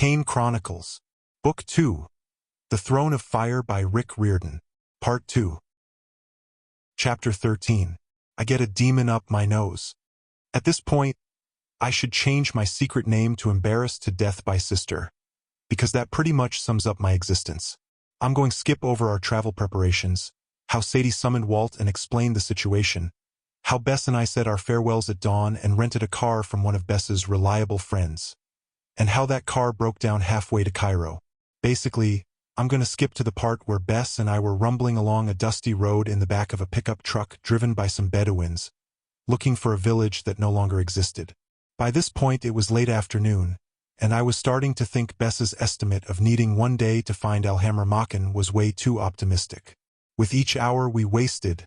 Kane Chronicles, Book 2, The Throne of Fire by Riordan, Part 2. Chapter 13. I get a demon up my nose. At this point, I should change my secret name to Embarrassed to Death by Sister, because that pretty much sums up my existence. I'm going to skip over our travel preparations, how Sadie summoned Walt and explained the situation, how Bess and I said our farewells at dawn and rented a car from one of Bess's reliable friends, and how that car broke down halfway to Cairo. Basically, I'm going to skip to the part where Bess and I were rumbling along a dusty road in the back of a pickup truck driven by some Bedouins, looking for a village that no longer existed. By this point it was late afternoon, and I was starting to think Bess's estimate of needing one day to find Alhamra Makan was way too optimistic. With each hour we wasted,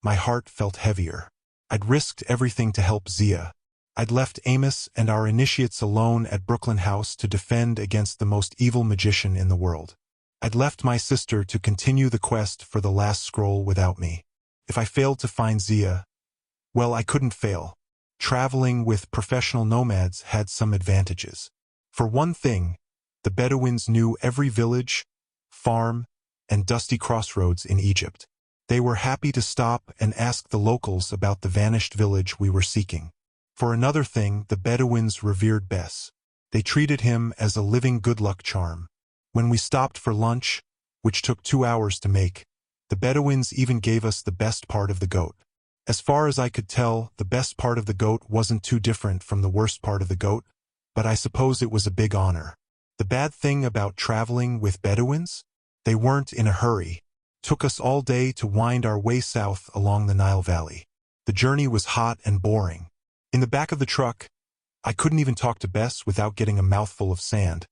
my heart felt heavier. I'd risked everything to help Zia. I'd left Amos and our initiates alone at Brooklyn House to defend against the most evil magician in the world. I'd left my sister to continue the quest for the last scroll without me. If I failed to find Zia, well, I couldn't fail. Traveling with professional nomads had some advantages. For one thing, the Bedouins knew every village, farm, and dusty crossroads in Egypt. They were happy to stop and ask the locals about the vanished village we were seeking. For another thing, the Bedouins revered Bess. They treated him as a living good luck charm. When we stopped for lunch, which took 2 hours to make, the Bedouins even gave us the best part of the goat. As far as I could tell, the best part of the goat wasn't too different from the worst part of the goat, but I suppose it was a big honor. The bad thing about traveling with Bedouins? They weren't in a hurry. Took us all day to wind our way south along the Nile Valley. The journey was hot and boring. In the back of the truck, I couldn't even talk to Bess without getting a mouthful of sand,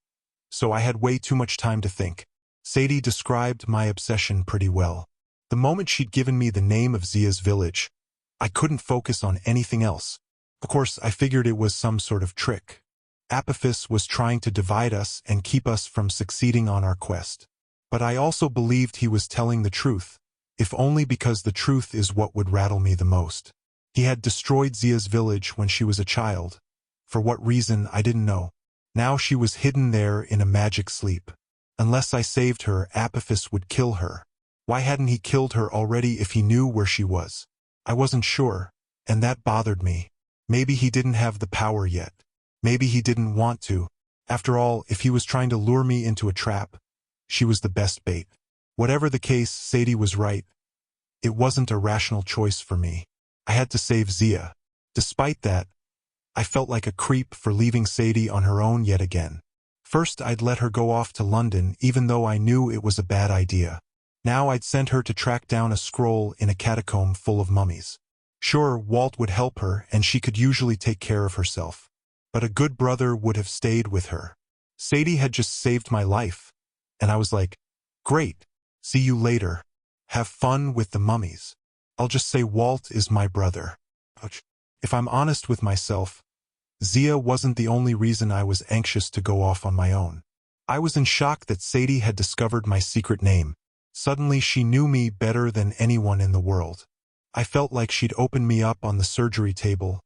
so I had way too much time to think. Sadie described my obsession pretty well. The moment she'd given me the name of Zia's village, I couldn't focus on anything else. Of course, I figured it was some sort of trick. Apophis was trying to divide us and keep us from succeeding on our quest. But I also believed he was telling the truth, if only because the truth is what would rattle me the most. He had destroyed Zia's village when she was a child. For what reason, I didn't know. Now she was hidden there in a magic sleep. Unless I saved her, Apophis would kill her. Why hadn't he killed her already if he knew where she was? I wasn't sure, and that bothered me. Maybe he didn't have the power yet. Maybe he didn't want to. After all, if he was trying to lure me into a trap, she was the best bait. Whatever the case, Sadie was right. It wasn't a rational choice for me. I had to save Zia. Despite that, I felt like a creep for leaving Sadie on her own yet again. First, I'd let her go off to London even though I knew it was a bad idea. Now I'd sent her to track down a scroll in a catacomb full of mummies. Sure, Walt would help her and she could usually take care of herself. But a good brother would have stayed with her. Sadie had just saved my life. And I was like, great, see you later. Have fun with the mummies. I'll just say Walt is my brother. Ouch. If I'm honest with myself, Zia wasn't the only reason I was anxious to go off on my own. I was in shock that Sadie had discovered my secret name. Suddenly she knew me better than anyone in the world. I felt like she'd opened me up on the surgery table,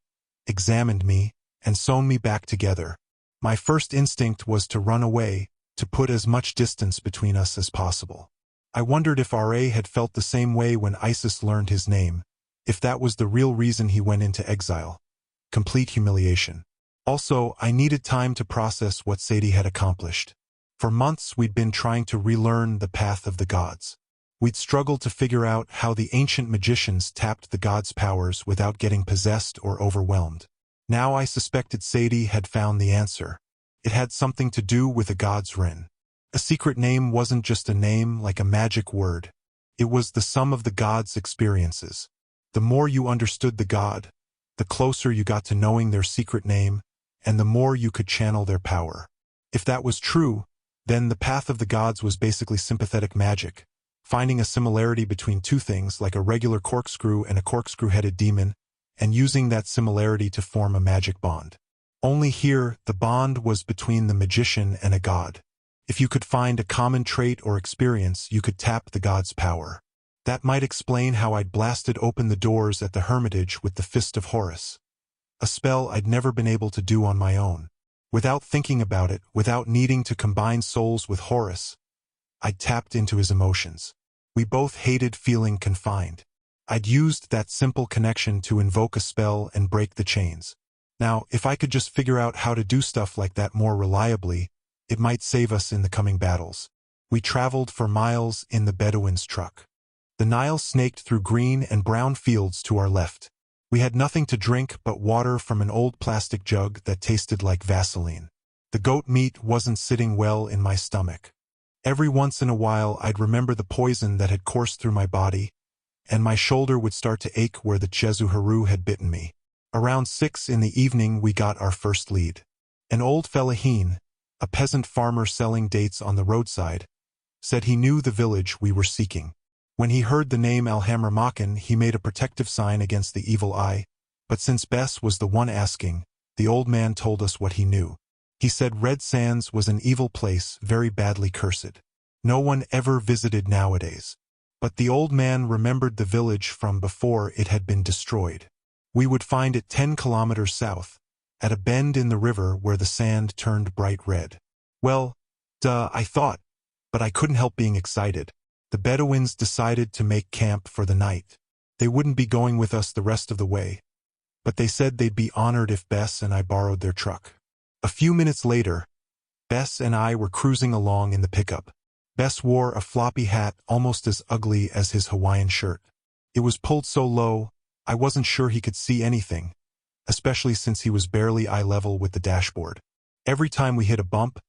examined me, and sewn me back together. My first instinct was to run away, to put as much distance between us as possible. I wondered if R.A. had felt the same way when Isis learned his name, if that was the real reason he went into exile. Complete humiliation. Also, I needed time to process what Sadie had accomplished. For months we'd been trying to relearn the path of the gods. We'd struggled to figure out how the ancient magicians tapped the gods' powers without getting possessed or overwhelmed. Now I suspected Sadie had found the answer. It had something to do with a god's ring. A secret name wasn't just a name like a magic word. It was the sum of the gods' experiences. The more you understood the god, the closer you got to knowing their secret name, and the more you could channel their power. If that was true, then the path of the gods was basically sympathetic magic, finding a similarity between two things like a regular corkscrew and a corkscrew-headed demon, and using that similarity to form a magic bond. Only here, the bond was between the magician and a god. If you could find a common trait or experience, you could tap the god's power. That might explain how I'd blasted open the doors at the Hermitage with the Fist of Horus. A spell I'd never been able to do on my own. Without thinking about it, without needing to combine souls with Horus, I tapped into his emotions. We both hated feeling confined. I'd used that simple connection to invoke a spell and break the chains. Now, if I could just figure out how to do stuff like that more reliably, it might save us in the coming battles. We traveled for miles in the Bedouin's truck. The Nile snaked through green and brown fields to our left. We had nothing to drink but water from an old plastic jug that tasted like Vaseline. The goat meat wasn't sitting well in my stomach. Every once in a while I'd remember the poison that had coursed through my body, and my shoulder would start to ache where the Chezuharu had bitten me. Around 6 in the evening we got our first lead. An old fellahin, a peasant farmer selling dates on the roadside, said he knew the village we were seeking. When he heard the name Alhamramakan, he made a protective sign against the evil eye, but since Bess was the one asking, the old man told us what he knew. He said Red Sands was an evil place, very badly cursed. No one ever visited nowadays. But the old man remembered the village from before it had been destroyed. We would find it 10 kilometers south, at a bend in the river where the sand turned bright red. Well, duh, I thought, but I couldn't help being excited. The Bedouins decided to make camp for the night. They wouldn't be going with us the rest of the way, but they said they'd be honored if Bess and I borrowed their truck. A few minutes later, Bess and I were cruising along in the pickup. Bess wore a floppy hat almost as ugly as his Hawaiian shirt. It was pulled so low, I wasn't sure he could see anything, especially since he was barely eye level with the dashboard. Every time we hit a bump,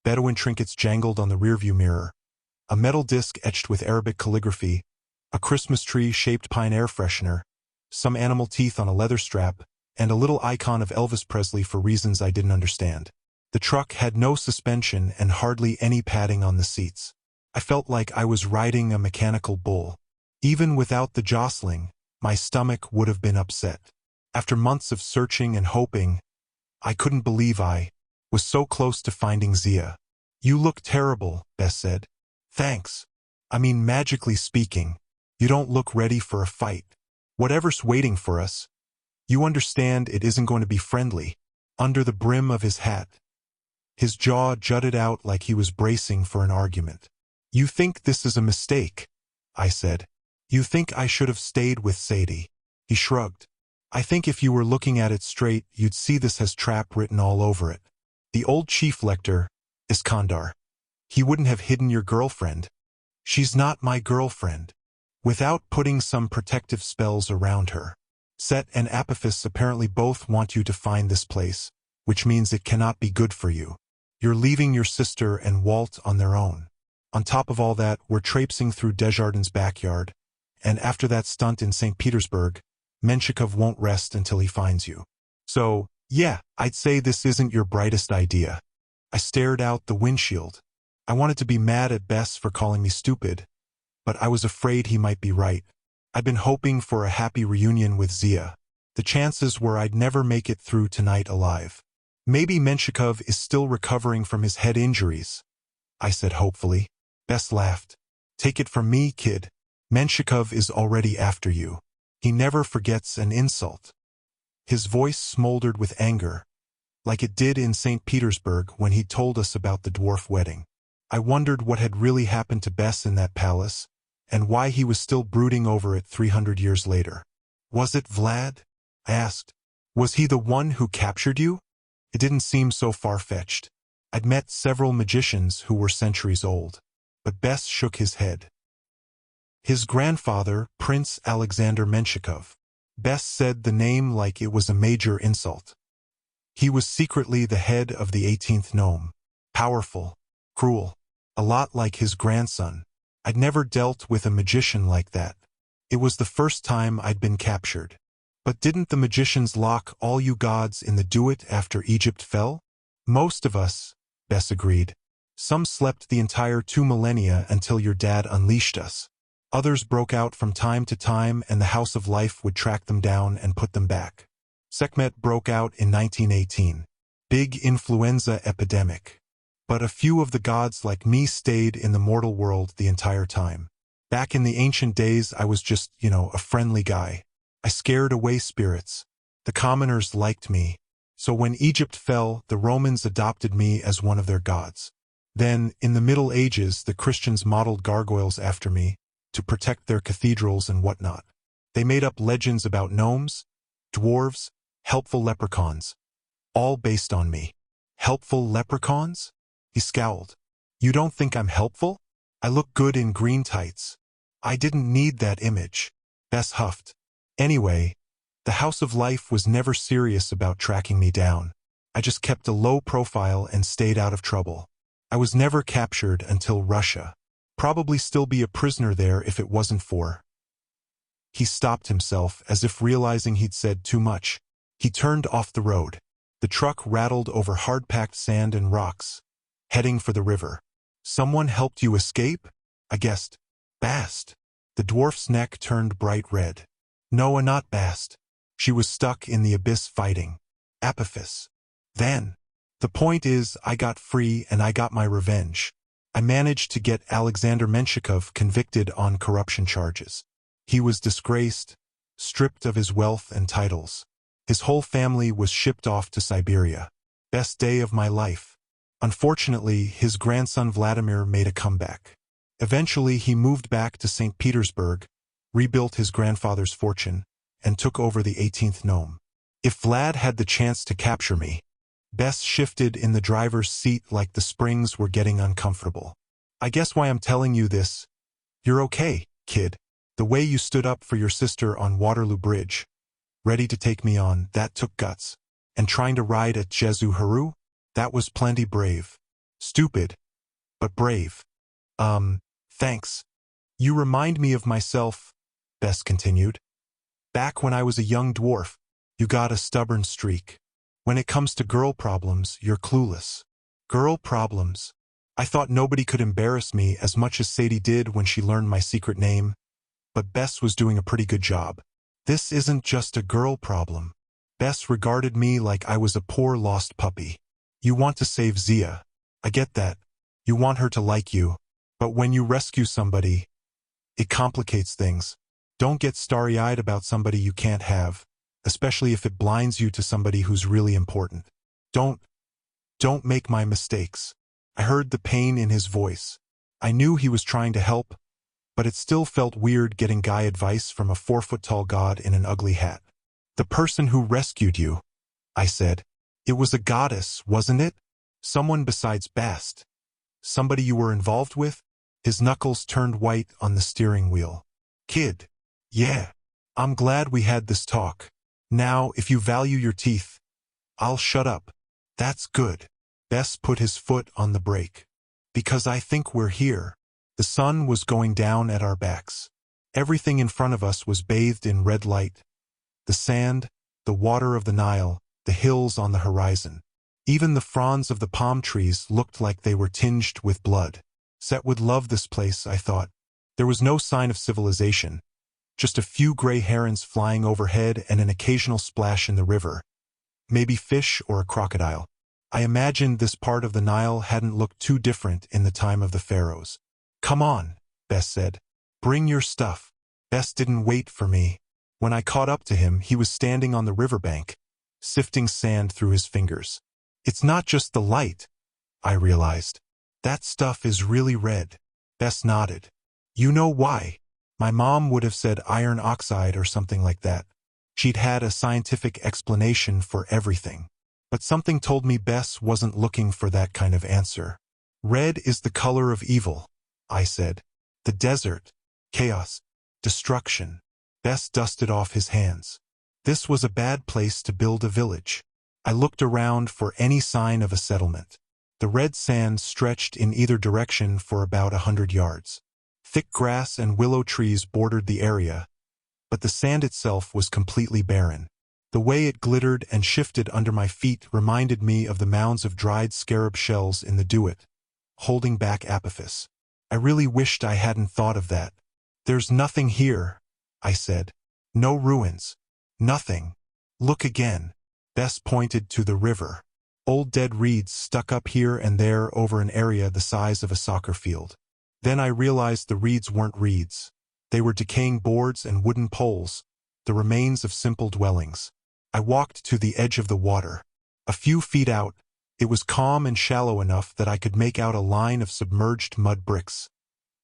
Bedouin trinkets jangled on the rearview mirror. A metal disc etched with Arabic calligraphy, a Christmas tree-shaped pine air freshener, some animal teeth on a leather strap, and a little icon of Elvis Presley for reasons I didn't understand. The truck had no suspension and hardly any padding on the seats. I felt like I was riding a mechanical bull. Even without the jostling, my stomach would have been upset. After months of searching and hoping, I couldn't believe I was so close to finding Zia. "You look terrible," Bess said. "Thanks. I mean, magically speaking, you don't look ready for a fight. Whatever's waiting for us, you understand it isn't going to be friendly." Under the brim of his hat, his jaw jutted out like he was bracing for an argument. "You think this is a mistake," I said. "You think I should have stayed with Sadie." He shrugged. "I think if you were looking at it straight, you'd see this has trap written all over it. The old chief lector, Iskandar. He wouldn't have hidden your girlfriend. She's not my girlfriend. Without putting some protective spells around her. Set and Apophis apparently both want you to find this place, which means it cannot be good for you. You're leaving your sister and Walt on their own. On top of all that, we're traipsing through Desjardins' backyard, and after that stunt in St. Petersburg, Menshikov won't rest until he finds you. So, yeah, I'd say this isn't your brightest idea." I stared out the windshield. I wanted to be mad at Bess for calling me stupid, but I was afraid he might be right. I'd been hoping for a happy reunion with Zia. The chances were I'd never make it through tonight alive. "Maybe Menshikov is still recovering from his head injuries," I said hopefully. Bess laughed. "Take it from me, kid. Menshikov is already after you. He never forgets an insult." His voice smoldered with anger, like it did in St. Petersburg when he told us about the dwarf wedding. I wondered what had really happened to Bess in that palace, and why he was still brooding over it 300 years later. "Was it Vlad?" I asked. "Was he the one who captured you?" It didn't seem so far-fetched. I'd met several magicians who were centuries old, but Bess shook his head. "His grandfather, Prince Alexander Menshikov." Bess said the name like it was a major insult. "He was secretly the head of the 18th Gnome. Powerful, cruel, a lot like his grandson. I'd never dealt with a magician like that. It was the first time I'd been captured. But didn't the magicians lock all you gods in the do-it after Egypt fell?" "Most of us," Bess agreed. "Some slept the entire 2 millennia until your dad unleashed us. Others broke out from time to time and the House of Life would track them down and put them back. Sekhmet broke out in 1918. Big influenza epidemic. But a few of the gods like me stayed in the mortal world the entire time. Back in the ancient days I was just, a friendly guy. I scared away spirits. The commoners liked me. So when Egypt fell, the Romans adopted me as one of their gods. Then, in the Middle Ages, the Christians modeled gargoyles after me to protect their cathedrals and whatnot. They made up legends about gnomes, dwarves, helpful leprechauns, all based on me. Helpful leprechauns? He scowled. You don't think I'm helpful? I look good in green tights. I didn't need that image. Bess huffed. Anyway, the House of Life was never serious about tracking me down. I just kept a low profile and stayed out of trouble. I was never captured until Russia. Probably still be a prisoner there if it wasn't for. He stopped himself as if realizing he'd said too much. He turned off the road. The truck rattled over hard-packed sand and rocks, heading for the river. Someone helped you escape? I guessed. Bast. The dwarf's neck turned bright red. No, not Bast. She was stuck in the abyss fighting Apophis. Then. The point is, I got free and I got my revenge. I managed to get Alexander Menshikov convicted on corruption charges. He was disgraced, stripped of his wealth and titles. His whole family was shipped off to Siberia. Best day of my life. Unfortunately, his grandson Vladimir made a comeback. Eventually, he moved back to St. Petersburg, rebuilt his grandfather's fortune, and took over the 18th gnome. If Vlad had the chance to capture me, Bess shifted in the driver's seat like the springs were getting uncomfortable. I guess why I'm telling you this. You're okay, kid. The way you stood up for your sister on Waterloo Bridge, ready to take me on, that took guts. And trying to ride at Jesu Haru? That was plenty brave. Stupid, but brave. Thanks. You remind me of myself, Bess continued. Back when I was a young dwarf, you got a stubborn streak. When it comes to girl problems, you're clueless. Girl problems? I thought nobody could embarrass me as much as Sadie did when she learned my secret name, but Bess was doing a pretty good job. This isn't just a girl problem. Bess regarded me like I was a poor lost puppy. You want to save Zia. I get that. You want her to like you. But when you rescue somebody, it complicates things. Don't get starry-eyed about somebody you can't have, especially if it blinds you to somebody who's really important. Don't make my mistakes. I heard the pain in his voice. I knew he was trying to help, but it still felt weird getting guy advice from a 4-foot-tall god in an ugly hat. The person who rescued you, I said. It was a goddess, wasn't it? Someone besides Bast. Somebody you were involved with? His knuckles turned white on the steering wheel. Kid. Yeah. I'm glad we had this talk. Now, if you value your teeth, I'll shut up. That's good. Bess put his foot on the brake. Because I think we're here. The sun was going down at our backs. Everything in front of us was bathed in red light. The sand, the water of the Nile, the hills on the horizon. Even the fronds of the palm trees looked like they were tinged with blood. Set would love this place, I thought. There was no sign of civilization. Just a few gray herons flying overhead and an occasional splash in the river. Maybe fish or a crocodile. I imagined this part of the Nile hadn't looked too different in the time of the pharaohs. Come on, Bess said. Bring your stuff. Bess didn't wait for me. When I caught up to him, he was standing on the riverbank, sifting sand through his fingers. It's not just the light, I realized. That stuff is really red. Bess nodded. You know why? My mom would have said iron oxide or something like that. She'd had a scientific explanation for everything. But something told me Bess wasn't looking for that kind of answer. Red is the color of evil, I said. The desert, chaos, destruction. Bess dusted off his hands. This was a bad place to build a village. I looked around for any sign of a settlement. The red sand stretched in either direction for about 100 yards. Thick grass and willow trees bordered the area, but the sand itself was completely barren. The way it glittered and shifted under my feet reminded me of the mounds of dried scarab shells in the Duet, holding back Apophis. I really wished I hadn't thought of that. There's nothing here, I said. No ruins. Nothing. Look again. Bess pointed to the river. Old dead reeds stuck up here and there over an area the size of a soccer field. Then I realized the reeds weren't reeds. They were decaying boards and wooden poles, the remains of simple dwellings. I walked to the edge of the water. A few feet out, it was calm and shallow enough that I could make out a line of submerged mud bricks,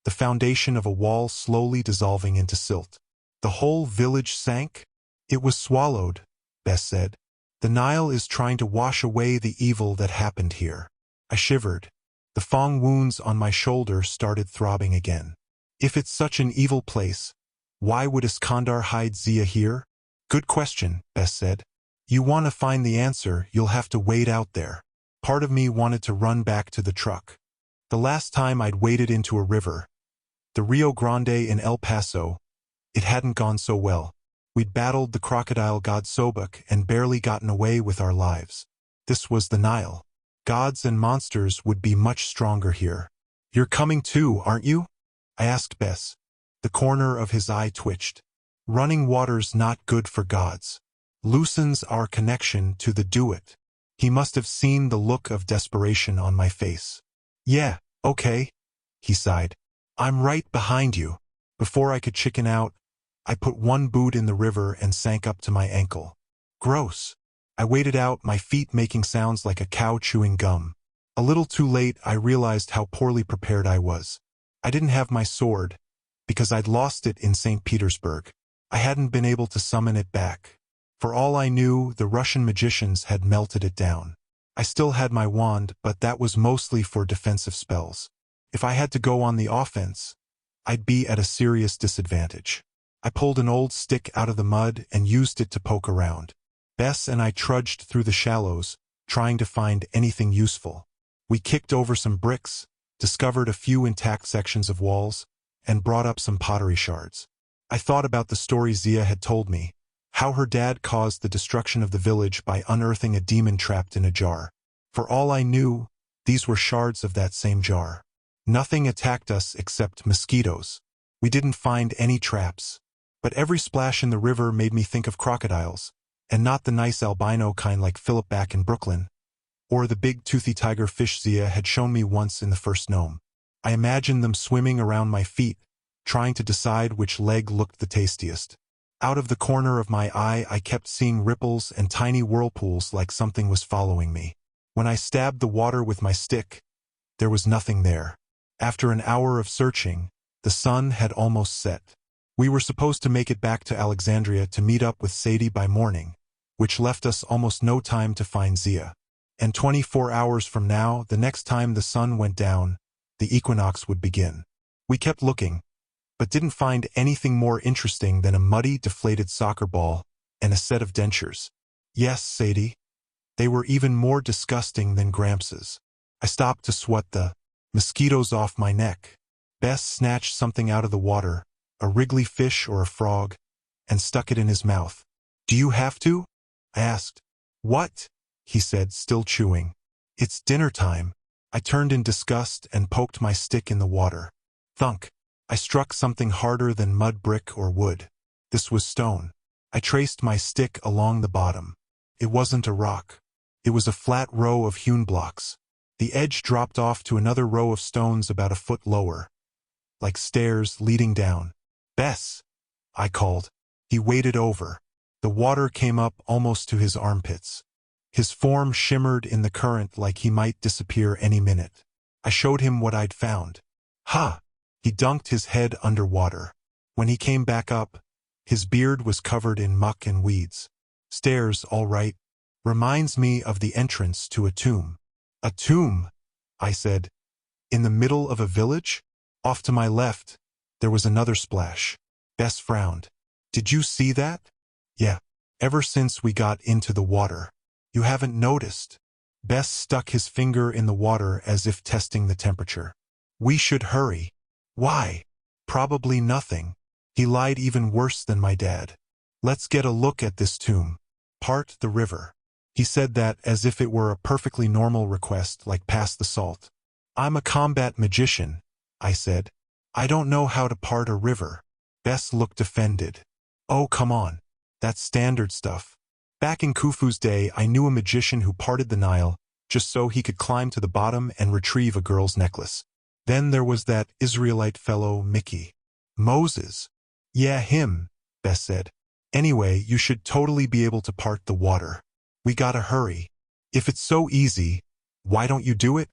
the foundation of a wall slowly dissolving into silt. The whole village sank? It was swallowed, Bess said. The Nile is trying to wash away the evil that happened here. I shivered. The fong wounds on my shoulder started throbbing again. If it's such an evil place, why would Iskandar hide Zia here? Good question, Bess said. You want to find the answer, you'll have to wade out there. Part of me wanted to run back to the truck. The last time I'd waded into a river, the Rio Grande in El Paso, it hadn't gone so well. We'd battled the crocodile god Sobek and barely gotten away with our lives. This was the Nile. Gods and monsters would be much stronger here. You're coming too, aren't you? I asked Bess. The corner of his eye twitched. Running water's not good for gods. Loosens our connection to the do-it. He must have seen the look of desperation on my face. Yeah, okay, he sighed. I'm right behind you. Before I could chicken out, I put one boot in the river and sank up to my ankle. Gross. I waded out, my feet making sounds like a cow chewing gum. A little too late, I realized how poorly prepared I was. I didn't have my sword, because I'd lost it in St. Petersburg. I hadn't been able to summon it back. For all I knew, the Russian magicians had melted it down. I still had my wand, but that was mostly for defensive spells. If I had to go on the offense, I'd be at a serious disadvantage. I pulled an old stick out of the mud and used it to poke around. Bess and I trudged through the shallows, trying to find anything useful. We kicked over some bricks, discovered a few intact sections of walls, and brought up some pottery shards. I thought about the story Zia had told me, how her dad caused the destruction of the village by unearthing a demon trapped in a jar. For all I knew, these were shards of that same jar. Nothing attacked us except mosquitoes. We didn't find any traps. But every splash in the river made me think of crocodiles, and not the nice albino kind like Philip back in Brooklyn, or the big toothy tiger fish Zia had shown me once in the first gnome. I imagined them swimming around my feet, trying to decide which leg looked the tastiest. Out of the corner of my eye, I kept seeing ripples and tiny whirlpools like something was following me. When I stabbed the water with my stick, there was nothing there. After an hour of searching, the sun had almost set. We were supposed to make it back to Alexandria to meet up with Sadie by morning, which left us almost no time to find Zia. And 24 hours from now, the next time the sun went down, the equinox would begin. We kept looking, but didn't find anything more interesting than a muddy, deflated soccer ball and a set of dentures. Yes, Sadie. They were even more disgusting than Gramps'. I stopped to swat the mosquitoes off my neck. Bess snatched something out of the water, a wriggly fish or a frog, and stuck it in his mouth. Do you have to? I asked. What? He said, still chewing. It's dinner time. I turned in disgust and poked my stick in the water. Thunk. I struck something harder than mud, brick, or wood. This was stone. I traced my stick along the bottom. It wasn't a rock. It was a flat row of hewn blocks. The edge dropped off to another row of stones about a foot lower, like stairs leading down. Bess, I called. He waded over. The water came up almost to his armpits. His form shimmered in the current like he might disappear any minute. I showed him what I'd found. Ha! He dunked his head underwater. When he came back up, his beard was covered in muck and weeds. Stairs, all right. Reminds me of the entrance to a tomb. A tomb, I said. In the middle of a village? Off to my left, there was another splash. Bess frowned. Did you see that? Yeah. Ever since we got into the water. You haven't noticed. Bess stuck his finger in the water as if testing the temperature. We should hurry. Why? Probably nothing. He lied even worse than my dad. Let's get a look at this tomb. Part the river. He said that as if it were a perfectly normal request, like pass the salt. I'm a combat magician, I said. I don't know how to part a river. Bess looked offended. Oh, come on. That's standard stuff. Back in Khufu's day, I knew a magician who parted the Nile just so he could climb to the bottom and retrieve a girl's necklace. Then there was that Israelite fellow, Mickey. Moses. Yeah, him, Bess said. Anyway, you should totally be able to part the water. We gotta hurry. If it's so easy, why don't you do it?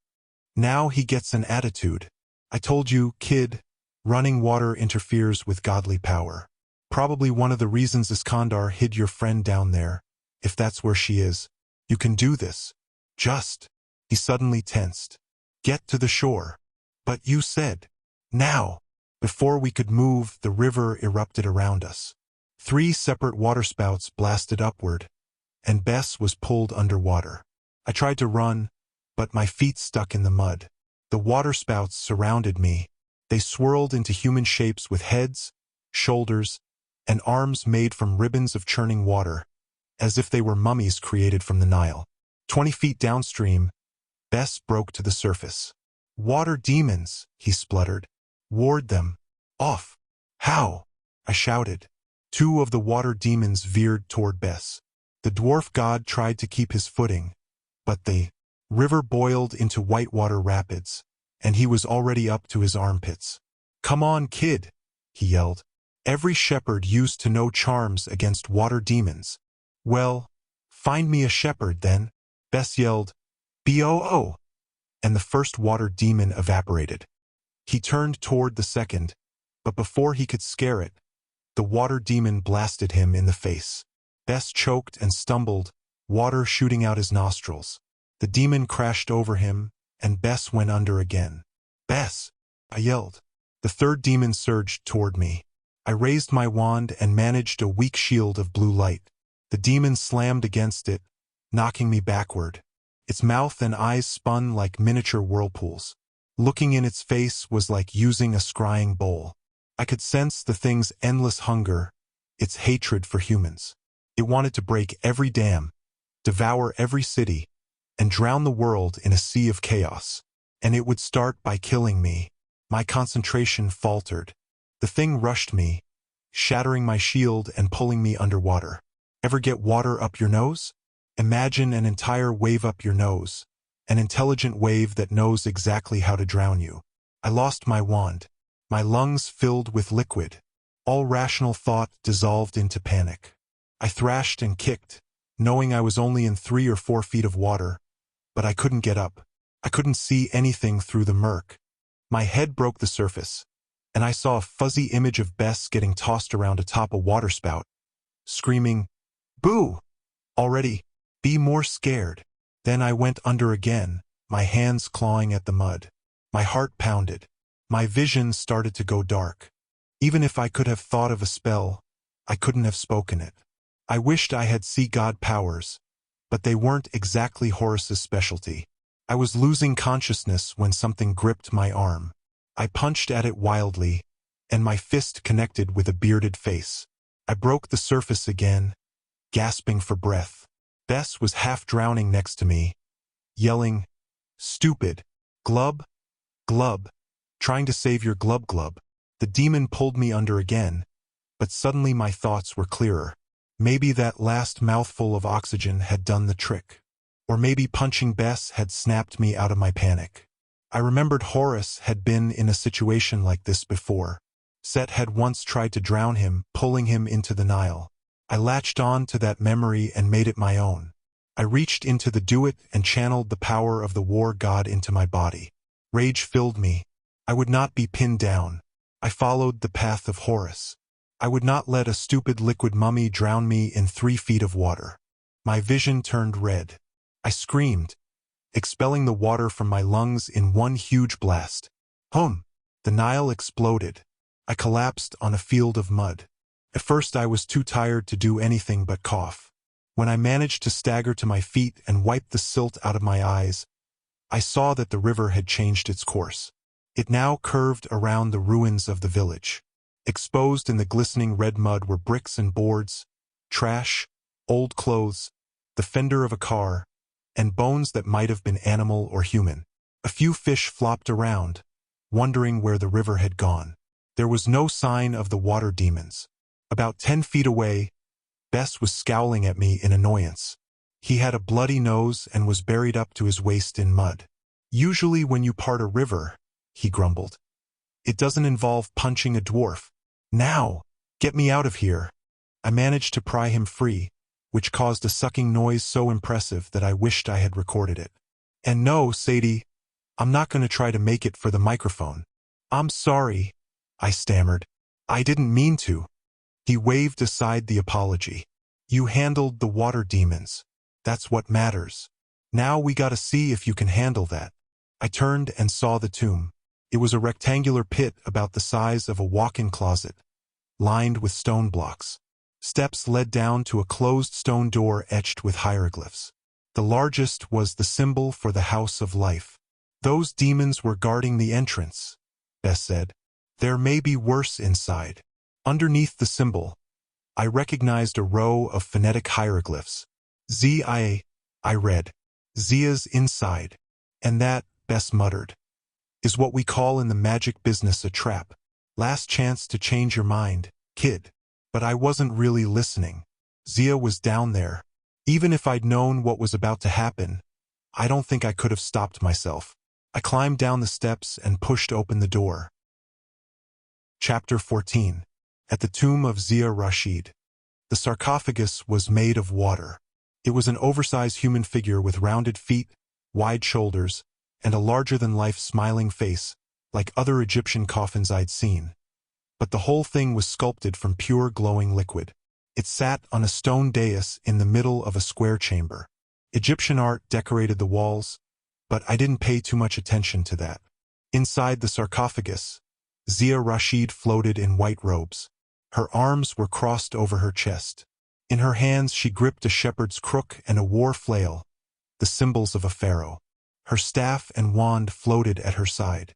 Now he gets an attitude. I told you, kid, running water interferes with godly power. Probably one of the reasons Iskandar hid your friend down there, if that's where she is. You can do this. Just. He suddenly tensed. Get to the shore. But you said. Now. Before we could move, the river erupted around us. 3 separate waterspouts blasted upward, and Bess was pulled underwater. I tried to run, but my feet stuck in the mud. The waterspouts surrounded me. They swirled into human shapes with heads, shoulders, and arms made from ribbons of churning water, as if they were mummies created from the Nile. 20 feet downstream, Bess broke to the surface. Water demons, he spluttered. Ward them. Off. How? I shouted. 2 of the water demons veered toward Bess. The dwarf god tried to keep his footing, but the river boiled into whitewater rapids, and he was already up to his armpits. Come on, kid, he yelled. Every shepherd used to know charms against water demons. Well, find me a shepherd then, Bess yelled. Boo! And the first water demon evaporated. He turned toward the second, but before he could scare it, the water demon blasted him in the face. Bess choked and stumbled, water shooting out his nostrils. The demon crashed over him, and Bess went under again. Bess! I yelled. The third demon surged toward me. I raised my wand and managed a weak shield of blue light. The demon slammed against it, knocking me backward. Its mouth and eyes spun like miniature whirlpools. Looking in its face was like using a scrying bowl. I could sense the thing's endless hunger, its hatred for humans. It wanted to break every dam, devour every city, and drown the world in a sea of chaos. And it would start by killing me. My concentration faltered. The thing rushed me, shattering my shield and pulling me underwater. Ever get water up your nose? Imagine an entire wave up your nose, an intelligent wave that knows exactly how to drown you. I lost my wand. My lungs filled with liquid. All rational thought dissolved into panic. I thrashed and kicked, knowing I was only in 3 or 4 feet of water, but I couldn't get up. I couldn't see anything through the murk. My head broke the surface, and I saw a fuzzy image of Bess getting tossed around atop a waterspout, screaming, "Boo! Already, be more scared." Then I went under again, my hands clawing at the mud. My heart pounded. My vision started to go dark. Even if I could have thought of a spell, I couldn't have spoken it. I wished I had sea god powers, but they weren't exactly Horus's specialty. I was losing consciousness when something gripped my arm. I punched at it wildly, and my fist connected with a bearded face. I broke the surface again, gasping for breath. Bess was half drowning next to me, yelling, "Stupid! Glub! Glub! Trying to save your glub glub." The demon pulled me under again, but suddenly my thoughts were clearer. Maybe that last mouthful of oxygen had done the trick. Or maybe punching Bess had snapped me out of my panic. I remembered Horus had been in a situation like this before. Set had once tried to drown him, pulling him into the Nile. I latched on to that memory and made it my own. I reached into the do-it and channeled the power of the war god into my body. Rage filled me. I would not be pinned down. I followed the path of Horus. I would not let a stupid liquid mummy drown me in 3 feet of water. My vision turned red. I screamed, expelling the water from my lungs in one huge blast. Hum! The Nile exploded. I collapsed on a field of mud. At first I was too tired to do anything but cough. When I managed to stagger to my feet and wipe the silt out of my eyes, I saw that the river had changed its course. It now curved around the ruins of the village. Exposed in the glistening red mud were bricks and boards, trash, old clothes, the fender of a car, and bones that might have been animal or human. A few fish flopped around, wondering where the river had gone. There was no sign of the water demons. About 10 feet away, Bess was scowling at me in annoyance. He had a bloody nose and was buried up to his waist in mud. "Usually when you part a river," he grumbled, "it doesn't involve punching a dwarf. Now, get me out of here." I managed to pry him free, which caused a sucking noise so impressive that I wished I had recorded it. And no, Sadie, I'm not going to try to make it for the microphone. I'm sorry, I stammered. I didn't mean to. He waved aside the apology. You handled the water demons. That's what matters. Now we gotta see if you can handle that. I turned and saw the tomb. It was a rectangular pit about the size of a walk-in closet, lined with stone blocks. Steps led down to a closed stone door etched with hieroglyphs. The largest was the symbol for the House of Life. Those demons were guarding the entrance, Bess said. There may be worse inside. Underneath the symbol, I recognized a row of phonetic hieroglyphs. Z-I-A, I read. Zia's inside. And that, Bess muttered, is what we call in the magic business a trap. Last chance to change your mind, kid. But I wasn't really listening. Zia was down there. Even if I'd known what was about to happen, I don't think I could have stopped myself. I climbed down the steps and pushed open the door. Chapter 14. At the tomb of Zia Rashid. The sarcophagus was made of water. It was an oversized human figure with rounded feet, wide shoulders, and a larger-than-life smiling face, like other Egyptian coffins I'd seen. But the whole thing was sculpted from pure glowing liquid. It sat on a stone dais in the middle of a square chamber. Egyptian art decorated the walls, but I didn't pay too much attention to that. Inside the sarcophagus, Zia Rashid floated in white robes. Her arms were crossed over her chest. In her hands she gripped a shepherd's crook and a war flail, the symbols of a pharaoh. Her staff and wand floated at her side.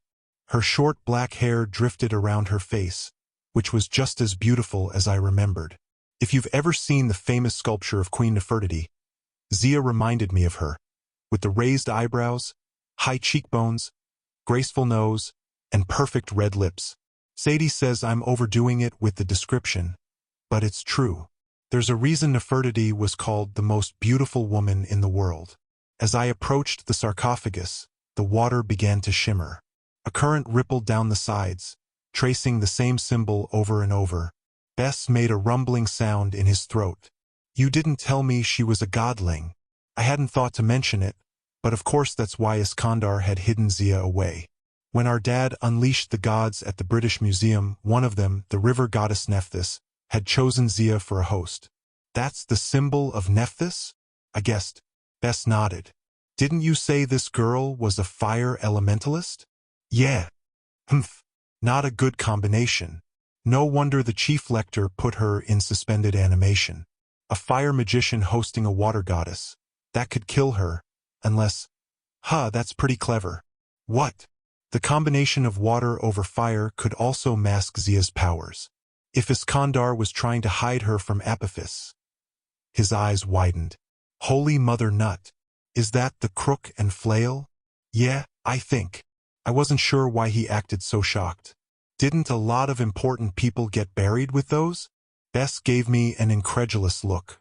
Her short black hair drifted around her face, which was just as beautiful as I remembered. If you've ever seen the famous sculpture of Queen Nefertiti, Zia reminded me of her, with the raised eyebrows, high cheekbones, graceful nose, and perfect red lips. Sadie says I'm overdoing it with the description, but it's true. There's a reason Nefertiti was called the most beautiful woman in the world. As I approached the sarcophagus, the water began to shimmer. A current rippled down the sides, tracing the same symbol over and over. Bess made a rumbling sound in his throat. You didn't tell me she was a godling. I hadn't thought to mention it, but of course that's why Iskandar had hidden Zia away. When our dad unleashed the gods at the British Museum, one of them, the river goddess Nephthys, had chosen Zia for a host. That's the symbol of Nephthys? I guessed. Bess nodded. Didn't you say this girl was a fire elementalist? Yeah. Humph. Not a good combination. No wonder the chief lector put her in suspended animation. A fire magician hosting a water goddess. That could kill her, unless... that's pretty clever. What? The combination of water over fire could also mask Zia's powers. If Iskandar was trying to hide her from Apophis. His eyes widened. Holy Mother Nut. Is that the crook and flail? Yeah, I think. I wasn't sure why he acted so shocked. Didn't a lot of important people get buried with those? Bess gave me an incredulous look.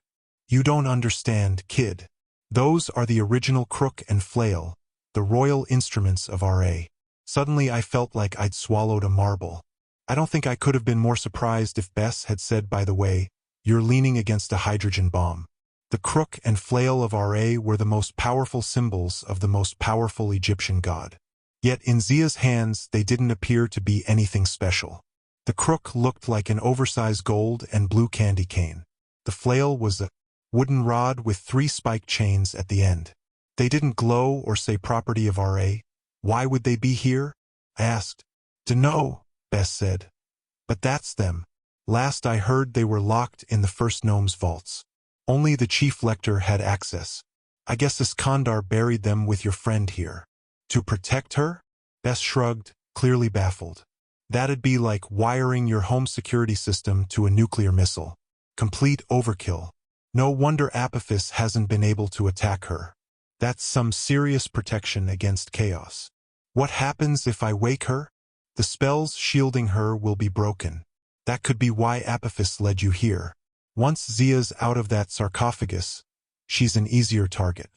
You don't understand, kid. Those are the original crook and flail, the royal instruments of RA. Suddenly I felt like I'd swallowed a marble. I don't think I could have been more surprised if Bess had said, by the way, you're leaning against a hydrogen bomb. The crook and flail of RA were the most powerful symbols of the most powerful Egyptian god. Yet in Zia's hands they didn't appear to be anything special. The crook looked like an oversized gold and blue candy cane. The flail was a wooden rod with 3 spiked chains at the end. They didn't glow or say property of RA. Why would they be here? I asked. Dunno, Bess said. But that's them. Last I heard they were locked in the first gnome's vaults. Only the chief lector had access. I guess Iskandar buried them with your friend here. To protect her? Bess shrugged, clearly baffled. That'd be like wiring your home security system to a nuclear missile. Complete overkill. No wonder Apophis hasn't been able to attack her. That's some serious protection against chaos. What happens if I wake her? The spells shielding her will be broken. That could be why Apophis led you here. Once Zia's out of that sarcophagus, she's an easier target.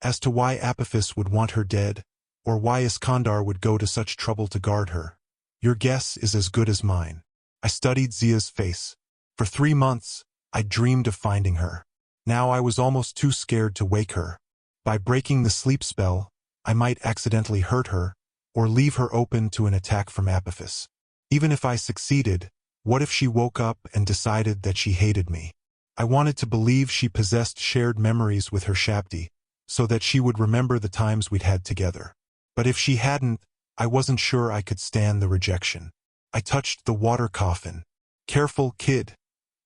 As to why Apophis would want her dead, or why Iskandar would go to such trouble to guard her, your guess is as good as mine. I studied Zia's face. For 3 months, I dreamed of finding her. Now I was almost too scared to wake her. By breaking the sleep spell, I might accidentally hurt her, or leave her open to an attack from Apophis. Even if I succeeded, what if she woke up and decided that she hated me? I wanted to believe she possessed shared memories with her Shabdi, so that she would remember the times we'd had together. But if she hadn't, I wasn't sure I could stand the rejection. I touched the water coffin. "Careful, kid,"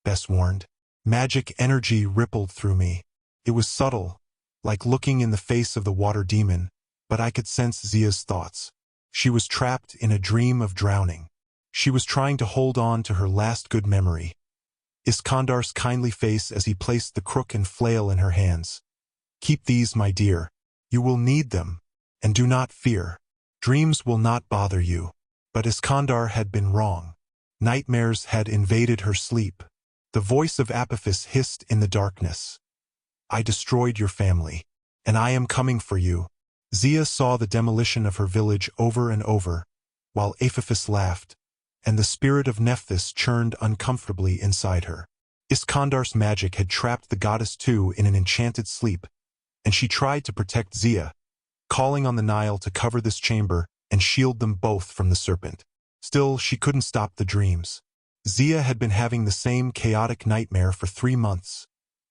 Bess warned. Magic energy rippled through me. It was subtle, like looking in the face of the water demon, but I could sense Zia's thoughts. She was trapped in a dream of drowning. She was trying to hold on to her last good memory. Iskandar's kindly face as he placed the crook and flail in her hands. "Keep these, my dear. You will need them. And do not fear. Dreams will not bother you." But Iskandar had been wrong. Nightmares had invaded her sleep. The voice of Apophis hissed in the darkness. "I destroyed your family, and I am coming for you." Zia saw the demolition of her village over and over, while Apophis laughed, and the spirit of Nephthys churned uncomfortably inside her. Iskandar's magic had trapped the goddess too in an enchanted sleep, and she tried to protect Zia, calling on the Nile to cover this chamber and shield them both from the serpent. Still, she couldn't stop the dreams. Zia had been having the same chaotic nightmare for 3 months,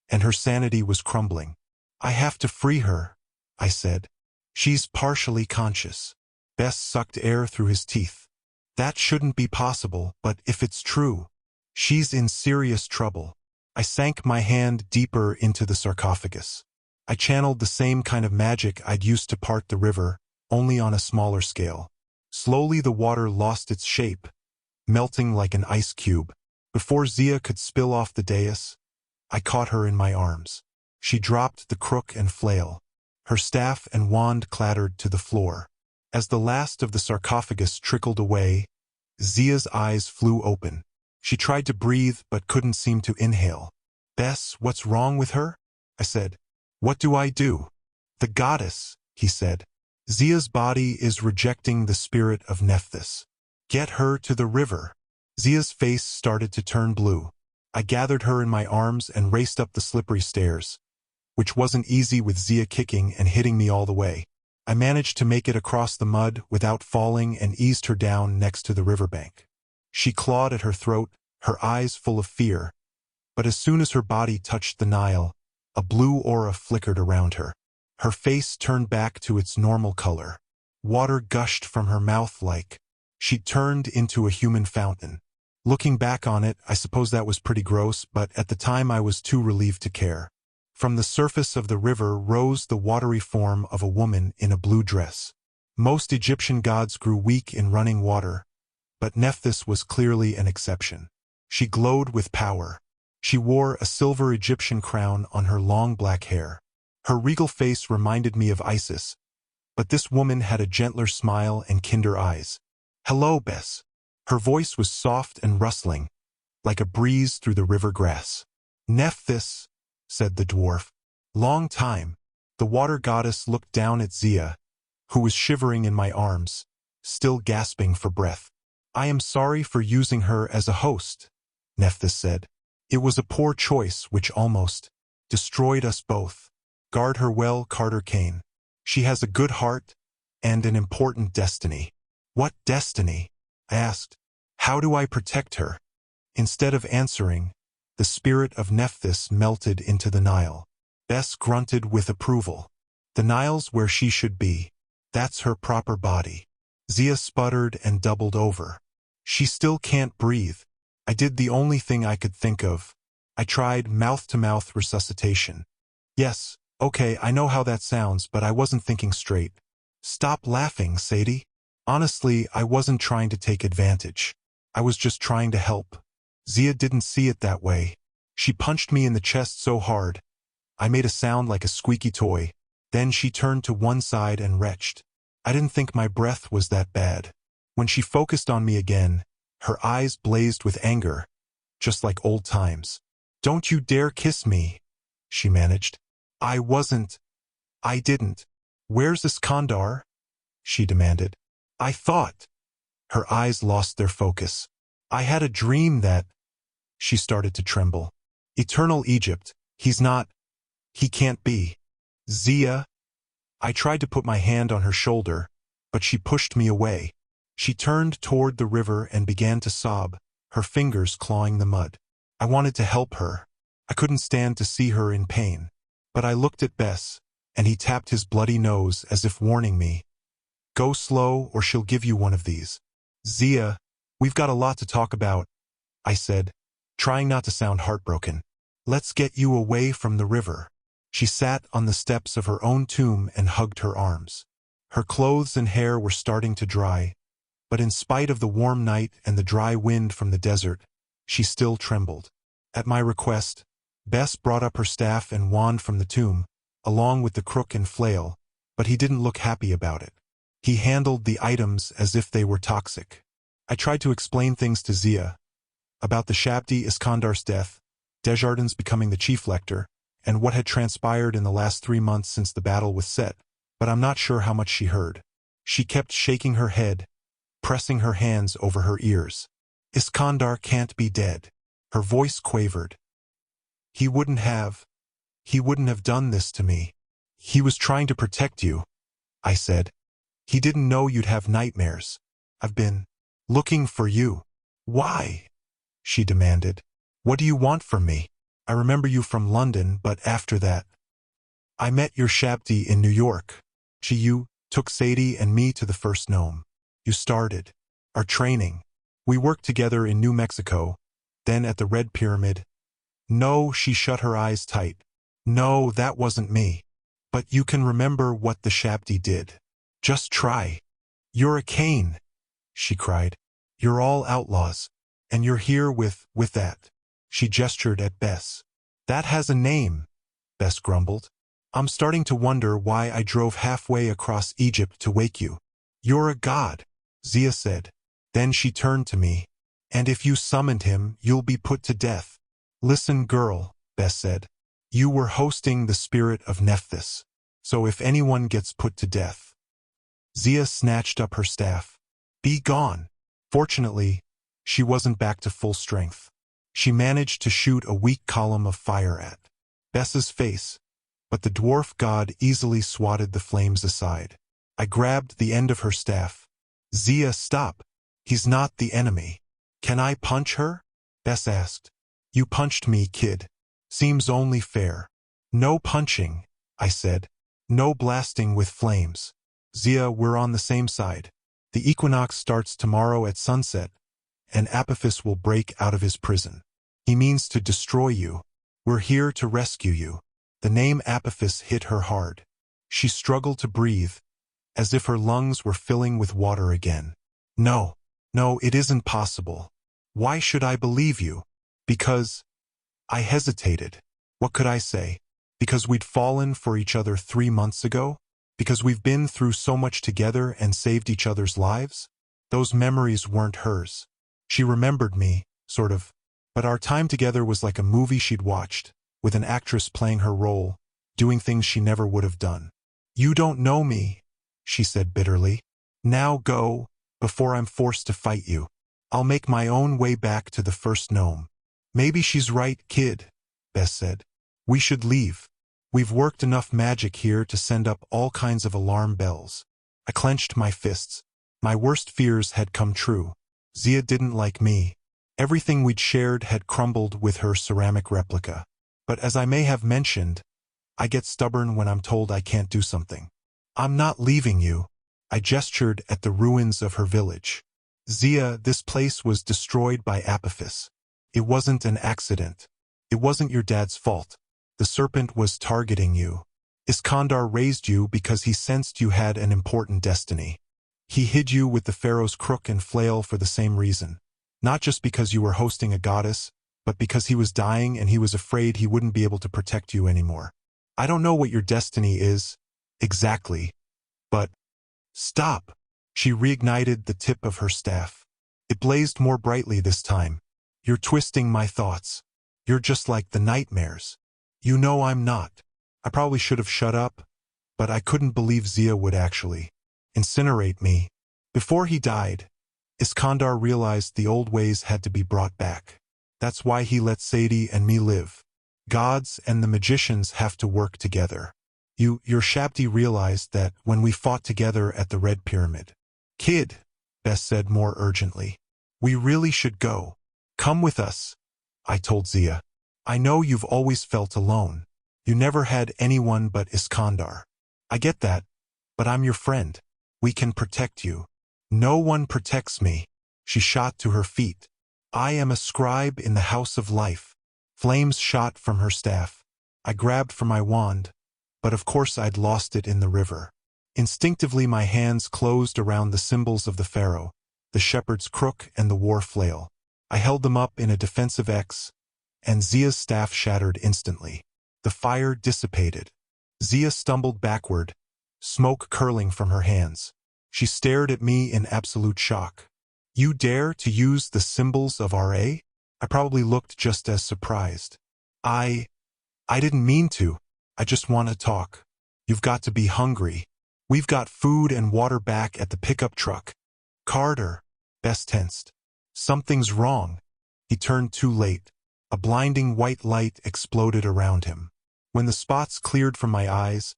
and her sanity was crumbling. "I have to free her," I said. "She's partially conscious." Bess sucked air through his teeth. "That shouldn't be possible, but if it's true, she's in serious trouble." I sank my hand deeper into the sarcophagus. I channeled the same kind of magic I'd used to part the river, only on a smaller scale. Slowly the water lost its shape, melting like an ice cube. Before Zia could spill off the dais, I caught her in my arms. She dropped the crook and flail. Her staff and wand clattered to the floor. As the last of the sarcophagus trickled away, Zia's eyes flew open. She tried to breathe but couldn't seem to inhale. "Bess, what's wrong with her?" I said. "What do I do?" "The goddess," he said. "Zia's body is rejecting the spirit of Nephthys. Get her to the river." Zia's face started to turn blue. I gathered her in my arms and raced up the slippery stairs, which wasn't easy with Zia kicking and hitting me all the way. I managed to make it across the mud without falling and eased her down next to the riverbank. She clawed at her throat, her eyes full of fear, but as soon as her body touched the Nile, a blue aura flickered around her. Her face turned back to its normal color. Water gushed from her mouth like she turned into a human fountain. Looking back on it, I suppose that was pretty gross, but at the time I was too relieved to care. From the surface of the river rose the watery form of a woman in a blue dress. Most Egyptian gods grew weak in running water, but Nephthys was clearly an exception. She glowed with power. She wore a silver Egyptian crown on her long black hair. Her regal face reminded me of Isis, but this woman had a gentler smile and kinder eyes. "Hello, Bess." Her voice was soft and rustling, like a breeze through the river grass. "Nephthys," said the dwarf. "Long time." The water goddess looked down at Zia, who was shivering in my arms, still gasping for breath. "I am sorry for using her as a host," Nephthys said. "It was a poor choice which almost destroyed us both. Guard her well, Carter Kane. She has a good heart and an important destiny." "What destiny?" I asked. "How do I protect her?" Instead of answering, the spirit of Nephthys melted into the Nile. Bess grunted with approval. "The Nile's where she should be. That's her proper body." Zia sputtered and doubled over. "She still can't breathe." I did the only thing I could think of. I tried mouth-to-mouth resuscitation. "Yes, okay, I know how that sounds, but I wasn't thinking straight." "Stop laughing, Sadie." Honestly, I wasn't trying to take advantage. I was just trying to help. Zia didn't see it that way. She punched me in the chest so hard, I made a sound like a squeaky toy. Then she turned to one side and retched. I didn't think my breath was that bad. When she focused on me again, her eyes blazed with anger, just like old times. "Don't you dare kiss me," she managed. I didn't. "Where's Iskandar?" she demanded. "I thought." Her eyes lost their focus. "I had a dream that—" She started to tremble. "Eternal Egypt, he's not—" He can't be. Zia. I tried to put my hand on her shoulder, but she pushed me away. She turned toward the river and began to sob, her fingers clawing the mud. I wanted to help her. I couldn't stand to see her in pain. But I looked at Bess, and he tapped his bloody nose as if warning me. Go slow or she'll give you one of these. Zia, we've got a lot to talk about, I said, trying not to sound heartbroken. Let's get you away from the river. She sat on the steps of her own tomb and hugged her arms. Her clothes and hair were starting to dry, but in spite of the warm night and the dry wind from the desert, she still trembled. At my request, Bess brought up her staff and wand from the tomb, along with the crook and flail, but he didn't look happy about it. He handled the items as if they were toxic. I tried to explain things to Zia, about the Shabdi Iskandar's death, Desjardins becoming the chief lector, and what had transpired in the last 3 months since the battle with Set, but I'm not sure how much she heard. She kept shaking her head, pressing her hands over her ears. Iskandar can't be dead. Her voice quavered. He wouldn't have done this to me. He was trying to protect you, I said. He didn't know you'd have nightmares. I've been looking for you. Why? She demanded. What do you want from me? I remember you from London, but after that, I met your Shabdi in New York. You took Sadie and me to the first gnome. You started our training. We worked together in New Mexico, then at the Red Pyramid. No, she shut her eyes tight. No, that wasn't me. But you can remember what the Shabdi did. Just try. You're a Kane, she cried. You're all outlaws, and you're here with that. She gestured at Bess. That has a name, Bess grumbled. I'm starting to wonder why I drove halfway across Egypt to wake you. You're a god, Zia said. Then she turned to me. And if you summoned him, you'll be put to death. Listen, girl, Bess said. You were hosting the spirit of Nephthys. So if anyone gets put to death. Zia snatched up her staff. Be gone. Fortunately, she wasn't back to full strength. She managed to shoot a weak column of fire at Bess's face, but the dwarf god easily swatted the flames aside. I grabbed the end of her staff. Zia, stop. He's not the enemy. Can I punch her? Bess asked. You punched me, kid. Seems only fair. No punching, I said. No blasting with flames. Zia, we're on the same side. The equinox starts tomorrow at sunset, and Apophis will break out of his prison. He means to destroy you. We're here to rescue you. The name Apophis hit her hard. She struggled to breathe, as if her lungs were filling with water again. No, it isn't possible. Why should I believe you? Because... I hesitated. What could I say? Because we'd fallen for each other 3 months ago? Because we've been through so much together and saved each other's lives? Those memories weren't hers. She remembered me, sort of. But our time together was like a movie she'd watched, with an actress playing her role, doing things she never would have done. You don't know me, she said bitterly. Now go, before I'm forced to fight you. I'll make my own way back to the first gnome. Maybe she's right, kid, Bess said. We should leave. We've worked enough magic here to send up all kinds of alarm bells. I clenched my fists. My worst fears had come true. Zia didn't like me. Everything we'd shared had crumbled with her ceramic replica. But as I may have mentioned, I get stubborn when I'm told I can't do something. I'm not leaving you. I gestured at the ruins of her village. Zia, this place was destroyed by Apophis. It wasn't an accident. It wasn't your dad's fault. The serpent was targeting you. Iskandar raised you because he sensed you had an important destiny. He hid you with the pharaoh's crook and flail for the same reason. Not just because you were hosting a goddess, but because he was dying and he was afraid he wouldn't be able to protect you anymore. I don't know what your destiny is, exactly, but... Stop! She reignited the tip of her staff. It blazed more brightly this time. You're twisting my thoughts. You're just like the nightmares. You know I'm not. I probably should have shut up, but I couldn't believe Zia would actually incinerate me. Before he died, Iskandar realized the old ways had to be brought back. That's why he let Sadie and me live. Gods and the magicians have to work together. Your Shabdi realized that when we fought together at the Red Pyramid. Kid, Bess said more urgently. We really should go. Come with us, I told Zia. I know you've always felt alone. You never had anyone but Iskandar. I get that, but I'm your friend. We can protect you. No one protects me. She shot to her feet. I am a scribe in the House of Life. Flames shot from her staff. I grabbed for my wand, but of course I'd lost it in the river. Instinctively my hands closed around the symbols of the pharaoh, the shepherd's crook and the war flail. I held them up in a defensive X, and Zia's staff shattered instantly. The fire dissipated. Zia stumbled backward, smoke curling from her hands. She stared at me in absolute shock. You dare to use the symbols of RA? I probably looked just as surprised. I didn't mean to. I just want to talk. You've got to be hungry. We've got food and water back at the pickup truck. Carter, Bess tensed. Something's wrong. He turned too late. A blinding white light exploded around him. When the spots cleared from my eyes,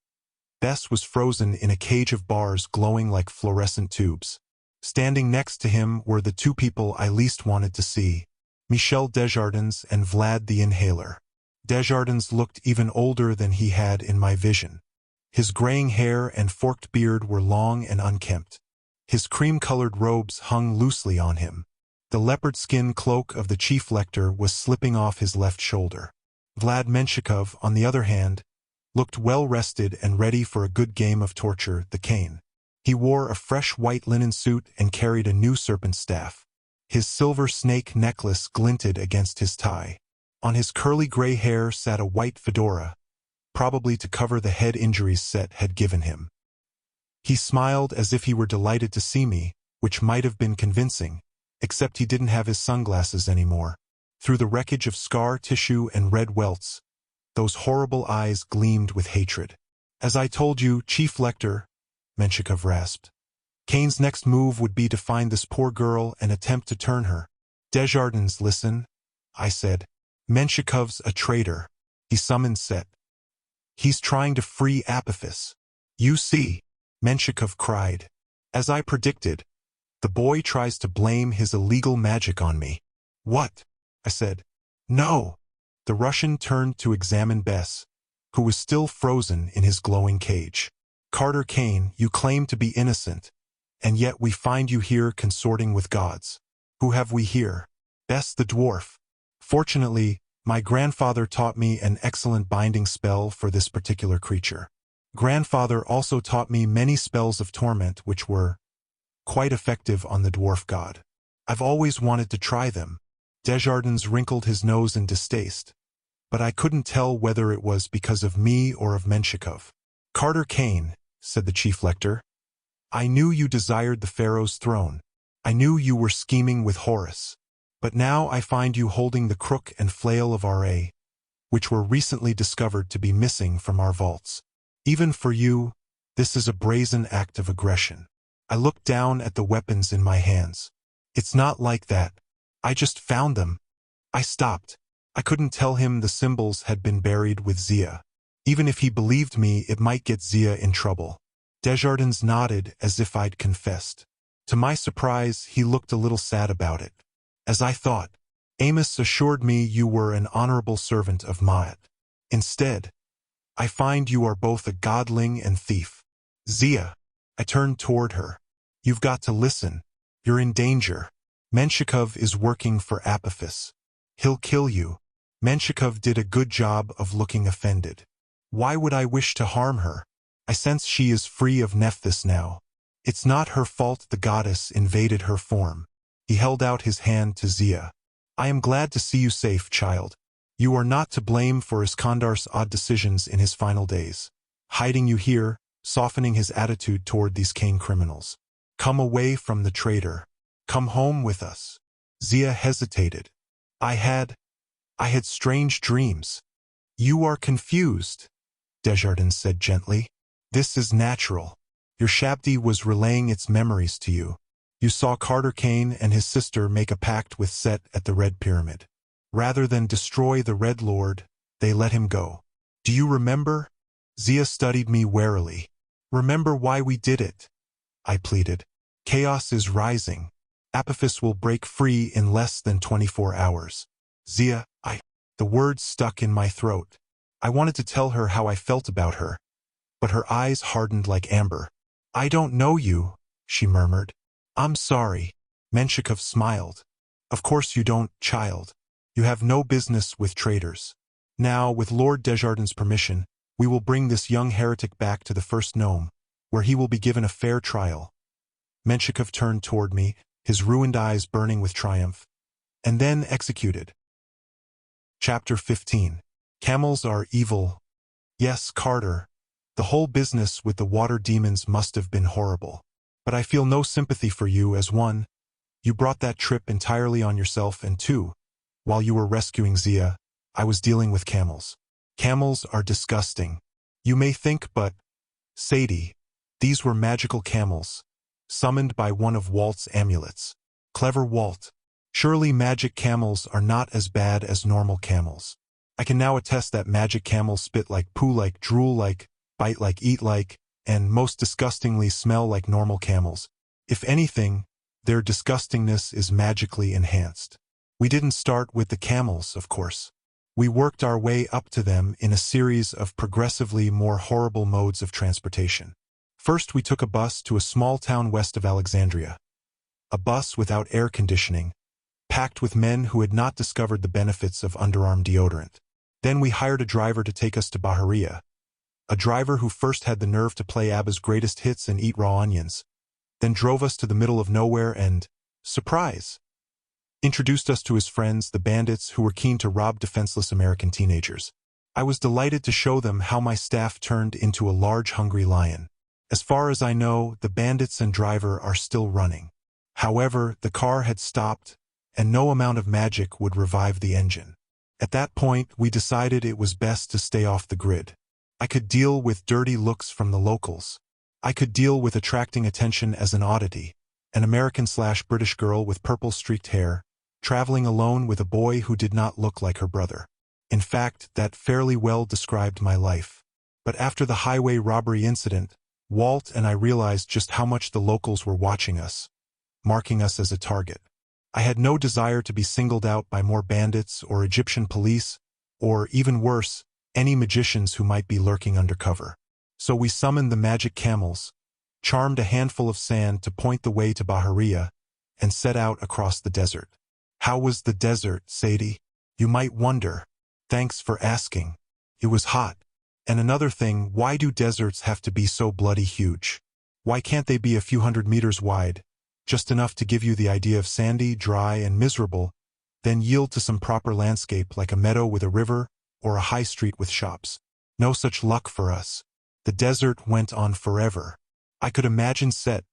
Bess was frozen in a cage of bars glowing like fluorescent tubes. Standing next to him were the two people I least wanted to see, Michel Desjardins and Vlad the Inhaler. Desjardins looked even older than he had in my vision. His graying hair and forked beard were long and unkempt. His cream-colored robes hung loosely on him. The leopard skin cloak of the chief lector was slipping off his left shoulder. Vlad Menshikov, on the other hand, looked well-rested and ready for a good game of torture, the Kane. He wore a fresh white linen suit and carried a new serpent staff. His silver snake necklace glinted against his tie. On his curly gray hair sat a white fedora, probably to cover the head injuries Set had given him. He smiled as if he were delighted to see me, which might have been convincing, except he didn't have his sunglasses anymore. Through the wreckage of scar tissue and red welts, those horrible eyes gleamed with hatred. As I told you, Chief Lector, Menshikov rasped. Kane's next move would be to find this poor girl and attempt to turn her. Desjardins, listen, I said. Menshikov's a traitor. He summoned Set. He's trying to free Apophis. You see, Menshikov cried. As I predicted, the boy tries to blame his illegal magic on me. What? I said. No. The Russian turned to examine Bess, who was still frozen in his glowing cage. Carter Kane, you claim to be innocent, and yet we find you here consorting with gods. Who have we here? Bess the dwarf. Fortunately, my grandfather taught me an excellent binding spell for this particular creature. Grandfather also taught me many spells of torment which were quite effective on the dwarf god. I've always wanted to try them. Desjardins wrinkled his nose in distaste, but I couldn't tell whether it was because of me or of Menshikov. Carter Kane, said the chief lector, I knew you desired the pharaoh's throne. I knew you were scheming with Horus. But now I find you holding the crook and flail of RA, which were recently discovered to be missing from our vaults. Even for you, this is a brazen act of aggression. I looked down at the weapons in my hands. It's not like that. I just found them. I stopped. I couldn't tell him the symbols had been buried with Zia. Even if he believed me, it might get Zia in trouble. Desjardins nodded as if I'd confessed. To my surprise, he looked a little sad about it. As I thought, Amos assured me you were an honorable servant of Ma'at. Instead, I find you are both a godling and thief. Zia, I turned toward her. You've got to listen. You're in danger. Menshikov is working for Apophis. He'll kill you. Menshikov did a good job of looking offended. Why would I wish to harm her? I sense she is free of Nephthys now. It's not her fault the goddess invaded her form. He held out his hand to Zia. I am glad to see you safe, child. You are not to blame for Iskandar's odd decisions in his final days. Hiding you here, softening his attitude toward these Kane criminals. Come away from the traitor. Come home with us. Zia hesitated. I had strange dreams. You are confused, Desjardins said gently. This is natural. Your Shabdi was relaying its memories to you. You saw Carter Kane and his sister make a pact with Set at the Red Pyramid. Rather than destroy the Red Lord, They let him go. Do you remember? Zia studied me warily. Remember why we did it? I pleaded. Chaos is rising. Apophis will break free in less than 24 hours. Zia, The words stuck in my throat. I wanted to tell her how I felt about her, but her eyes hardened like amber. I don't know you, she murmured. I'm sorry. Menshikov smiled. Of course you don't, child. You have no business with traitors. Now, with Lord Desjardins' permission, we will bring this young heretic back to the first gnome, where he will be given a fair trial. Menshikov turned toward me, his ruined eyes burning with triumph, and then executed. Chapter 15. Camels are evil. Yes, Carter. The whole business with the water demons must have been horrible. But I feel no sympathy for you as one, you brought that trip entirely on yourself, and two, while you were rescuing Zia, I was dealing with camels. Camels are disgusting. You may think, but, Sadie, these were magical camels, summoned by one of Walt's amulets. Clever Walt. Surely magic camels are not as bad as normal camels. I can now attest that magic camels spit like, poo like, drool like, bite like, eat like, and most disgustingly smell like normal camels. If anything, their disgustingness is magically enhanced. We didn't start with the camels, of course. We worked our way up to them in a series of progressively more horrible modes of transportation. First, we took a bus to a small town west of Alexandria. A bus without air conditioning, packed with men who had not discovered the benefits of underarm deodorant. Then we hired a driver to take us to Bahia. A driver who first had the nerve to play ABBA's greatest hits and eat raw onions, then drove us to the middle of nowhere and, surprise, introduced us to his friends, the bandits, who were keen to rob defenseless American teenagers. I was delighted to show them how my staff turned into a large hungry lion. As far as I know, the bandits and driver are still running. However, the car had stopped, and no amount of magic would revive the engine. At that point, we decided it was best to stay off the grid. I could deal with dirty looks from the locals. I could deal with attracting attention as an oddity, an American/British girl with purple-streaked hair, traveling alone with a boy who did not look like her brother. In fact, that fairly well described my life. But after the highway robbery incident, Walt and I realized just how much the locals were watching us, marking us as a target. I had no desire to be singled out by more bandits or Egyptian police, or, even worse, any magicians who might be lurking undercover. So we summoned the magic camels, charmed a handful of sand to point the way to Bahia, and set out across the desert. How was the desert, Sadie? You might wonder. Thanks for asking. It was hot. And another thing, why do deserts have to be so bloody huge? Why can't they be a few hundred meters wide, just enough to give you the idea of sandy, dry, and miserable, then yield to some proper landscape like a meadow with a river or a high street with shops? No such luck for us. The desert went on forever. I could imagine Set,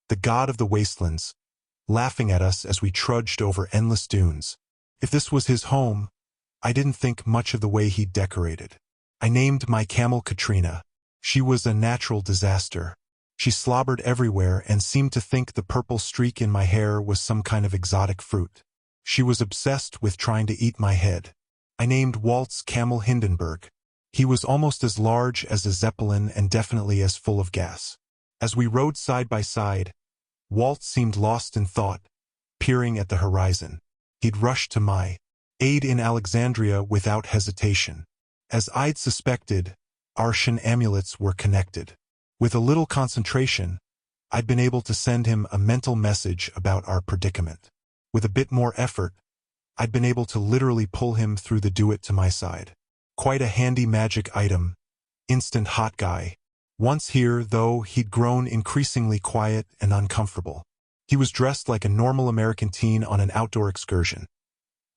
the god of the wastelands, laughing at us as we trudged over endless dunes. If this was his home, I didn't think much of the way he'd decorated. I named my camel Katrina. She was a natural disaster. She slobbered everywhere and seemed to think the purple streak in my hair was some kind of exotic fruit. She was obsessed with trying to eat my head. I named Walt's camel Hindenburg. He was almost as large as a Zeppelin and definitely as full of gas. As we rode side by side, Walt seemed lost in thought, peering at the horizon. He'd rushed to my aid in Alexandria without hesitation. As I'd suspected, Arshan amulets were connected. With a little concentration, I'd been able to send him a mental message about our predicament. With a bit more effort, I'd been able to literally pull him through the do-it to my side. Quite a handy magic item. Instant hot guy. Once here, though, he'd grown increasingly quiet and uncomfortable. He was dressed like a normal American teen on an outdoor excursion.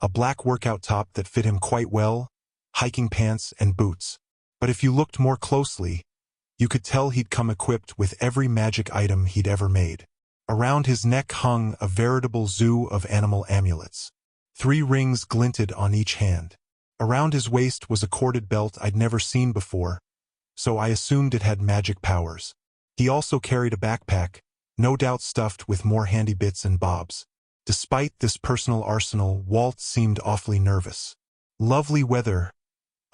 A black workout top that fit him quite well, hiking pants and boots. But if you looked more closely, you could tell he'd come equipped with every magic item he'd ever made. Around his neck hung a veritable zoo of animal amulets. 3 rings glinted on each hand. Around his waist was a corded belt I'd never seen before, so I assumed it had magic powers. He also carried a backpack, no doubt stuffed with more handy bits and bobs. Despite this personal arsenal, Walt seemed awfully nervous. Lovely weather,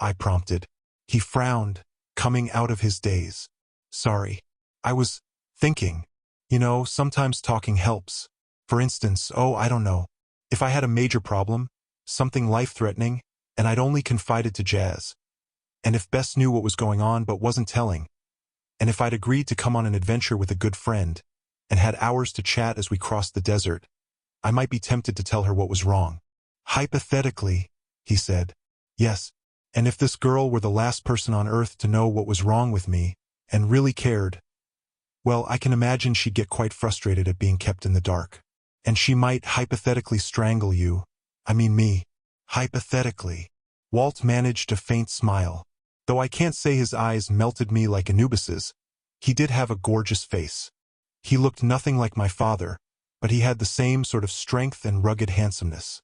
I prompted. He frowned, coming out of his daze. Sorry. I was thinking. Sometimes talking helps. For instance, I don't know. If I had a major problem, something life-threatening, and I'd only confided to Jazz. And if Bess knew what was going on but wasn't telling. And if I'd agreed to come on an adventure with a good friend, and had hours to chat as we crossed the desert, I might be tempted to tell her what was wrong. Hypothetically, he said. Yes. And if this girl were the last person on Earth to know what was wrong with me, and really cared, well, I can imagine she'd get quite frustrated at being kept in the dark. And she might hypothetically strangle you. I mean me. Hypothetically. Walt managed a faint smile. Though I can't say his eyes melted me like Anubis's, he did have a gorgeous face. He looked nothing like my father, but he had the same sort of strength and rugged handsomeness.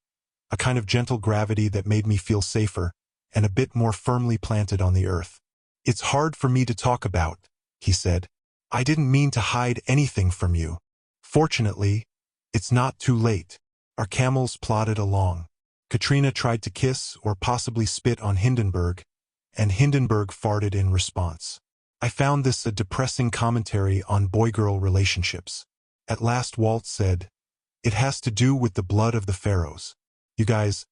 A kind of gentle gravity that made me feel safer, and a bit more firmly planted on the earth. It's hard for me to talk about, he said. I didn't mean to hide anything from you. Fortunately, it's not too late. Our camels plodded along. Katrina tried to kiss or possibly spit on Hindenburg, and Hindenburg farted in response. I found this a depressing commentary on boy-girl relationships. At last Walt said, "It has to do with the blood of the pharaohs. You guys,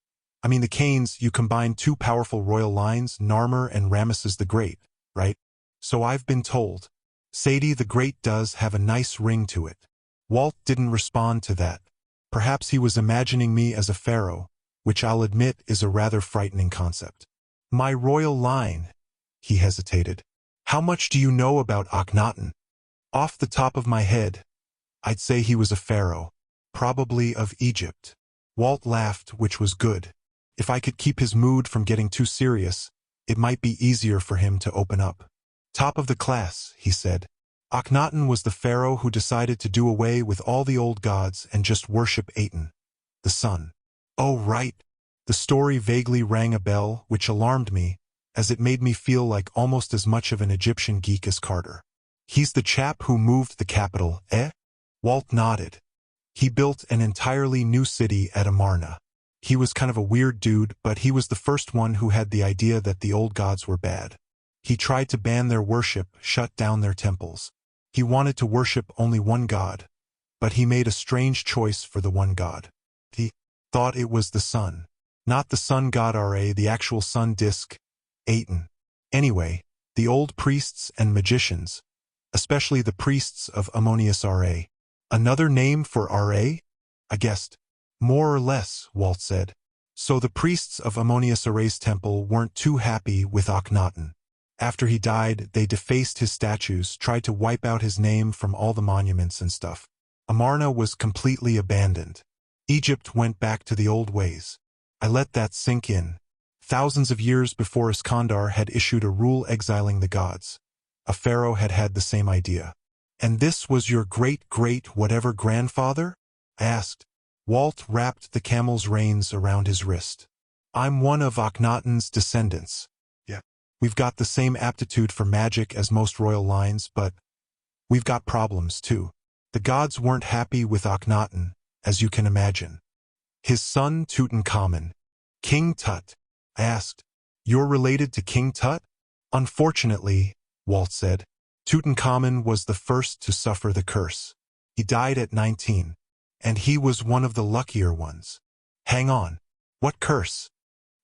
the Kanes, you combined two powerful royal lines, Narmer and Ramesses the Great, right? So I've been told. Sadie the Great does have a nice ring to it." Walt didn't respond to that. Perhaps he was imagining me as a pharaoh, which I'll admit is a rather frightening concept. My royal line, he hesitated. How much do you know about Akhenaten? Off the top of my head, I'd say he was a pharaoh, probably of Egypt. Walt laughed, which was good. If I could keep his mood from getting too serious, it might be easier for him to open up. Top of the class, he said. Akhenaten was the pharaoh who decided to do away with all the old gods and just worship Aten, the sun. Oh, right. The story vaguely rang a bell, which alarmed me, as it made me feel like almost as much of an Egyptian geek as Carter. He's the chap who moved the capital, eh? Walt nodded. He built an entirely new city at Amarna. He was kind of a weird dude, but he was the first one who had the idea that the old gods were bad. He tried to ban their worship, shut down their temples. He wanted to worship only one god, but he made a strange choice for the one god. He thought it was the sun. Not the sun god Ra, the actual sun disk, Aten. Anyway, the old priests and magicians, especially the priests of Ammonius Ra. Another name for Ra? I guessed. More or less, Walt said. So the priests of Ammonius Ra's temple weren't too happy with Akhenaten. After he died, they defaced his statues, tried to wipe out his name from all the monuments and stuff. Amarna was completely abandoned. Egypt went back to the old ways. I let that sink in. Thousands of years before Iskandar had issued a rule exiling the gods, a pharaoh had had the same idea. And this was your great-great-whatever grandfather? I asked. Walt wrapped the camel's reins around his wrist. I'm one of Akhenaten's descendants. Yeah. We've got the same aptitude for magic as most royal lines, but we've got problems too. The gods weren't happy with Akhenaten, as you can imagine. His son Tutankhamun. King Tut. I asked. You're related to King Tut? Unfortunately, Walt said. Tutankhamun was the first to suffer the curse. He died at 19, and he was one of the luckier ones. Hang on. What curse?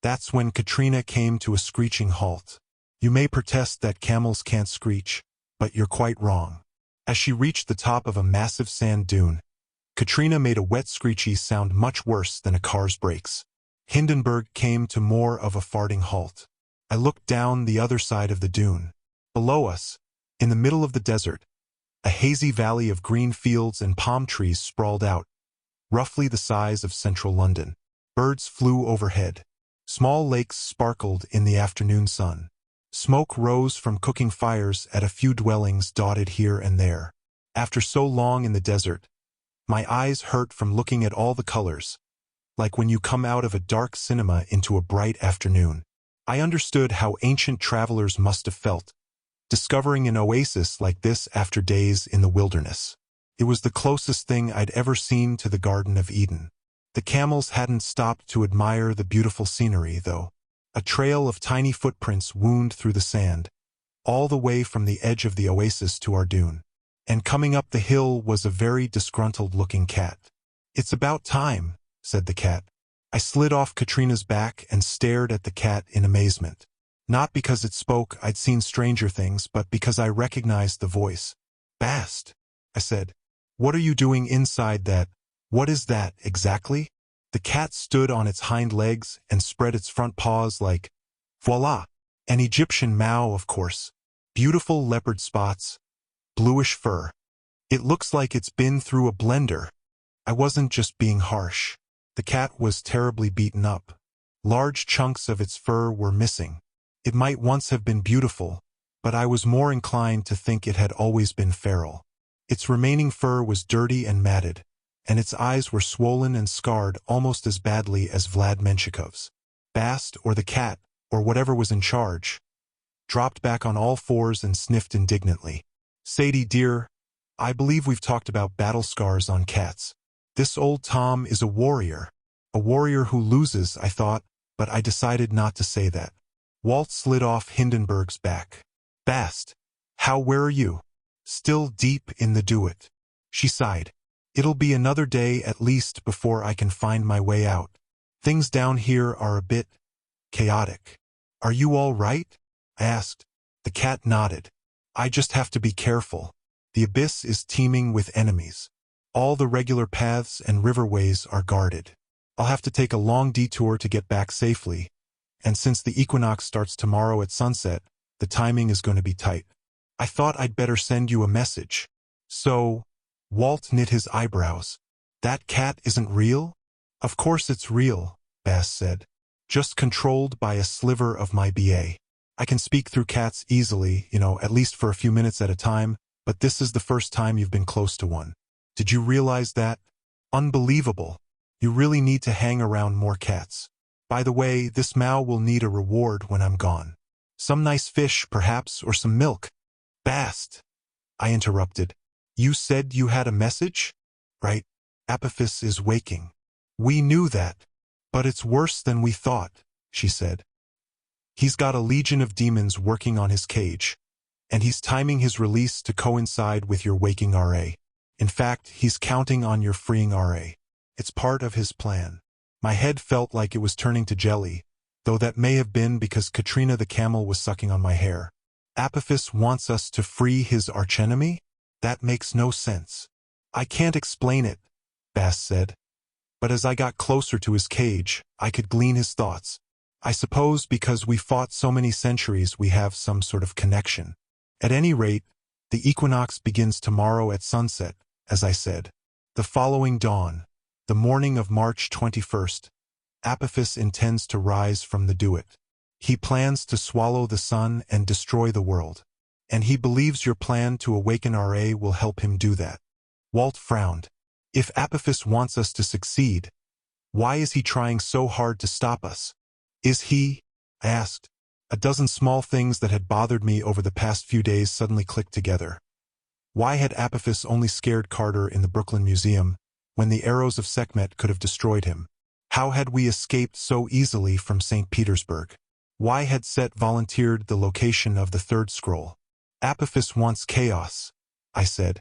That's when Katrina came to a screeching halt. You may protest that camels can't screech, but you're quite wrong. As she reached the top of a massive sand dune, Katrina made a wet screechy sound much worse than a car's brakes. Hindenburg came to more of a farting halt. I looked down the other side of the dune. Below us, in the middle of the desert, a hazy valley of green fields and palm trees sprawled out, roughly the size of central London. Birds flew overhead. Small lakes sparkled in the afternoon sun. Smoke rose from cooking fires at a few dwellings dotted here and there. After so long in the desert, my eyes hurt from looking at all the colors, like when you come out of a dark cinema into a bright afternoon. I understood how ancient travelers must have felt, discovering an oasis like this after days in the wilderness. It was the closest thing I'd ever seen to the Garden of Eden. The camels hadn't stopped to admire the beautiful scenery, though. A trail of tiny footprints wound through the sand, all the way from the edge of the oasis to our dune. And coming up the hill was a very disgruntled-looking cat. "It's about time," said the cat. I slid off Katrina's back and stared at the cat in amazement. Not because it spoke, I'd seen stranger things, but because I recognized the voice. "Bast," I said. "What are you doing inside that? What is that, exactly?" The cat stood on its hind legs and spread its front paws like, voila, an Egyptian Mao, of course. Beautiful leopard spots, bluish fur. "It looks like it's been through a blender." I wasn't just being harsh. The cat was terribly beaten up. Large chunks of its fur were missing. It might once have been beautiful, but I was more inclined to think it had always been feral. Its remaining fur was dirty and matted, and its eyes were swollen and scarred almost as badly as Vlad Menchikov's. Bast, or the cat, or whatever was in charge, dropped back on all fours and sniffed indignantly. "Sadie, dear, I believe we've talked about battle scars on cats. This old Tom is a warrior who loses, I thought, but I decided not to say that." Walt slid off Hindenburg's back. "Bast, where are you?" "Still deep in the do-it." She sighed. "It'll be another day at least before I can find my way out. Things down here are a bit chaotic." "Are you all right?" I asked. The cat nodded. "I just have to be careful. The abyss is teeming with enemies. All the regular paths and riverways are guarded. I'll have to take a long detour to get back safely, and since the equinox starts tomorrow at sunset, the timing is going to be tight. I thought I'd better send you a message." "So," Walt knit his eyebrows, "that cat isn't real?" "Of course it's real," Bass said. "Just controlled by a sliver of my BA. I can speak through cats easily, at least for a few minutes at a time, but this is the first time you've been close to one. Did you realize that? Unbelievable. You really need to hang around more cats. By the way, this Mao will need a reward when I'm gone. Some nice fish, perhaps, or some milk." "Bast," I interrupted. "You said you had a message? Right? Apophis is waking." "We knew that. But it's worse than we thought," she said. "He's got a legion of demons working on his cage, and he's timing his release to coincide with your waking RA. In fact, he's counting on your freeing RA. It's part of his plan." My head felt like it was turning to jelly, though that may have been because Katrina the camel was sucking on my hair. "Apophis wants us to free his archenemy? That makes no sense." "I can't explain it," Bass said. But as I got closer to his cage, I could glean his thoughts. "I suppose because we fought so many centuries we have some sort of connection. At any rate, the equinox begins tomorrow at sunset, as I said. The following dawn, the morning of March 21st, Apophis intends to rise from the do-it. He plans to swallow the sun and destroy the world. And he believes your plan to awaken RA will help him do that." Walt frowned. "If Apophis wants us to succeed, why is he trying so hard to stop us?" "Is he?" I asked. A dozen small things that had bothered me over the past few days suddenly clicked together. Why had Apophis only scared Carter in the Brooklyn Museum, when the arrows of Sekhmet could have destroyed him? How had we escaped so easily from St. Petersburg? Why had Set volunteered the location of the third scroll? "Apophis wants chaos," I said.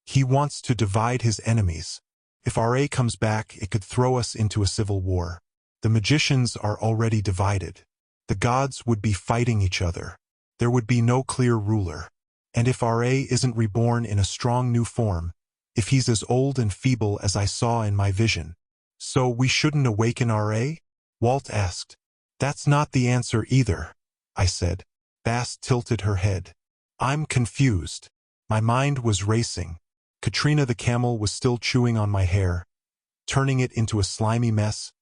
"He wants to divide his enemies. If RA comes back, it could throw us into a civil war. The magicians are already divided. The gods would be fighting each other. There would be no clear ruler. And if RA isn't reborn in a strong new form, if he's as old and feeble as I saw in my vision, so we shouldn't awaken RA?" Walt asked. "That's not the answer either," I said. Bass tilted her head. "I'm confused." My mind was racing. Katrina the camel was still chewing on my hair, turning it into a slimy mess,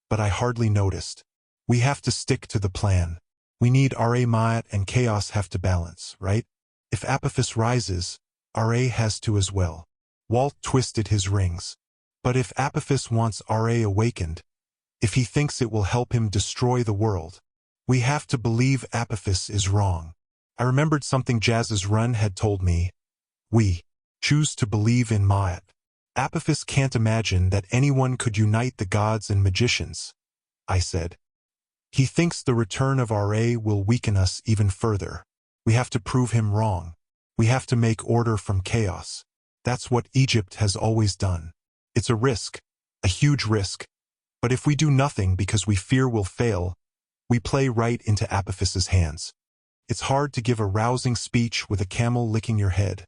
but I hardly noticed. We have to stick to the plan. We need RA Ma'at and chaos have to balance, right? If Apophis rises, RA has to as well. Walt twisted his rings. But if Apophis wants RA awakened, if he thinks it will help him destroy the world, we have to believe Apophis is wrong. I remembered something Jazz's run had told me. We choose to believe in Ma'at. Apophis can't imagine that anyone could unite the gods and magicians, I said. He thinks the return of RA will weaken us even further. We have to prove him wrong. We have to make order from chaos. That's what Egypt has always done. It's a risk, a huge risk. But if we do nothing because we fear we'll fail, we play right into Apophis's hands. It's hard to give a rousing speech with a camel licking your head.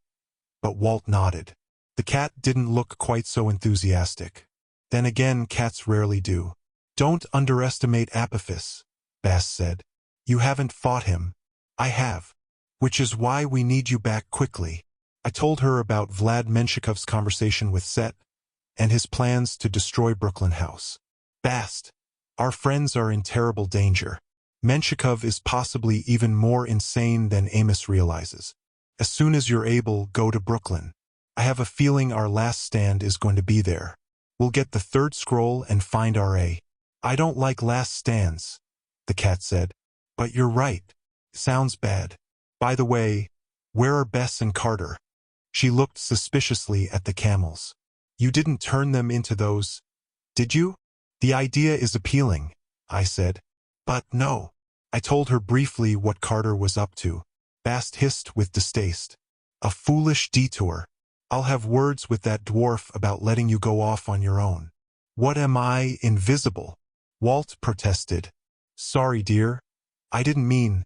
But Walt nodded. The cat didn't look quite so enthusiastic. Then again, cats rarely do. Don't underestimate Apophis, Bast said. You haven't fought him. I have. Which is why we need you back quickly. I told her about Vlad Menshikov's conversation with Set and his plans to destroy Brooklyn House. Bast, our friends are in terrible danger. Menshikov is possibly even more insane than Amos realizes. As soon as you're able, go to Brooklyn. I have a feeling our last stand is going to be there. We'll get the third scroll and find RA. I don't like last stands, the cat said. But you're right. Sounds bad. By the way, where are Bess and Carter? She looked suspiciously at the camels. You didn't turn them into those, did you? The idea is appealing, I said. But no. I told her briefly what Carter was up to. Bast hissed with distaste. A foolish detour. I'll have words with that dwarf about letting you go off on your own. What am I, invisible? Walt protested. Sorry, dear. I didn't mean.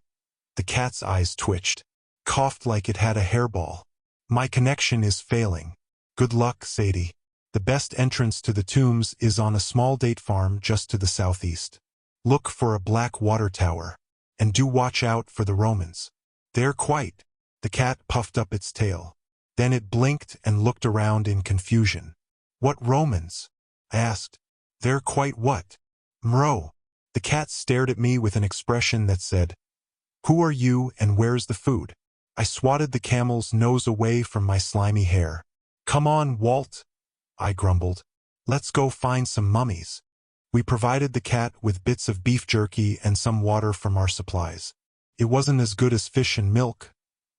The cat's eyes twitched. Coughed like it had a hairball. My connection is failing. Good luck, Sadie. The best entrance to the tombs is on a small date farm just to the southeast. Look for a black water tower. And do watch out for the Romans. They're quite. The cat puffed up its tail. Then it blinked and looked around in confusion. What Romans? I asked. They're quite what? Mro. The cat stared at me with an expression that said, Who are you and where's the food? I swatted the camel's nose away from my slimy hair. Come on, Walt, I grumbled. Let's go find some mummies. We provided the cat with bits of beef jerky and some water from our supplies. It wasn't as good as fish and milk,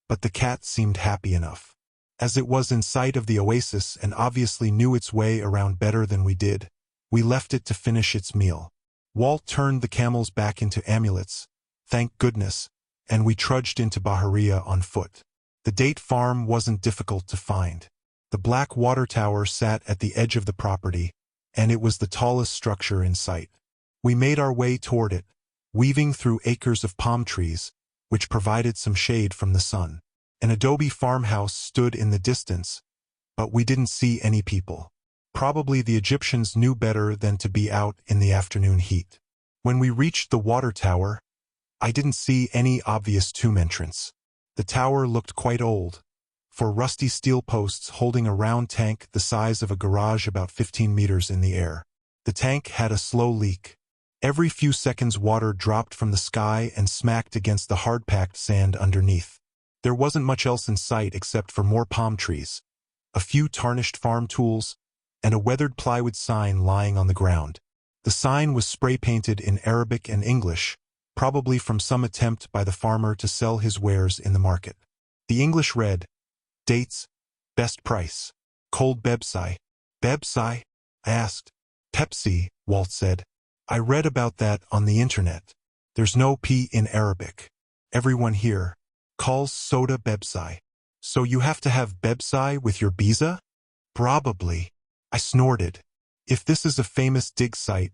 but the cat seemed happy enough. As it was in sight of the oasis and obviously knew its way around better than we did, we left it to finish its meal. Walt turned the camels back into amulets, thank goodness, and we trudged into Bahariya on foot. The date farm wasn't difficult to find. The black water tower sat at the edge of the property, and it was the tallest structure in sight. We made our way toward it, weaving through acres of palm trees, which provided some shade from the sun. An adobe farmhouse stood in the distance, but we didn't see any people. Probably the Egyptians knew better than to be out in the afternoon heat. When we reached the water tower, I didn't see any obvious tomb entrance. The tower looked quite old, for rusty steel posts holding a round tank the size of a garage about 15 meters in the air. The tank had a slow leak. Every few seconds water dropped from the sky and smacked against the hard-packed sand underneath. There wasn't much else in sight except for more palm trees, a few tarnished farm tools, and a weathered plywood sign lying on the ground. The sign was spray-painted in Arabic and English, probably from some attempt by the farmer to sell his wares in the market. The English read, Dates, best price, cold bebsai. Bebsai? I asked. Pepsi, Walt said. I read about that on the internet. There's no P in Arabic. Everyone here calls soda bebsai. So you have to have bebsai with your biza? Probably. I snorted. If this is a famous dig site,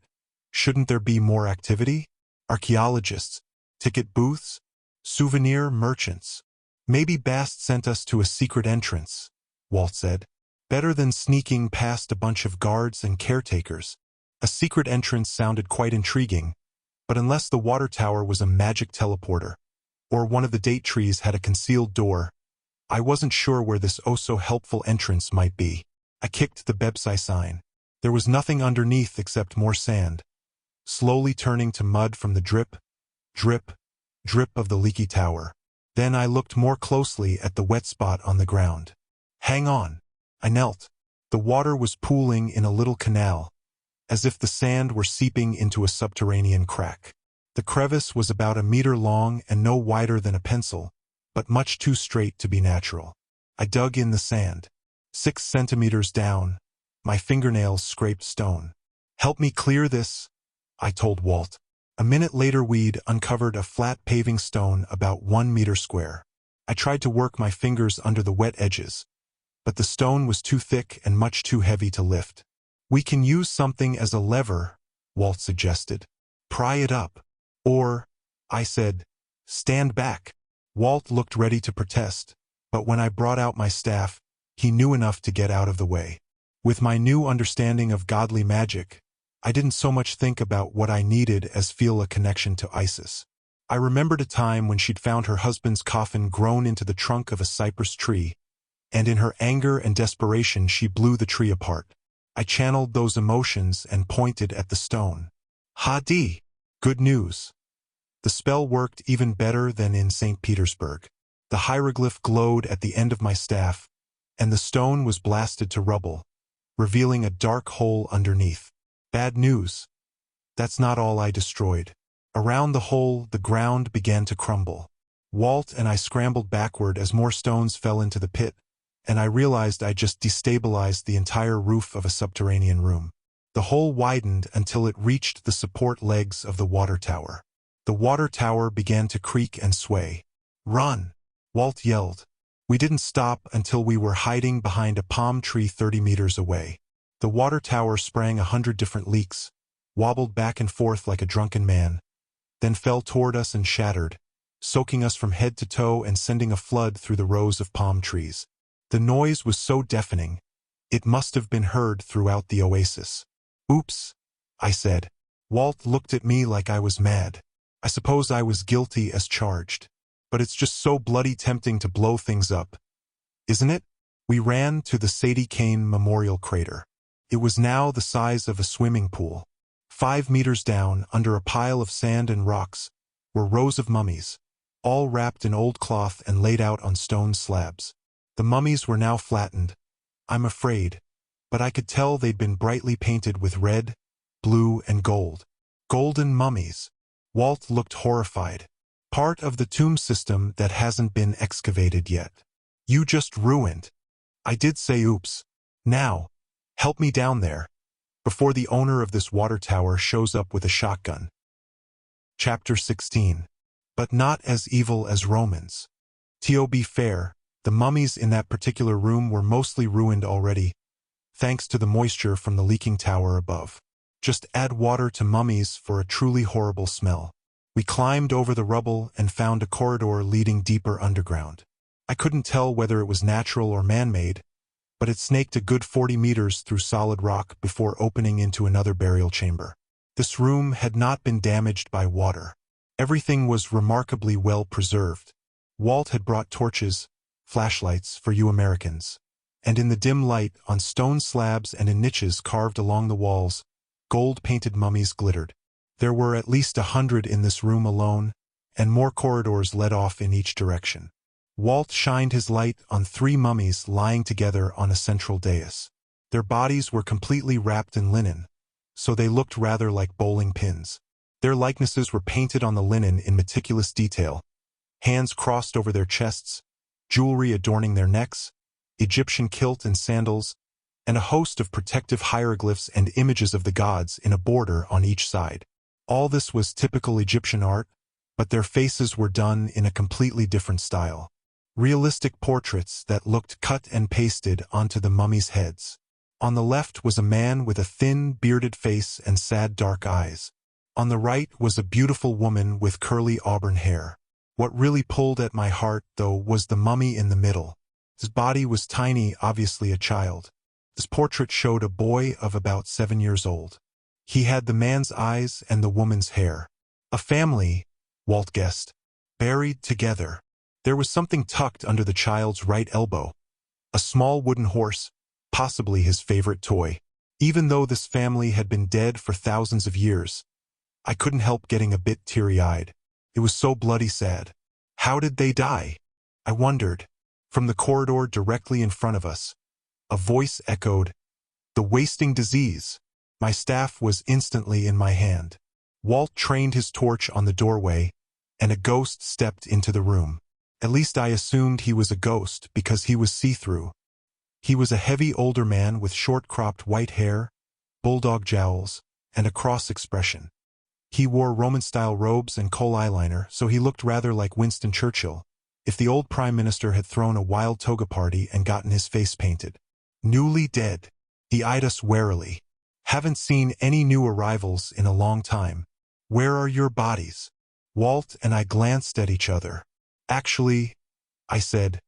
shouldn't there be more activity? Archaeologists, ticket booths, souvenir merchants. Maybe Bast sent us to a secret entrance, Walt said. Better than sneaking past a bunch of guards and caretakers. A secret entrance sounded quite intriguing, but unless the water tower was a magic teleporter, or one of the date trees had a concealed door, I wasn't sure where this oh-so-helpful entrance might be. I kicked the Bebsai sign. There was nothing underneath except more sand, slowly turning to mud from the drip, drip, drip of the leaky tower. Then I looked more closely at the wet spot on the ground. Hang on. I knelt. The water was pooling in a little canal, as if the sand were seeping into a subterranean crack. The crevice was about a meter long and no wider than a pencil, but much too straight to be natural. I dug in the sand. 6 centimeters down, my fingernails scraped stone. Help me clear this, I told Walt. A minute later we'd uncovered a flat paving stone about 1 meter square. I tried to work my fingers under the wet edges, but the stone was too thick and much too heavy to lift. "We can use something as a lever," Walt suggested. "Pry it up." "Or," I said, "stand back." Walt looked ready to protest, but when I brought out my staff, he knew enough to get out of the way. With my new understanding of godly magic, I didn't so much think about what I needed as feel a connection to Isis. I remembered a time when she'd found her husband's coffin grown into the trunk of a cypress tree, and in her anger and desperation she blew the tree apart. I channeled those emotions and pointed at the stone. Hadi! Good news. The spell worked even better than in St. Petersburg. The hieroglyph glowed at the end of my staff, and the stone was blasted to rubble, revealing a dark hole underneath. Bad news. That's not all I destroyed. Around the hole, the ground began to crumble. Walt and I scrambled backward as more stones fell into the pit, and I realized I just destabilized the entire roof of a subterranean room. The hole widened until it reached the support legs of the water tower. The water tower began to creak and sway. "Run!" Walt yelled. We didn't stop until we were hiding behind a palm tree 30 meters away. The water tower sprang 100 different leaks, wobbled back and forth like a drunken man, then fell toward us and shattered, soaking us from head to toe and sending a flood through the rows of palm trees. The noise was so deafening, it must have been heard throughout the oasis. "Oops," I said. Walt looked at me like I was mad. I suppose I was guilty as charged. But it's just so bloody tempting to blow things up, isn't it? We ran to the Sadie Kane memorial crater. It was now the size of a swimming pool. 5 meters down, under a pile of sand and rocks, were rows of mummies, all wrapped in old cloth and laid out on stone slabs. The mummies were now flattened, I'm afraid, but I could tell they'd been brightly painted with red, blue, and gold. Golden mummies. Walt looked horrified. "Part of the tomb system that hasn't been excavated yet. You just ruined." I did say oops. "Now, help me down there, before the owner of this water tower shows up with a shotgun." Chapter 16. But not as evil as Romans. To be fair, the mummies in that particular room were mostly ruined already, thanks to the moisture from the leaking tower above. Just add water to mummies for a truly horrible smell. We climbed over the rubble and found a corridor leading deeper underground. I couldn't tell whether it was natural or man-made, but it snaked a good 40 meters through solid rock before opening into another burial chamber. This room had not been damaged by water. Everything was remarkably well preserved. Walt had brought torches, flashlights for you Americans, and in the dim light, on stone slabs and in niches carved along the walls, gold-painted mummies glittered. There were at least 100 in this room alone, and more corridors led off in each direction. Walt shined his light on 3 mummies lying together on a central dais. Their bodies were completely wrapped in linen, so they looked rather like bowling pins. Their likenesses were painted on the linen in meticulous detail, hands crossed over their chests, jewelry adorning their necks, Egyptian kilt and sandals, and a host of protective hieroglyphs and images of the gods in a border on each side. All this was typical Egyptian art, but their faces were done in a completely different style. Realistic portraits that looked cut and pasted onto the mummies' heads. On the left was a man with a thin, bearded face and sad dark eyes. On the right was a beautiful woman with curly auburn hair. What really pulled at my heart, though, was the mummy in the middle. His body was tiny, obviously a child. This portrait showed a boy of about 7 years old. He had the man's eyes and the woman's hair. A family, Walt guessed, buried together. There was something tucked under the child's right elbow. A small wooden horse, possibly his favorite toy. Even though this family had been dead for thousands of years, I couldn't help getting a bit teary-eyed. It was so bloody sad. How did they die? I wondered. From the corridor directly in front of us, a voice echoed, "The wasting disease." My staff was instantly in my hand. Walt trained his torch on the doorway, and a ghost stepped into the room. At least I assumed he was a ghost because he was see-through. He was a heavy older man with short-cropped white hair, bulldog jowls, and a cross expression. He wore Roman-style robes and kohl eyeliner, so he looked rather like Winston Churchill, if the old prime minister had thrown a wild toga party and gotten his face painted. Newly dead. He eyed us warily. Haven't seen any new arrivals in a long time. Where are your bodies? Walt and I glanced at each other. Actually, I said,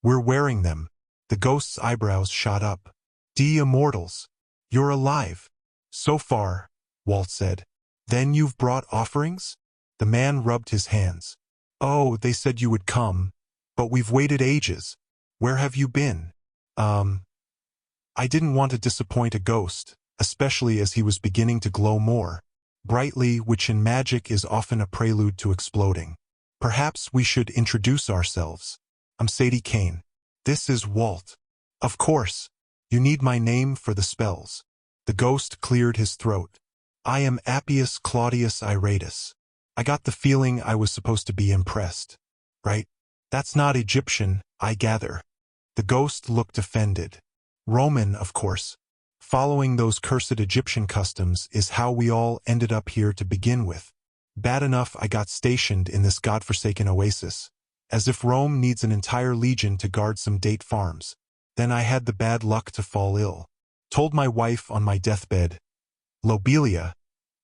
we're wearing them. The ghost's eyebrows shot up. Immortals. You're alive. So far, Walt said. Then you've brought offerings? The man rubbed his hands. Oh, they said you would come, but we've waited ages. Where have you been? I didn't want to disappoint a ghost, especially as he was beginning to glow more brightly, which in magic is often a prelude to exploding. Perhaps we should introduce ourselves. I'm Sadie Kane. This is Walt. Of course. You need my name for the spells. The ghost cleared his throat. I am Appius Claudius Iratus. I got the feeling I was supposed to be impressed. Right? That's not Egyptian, I gather. The ghost looked offended. Roman, of course. Following those cursed Egyptian customs is how we all ended up here to begin with. Bad enough I got stationed in this godforsaken oasis, as if Rome needs an entire legion to guard some date farms. Then I had the bad luck to fall ill. Told my wife on my deathbed, Lobelia,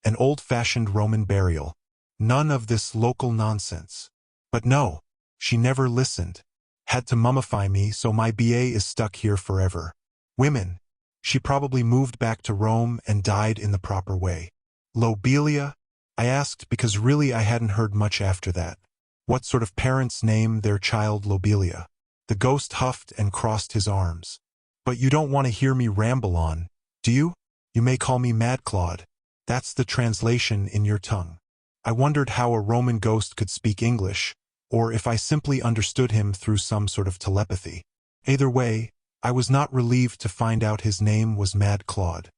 an old-fashioned Roman burial. None of this local nonsense. But no, she never listened. Had to mummify me, so my BA is stuck here forever. Women. She probably moved back to Rome and died in the proper way. Lobelia? I asked because really I hadn't heard much after that. What sort of parents name their child Lobelia? The ghost huffed and crossed his arms. But you don't want to hear me ramble on, do you? You may call me Mad Claude. That's the translation in your tongue. I wondered how a Roman ghost could speak English, or if I simply understood him through some sort of telepathy. Either way, I was not relieved to find out his name was Mad Claude.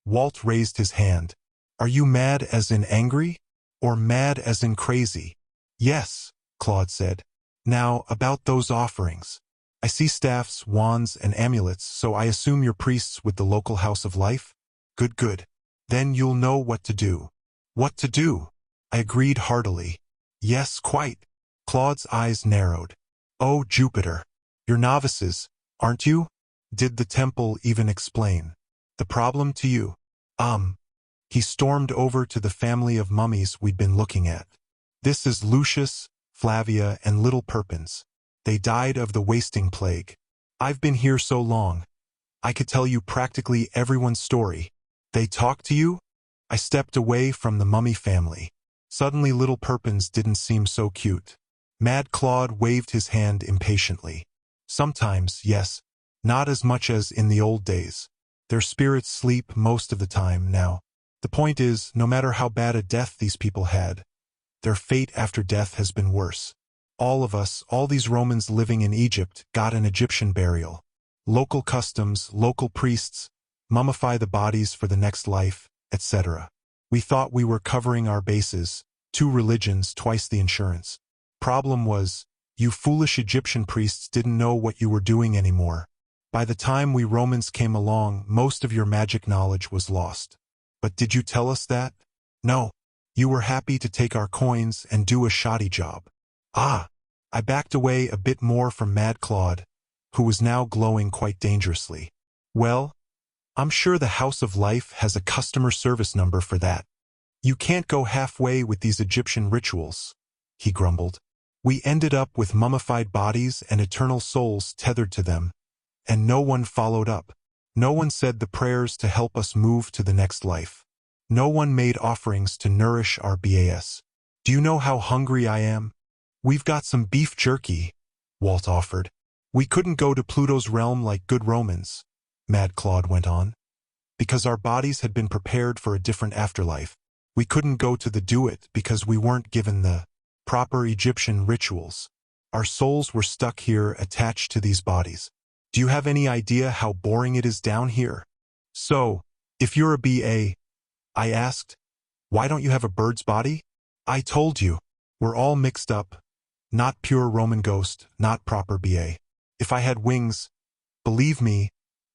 Walt raised his hand. Are you mad as in angry? Or mad as in crazy? Yes, Claude said. Now, about those offerings. I see staffs, wands, and amulets, so I assume you're priests with the local house of life? Good, good. Then you'll know what to do. What to do? I agreed heartily. Yes, quite. Claude's eyes narrowed. Oh, Jupiter. You're novices, aren't you? Did the temple even explain the problem to you? He stormed over to the family of mummies we'd been looking at. This is Lucius, Flavia, and little Perpins. They died of the wasting plague. I've been here so long. I could tell you practically everyone's story. They talk to you? I stepped away from the mummy family. Suddenly little Perpins didn't seem so cute. Mad Claude waved his hand impatiently. Sometimes, yes. Not as much as in the old days. Their spirits sleep most of the time now. The point is, no matter how bad a death these people had, their fate after death has been worse. All of us, all these Romans living in Egypt, got an Egyptian burial. Local customs, local priests, mummify the bodies for the next life, etc. We thought we were covering our bases, 2 religions, twice the insurance. Problem was, you foolish Egyptian priests didn't know what you were doing anymore. By the time we Romans came along, most of your magic knowledge was lost. But did you tell us that? No. You were happy to take our coins and do a shoddy job. Ah! I backed away a bit more from Mad Claude, who was now glowing quite dangerously. Well, I'm sure the House of Life has a customer service number for that. You can't go halfway with these Egyptian rituals, he grumbled. We ended up with mummified bodies and eternal souls tethered to them, and no one followed up. No one said the prayers to help us move to the next life. No one made offerings to nourish our BAS. Do you know how hungry I am? We've got some beef jerky, Walt offered. We couldn't go to Pluto's realm like good Romans, Mad Claude went on. Because our bodies had been prepared for a different afterlife. We couldn't go to the do-it because we weren't given the proper Egyptian rituals. Our souls were stuck here attached to these bodies. Do you have any idea how boring it is down here? So, if you're a BA, I asked, why don't you have a bird's body? I told you, we're all mixed up. Not pure Roman ghost, not proper BA. If I had wings, believe me,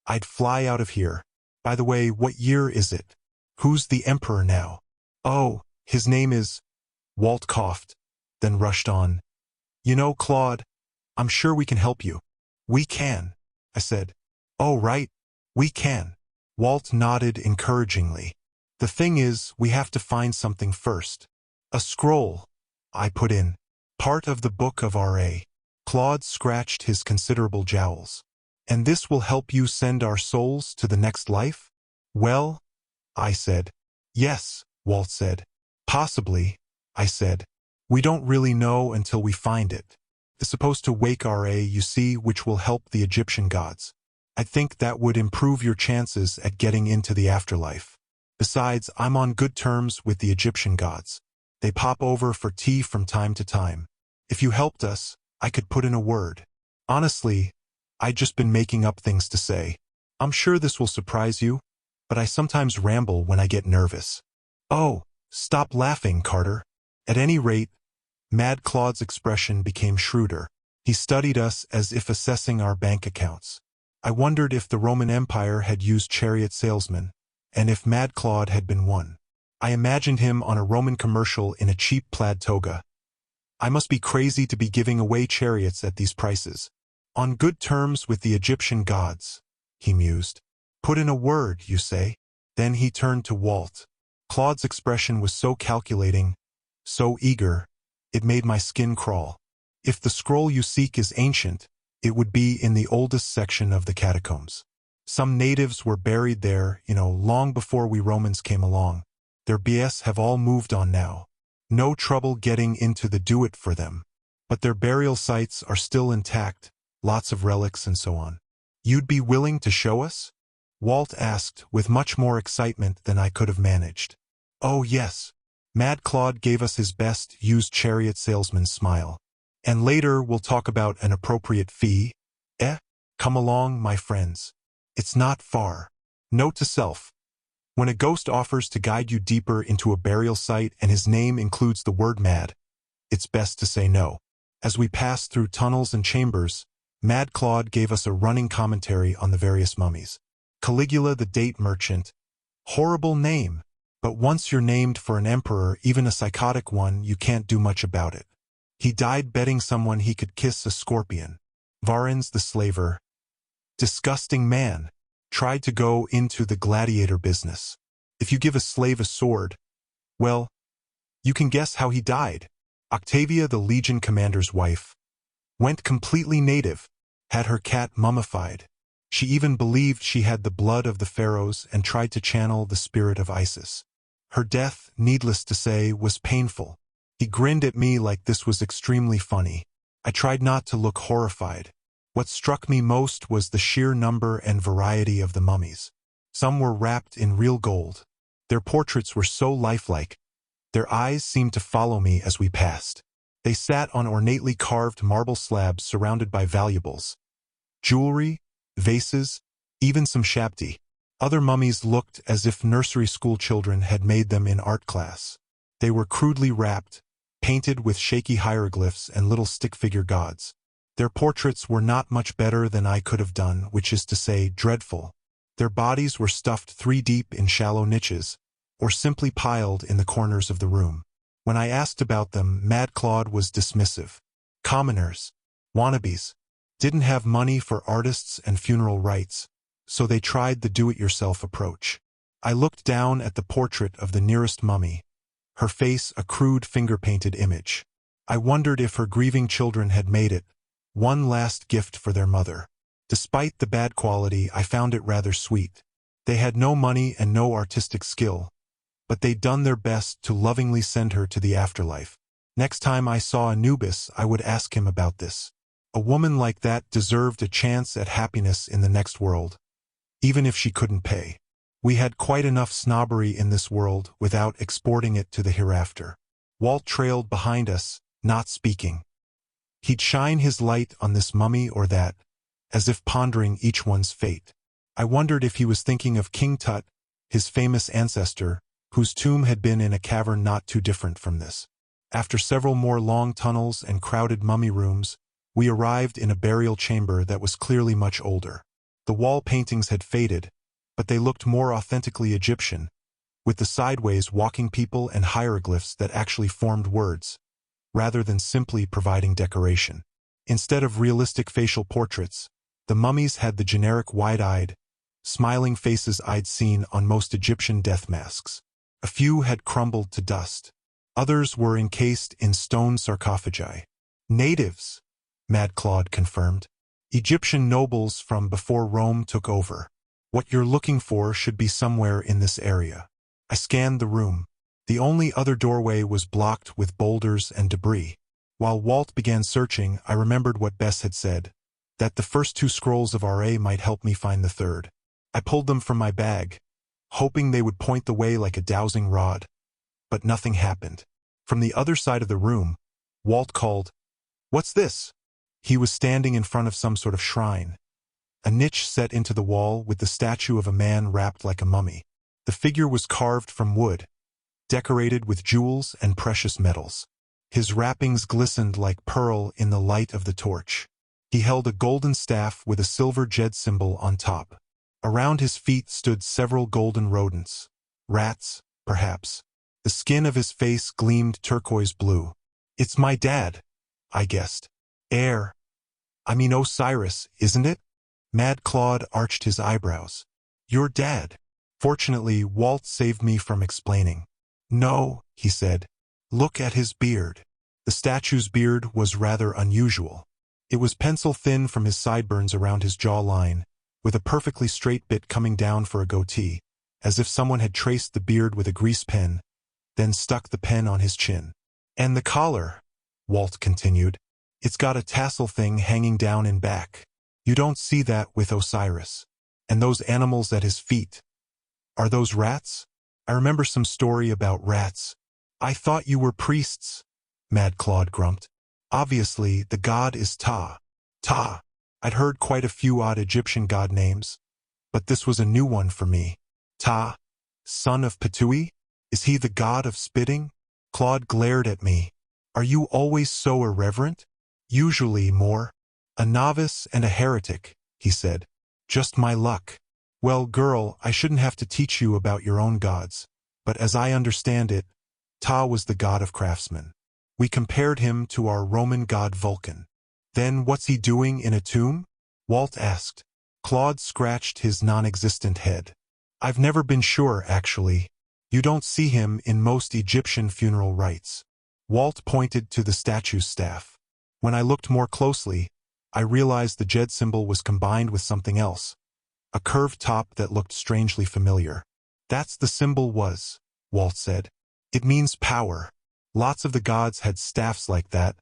I'd fly out of here. By the way, what year is it? Who's the emperor now? "Oh, his name is—" Walt coughed, then rushed on. "You know, Claude, I'm sure we can help you." "We can," I said. "Oh, right, we can." Walt nodded encouragingly. "The thing is, we have to find something first." "A scroll," I put in. "Part of the Book of R.A." Claude scratched his considerable jowls. "And this will help you send our souls to the next life?" "Well," I said. "Yes," Walt said. "Possibly," I said. "We don't really know until we find it. It's supposed to wake R.A., you see, which will help the Egyptian gods. I think that would improve your chances at getting into the afterlife. Besides, I'm on good terms with the Egyptian gods. They pop over for tea from time to time. If you helped us, I could put in a word. Honestly, I'd just been making up things to say. I'm sure this will surprise you, but I sometimes ramble when I get nervous." "Oh, stop laughing, Carter." At any rate, Mad Claude's expression became shrewder. He studied us as if assessing our bank accounts. I wondered if the Roman Empire had used chariot salesmen, and if Mad Claude had been one. I imagined him on a Roman commercial in a cheap plaid toga. I must be crazy to be giving away chariots at these prices. "On good terms with the Egyptian gods," he mused. "Put in a word, you say?" Then he turned to Walt. Claude's expression was so calculating, so eager, it made my skin crawl. "If the scroll you seek is ancient, it would be in the oldest section of the catacombs. Some natives were buried there, long before we Romans came along. Their BS have all moved on now. No trouble getting into the do-it for them. But their burial sites are still intact, lots of relics and so on." "You'd be willing to show us?" Walt asked, with much more excitement than I could have managed. "Oh, yes." Mad Claude gave us his best used chariot salesman's smile. "And later we'll talk about an appropriate fee. Come along, my friends. It's not far." Note to self: when a ghost offers to guide you deeper into a burial site and his name includes the word mad, it's best to say no. As we passed through tunnels and chambers, Mad Claude gave us a running commentary on the various mummies. Caligula the date merchant. Horrible name. But once you're named for an emperor, even a psychotic one, you can't do much about it. He died betting someone he could kiss a scorpion. Varens the slaver. Disgusting man. Tried to go into the gladiator business. If you give a slave a sword, well, you can guess how he died. Octavia the legion commander's wife. Went completely native. Had her cat mummified. She even believed she had the blood of the pharaohs and tried to channel the spirit of Isis. Her death, needless to say, was painful. He grinned at me like this was extremely funny. I tried not to look horrified. What struck me most was the sheer number and variety of the mummies. Some were wrapped in real gold. Their portraits were so lifelike. Their eyes seemed to follow me as we passed. They sat on ornately carved marble slabs surrounded by valuables. Jewelry, vases, even some shabti. Other mummies looked as if nursery school children had made them in art class. They were crudely wrapped, painted with shaky hieroglyphs and little stick-figure gods. Their portraits were not much better than I could have done, which is to say, dreadful. Their bodies were stuffed 3 deep in shallow niches, or simply piled in the corners of the room. When I asked about them, Mad Claude was dismissive. Commoners, wannabes, didn't have money for artists and funeral rites, so they tried the do-it-yourself approach. I looked down at the portrait of the nearest mummy, her face a crude finger-painted image. I wondered if her grieving children had made it, one last gift for their mother. Despite the bad quality, I found it rather sweet. They had no money and no artistic skill, but they'd done their best to lovingly send her to the afterlife. Next time I saw Anubis, I would ask him about this. A woman like that deserved a chance at happiness in the next world, even if she couldn't pay. We had quite enough snobbery in this world without exporting it to the hereafter. Walt trailed behind us, not speaking. He'd shine his light on this mummy or that, as if pondering each one's fate. I wondered if he was thinking of King Tut, his famous ancestor, whose tomb had been in a cavern not too different from this. After several more long tunnels and crowded mummy rooms, we arrived in a burial chamber that was clearly much older. The wall paintings had faded, but they looked more authentically Egyptian, with the sideways walking people and hieroglyphs that actually formed words, rather than simply providing decoration. Instead of realistic facial portraits, the mummies had the generic wide-eyed, smiling faces I'd seen on most Egyptian death masks. A few had crumbled to dust. Others were encased in stone sarcophagi. Natives, Mad Claude confirmed. Egyptian nobles from before Rome took over. What you're looking for should be somewhere in this area. I scanned the room. The only other doorway was blocked with boulders and debris. While Walt began searching, I remembered what Bess had said, that the first 2 scrolls of RA might help me find the third. I pulled them from my bag, hoping they would point the way like a dowsing rod. But nothing happened. From the other side of the room, Walt called, "What's this?" He was standing in front of some sort of shrine, a niche set into the wall with the statue of a man wrapped like a mummy. The figure was carved from wood, decorated with jewels and precious metals. His wrappings glistened like pearl in the light of the torch. He held a golden staff with a silver jed symbol on top. Around his feet stood several golden rodents. Rats, perhaps. The skin of his face gleamed turquoise blue. "It's my dad," I guessed. Osiris, isn't it?" Mad Claude arched his eyebrows. "Your dad." Fortunately, Walt saved me from explaining. "No," he said. "Look at his beard." The statue's beard was rather unusual. It was pencil-thin from his sideburns around his jawline, with a perfectly straight bit coming down for a goatee, as if someone had traced the beard with a grease pen, then stuck the pen on his chin. "And the collar," Walt continued. "It's got a tassel thing hanging down in back. You don't see that with Osiris. And those animals at his feet. Are those rats? I remember some story about rats." "I thought you were priests," Mad Claude grumped. "Obviously, the god is Ta. Ta. I'd heard quite a few odd Egyptian god names, but this was a new one for me. Ta, son of Petui? Is he the god of spitting?" Claude glared at me. "Are you always so irreverent?" "Usually more. A novice and a heretic," he said. "Just my luck." "Well, girl, I shouldn't have to teach you about your own gods, but as I understand it, Ta was the god of craftsmen. We compared him to our Roman god Vulcan." "Then what's he doing in a tomb?" Walt asked. Claude scratched his non-existent head. "I've never been sure, actually. You don't see him in most Egyptian funeral rites." Walt pointed to the statue's staff. When I looked more closely, I realized the jed symbol was combined with something else, a curved top that looked strangely familiar. "That's the symbol was," Walt said. "It means power. Lots of the gods had staffs like that,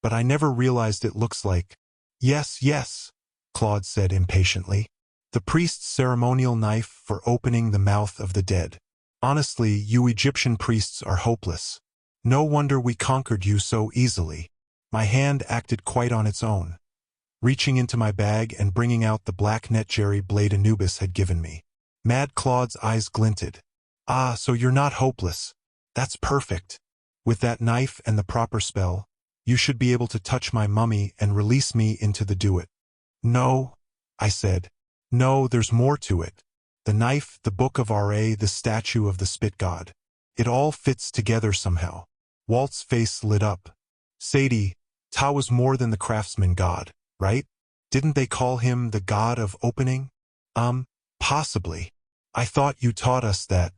but I never realized it looks like—" Yes, Claude said impatiently. "The priest's ceremonial knife for opening the mouth of the dead. Honestly, you Egyptian priests are hopeless. No wonder we conquered you so easily." My hand acted quite on its own, reaching into my bag and bringing out the black net jerry blade Anubis had given me. Mad Claude's eyes glinted. "Ah, so you're not hopeless. That's perfect. With that knife and the proper spell, you should be able to touch my mummy and release me into the do-it." "No," I said. "No, there's more to it. The knife, the book of Ra, the statue of the spit god. It all fits together somehow." Walt's face lit up. "Sadie, Ta was more than the craftsman god, right? Didn't they call him the god of opening?" Possibly. I thought you taught us that.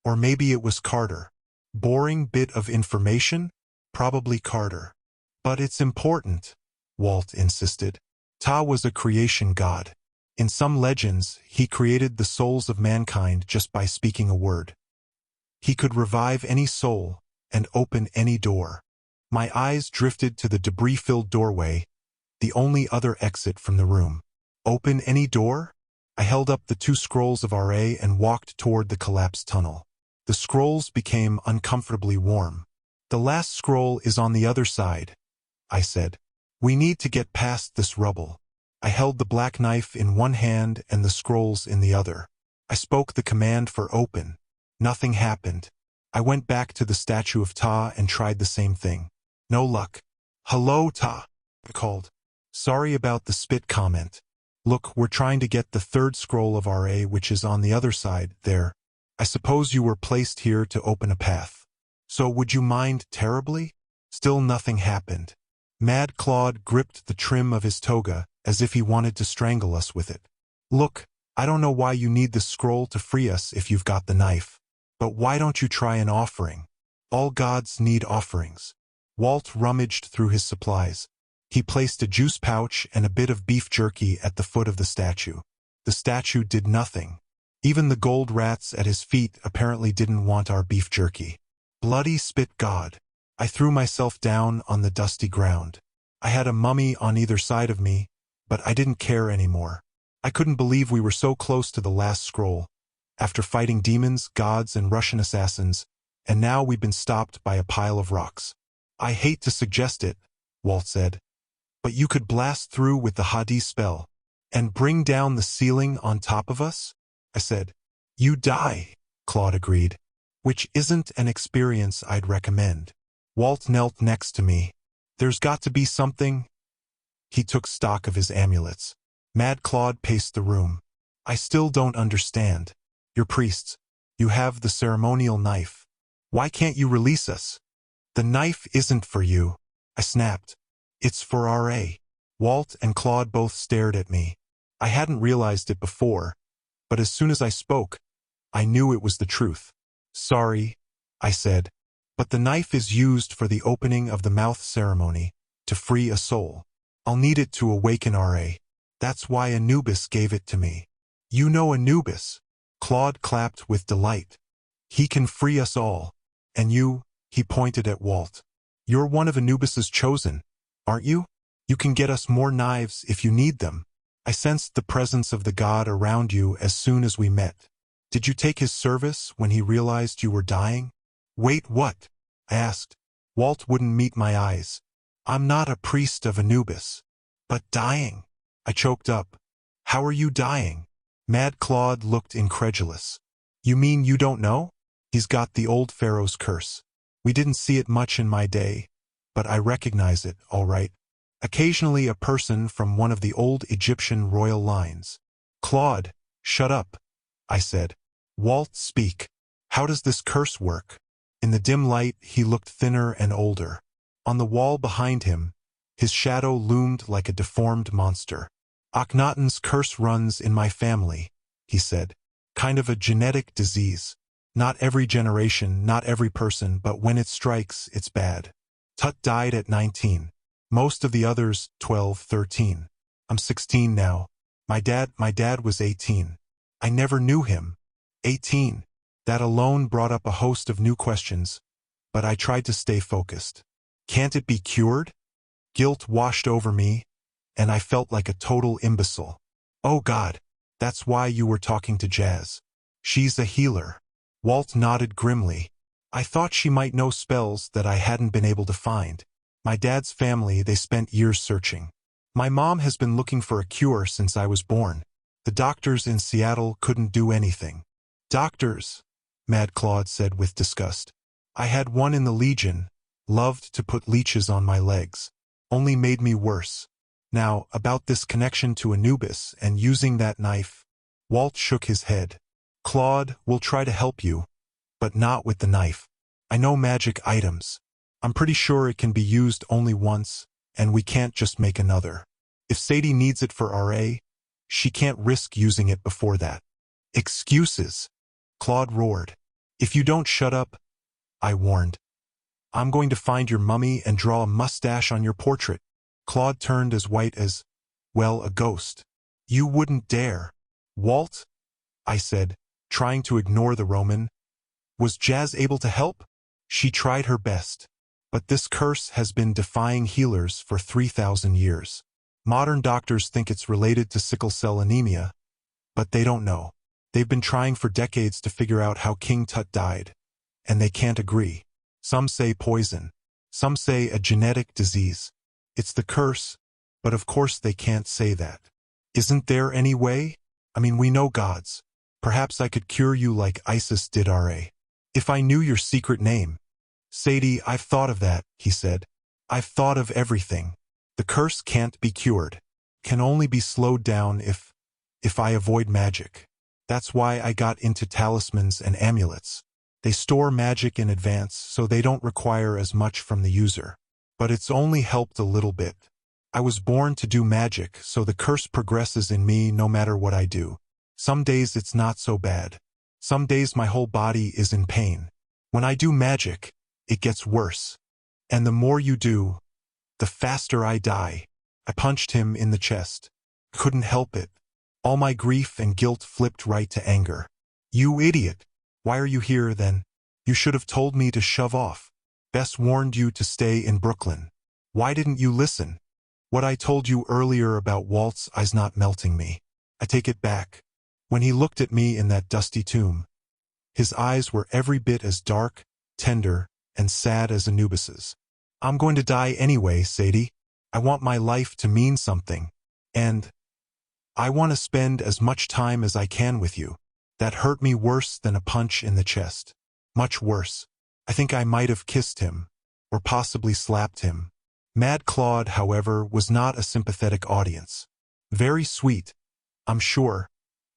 Or maybe it was Carter." "Boring bit of information? Probably Carter. But it's important," Walt insisted. Ta was a creation god. In some legends, he created the souls of mankind just by speaking a word. He could revive any soul and open any door. My eyes drifted to the debris-filled doorway, the only other exit from the room. "Open any door?" I held up the 2 scrolls of RA and walked toward the collapsed tunnel. The scrolls became uncomfortably warm. "The last scroll is on the other side," I said. "We need to get past this rubble." I held the black knife in one hand and the scrolls in the other. I spoke the command for open. Nothing happened. I went back to the statue of Ta and tried the same thing. No luck. "Hello, Ta," I called. "Sorry about the spit comment. Look, we're trying to get the 3rd scroll of RA, which is on the other side, there." I suppose you were placed here to open a path. So would you mind terribly? Still nothing happened. Mad Claude gripped the trim of his toga as if he wanted to strangle us with it. Look, I don't know why you need this scroll to free us if you've got the knife. But why don't you try an offering? All gods need offerings. Walt rummaged through his supplies. He placed a juice pouch and a bit of beef jerky at the foot of the statue. The statue did nothing. Even the gold rats at his feet apparently didn't want our beef jerky. Bloody spit god. I threw myself down on the dusty ground. I had a mummy on either side of me, but I didn't care anymore. I couldn't believe we were so close to the last scroll. After fighting demons, gods, and Russian assassins, and now we've been stopped by a pile of rocks. I hate to suggest it, Walt said, but you could blast through with the Hades spell and bring down the ceiling on top of us? I said. You die, Claude agreed, which isn't an experience I'd recommend. Walt knelt next to me. There's got to be something. He took stock of his amulets. Mad Claude paced the room. I still don't understand. You're priests. You have the ceremonial knife. Why can't you release us? The knife isn't for you, I snapped. It's for R.A. Walt and Claude both stared at me. I hadn't realized it before, but as soon as I spoke, I knew it was the truth. Sorry, I said, but the knife is used for the opening of the mouth ceremony, to free a soul. I'll need it to awaken R.A. That's why Anubis gave it to me. You know Anubis? Claude clapped with delight. He can free us all. And you, he pointed at Walt. You're one of Anubis's chosen, aren't you? You can get us more knives if you need them. I sensed the presence of the god around you as soon as we met. Did you take his service when he realized you were dying? Wait, what? I asked. Walt wouldn't meet my eyes. I'm not a priest of Anubis. But dying? I choked up. How are you dying? Mad Claude looked incredulous. You mean you don't know? He's got the old pharaoh's curse. We didn't see it much in my day, but I recognize it, all right. Occasionally a person from one of the old Egyptian royal lines. Claude, shut up, I said. Walt, speak. How does this curse work? In the dim light, he looked thinner and older. On the wall behind him, his shadow loomed like a deformed monster. Akhenaten's curse runs in my family, he said. Kind of a genetic disease. Not every generation, not every person, but when it strikes, it's bad. Tut died at 19. Most of the others, 12, 13. I'm 16 now. My dad was 18. I never knew him. 18. That alone brought up a host of new questions, but I tried to stay focused. Can't it be cured? Guilt washed over me, and I felt like a total imbecile. Oh God, that's why you were talking to Jazz. She's a healer. Walt nodded grimly. I thought she might know spells that I hadn't been able to find. My dad's family, they spent years searching. My mom has been looking for a cure since I was born. The doctors in Seattle couldn't do anything. Doctors, Mad Claude said with disgust. I had one in the Legion, loved to put leeches on my legs. Only made me worse. Now, about this connection to Anubis and using that knife. Walt shook his head. Claude, we'll try to help you, but not with the knife. I know magic items. I'm pretty sure it can be used only once, and we can't just make another. If Sadie needs it for RA, she can't risk using it before that. Excuses, Claude roared. If you don't shut up, I warned. I'm going to find your mummy and draw a mustache on your portrait. Claude turned as white as, well, a ghost. You wouldn't dare. Walt, I said, trying to ignore the Roman. Was Jazz able to help? She tried her best. But this curse has been defying healers for 3,000 years. Modern doctors think it's related to sickle cell anemia, but they don't know. They've been trying for decades to figure out how King Tut died, and they can't agree. Some say poison. Some say a genetic disease. It's the curse, but of course they can't say that. Isn't there any way? I mean, we know gods. Perhaps I could cure you like Isis did RA. If I knew your secret name. Sadie, I've thought of that, he said. I've thought of everything. The curse can't be cured. Can only be slowed down if I avoid magic. That's why I got into talismans and amulets. They store magic in advance so they don't require as much from the user. But it's only helped a little bit. I was born to do magic, so the curse progresses in me no matter what I do. Some days it's not so bad. Some days my whole body is in pain. When I do magic, it gets worse. And the more you do, the faster I die. I punched him in the chest. Couldn't help it. All my grief and guilt flipped right to anger. You idiot! Why are you here, then? You should have told me to shove off. Bess warned you to stay in Brooklyn. Why didn't you listen? What I told you earlier about Walt's eyes not melting me. I take it back. When he looked at me in that dusty tomb, his eyes were every bit as dark, tender, and sad as Anubis's. I'm going to die anyway, Sadie. I want my life to mean something. And I want to spend as much time as I can with you. That hurt me worse than a punch in the chest. Much worse. I think I might have kissed him, or possibly slapped him. Mad Claude, however, was not a sympathetic audience. Very sweet, I'm sure,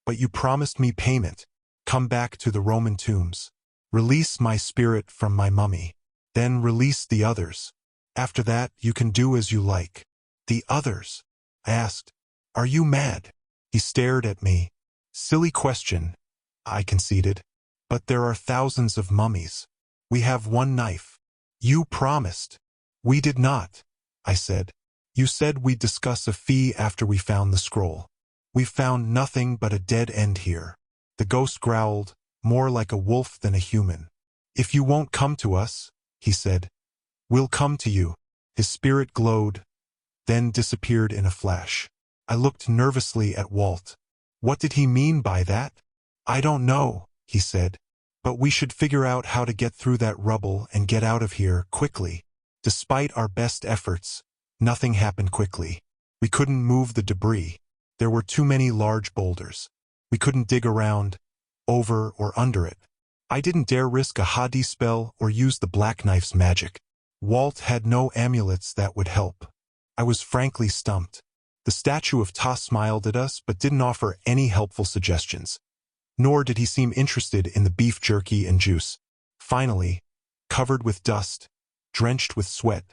but you promised me payment. Come back to the Roman tombs. Release my spirit from my mummy. Then release the others. After that, you can do as you like. The others? I asked. Are you mad? He stared at me. Silly question, I conceded. But there are thousands of mummies. We have one knife. You promised. We did not, I said. You said we'd discuss a fee after we found the scroll. We've found nothing but a dead end here. The ghost growled, more like a wolf than a human. If you won't come to us, he said, we'll come to you. His spirit glowed, then disappeared in a flash. I looked nervously at Walt. What did he mean by that? I don't know, he said. But we should figure out how to get through that rubble and get out of here quickly. Despite our best efforts, nothing happened quickly. We couldn't move the debris. There were too many large boulders. We couldn't dig around, over or under it. I didn't dare risk a Hadi spell or use the Black Knife's magic. Walt had no amulets that would help. I was frankly stumped. The statue of Ta smiled at us but didn't offer any helpful suggestions. Nor did he seem interested in the beef jerky and juice. Finally, covered with dust, drenched with sweat,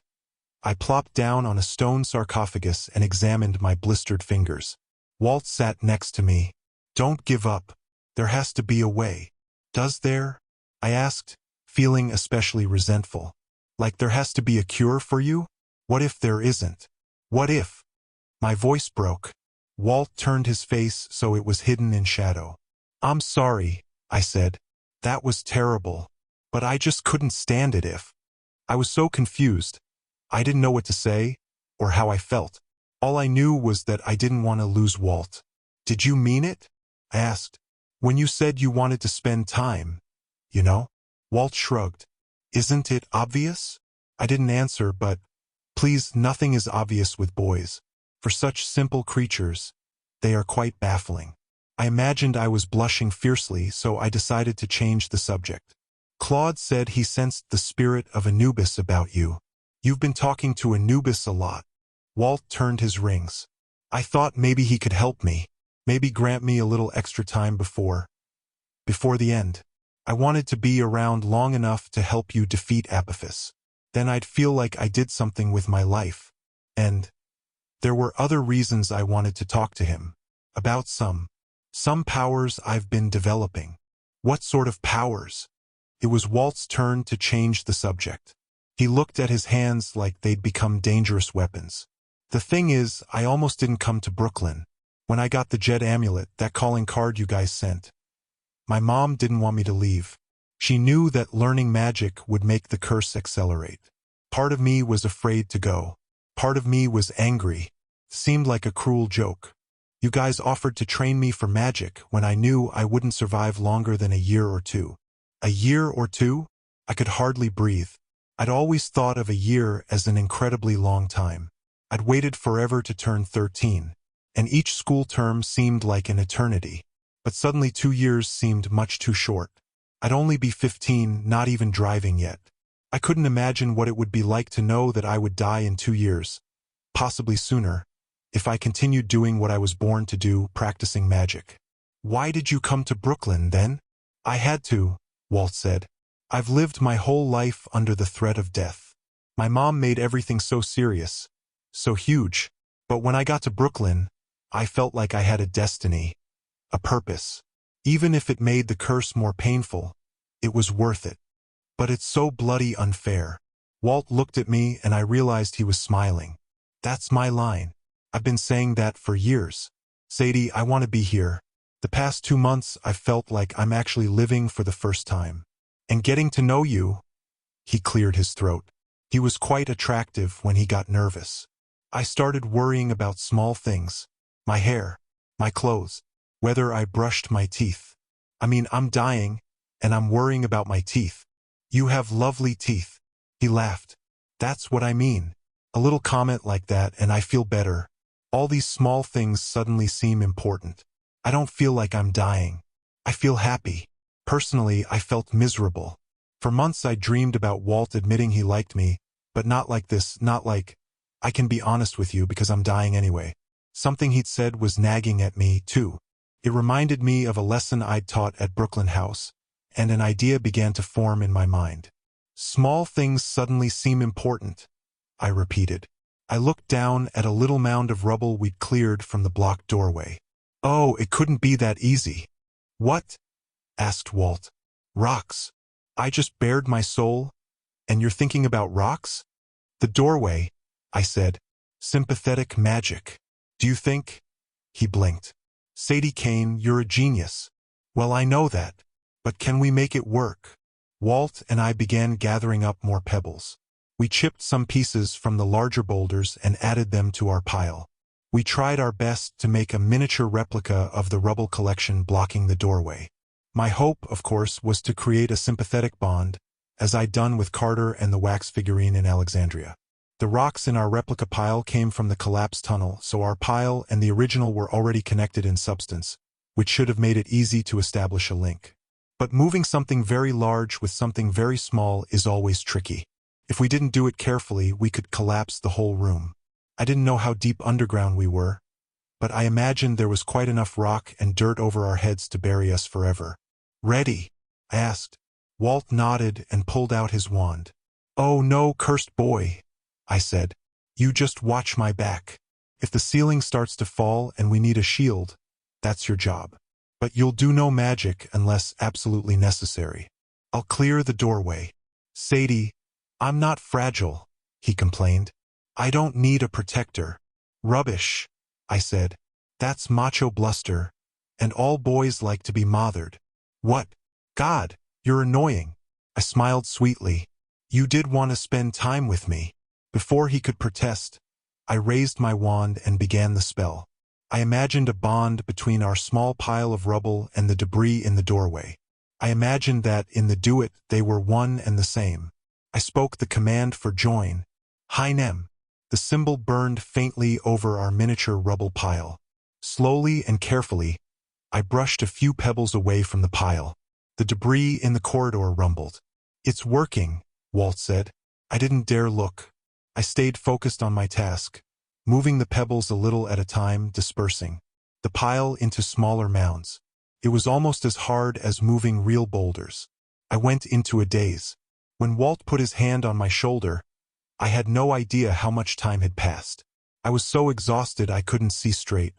I plopped down on a stone sarcophagus and examined my blistered fingers. Walt sat next to me. Don't give up. There has to be a way. Does there? I asked, feeling especially resentful. Like there has to be a cure for you? What if there isn't? What if? My voice broke. Walt turned his face so it was hidden in shadow. I'm sorry, I said. That was terrible. But I just couldn't stand it if. I was so confused. I didn't know what to say, or how I felt. All I knew was that I didn't want to lose Walt. Did you mean it? I asked. When you said you wanted to spend time, you know? Walt shrugged. Isn't it obvious? I didn't answer, but please, nothing is obvious with boys. For such simple creatures, they are quite baffling. I imagined I was blushing fiercely, so I decided to change the subject. Claude said he sensed the spirit of Anubis about you. You've been talking to Anubis a lot. Walt turned his rings. I thought maybe he could help me. Maybe grant me a little extra time before the end. I wanted to be around long enough to help you defeat Apophis. Then I'd feel like I did something with my life. And there were other reasons I wanted to talk to him. About some powers I've been developing. What sort of powers? It was Walt's turn to change the subject. He looked at his hands like they'd become dangerous weapons. The thing is, I almost didn't come to Brooklyn. When I got the Jet Amulet, that calling card you guys sent, my mom didn't want me to leave. She knew that learning magic would make the curse accelerate. Part of me was afraid to go. Part of me was angry. It seemed like a cruel joke. You guys offered to train me for magic when I knew I wouldn't survive longer than a year or two. A year or two? I could hardly breathe. I'd always thought of a year as an incredibly long time. I'd waited forever to turn 13, and each school term seemed like an eternity. But suddenly 2 years seemed much too short. I'd only be 15, not even driving yet. I couldn't imagine what it would be like to know that I would die in 2 years, possibly sooner, if I continued doing what I was born to do, practicing magic. Why did you come to Brooklyn, then? I had to, Walt said. I've lived my whole life under the threat of death. My mom made everything so serious, so huge. But when I got to Brooklyn, I felt like I had a destiny, a purpose. Even if it made the curse more painful, it was worth it. But it's so bloody unfair. Walt looked at me and I realized he was smiling. That's my line. I've been saying that for years. Sadie, I want to be here. The past 2 months I've felt like I'm actually living for the first time. And getting to know you. He cleared his throat. He was quite attractive when he got nervous. I started worrying about small things. My hair, my clothes, whether I brushed my teeth. I mean, I'm dying, and I'm worrying about my teeth. You have lovely teeth. He laughed. That's what I mean. A little comment like that and I feel better. All these small things suddenly seem important. I don't feel like I'm dying. I feel happy. Personally, I felt miserable. For months I dreamed about Walt admitting he liked me, but not like this, not like, I can be honest with you because I'm dying anyway. Something he'd said was nagging at me, too. It reminded me of a lesson I'd taught at Brooklyn House, and an idea began to form in my mind. Small things suddenly seem important, I repeated. I looked down at a little mound of rubble we'd cleared from the blocked doorway. Oh, it couldn't be that easy. What? Asked Walt. Rocks. I just bared my soul, and you're thinking about rocks? The doorway, I said. Sympathetic magic. Do you think? He blinked. Sadie Kane, you're a genius. Well, I know that. But can we make it work? Walt and I began gathering up more pebbles. We chipped some pieces from the larger boulders and added them to our pile. We tried our best to make a miniature replica of the rubble collection blocking the doorway. My hope, of course, was to create a sympathetic bond, as I'd done with Carter and the wax figurine in Alexandria. The rocks in our replica pile came from the collapsed tunnel, so our pile and the original were already connected in substance, which should have made it easy to establish a link. But moving something very large with something very small is always tricky. If we didn't do it carefully, we could collapse the whole room. I didn't know how deep underground we were, but I imagined there was quite enough rock and dirt over our heads to bury us forever. Ready? I asked. Walt nodded and pulled out his wand. Oh no, cursed boy, I said. You just watch my back. If the ceiling starts to fall and we need a shield, that's your job. But you'll do no magic unless absolutely necessary. I'll clear the doorway. Sadie, I'm not fragile, he complained. I don't need a protector. Rubbish, I said. That's macho bluster, and all boys like to be mothered. What? God, you're annoying. I smiled sweetly. You did want to spend time with me. Before he could protest, I raised my wand and began the spell. I imagined a bond between our small pile of rubble and the debris in the doorway. I imagined that in the duet they were one and the same. I spoke the command for join. Hanem. The symbol burned faintly over our miniature rubble pile. Slowly and carefully, I brushed a few pebbles away from the pile. The debris in the corridor rumbled. It's working, Walt said. I didn't dare look. I stayed focused on my task, moving the pebbles a little at a time, dispersing the pile into smaller mounds. It was almost as hard as moving real boulders. I went into a daze. When Walt put his hand on my shoulder, I had no idea how much time had passed. I was so exhausted I couldn't see straight.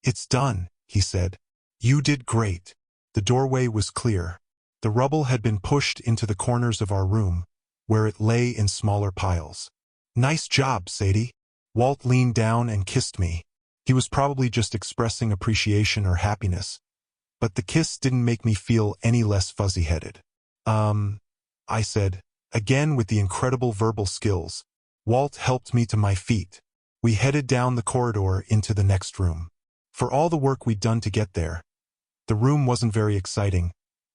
It's done, he said. You did great. The doorway was clear. The rubble had been pushed into the corners of our room, where it lay in smaller piles. Nice job, Sadie. Walt leaned down and kissed me. He was probably just expressing appreciation or happiness, but the kiss didn't make me feel any less fuzzy-headed. I said, again with the incredible verbal skills. Walt helped me to my feet. We headed down the corridor into the next room. For all the work we'd done to get there, the room wasn't very exciting,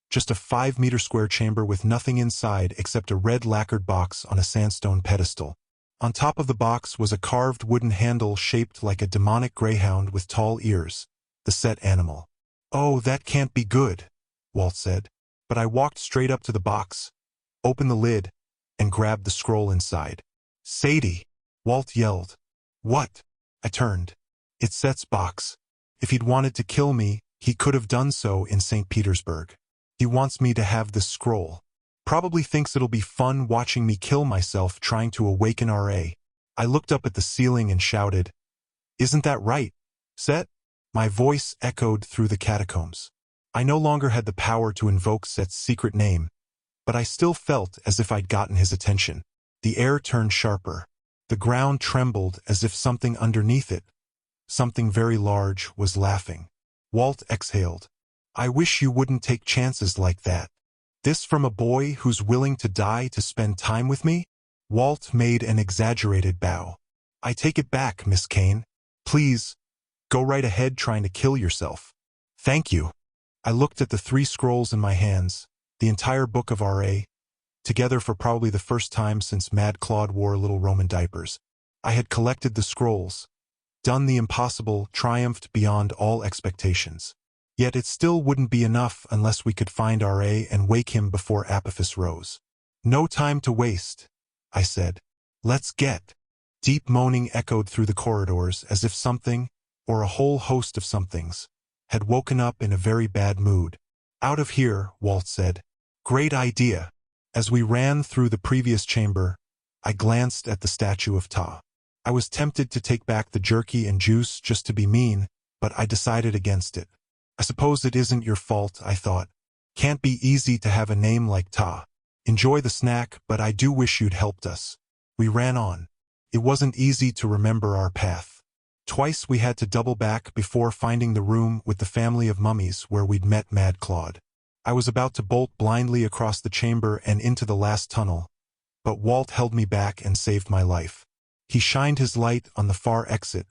just a 5-meter square chamber with nothing inside except a red lacquered box on a sandstone pedestal. On top of the box was a carved wooden handle shaped like a demonic greyhound with tall ears, the set animal. Oh, that can't be good, Walt said. But I walked straight up to the box, opened the lid, and grabbed the scroll inside. Sadie, Walt yelled. What? I turned. It's Set's box. If he'd wanted to kill me, He could have done so in St. Petersburg. He wants me to have this scroll. Probably thinks it'll be fun watching me kill myself trying to awaken RA. I looked up at the ceiling and shouted, "Isn't that right, Set?" My voice echoed through the catacombs. I no longer had the power to invoke Set's secret name, but I still felt as if I'd gotten his attention. The air turned sharper. The ground trembled as if something underneath it, something very large, was laughing. Walt exhaled. "I wish you wouldn't take chances like that." This from a boy who's willing to die to spend time with me? Walt made an exaggerated bow. "I take it back, Miss Kane. Please, go right ahead trying to kill yourself." "Thank you." I looked at the 3 scrolls in my hands, the entire book of RA, together for probably the first time since Mad Claude wore little Roman diapers. I had collected the scrolls, done the impossible, triumphed beyond all expectations. Yet it still wouldn't be enough unless we could find RA and wake him before Apophis rose. "No time to waste," I said. "Let's get." Deep moaning echoed through the corridors as if something, or a whole host of somethings, had woken up in a very bad mood. "Out of here," Walt said. "Great idea." As we ran through the previous chamber, I glanced at the statue of Ta. I was tempted to take back the jerky and juice just to be mean, but I decided against it. "I suppose it isn't your fault," I thought. "Can't be easy to have a name like Ta. Enjoy the snack, but I do wish you'd helped us." We ran on. It wasn't easy to remember our path. Twice we had to double back before finding the room with the family of mummies where we'd met Mad Claude. I was about to bolt blindly across the chamber and into the last tunnel, but Walt held me back and saved my life. He shined his light on the far exit,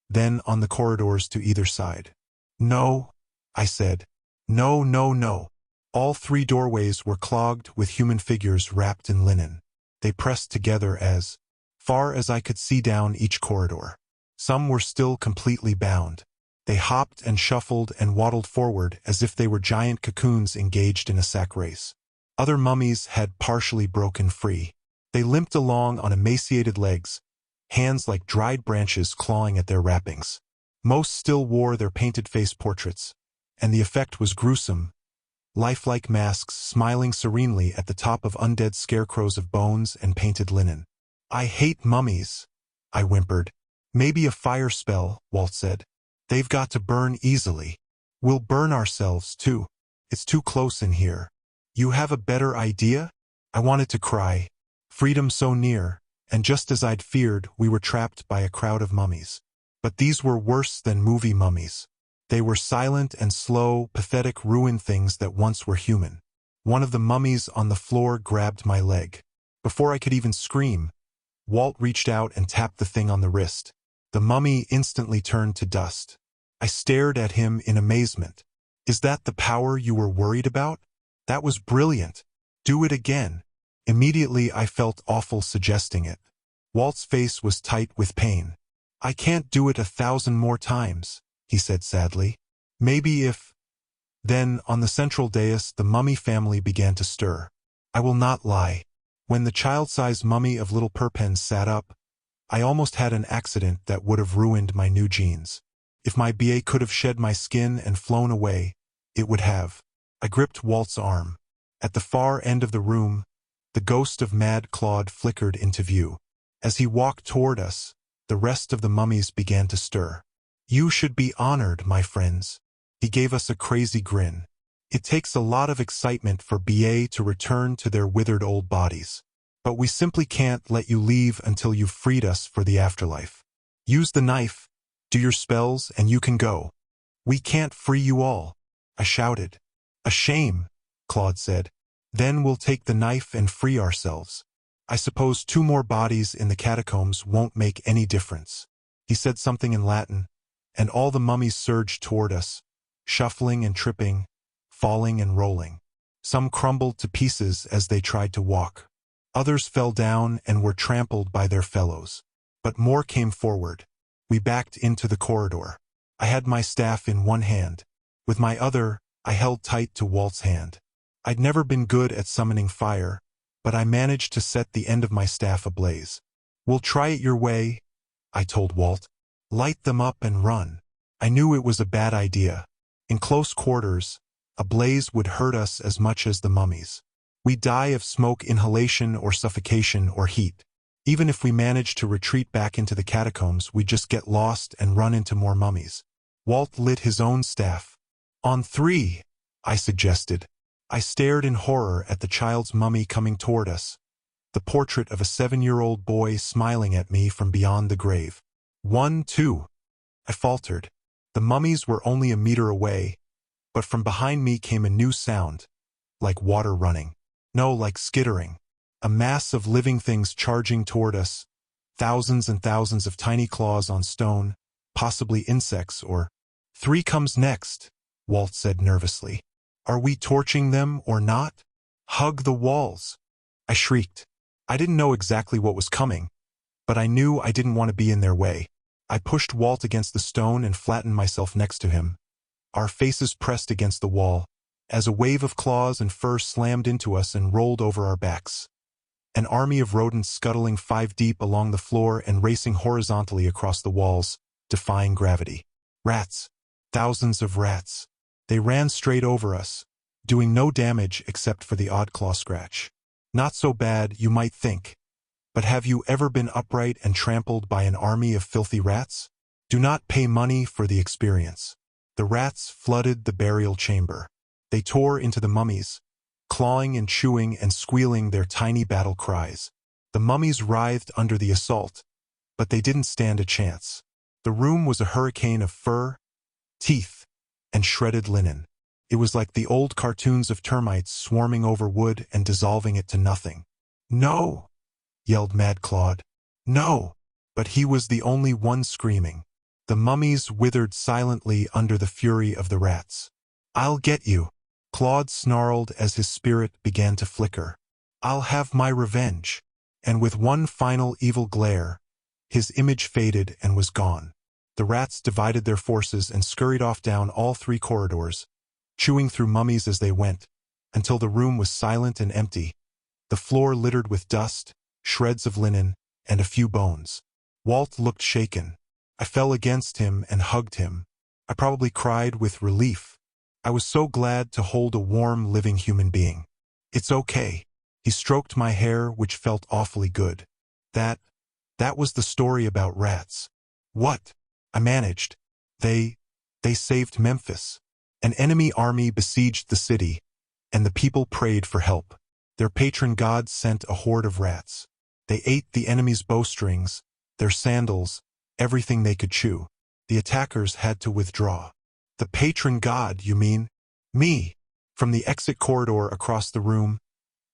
then on the corridors to either side. "No," I said. "No, no, no." All 3 doorways were clogged with human figures wrapped in linen. They pressed together as far as I could see down each corridor. Some were still completely bound. They hopped and shuffled and waddled forward as if they were giant cocoons engaged in a sack race. Other mummies had partially broken free. They limped along on emaciated legs, hands like dried branches clawing at their wrappings. Most still wore their painted face portraits, and the effect was gruesome. Lifelike masks smiling serenely at the top of undead scarecrows of bones and painted linen. "I hate mummies," I whimpered. "Maybe a fire spell," Walt said. "They've got to burn easily. We'll burn ourselves, too. It's too close in here." "You have a better idea?" I wanted to cry. Freedom so near, and just as I'd feared, we were trapped by a crowd of mummies. But these were worse than movie mummies. They were silent and slow, pathetic ruined things that once were human. One of the mummies on the floor grabbed my leg. Before I could even scream, Walt reached out and tapped the thing on the wrist. The mummy instantly turned to dust. I stared at him in amazement. "Is that the power you were worried about? That was brilliant. Do it again." Immediately I felt awful suggesting it. Walt's face was tight with pain. "I can't do it 1,000 more times," he said sadly. "Maybe if—" Then, on the central dais, the mummy family began to stir. I will not lie. When the child-sized mummy of little Perpend sat up, I almost had an accident that would have ruined my new jeans. If my BA could have shed my skin and flown away, it would have. I gripped Walt's arm. At the far end of the room, the ghost of Mad Claude flickered into view. As he walked toward us, the rest of the mummies began to stir. "You should be honored, my friends." He gave us a crazy grin. "It takes a lot of excitement for BA to return to their withered old bodies. But we simply can't let you leave until you've freed us for the afterlife. Use the knife, do your spells, and you can go." "We can't free you all," I shouted. "A shame," Claude said. "Then we'll take the knife and free ourselves. I suppose 2 more bodies in the catacombs won't make any difference." He said something in Latin, and all the mummies surged toward us, shuffling and tripping, falling and rolling. Some crumbled to pieces as they tried to walk. Others fell down and were trampled by their fellows. But more came forward. We backed into the corridor. I had my staff in one hand. With my other, I held tight to Walt's hand. I'd never been good at summoning fire, but I managed to set the end of my staff ablaze. "We'll try it your way," I told Walt. "Light them up and run." I knew it was a bad idea. In close quarters, a blaze would hurt us as much as the mummies. We'd die of smoke inhalation or suffocation or heat. Even if we managed to retreat back into the catacombs, we'd just get lost and run into more mummies. Walt lit his own staff. "On 3, I suggested. I stared in horror at the child's mummy coming toward us, the portrait of a 7-year-old boy smiling at me from beyond the grave. 1, 2, I faltered. The mummies were only a meter away, but from behind me came a new sound, like water running. No, like skittering. A mass of living things charging toward us, thousands and thousands of tiny claws on stone, possibly insects or— 3 comes next, Walt said nervously. Are we torching them or not? Hug the walls, I shrieked. I didn't know exactly what was coming, but I knew I didn't want to be in their way. I pushed Walt against the stone and flattened myself next to him, our faces pressed against the wall, as a wave of claws and fur slammed into us and rolled over our backs. An army of rodents scuttling 5 deep along the floor and racing horizontally across the walls, defying gravity. Rats. Thousands of rats. They ran straight over us, doing no damage except for the odd claw scratch. Not so bad, you might think. But have you ever been upright and trampled by an army of filthy rats? Do not pay money for the experience. The rats flooded the burial chamber. They tore into the mummies, clawing and chewing and squealing their tiny battle cries. The mummies writhed under the assault, but they didn't stand a chance. The room was a hurricane of fur, teeth, and shredded linen. It was like the old cartoons of termites swarming over wood and dissolving it to nothing. "No!" yelled Mad Claude. "No!" But he was the only one screaming. The mummies withered silently under the fury of the rats. "I'll get you," Claude snarled as his spirit began to flicker. "I'll have my revenge." And with one final evil glare, his image faded and was gone. The rats divided their forces and scurried off down all 3 corridors, chewing through mummies as they went, until the room was silent and empty, the floor littered with dust, shreds of linen, and a few bones. Walt looked shaken. I fell against him and hugged him. I probably cried with relief. I was so glad to hold a warm, living human being. "It's okay." He stroked my hair, which felt awfully good. That was the story about rats. "What?" I managed. They saved Memphis. An enemy army besieged the city, and the people prayed for help. Their patron god sent a horde of rats. They ate the enemy's bowstrings, their sandals, everything they could chew. The attackers had to withdraw. "The patron god, you mean?" "Me." From the exit corridor across the room,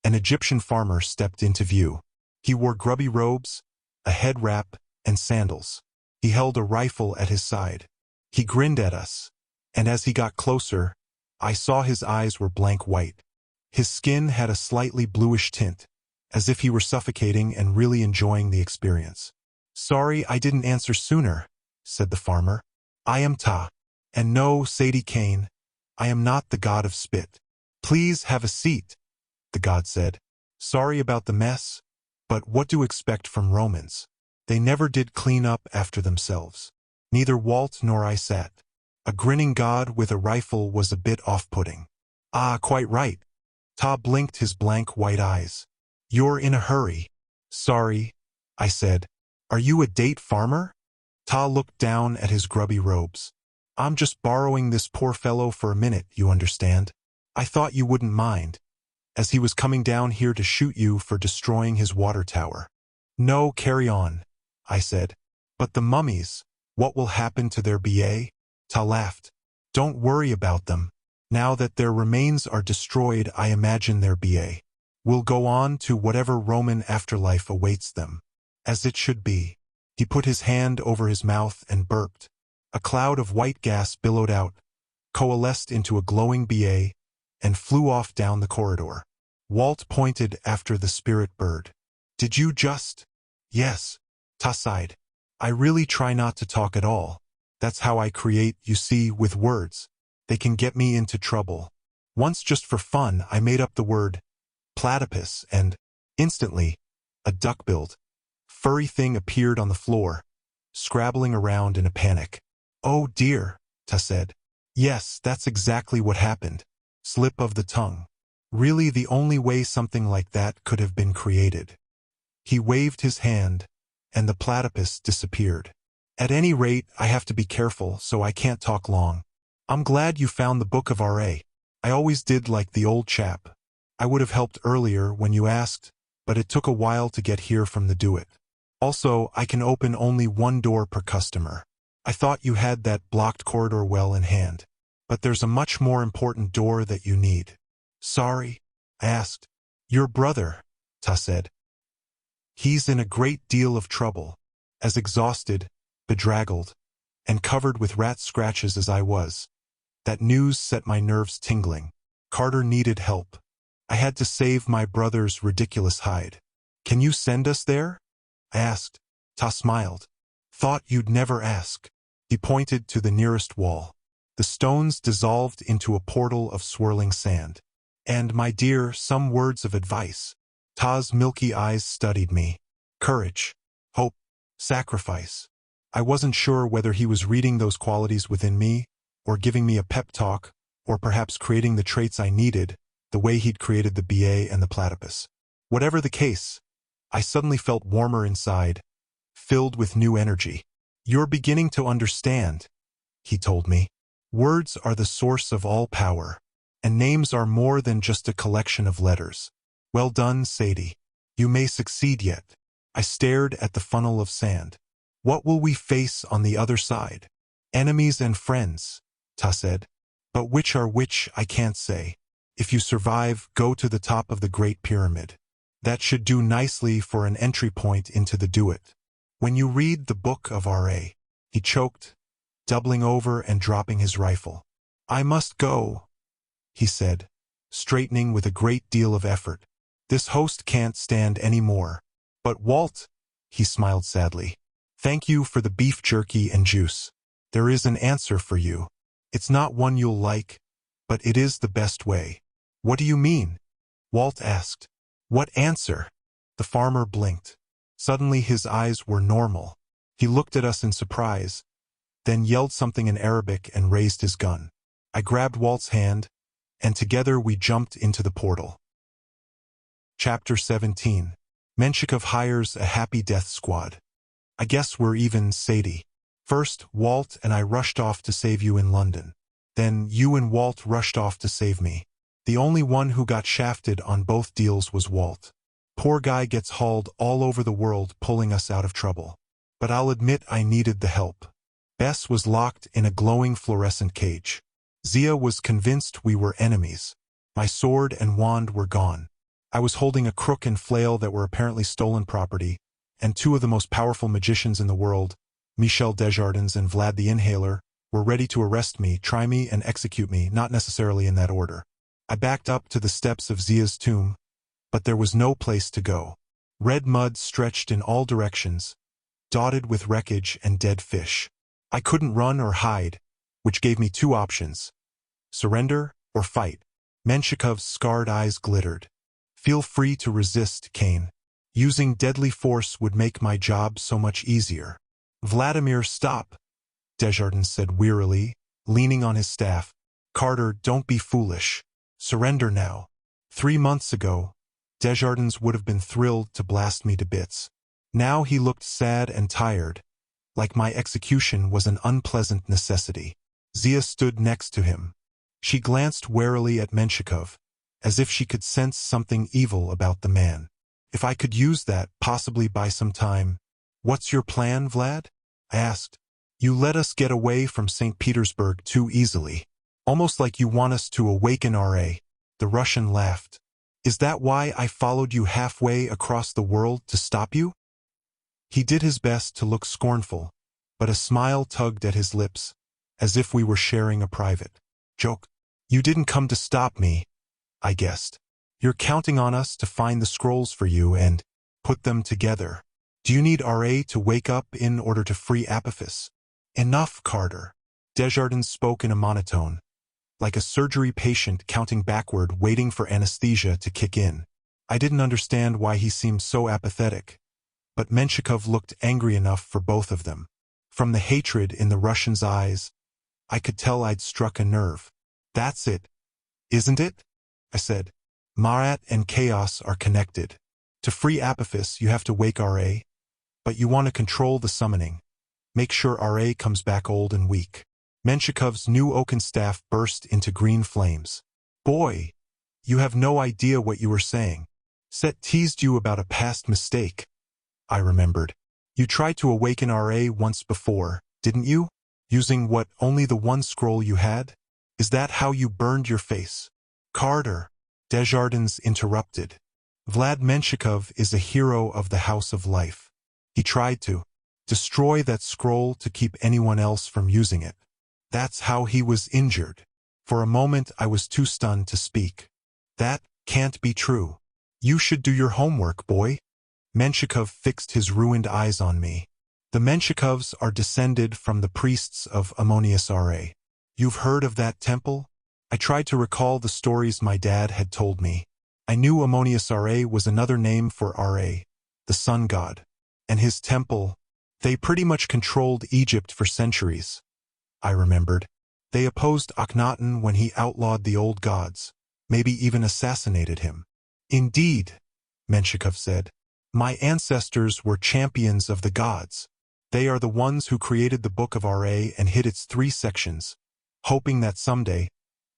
an Egyptian farmer stepped into view. He wore grubby robes, a head wrap, and sandals. He held a rifle at his side. He grinned at us, and as he got closer, I saw his eyes were blank white. His skin had a slightly bluish tint, as if he were suffocating and really enjoying the experience. "Sorry I didn't answer sooner," said the farmer. "I am Ta. And no, Sadie Kane, I am not the god of spit." "Please have a seat," the god said. "Sorry about the mess, but what do you expect from Romans? They never did clean up after themselves." Neither Walt nor I sat. A grinning god with a rifle was a bit off-putting. "Ah, quite right." Ta blinked his blank white eyes. "You're in a hurry." "Sorry," I said. "Are you a date farmer?" Ta looked down at his grubby robes. "I'm just borrowing this poor fellow for a minute, you understand. I thought you wouldn't mind, as he was coming down here to shoot you for destroying his water tower." "No, carry on," I said. "But the mummies, what will happen to their BA?" Ta laughed. "Don't worry about them. Now that their remains are destroyed, I imagine their BA will go on to whatever Roman afterlife awaits them. As it should be." He put his hand over his mouth and burped. A cloud of white gas billowed out, coalesced into a glowing BA, and flew off down the corridor. Walt pointed after the spirit bird. "Did you just—" "Yes," Ta sighed. "I really try not to talk at all. That's how I create, you see, with words. They can get me into trouble. Once, just for fun, I made up the word platypus, and instantly, a duck-billed, furry thing appeared on the floor, scrabbling around in a panic. "Oh dear," Ta said. Yes, that's exactly what happened. Slip of the tongue. Really the only way something like that could have been created. He waved his hand, and the platypus disappeared. At any rate, I have to be careful, so I can't talk long. I'm glad you found the Book of R.A. I always did like the old chap. I would have helped earlier when you asked, but it took a while to get here from the do-it. Also, I can open only one door per customer. I thought you had that blocked corridor well in hand. But there's a much more important door that you need. Sorry? I asked. Your brother, Ta said. He's in a great deal of trouble. As exhausted, bedraggled, and covered with rat scratches as I was. That news set my nerves tingling. Carter needed help. I had to save my brother's ridiculous hide. Can you send us there? I asked. Ta smiled. Thought you'd never ask. He pointed to the nearest wall. The stones dissolved into a portal of swirling sand. And, my dear, some words of advice. Ta's milky eyes studied me. Courage, hope, sacrifice. I wasn't sure whether he was reading those qualities within me, or giving me a pep talk, or perhaps creating the traits I needed, the way he'd created the BA and the platypus. Whatever the case, I suddenly felt warmer inside, filled with new energy. You're beginning to understand, he told me. Words are the source of all power, and names are more than just a collection of letters. Well done, Sadie. You may succeed yet. I stared at the funnel of sand. What will we face on the other side? Enemies and friends, Ta said. But which are which, I can't say. If you survive, go to the top of the Great Pyramid. That should do nicely for an entry point into the do-it. When you read the Book of R.A., he choked, doubling over and dropping his rifle. I must go, he said, straightening with a great deal of effort. This host can't stand any more. But Walt, he smiled sadly. Thank you for the beef jerky and juice. There is an answer for you. It's not one you'll like, but it is the best way. What do you mean? Walt asked. What answer? The farmer blinked. Suddenly his eyes were normal. He looked at us in surprise, then yelled something in Arabic and raised his gun. I grabbed Walt's hand, and together we jumped into the portal. Chapter 17. Menshikov hires a happy death squad. I guess we're even, Sadie. First, Walt and I rushed off to save you in London. Then you and Walt rushed off to save me. The only one who got shafted on both deals was Walt. Poor guy gets hauled all over the world pulling us out of trouble. But I'll admit I needed the help. Bess was locked in a glowing fluorescent cage. Zia was convinced we were enemies. My sword and wand were gone. I was holding a crook and flail that were apparently stolen property, and two of the most powerful magicians in the world, Michel Desjardins and Vlad the Inhaler, were ready to arrest me, try me, and execute me, not necessarily in that order. I backed up to the steps of Zia's tomb, but there was no place to go. Red mud stretched in all directions, dotted with wreckage and dead fish. I couldn't run or hide, which gave me two options. Surrender or fight. Menshikov's scarred eyes glittered. Feel free to resist, Kane. Using deadly force would make my job so much easier. Vladimir, stop, Desjardins said wearily, leaning on his staff. Carter, don't be foolish. Surrender now. 3 months ago, Desjardins would have been thrilled to blast me to bits. Now he looked sad and tired, like my execution was an unpleasant necessity. Zia stood next to him. She glanced warily at Menshikov, as if she could sense something evil about the man. If I could use that, possibly buy some time. What's your plan, Vlad? I asked. You let us get away from St. Petersburg too easily. Almost like you want us to awaken R.A. The Russian laughed. Is that why I followed you halfway across the world to stop you? He did his best to look scornful, but a smile tugged at his lips, as if we were sharing a private joke. You didn't come to stop me, I guessed. You're counting on us to find the scrolls for you and put them together. Do you need R.A. to wake up in order to free Apophis? Enough, Carter. Desjardins spoke in a monotone, like a surgery patient counting backward waiting for anesthesia to kick in. I didn't understand why he seemed so apathetic, but Menshikov looked angry enough for both of them. From the hatred in the Russian's eyes, I could tell I'd struck a nerve. That's it, isn't it? I said. Marat and chaos are connected. To free Apophis, you have to wake RA, but you want to control the summoning. Make sure RA comes back old and weak. Menshikov's new oaken staff burst into green flames. Boy, you have no idea what you were saying. Set teased you about a past mistake. I remembered. You tried to awaken RA once before, didn't you? Using what, only the one scroll you had? Is that how you burned your face? Carter, Desjardins interrupted. Vlad Menshikov is a hero of the House of Life. He tried to destroy that scroll to keep anyone else from using it. That's how he was injured. For a moment I was too stunned to speak. That can't be true. You should do your homework, boy. Menshikov fixed his ruined eyes on me. The Menshikovs are descended from the priests of Ammonius Ra. You've heard of that temple? I tried to recall the stories my dad had told me. I knew Ammonius Ra was another name for Ra, the sun god. And his temple, they pretty much controlled Egypt for centuries. I remembered. They opposed Akhenaten when he outlawed the old gods, maybe even assassinated him. Indeed, Menshikov said. My ancestors were champions of the gods. They are the ones who created the Book of Ra and hid its 3 sections, hoping that someday,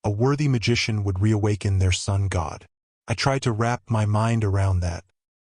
a worthy magician would reawaken their sun god. I tried to wrap my mind around that.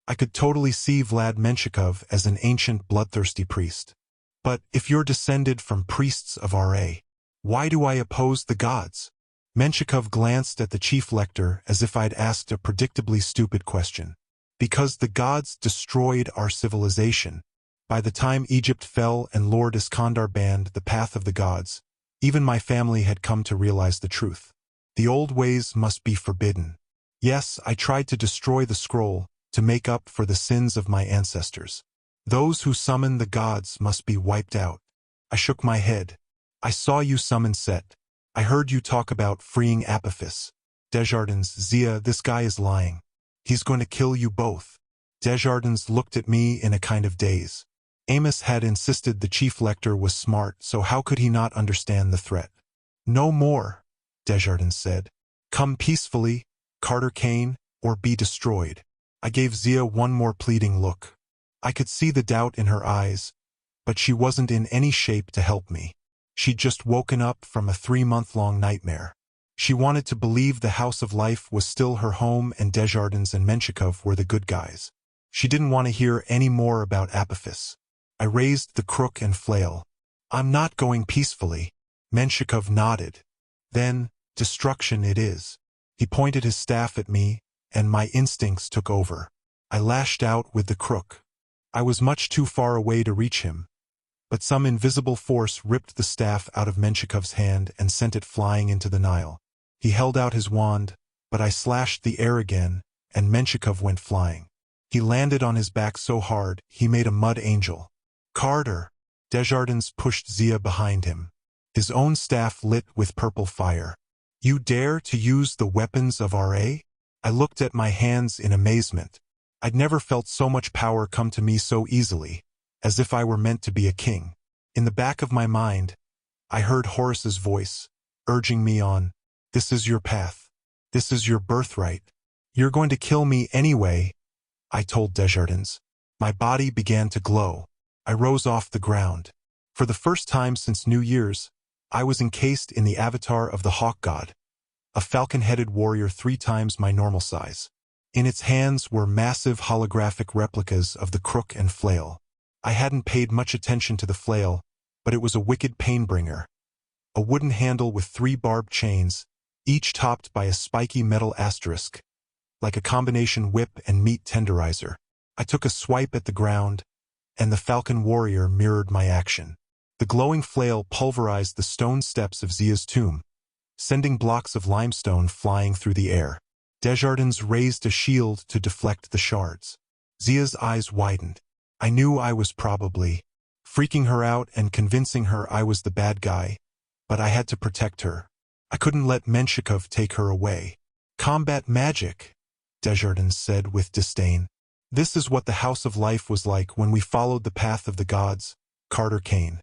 I could totally see Vlad Menshikov as an ancient bloodthirsty priest. But if you're descended from priests of Ra, why do I oppose the gods? Menshikov glanced at the chief lector as if I'd asked a predictably stupid question. Because the gods destroyed our civilization. By the time Egypt fell and Lord Iskandar banned the path of the gods, even my family had come to realize the truth. The old ways must be forbidden. Yes, I tried to destroy the scroll, to make up for the sins of my ancestors. Those who summon the gods must be wiped out. I shook my head. I saw you summon Set. I heard you talk about freeing Apophis. Desjardins, Zia, this guy is lying. He's going to kill you both. Desjardins looked at me in a kind of daze. Amos had insisted the chief lector was smart, so how could he not understand the threat? No more, Desjardins said. Come peacefully, Carter Kane, or be destroyed. I gave Zia one more pleading look. I could see the doubt in her eyes, but she wasn't in any shape to help me. She'd just woken up from a 3-month-long nightmare. She wanted to believe the House of Life was still her home and Desjardins and Menshikov were the good guys. She didn't want to hear any more about Apophis. I raised the crook and flail. I'm not going peacefully. Menshikov nodded. Then, destruction it is. He pointed his staff at me, and my instincts took over. I lashed out with the crook. I was much too far away to reach him, but some invisible force ripped the staff out of Menshikov's hand and sent it flying into the Nile. He held out his wand, but I slashed the air again, and Menshikov went flying. He landed on his back so hard, he made a mud angel. Carter! Desjardins pushed Zia behind him. His own staff lit with purple fire. You dare to use the weapons of Ra? I looked at my hands in amazement. I'd never felt so much power come to me so easily, as if I were meant to be a king. In the back of my mind, I heard Horace's voice, urging me on. This is your path. This is your birthright. You're going to kill me anyway, I told Desjardins. My body began to glow. I rose off the ground. For the first time since New Year's, I was encased in the avatar of the hawk god, a falcon-headed warrior 3 times my normal size. In its hands were massive holographic replicas of the crook and flail. I hadn't paid much attention to the flail, but it was a wicked pain-bringer. A wooden handle with 3 barbed chains, each topped by a spiky metal asterisk, like a combination whip and meat tenderizer. I took a swipe at the ground, and the falcon warrior mirrored my action. The glowing flail pulverized the stone steps of Zia's tomb, sending blocks of limestone flying through the air. Desjardins raised a shield to deflect the shards. Zia's eyes widened. I knew I was probably freaking her out and convincing her I was the bad guy, but I had to protect her. I couldn't let Menshikov take her away. Combat magic, Desjardins said with disdain. This is what the House of Life was like when we followed the path of the gods, Carter Kane.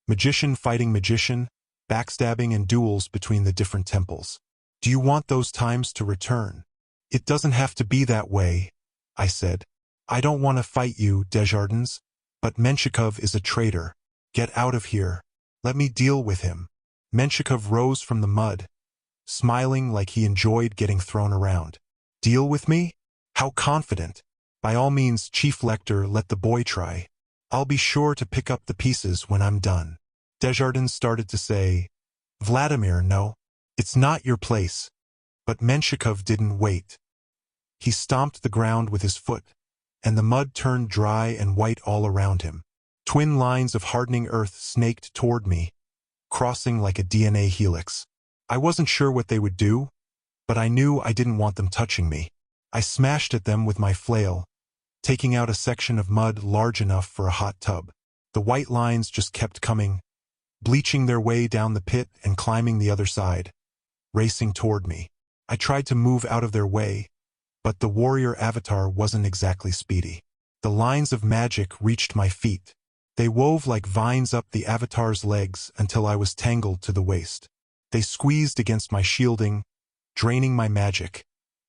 Magician fighting magician, backstabbing and duels between the different temples. Do you want those times to return? It doesn't have to be that way, I said. I don't want to fight you, Desjardins, but Menshikov is a traitor. Get out of here. Let me deal with him. Menshikov rose from the mud, smiling like he enjoyed getting thrown around. Deal with me? How confident. By all means, Chief Lector, let the boy try. I'll be sure to pick up the pieces when I'm done. Desjardins started to say, Vladimir, no. It's not your place. But Menshikov didn't wait. He stomped the ground with his foot, and the mud turned dry and white all around him. Twin lines of hardening earth snaked toward me, crossing like a DNA helix. I wasn't sure what they would do, but I knew I didn't want them touching me. I smashed at them with my flail, taking out a section of mud large enough for a hot tub. The white lines just kept coming, bleaching their way down the pit and climbing the other side, racing toward me. I tried to move out of their way, but the warrior avatar wasn't exactly speedy. The lines of magic reached my feet. They wove like vines up the avatar's legs until I was tangled to the waist. They squeezed against my shielding, draining my magic,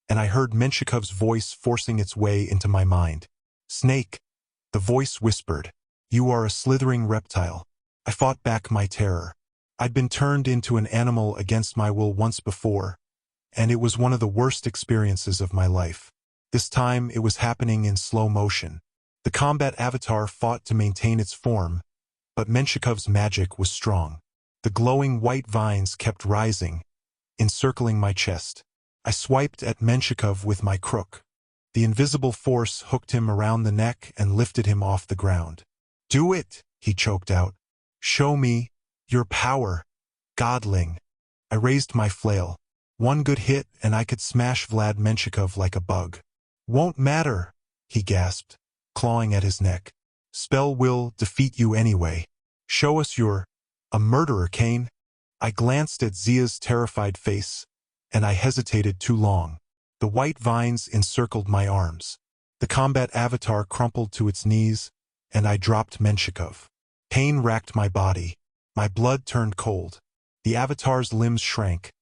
and I heard Menshikov's voice forcing its way into my mind. Snake, the voice whispered, you are a slithering reptile. I fought back my terror. I'd been turned into an animal against my will once before, and it was one of the worst experiences of my life. This time it was happening in slow motion. The combat avatar fought to maintain its form, but Menshikov's magic was strong. The glowing white vines kept rising, encircling my chest. I swiped at Menshikov with my crook. The invisible force hooked him around the neck and lifted him off the ground. Do it, he choked out. Show me your power, godling. I raised my flail. One good hit and I could smash Vlad Menshikov like a bug. Won't matter, he gasped, clawing at his neck. Spell will defeat you anyway. Show us you're a murderer, Kane. I glanced at Zia's terrified face, and I hesitated too long. The white vines encircled my arms. The combat avatar crumpled to its knees, and I dropped Menshikov. Pain racked my body. My blood turned cold. The avatar's limbs shrank,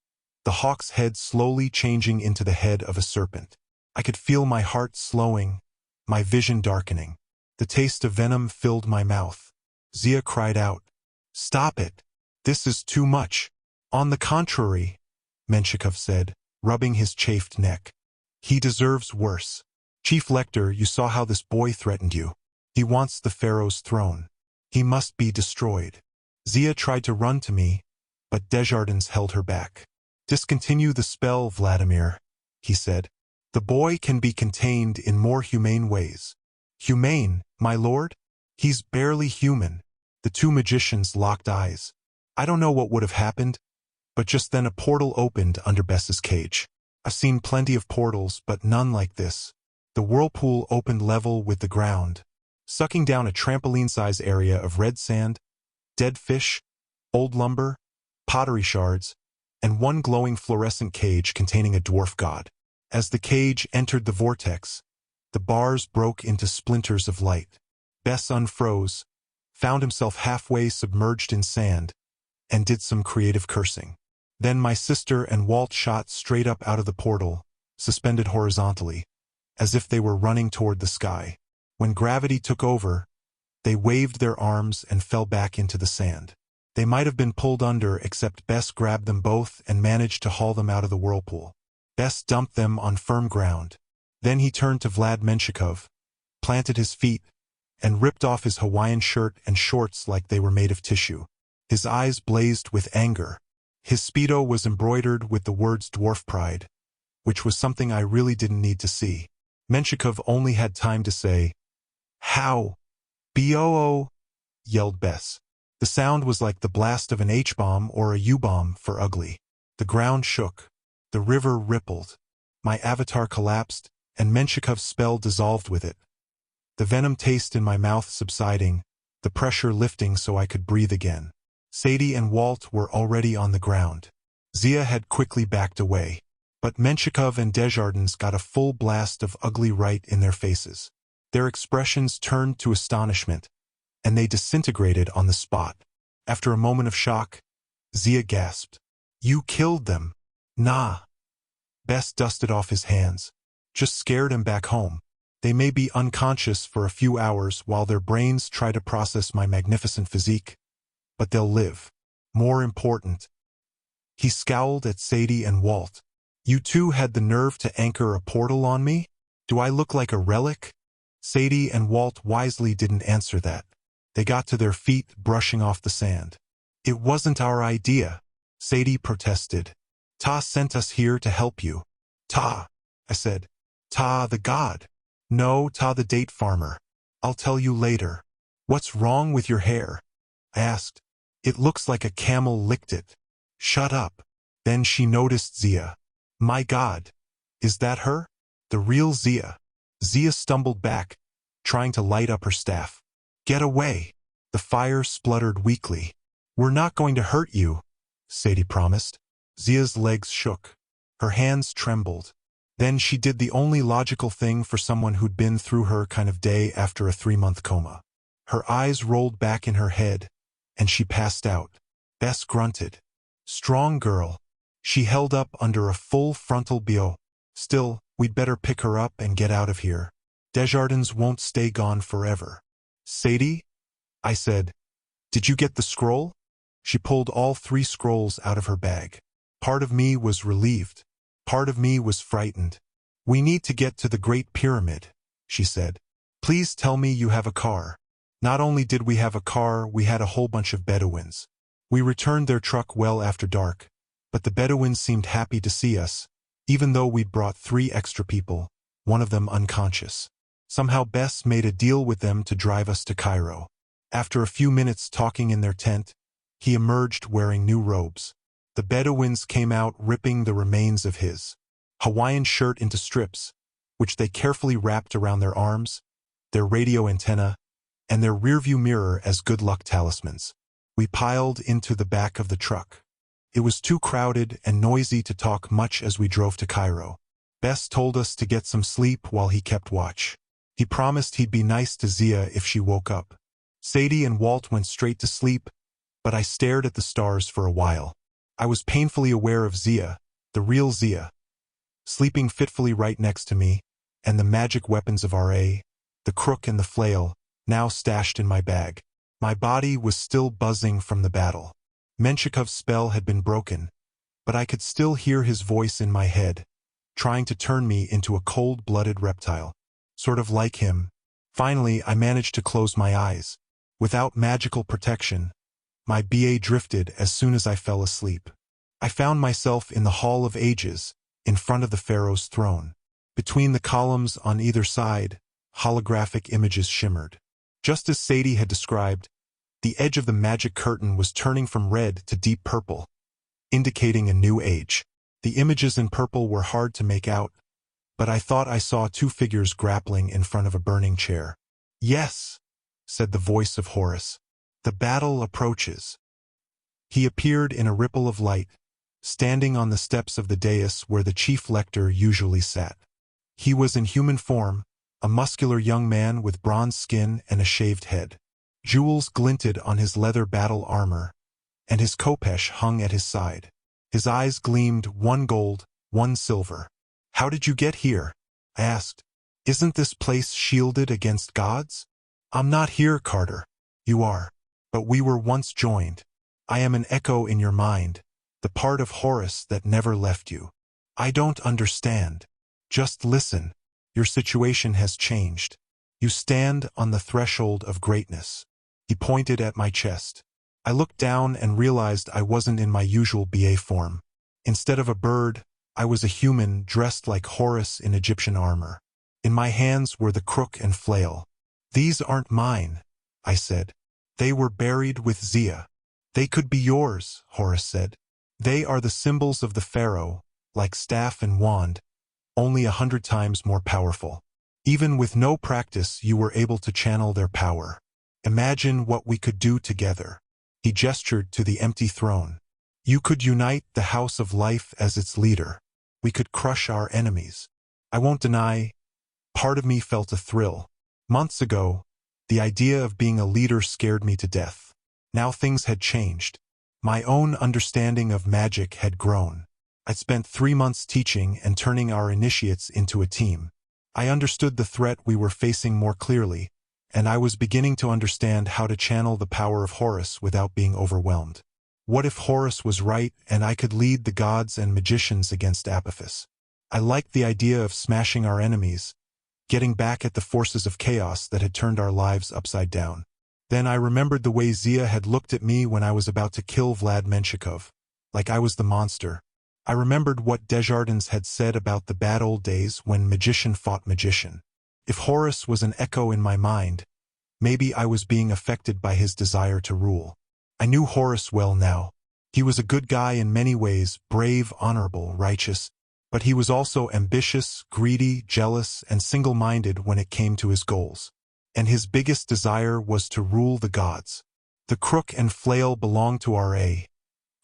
the hawk's head slowly changing into the head of a serpent. I could feel my heart slowing, my vision darkening. The taste of venom filled my mouth. Zia cried out, Stop it! This is too much. On the contrary, Menshikov said, rubbing his chafed neck. He deserves worse. Chief Lector, you saw how this boy threatened you. He wants the Pharaoh's throne. He must be destroyed. Zia tried to run to me, but Desjardins held her back. Discontinue the spell, Vladimir, he said. The boy can be contained in more humane ways. Humane, my lord? He's barely human. The two magicians locked eyes. I don't know what would have happened, but just then a portal opened under Bess's cage. I've seen plenty of portals, but none like this. The whirlpool opened level with the ground, sucking down a trampoline-size area of red sand, dead fish, old lumber, pottery shards, and one glowing fluorescent cage containing a dwarf god. As the cage entered the vortex, the bars broke into splinters of light. Bess unfroze, found himself halfway submerged in sand, and did some creative cursing. Then my sister and Walt shot straight up out of the portal, suspended horizontally, as if they were running toward the sky. When gravity took over, they waved their arms and fell back into the sand. They might have been pulled under, except Bess grabbed them both and managed to haul them out of the whirlpool. Bess dumped them on firm ground. Then he turned to Vlad Menshikov, planted his feet, and ripped off his Hawaiian shirt and shorts like they were made of tissue. His eyes blazed with anger. His Speedo was embroidered with the words dwarf pride, which was something I really didn't need to see. Menshikov only had time to say, How? B-O-O, yelled Bess. The sound was like the blast of an H-bomb or a U-bomb for ugly. The ground shook. The river rippled. My avatar collapsed, and Menshikov's spell dissolved with it. The venom taste in my mouth subsiding, the pressure lifting so I could breathe again. Sadie and Walt were already on the ground. Zia had quickly backed away, but Menshikov and Desjardins got a full blast of ugly right in their faces. Their expressions turned to astonishment, and they disintegrated on the spot. After a moment of shock, Zia gasped. You killed them. Nah. Bess dusted off his hands. Just scared him back home. They may be unconscious for a few hours while their brains try to process my magnificent physique, but they'll live. More important. He scowled at Sadie and Walt. You two had the nerve to anchor a portal on me? Do I look like a relic? Sadie and Walt wisely didn't answer that. They got to their feet, brushing off the sand. It wasn't our idea, Sadie protested. Ta sent us here to help you. Ta, I said. Ta the god. No, Ta the date farmer. I'll tell you later. What's wrong with your hair? I asked. It looks like a camel licked it. Shut up. Then she noticed Zia. My God. Is that her? The real Zia. Zia stumbled back, trying to light up her staff. Get away. The fire spluttered weakly. We're not going to hurt you, Sadie promised. Zia's legs shook. Her hands trembled. Then she did the only logical thing for someone who'd been through her kind of day after a 3-month coma. Her eyes rolled back in her head, and she passed out. Bess grunted. Strong girl. She held up under a full frontal BO. Still, we'd better pick her up and get out of here. Desjardins won't stay gone forever. Sadie? I said. Did you get the scroll? She pulled all 3 scrolls out of her bag. Part of me was relieved. Part of me was frightened. We need to get to the Great Pyramid, she said. Please tell me you have a car. Not only did we have a car, we had a whole bunch of Bedouins. We returned their truck well after dark, but the Bedouins seemed happy to see us, even though we'd brought 3 extra people, one of them unconscious. Somehow Bess made a deal with them to drive us to Cairo. After a few minutes talking in their tent, he emerged wearing new robes. The Bedouins came out ripping the remains of his Hawaiian shirt into strips, which they carefully wrapped around their arms, their radio antenna, and their rearview mirror as good luck talismans. We piled into the back of the truck. It was too crowded and noisy to talk much as we drove to Cairo. Bess told us to get some sleep while he kept watch. He promised he'd be nice to Zia if she woke up. Sadie and Walt went straight to sleep, but I stared at the stars for a while. I was painfully aware of Zia, the real Zia, sleeping fitfully right next to me, and the magic weapons of RA, the crook and the flail, now stashed in my bag. My body was still buzzing from the battle. Menshikoff's spell had been broken, but I could still hear his voice in my head, trying to turn me into a cold-blooded reptile, sort of like him. Finally, I managed to close my eyes. Without magical protection, my BA drifted as soon as I fell asleep. I found myself in the Hall of Ages, in front of the Pharaoh's throne. Between the columns on either side, holographic images shimmered. Just as Sadie had described, the edge of the magic curtain was turning from red to deep purple, indicating a new age. The images in purple were hard to make out, but I thought I saw 2 figures grappling in front of a burning chair. Yes, said the voice of Horus. The battle approaches. He appeared in a ripple of light, standing on the steps of the dais where the chief lector usually sat. He was in human form, a muscular young man with bronze skin and a shaved head. Jewels glinted on his leather battle armor, and his khopesh hung at his side. His eyes gleamed, 1 gold, 1 silver. How did you get here? I asked. Isn't this place shielded against gods? I'm not here, Carter. You are. But we were once joined. I am an echo in your mind, the part of Horus that never left you. I don't understand. Just listen. Your situation has changed. You stand on the threshold of greatness. He pointed at my chest. I looked down and realized I wasn't in my usual BA form. Instead of a bird, I was a human dressed like Horus in Egyptian armor. In my hands were the crook and flail. These aren't mine, I said. They were buried with Zia. They could be yours, Horus said. They are the symbols of the pharaoh, like staff and wand, only 100 times more powerful. Even with no practice, you were able to channel their power. Imagine what we could do together. He gestured to the empty throne. You could unite the House of Life as its leader. We could crush our enemies. I won't deny, part of me felt a thrill. Months ago, the idea of being a leader scared me to death. Now things had changed. My own understanding of magic had grown. I'd spent 3 months teaching and turning our initiates into a team. I understood the threat we were facing more clearly, and I was beginning to understand how to channel the power of Horus without being overwhelmed. What if Horus was right and I could lead the gods and magicians against Apophis? I liked the idea of smashing our enemies, getting back at the forces of chaos that had turned our lives upside down. Then I remembered the way Zia had looked at me when I was about to kill Vlad Menshikov, like I was the monster. I remembered what Desjardins had said about the bad old days when magician fought magician. If Horus was an echo in my mind, maybe I was being affected by his desire to rule. I knew Horus well now. He was a good guy in many ways, brave, honorable, righteous, but he was also ambitious, greedy, jealous, and single-minded when it came to his goals. And his biggest desire was to rule the gods. The crook and flail belong to R.A.,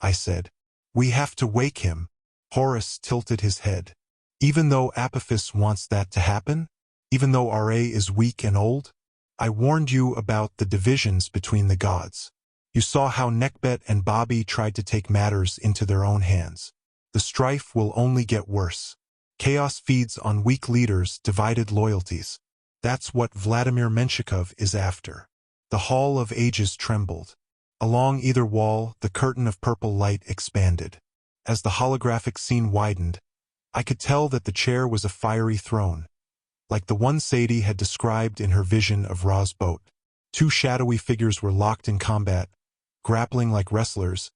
I said. We have to wake him. Horus tilted his head. Even though Apophis wants that to happen? Even though R.A. is weak and old? I warned you about the divisions between the gods. You saw how Nekbet and Bobby tried to take matters into their own hands. The strife will only get worse. Chaos feeds on weak leaders, divided loyalties. That's what Vladimir Menshikov is after. The Hall of Ages trembled. Along either wall, the curtain of purple light expanded. As the holographic scene widened, I could tell that the chair was a fiery throne, like the one Sadie had described in her vision of Ra's boat. 2 shadowy figures were locked in combat, grappling like wrestlers,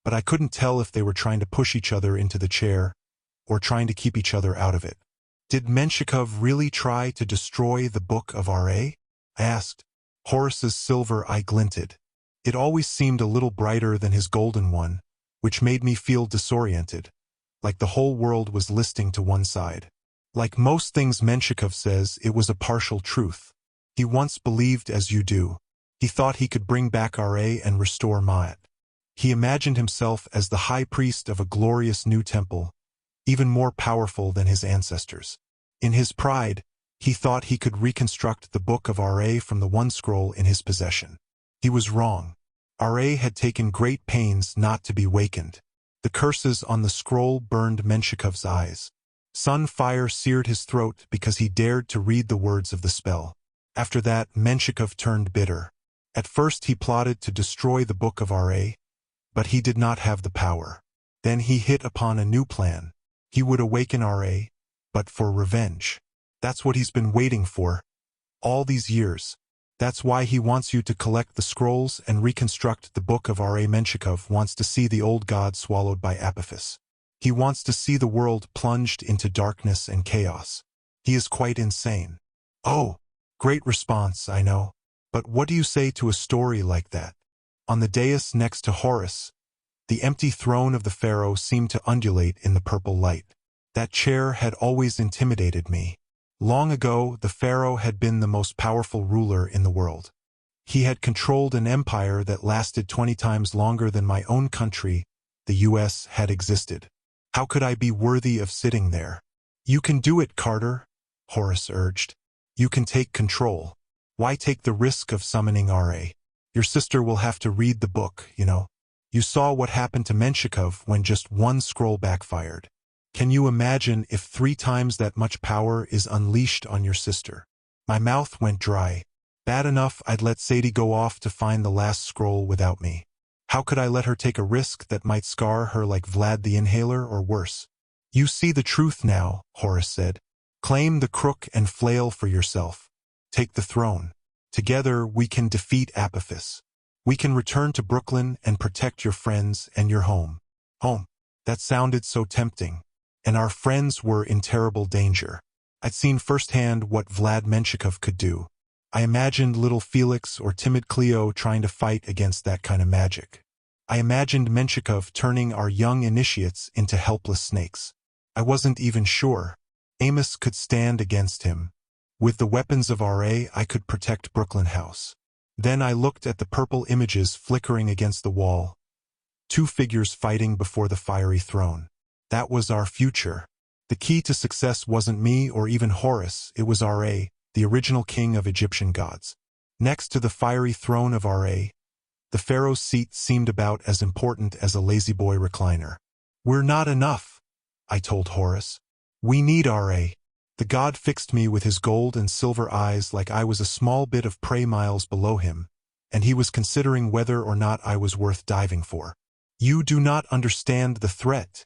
but I couldn't tell if they were trying to push each other into the chair or trying to keep each other out of it. Did Menshikov really try to destroy the Book of R.A.? I asked. Horus's silver eye glinted. It always seemed a little brighter than his golden one, which made me feel disoriented, like the whole world was listing to one side. Like most things Menshikov says, it was a partial truth. He once believed as you do. He thought he could bring back R.A. and restore Ma'at. He imagined himself as the high priest of a glorious new temple, even more powerful than his ancestors. In his pride, he thought he could reconstruct the Book of R.A. from the one scroll in his possession. He was wrong. R.A. had taken great pains not to be wakened. The curses on the scroll burned Menshikov's eyes. Sun fire seared his throat because he dared to read the words of the spell. After that, Menshikov turned bitter. At first he plotted to destroy the Book of R.A., but he did not have the power. Then he hit upon a new plan. He would awaken R.A., but for revenge. That's what he's been waiting for all these years. That's why he wants you to collect the scrolls and reconstruct the Book of R.A. Menshikov wants to see the old god swallowed by Apophis. He wants to see the world plunged into darkness and chaos. He is quite insane. Oh, great response, I know. But what do you say to a story like that? On the dais next to Horus, the empty throne of the pharaoh seemed to undulate in the purple light. That chair had always intimidated me. Long ago, the pharaoh had been the most powerful ruler in the world. He had controlled an empire that lasted 20 times longer than my own country, the U.S., had existed. How could I be worthy of sitting there? You can do it, Carter, Horus urged. You can take control. Why take the risk of summoning R.A.? Your sister will have to read the book, you know. You saw what happened to Menshikov when just one scroll backfired. Can you imagine if 3 times that much power is unleashed on your sister? My mouth went dry. Bad enough I'd let Sadie go off to find the last scroll without me. How could I let her take a risk that might scar her like Vlad the Inhaler or worse? You see the truth now, Horus said. Claim the crook and flail for yourself. Take the throne. Together we can defeat Apophis. We can return to Brooklyn and protect your friends and your home. Home. That sounded so tempting. And our friends were in terrible danger. I'd seen firsthand what Vlad Menshikov could do. I imagined little Felix or timid Cleo trying to fight against that kind of magic. I imagined Menshikov turning our young initiates into helpless snakes. I wasn't even sure Amos could stand against him. With the weapons of R.A., I could protect Brooklyn House. Then I looked at the purple images flickering against the wall. 2 figures fighting before the fiery throne. That was our future. The key to success wasn't me or even Horus, it was R.A., the original king of Egyptian gods. Next to the fiery throne of R.A., The pharaoh's seat seemed about as important as a lazy-boy recliner. "We're not enough," I told Horus. "We need R.A." The god fixed me with his gold and silver eyes like I was a small bit of prey miles below him, and he was considering whether or not I was worth diving for. "You do not understand the threat,"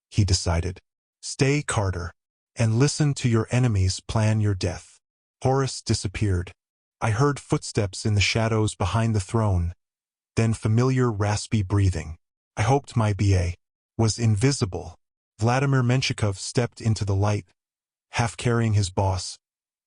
he decided. "Stay, Carter, and listen to your enemies plan your death." Horus disappeared. I heard footsteps in the shadows behind the throne, then familiar raspy breathing. I hoped my BA was invisible. Vladimir Menshikov stepped into the light, half carrying his boss,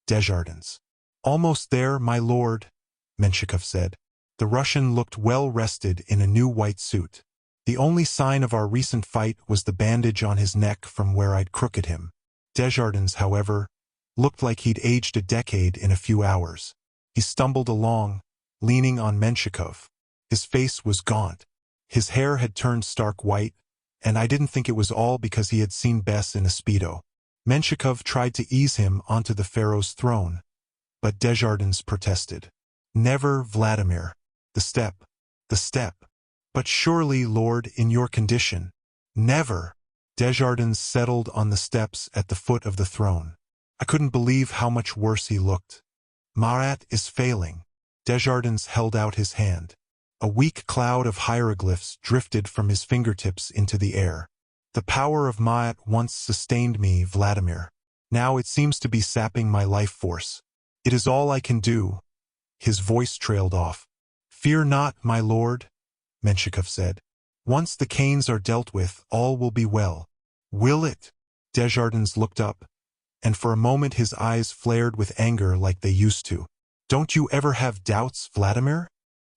Desjardins. "Almost there, my lord," Menshikov said. The Russian looked well-rested in a new white suit. The only sign of our recent fight was the bandage on his neck from where I'd crooked him. Desjardins, however, looked like he'd aged a decade in a few hours. He stumbled along, leaning on Menshikov. His face was gaunt. His hair had turned stark white, and I didn't think it was all because he had seen Bess in a Speedo. Menshikov tried to ease him onto the pharaoh's throne, but Desjardins protested. "Never, Vladimir. The step. The step." "But surely, Lord, in your condition." "Never." Desjardins settled on the steps at the foot of the throne. I couldn't believe how much worse he looked. "Marat is failing." Desjardins held out his hand. A weak cloud of hieroglyphs drifted from his fingertips into the air. "The power of Maat once sustained me, Vladimir. Now it seems to be sapping my life force. It is all I can do." His voice trailed off. "Fear not, my lord," Menshikov said. "Once the Kanes are dealt with, all will be well." "Will it?" Desjardins looked up, and for a moment his eyes flared with anger like they used to. "Don't you ever have doubts, Vladimir?"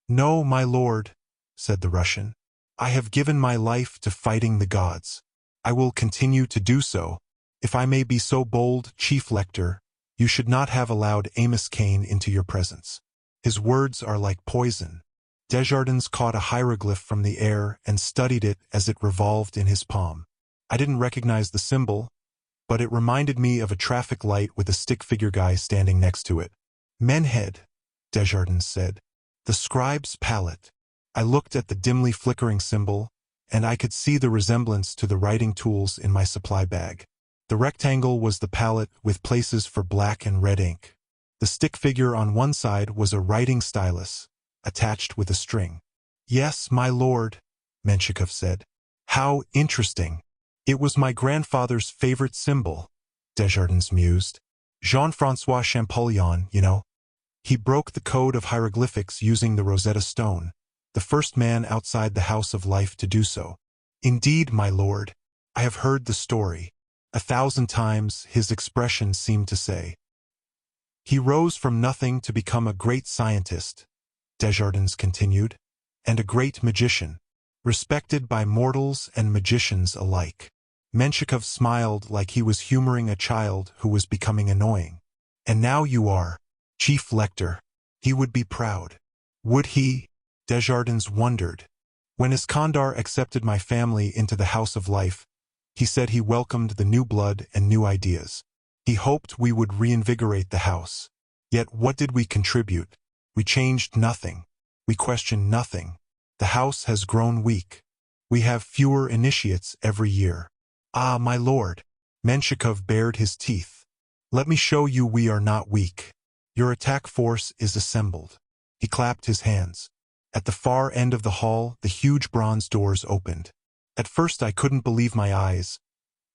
"No, my lord," said the Russian. "I have given my life to fighting the gods. I will continue to do so. If I may be so bold, Chief Lector, you should not have allowed Amos Kane into your presence. His words are like poison." Desjardins caught a hieroglyph from the air and studied it as it revolved in his palm. I didn't recognize the symbol, but it reminded me of a traffic light with a stick figure guy standing next to it. "Menhead," Desjardins said. "The scribe's palette." I looked at the dimly flickering symbol, and I could see the resemblance to the writing tools in my supply bag. The rectangle was the palette with places for black and red ink. The stick figure on one side was a writing stylus, attached with a string. "Yes, my lord," Menshikov said. "How interesting. It was my grandfather's favorite symbol," Desjardins mused. "Jean-François Champollion, you know. He broke the code of hieroglyphics using the Rosetta Stone, the first man outside the House of Life to do so." "Indeed, my lord. I have heard the story." 1,000 times, his expression seemed to say. "He rose from nothing to become a great scientist," Desjardins continued, "and a great magician, respected by mortals and magicians alike." Menshikov smiled like he was humoring a child who was becoming annoying. "And now you are Chief Lector." He would be proud. Would he? Desjardins wondered. When Iskandar accepted my family into the House of Life, he said he welcomed the new blood and new ideas. He hoped we would reinvigorate the house. Yet what did we contribute? We changed nothing. We questioned nothing. The house has grown weak. We have fewer initiates every year. "Ah, my lord." Menshikov bared his teeth. "Let me show you we are not weak. Your attack force is assembled." He clapped his hands. At the far end of the hall, the huge bronze doors opened. At first I couldn't believe my eyes,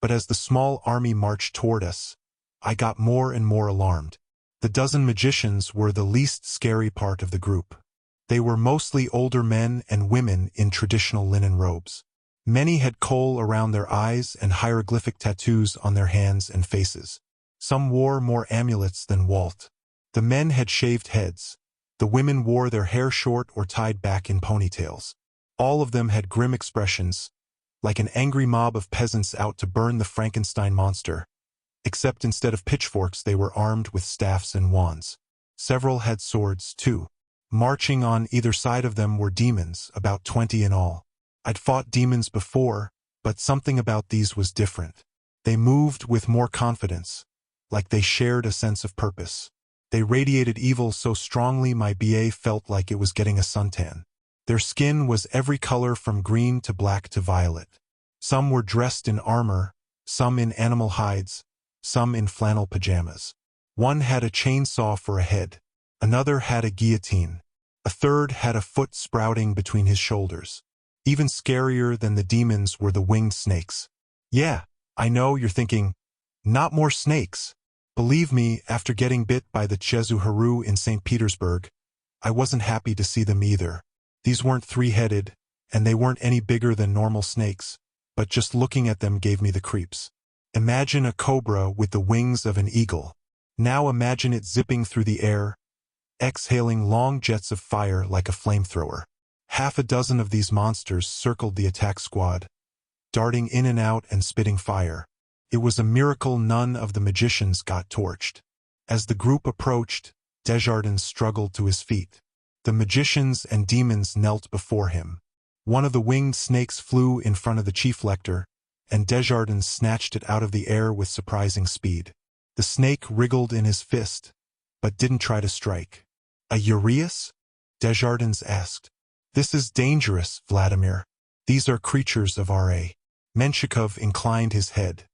but as the small army marched toward us, I got more and more alarmed. The dozen magicians were the least scary part of the group. They were mostly older men and women in traditional linen robes. Many had kohl around their eyes and hieroglyphic tattoos on their hands and faces. Some wore more amulets than Walt. The men had shaved heads. The women wore their hair short or tied back in ponytails. All of them had grim expressions, like an angry mob of peasants out to burn the Frankenstein monster, except instead of pitchforks they were armed with staffs and wands. Several had swords, too. Marching on either side of them were demons, about 20 in all. I'd fought demons before, but something about these was different. They moved with more confidence, like they shared a sense of purpose. They radiated evil so strongly my BA felt like it was getting a suntan. Their skin was every color from green to black to violet. Some were dressed in armor, some in animal hides, some in flannel pajamas. One had a chainsaw for a head. Another had a guillotine. A third had a foot sprouting between his shoulders. Even scarier than the demons were the winged snakes. Yeah, I know you're thinking, not more snakes. Believe me, after getting bit by the Chezuharu in St. Petersburg, I wasn't happy to see them either. These weren't three-headed, and they weren't any bigger than normal snakes, but just looking at them gave me the creeps. Imagine a cobra with the wings of an eagle. Now imagine it zipping through the air, exhaling long jets of fire like a flamethrower. Half a dozen of these monsters circled the attack squad, darting in and out and spitting fire. It was a miracle none of the magicians got torched. As the group approached, Desjardins struggled to his feet. The magicians and demons knelt before him. One of the winged snakes flew in front of the chief lector, and Desjardins snatched it out of the air with surprising speed. The snake wriggled in his fist, but didn't try to strike. A Urias? Desjardins asked. This is dangerous, Vladimir. These are creatures of R.A. Menshikov inclined his head.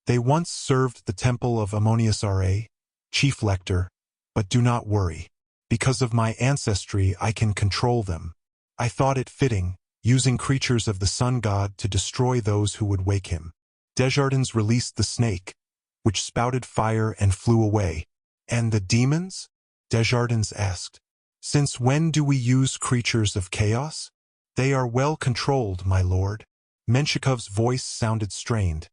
They once served the temple of Ammonius R.A., chief lector, but do not worry. Because of my ancestry, I can control them. I thought it fitting, using creatures of the sun god to destroy those who would wake him. Desjardins released the snake, which spouted fire and flew away. And the demons? Desjardins asked. Since when do we use creatures of chaos? They are well controlled, my lord. Menshikov's voice sounded strained,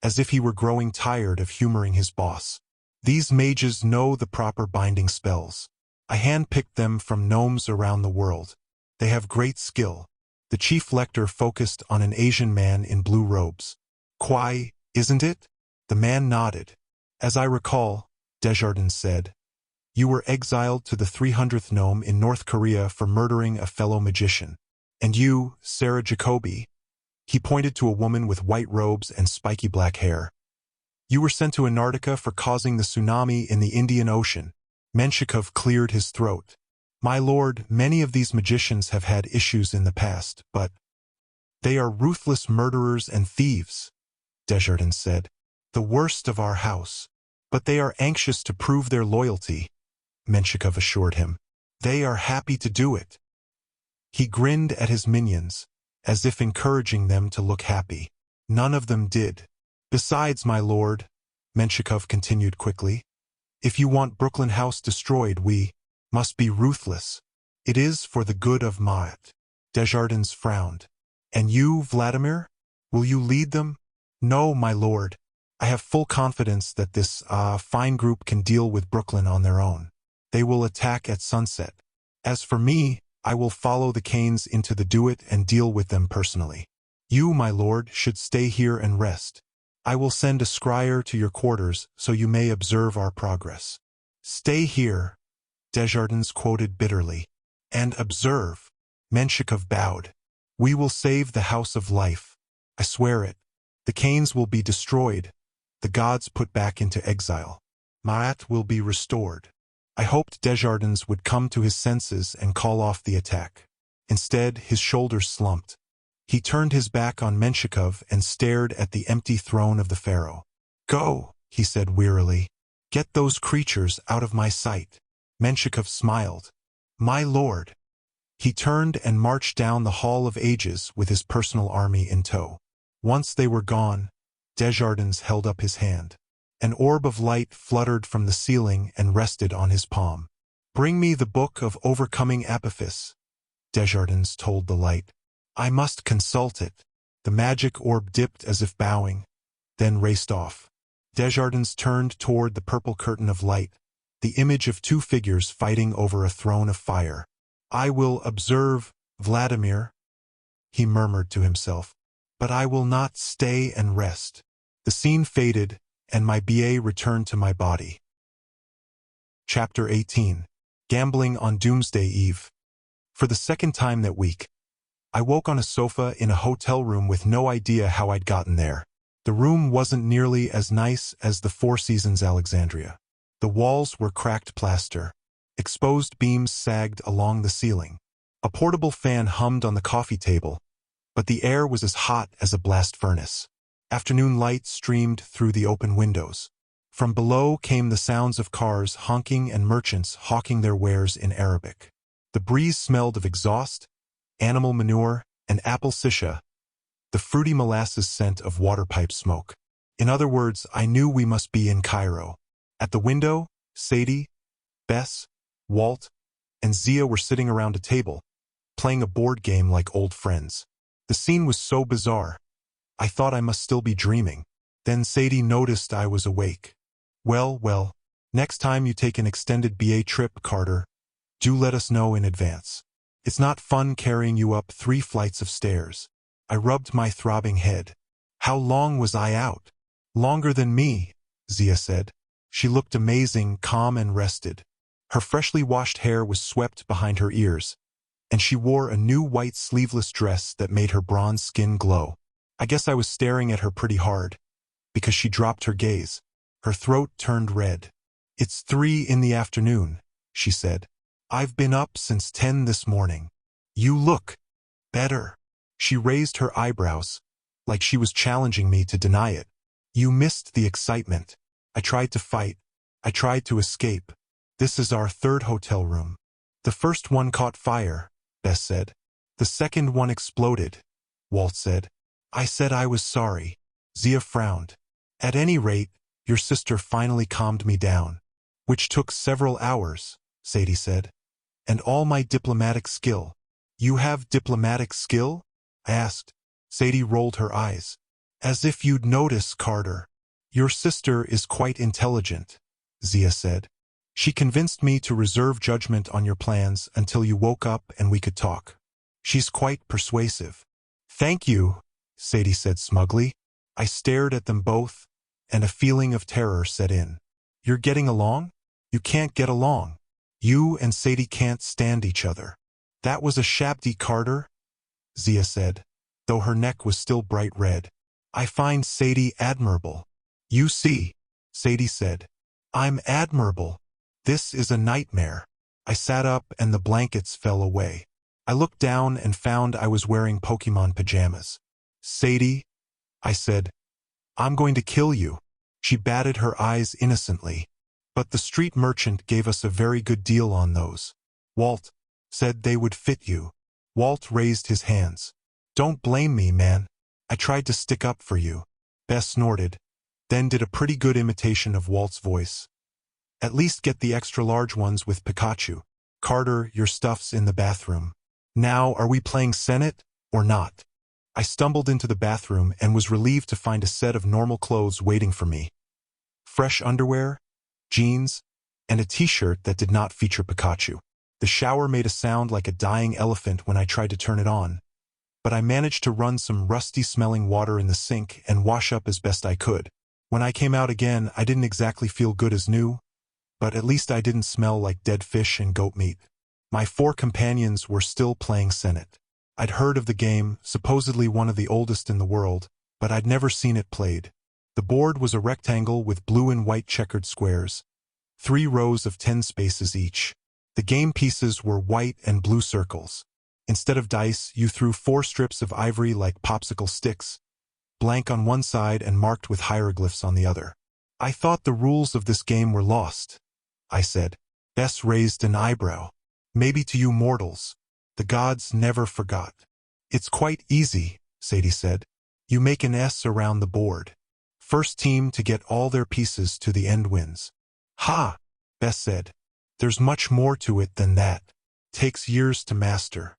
as if he were growing tired of humoring his boss. These mages know the proper binding spells. I handpicked them from gnomes around the world. They have great skill. The chief lector focused on an Asian man in blue robes. Kwai, isn't it? The man nodded. As I recall, Desjardins said, you were exiled to the 300th gnome in North Korea for murdering a fellow magician. And you, Sarah Jacobi, he pointed to a woman with white robes and spiky black hair. You were sent to Antarctica for causing the tsunami in the Indian Ocean. Menshikov cleared his throat. My lord, many of these magicians have had issues in the past, but they are ruthless murderers and thieves, Desjardins said. The worst of our house. But they are anxious to prove their loyalty, Menshikov assured him. They are happy to do it. He grinned at his minions, as if encouraging them to look happy. None of them did. Besides, my lord, Menshikov continued quickly, if you want Brooklyn House destroyed, we must be ruthless. It is for the good of Maat. Desjardins frowned. And you, Vladimir? Will you lead them? No, my lord. I have full confidence that this, fine group can deal with Brooklyn on their own. They will attack at sunset. As for me, I will follow the Kanes into the Do-It and deal with them personally. You, my lord, should stay here and rest. I will send a scryer to your quarters so you may observe our progress. Stay here, Desjardins quoted bitterly. And observe. Menshikov bowed. We will save the House of Life. I swear it. The Kanes will be destroyed, the gods put back into exile. Maat will be restored. I hoped Desjardins would come to his senses and call off the attack. Instead, his shoulders slumped. He turned his back on Menshikov and stared at the empty throne of the pharaoh. Go, he said wearily. Get those creatures out of my sight. Menshikov smiled. My lord. He turned and marched down the Hall of Ages with his personal army in tow. Once they were gone, Desjardins held up his hand. An orb of light fluttered from the ceiling and rested on his palm. Bring me the book of overcoming Apophis, Desjardins told the light. I must consult it. The magic orb dipped as if bowing, then raced off. Desjardins turned toward the purple curtain of light, the image of two figures fighting over a throne of fire. I will observe, Vladimir, he murmured to himself, but I will not stay and rest. The scene faded, and my BA returned to my body. Chapter 18. Gambling on Doomsday Eve. For the second time that week, I woke on a sofa in a hotel room with no idea how I'd gotten there. The room wasn't nearly as nice as the Four Seasons Alexandria. The walls were cracked plaster. Exposed beams sagged along the ceiling. A portable fan hummed on the coffee table, but the air was as hot as a blast furnace. Afternoon light streamed through the open windows. From below came the sounds of cars honking and merchants hawking their wares in Arabic. The breeze smelled of exhaust, animal manure, and apple sisha, the fruity molasses scent of water pipe smoke. In other words, I knew we must be in Cairo. At the window, Sadie, Bess, Walt, and Zia were sitting around a table, playing a board game like old friends. The scene was so bizarre. I thought I must still be dreaming. Then Sadie noticed I was awake. Well, next time you take an extended BA trip, Carter, do let us know in advance. It's not fun carrying you up 3 flights of stairs. I rubbed my throbbing head. How long was I out? Longer than me, Zia said. She looked amazing, calm and rested. Her freshly washed hair was swept behind her ears, and she wore a new white sleeveless dress that made her bronze skin glow. I guess I was staring at her pretty hard, because she dropped her gaze. Her throat turned red. It's 3 in the afternoon, she said. I've been up since 10 this morning. You look better. She raised her eyebrows, like she was challenging me to deny it. You missed the excitement. I tried to fight. I tried to escape. This is our 3rd hotel room. The first one caught fire, Bess said. The second one exploded, Walt said. I said I was sorry. Zia frowned. At any rate, your sister finally calmed me down. Which took several hours, Sadie said. And all my diplomatic skill. You have diplomatic skill? I asked. Sadie rolled her eyes. As if you'd notice, Carter. Your sister is quite intelligent, Zia said. She convinced me to reserve judgment on your plans until you woke up and we could talk. She's quite persuasive. Thank you, Sadie said smugly. I stared at them both, and a feeling of terror set in. You're getting along? You can't get along. You and Sadie can't stand each other. That was a shabby, Carter, Zia said, though her neck was still bright red. I find Sadie admirable. You see, Sadie said. I'm admirable. This is a nightmare. I sat up and the blankets fell away. I looked down and found I was wearing Pokemon pajamas. Sadie, I said, I'm going to kill you. She batted her eyes innocently. But the street merchant gave us a very good deal on those. Walt said they would fit you. Walt raised his hands. Don't blame me, man. I tried to stick up for you. Bess snorted, then did a pretty good imitation of Walt's voice. At least get the extra-large ones with Pikachu. Carter, your stuff's in the bathroom. Now, are we playing Senate or not? I stumbled into the bathroom and was relieved to find a set of normal clothes waiting for me. Fresh underwear, jeans, and a t-shirt that did not feature Pikachu. The shower made a sound like a dying elephant when I tried to turn it on, but I managed to run some rusty-smelling water in the sink and wash up as best I could. When I came out again, I didn't exactly feel good as new, but at least I didn't smell like dead fish and goat meat. My 4 companions were still playing Senate. I'd heard of the game, supposedly one of the oldest in the world, but I'd never seen it played. The board was a rectangle with blue and white checkered squares, 3 rows of 10 spaces each. The game pieces were white and blue circles. Instead of dice, you threw 4 strips of ivory like popsicle sticks, blank on one side and marked with hieroglyphs on the other. I thought the rules of this game were lost, I said. Bess raised an eyebrow. Maybe to you mortals. The gods never forgot. It's quite easy, Sadie said. You make an S around the board. First team to get all their pieces to the end wins. Ha, Bess said. There's much more to it than that. Takes years to master.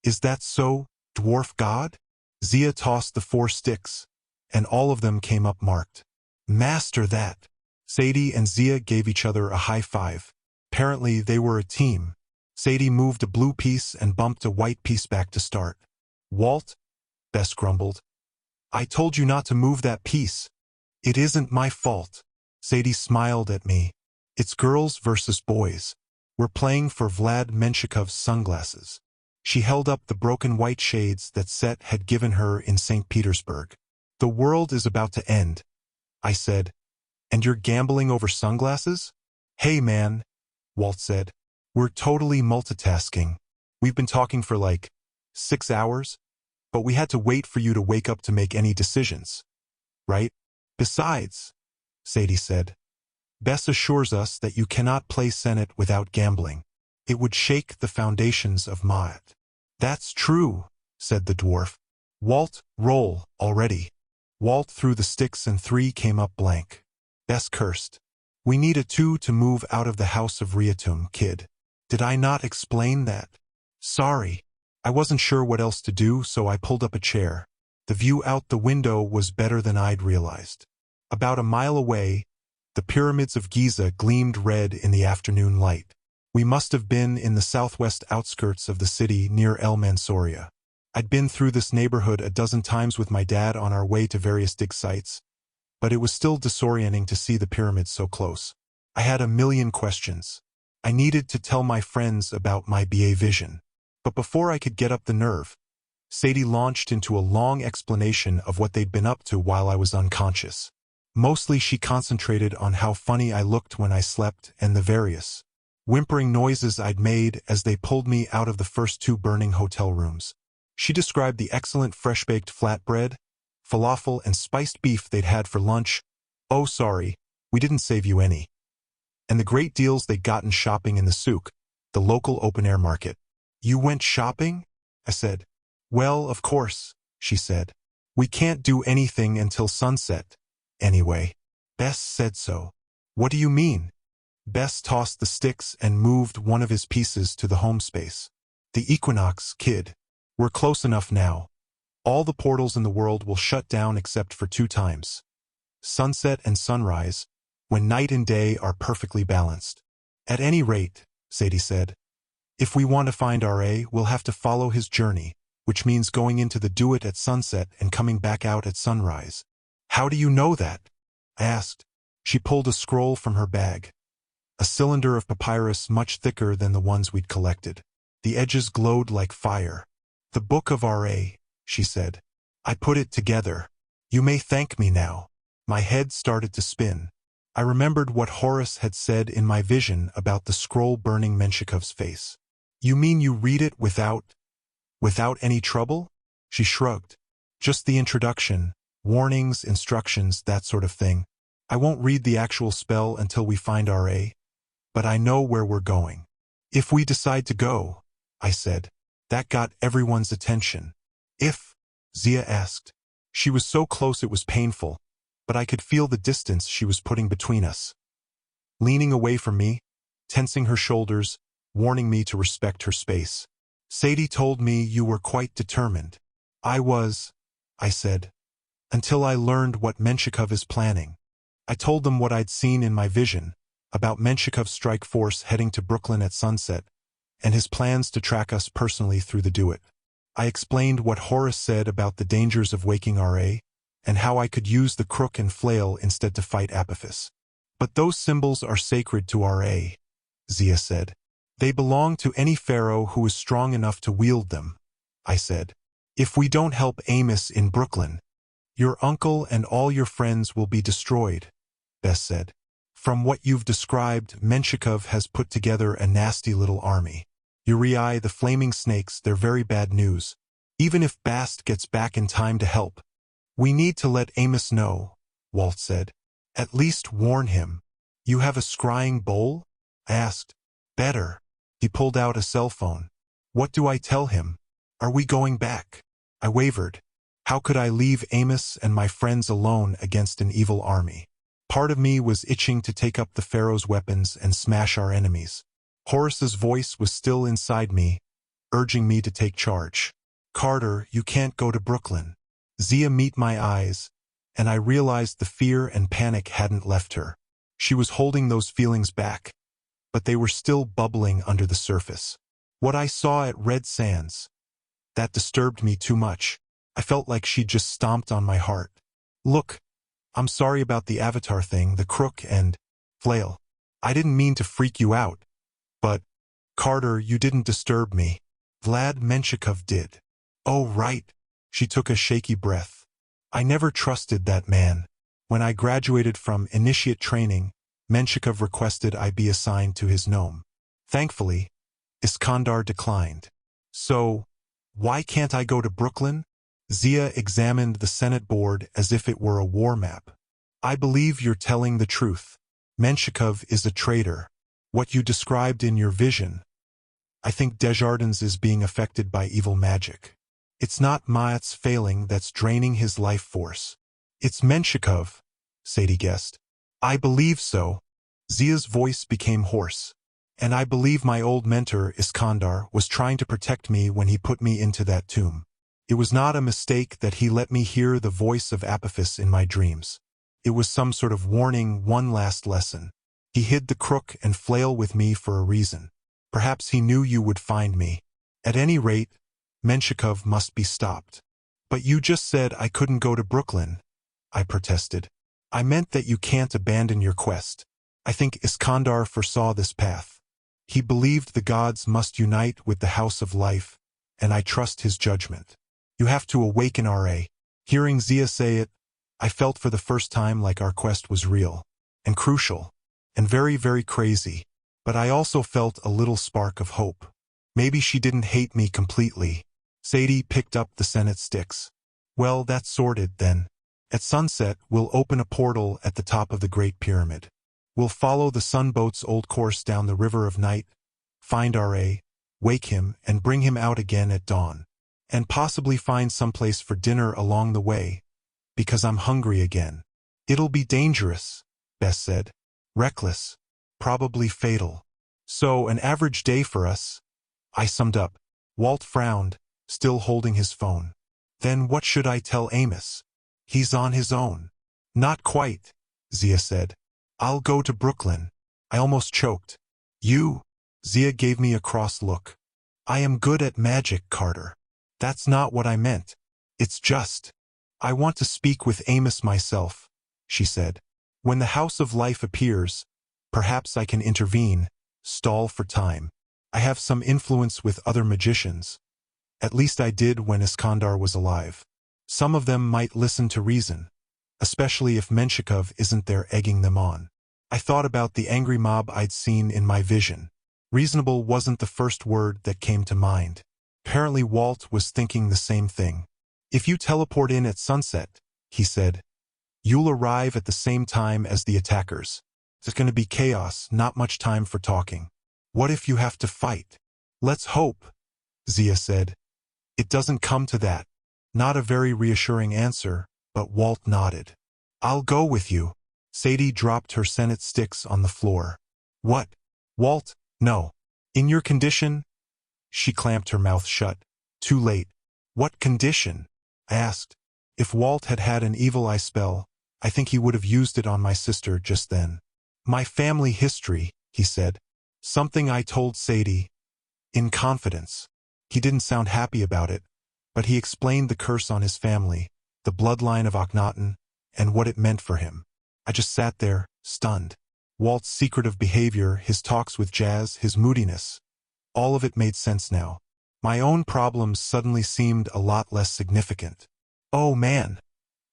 Is that so, dwarf god? Zia tossed the 4 sticks, and all of them came up marked. Master that. Sadie and Zia gave each other a high five. Apparently they were a team. Sadie moved a blue piece and bumped a white piece back to start. Walt, Bess grumbled. I told you not to move that piece. It isn't my fault. Sadie smiled at me. It's girls versus boys. We're playing for Vlad Menshikov's sunglasses. She held up the broken white shades that Set had given her in St. Petersburg. The world is about to end, I said. And you're gambling over sunglasses? Hey man, Walt said. We're totally multitasking. We've been talking for like 6 hours, but we had to wait for you to wake up to make any decisions, right? Besides, Sadie said, Bess assures us that you cannot play Senate without gambling. It would shake the foundations of Maat. That's true, said the dwarf. Walt, roll, already. Walt threw the sticks and 3 came up blank. Bess cursed. We need a 2 to move out of the house of Riordan, kid. Did I not explain that? Sorry. I wasn't sure what else to do, so I pulled up a chair. The view out the window was better than I'd realized. About a mile away, the pyramids of Giza gleamed red in the afternoon light. We must have been in the southwest outskirts of the city near El Mansoria. I'd been through this neighborhood a dozen times with my dad on our way to various dig sites, but it was still disorienting to see the pyramids so close. I had a million questions. I needed to tell my friends about my BA vision. But before I could get up the nerve, Sadie launched into a long explanation of what they'd been up to while I was unconscious. Mostly she concentrated on how funny I looked when I slept and the various whimpering noises I'd made as they pulled me out of the first 2 burning hotel rooms. She described the excellent fresh-baked flatbread, falafel, and spiced beef they'd had for lunch. Oh, sorry, we didn't save you any. And the great deals they'd gotten shopping in the souk, the local open-air market. You went shopping? I said. Well, of course, she said. We can't do anything until sunset. Anyway, Bess said so. What do you mean? Bess tossed the sticks and moved one of his pieces to the home space. The equinox, kid. We're close enough now. All the portals in the world will shut down except for 2 times. Sunset and sunrise, when night and day are perfectly balanced. At any rate, Sadie said, if we want to find R.A., we'll have to follow his journey, which means going into the Duat at sunset and coming back out at sunrise. How do you know that? I asked. She pulled a scroll from her bag. A cylinder of papyrus much thicker than the ones we'd collected. The edges glowed like fire. The Book of R.A., she said. I put it together. You may thank me now. My head started to spin. I remembered what Horus had said in my vision about the scroll burning Menshikov's face. You mean you read it without any trouble? She shrugged. Just the introduction, warnings, instructions, that sort of thing. I won't read the actual spell until we find R.A., but I know where we're going. If we decide to go, I said. That got everyone's attention. If? Zia asked. She was so close it was painful, but I could feel the distance she was putting between us. Leaning away from me, tensing her shoulders, warning me to respect her space. Sadie told me you were quite determined. I was, I said, until I learned what Menshikov is planning. I told them what I'd seen in my vision, about Menshikov's strike force heading to Brooklyn at sunset, and his plans to track us personally through the Duat. I explained what Horus said about the dangers of waking R.A., and how I could use the crook and flail instead to fight Apophis. But those symbols are sacred to R.A., Zia said. They belong to any pharaoh who is strong enough to wield them, I said. If we don't help Amos in Brooklyn, your uncle and all your friends will be destroyed, Bess said. From what you've described, Menshikov has put together a nasty little army. Uriah, the flaming snakes, they're very bad news. Even if Bast gets back in time to help. We need to let Amos know, Walt said. At least warn him. You have a scrying bowl? I asked. Better. He pulled out a cell phone. What do I tell him? Are we going back? I wavered. How could I leave Amos and my friends alone against an evil army? Part of me was itching to take up the Pharaoh's weapons and smash our enemies. Horus's voice was still inside me, urging me to take charge. Carter, you can't go to Brooklyn. Zia met my eyes, and I realized the fear and panic hadn't left her. She was holding those feelings back, but they were still bubbling under the surface. What I saw at Red Sands, that disturbed me too much. I felt like she'd just stomped on my heart. Look, I'm sorry about the Avatar thing, the crook and flail. I didn't mean to freak you out. But, Carter, you didn't disturb me. Vlad Menshikov did. Oh, right. She took a shaky breath. I never trusted that man. When I graduated from initiate training, Menshikov requested I be assigned to his gnome. Thankfully, Iskandar declined. So, why can't I go to Brooklyn? Zia examined the Senate board as if it were a war map. I believe you're telling the truth. Menshikov is a traitor. What you described in your vision. I think Desjardins is being affected by evil magic. It's not Maat's failing that's draining his life force. It's Menshikov, Sadie guessed. I believe so. Zia's voice became hoarse. And I believe my old mentor, Iskandar, was trying to protect me when he put me into that tomb. It was not a mistake that he let me hear the voice of Apophis in my dreams. It was some sort of warning, one last lesson. He hid the crook and flail with me for a reason. Perhaps he knew you would find me. At any rate, Menshikov must be stopped. But you just said I couldn't go to Brooklyn, I protested. I meant that you can't abandon your quest. I think Iskandar foresaw this path. He believed the gods must unite with the House of Life, and I trust his judgment. You have to awaken R.A. Hearing Zia say it, I felt for the first time like our quest was real, and crucial, and very, very crazy. But I also felt a little spark of hope. Maybe she didn't hate me completely. Sadie picked up the Senate sticks. Well, that's sorted, then. At sunset, we'll open a portal at the top of the Great Pyramid. We'll follow the sunboat's old course down the River of Night, find R.A., wake him, and bring him out again at dawn. And possibly find someplace for dinner along the way, because I'm hungry again. It'll be dangerous, Bess said. Reckless. Probably fatal. So, an average day for us, I summed up. Walt frowned, still holding his phone. Then what should I tell Amos? He's on his own. Not quite, Zia said. I'll go to Brooklyn. I almost choked. You? Zia gave me a cross look. I am good at magic, Carter. That's not what I meant. It's just. I want to speak with Amos myself, she said. When the House of Life appears, perhaps I can intervene, stall for time. I have some influence with other magicians. At least I did when Iskandar was alive. Some of them might listen to reason, especially if Menshikov isn't there egging them on. I thought about the angry mob I'd seen in my vision. Reasonable wasn't the first word that came to mind. Apparently Walt was thinking the same thing. If you teleport in at sunset, he said, you'll arrive at the same time as the attackers. It's going to be chaos, not much time for talking. What if you have to fight? Let's hope, Zia said. It doesn't come to that. Not a very reassuring answer, but Walt nodded. I'll go with you. Sadie dropped her Senate sticks on the floor. What? Walt, no. In your condition? She clamped her mouth shut. Too late. What condition? I asked. If Walt had had an evil eye spell, I think he would have used it on my sister just then. My family history, he said. Something I told Sadie. In confidence. He didn't sound happy about it, but he explained the curse on his family, the bloodline of Akhenaten, and what it meant for him. I just sat there, stunned. Walt's secretive behavior, his talks with Jazz, his moodiness. All of it made sense now. My own problems suddenly seemed a lot less significant. Oh man,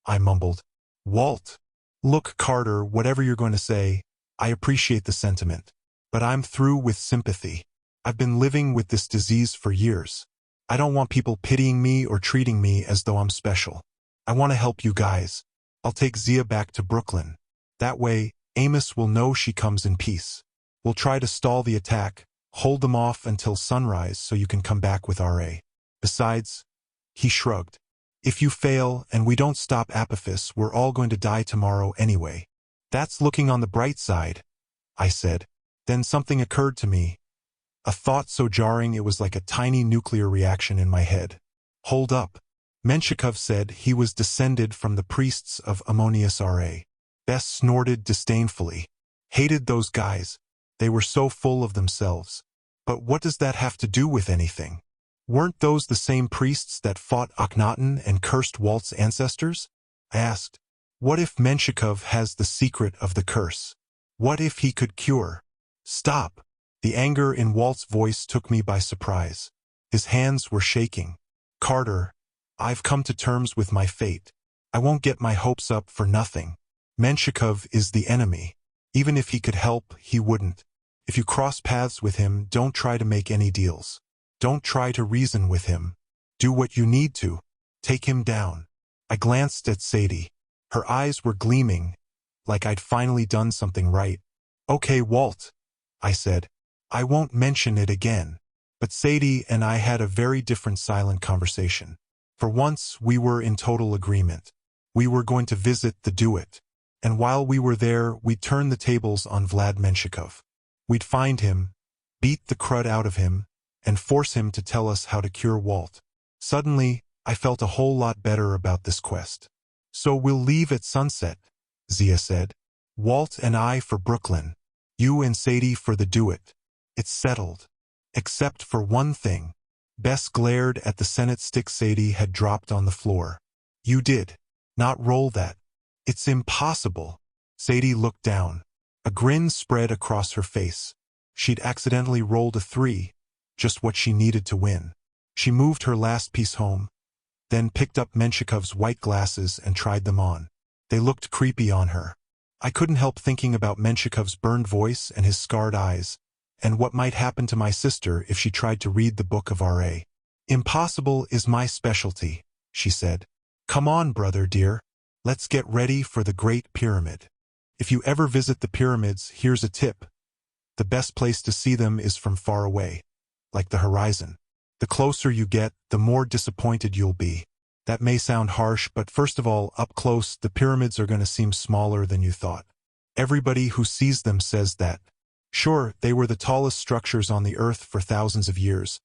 I mumbled. Walt. Look, Carter, whatever you're going to say, I appreciate the sentiment. But I'm through with sympathy. I've been living with this disease for years. I don't want people pitying me or treating me as though I'm special. I want to help you guys. I'll take Zia back to Brooklyn. That way, Amos will know she comes in peace. We'll try to stall the attack, hold them off until sunrise so you can come back with R.A. Besides, he shrugged. If you fail and we don't stop Apophis, we're all going to die tomorrow anyway. That's looking on the bright side, I said. Then something occurred to me. A thought so jarring it was like a tiny nuclear reaction in my head. Hold up. Menshikov said he was descended from the priests of Ammonius R.A. Bess snorted disdainfully. Hated those guys. They were so full of themselves. But what does that have to do with anything? Weren't those the same priests that fought Akhenaten and cursed Walt's ancestors? I asked. What if Menshikov has the secret of the curse? What if he could cure? Stop. The anger in Walt's voice took me by surprise. His hands were shaking. Carter, I've come to terms with my fate. I won't get my hopes up for nothing. Menshikov is the enemy. Even if he could help, he wouldn't. If you cross paths with him, don't try to make any deals. Don't try to reason with him. Do what you need to. Take him down. I glanced at Sadie. Her eyes were gleaming, like I'd finally done something right. Okay, Walt, I said. I won't mention it again. But Sadie and I had a very different silent conversation. For once, we were in total agreement. We were going to visit the Do-It. And while we were there, we'd turn the tables on Vlad Menshikov. We'd find him, beat the crud out of him, and force him to tell us how to cure Walt. Suddenly, I felt a whole lot better about this quest. So we'll leave at sunset, Zia said. Walt and I for Brooklyn. You and Sadie for the Do-It. It's settled. Except for one thing. Bess glared at the Senate stick Sadie had dropped on the floor. You did not roll that. It's impossible. Sadie looked down. A grin spread across her face. She'd accidentally rolled a 3, just what she needed to win. She moved her last piece home, then picked up Menshikov's white glasses and tried them on. They looked creepy on her. I couldn't help thinking about Menshikov's burned voice and his scarred eyes, and what might happen to my sister if she tried to read the book of R.A. Impossible is my specialty, she said. Come on, brother dear. Let's get ready for the Great Pyramid. If you ever visit the pyramids, here's a tip. The best place to see them is from far away, like the horizon. The closer you get, the more disappointed you'll be. That may sound harsh, but first of all, up close, the pyramids are going to seem smaller than you thought. Everybody who sees them says that. Sure, they were the tallest structures on the earth for thousands of years,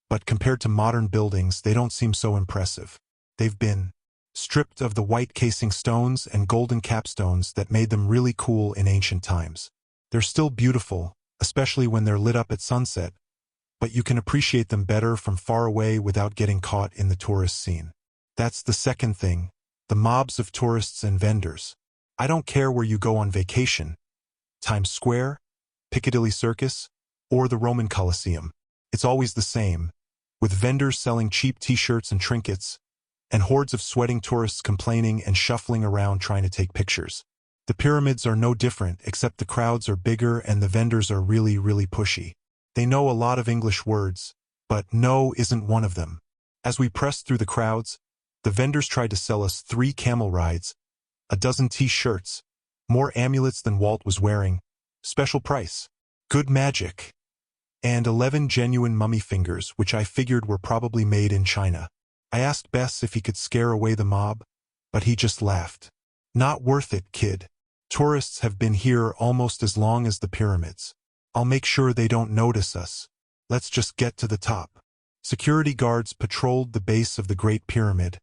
but compared to modern buildings, they don't seem so impressive. They've been stripped of the white casing stones and golden capstones that made them really cool in ancient times. They're still beautiful, especially when they're lit up at sunset, but you can appreciate them better from far away without getting caught in the tourist scene. That's the second thing, the mobs of tourists and vendors. I don't care where you go on vacation, Times Square, Piccadilly Circus, or the Roman Colosseum. It's always the same, with vendors selling cheap t-shirts and trinkets, and hordes of sweating tourists complaining and shuffling around trying to take pictures. The pyramids are no different, except the crowds are bigger and the vendors are really, really pushy. They know a lot of English words, but no isn't one of them. As we pressed through the crowds, the vendors tried to sell us 3 camel rides, a dozen t-shirts, more amulets than Walt was wearing, special price, good magic, and 11 genuine mummy fingers, which I figured were probably made in China. I asked Bess if he could scare away the mob, but he just laughed. Not worth it, kid. Tourists have been here almost as long as the pyramids. I'll make sure they don't notice us. Let's just get to the top. Security guards patrolled the base of the Great Pyramid,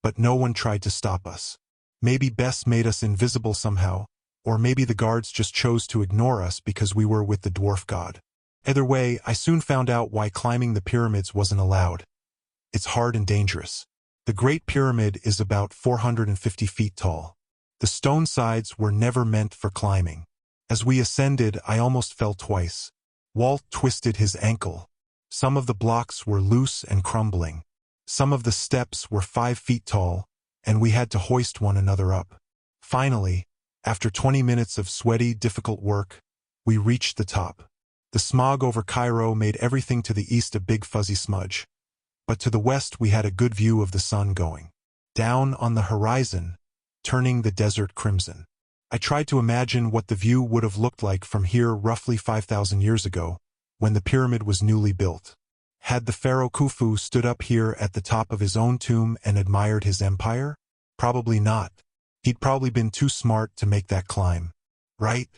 but no one tried to stop us. Maybe Bess made us invisible somehow, or maybe the guards just chose to ignore us because we were with the dwarf god. Either way, I soon found out why climbing the pyramids wasn't allowed. It's hard and dangerous. The Great Pyramid is about 450 feet tall. The stone sides were never meant for climbing. As we ascended, I almost fell twice. Walt twisted his ankle. Some of the blocks were loose and crumbling. Some of the steps were 5 feet tall, and we had to hoist one another up. Finally, after 20 minutes of sweaty, difficult work, we reached the top. The smog over Cairo made everything to the east a big fuzzy smudge, but to the west we had a good view of the sun going down on the horizon, turning the desert crimson. I tried to imagine what the view would have looked like from here roughly 5,000 years ago, when the pyramid was newly built. Had the pharaoh Khufu stood up here at the top of his own tomb and admired his empire? Probably not. He'd probably been too smart to make that climb. Right?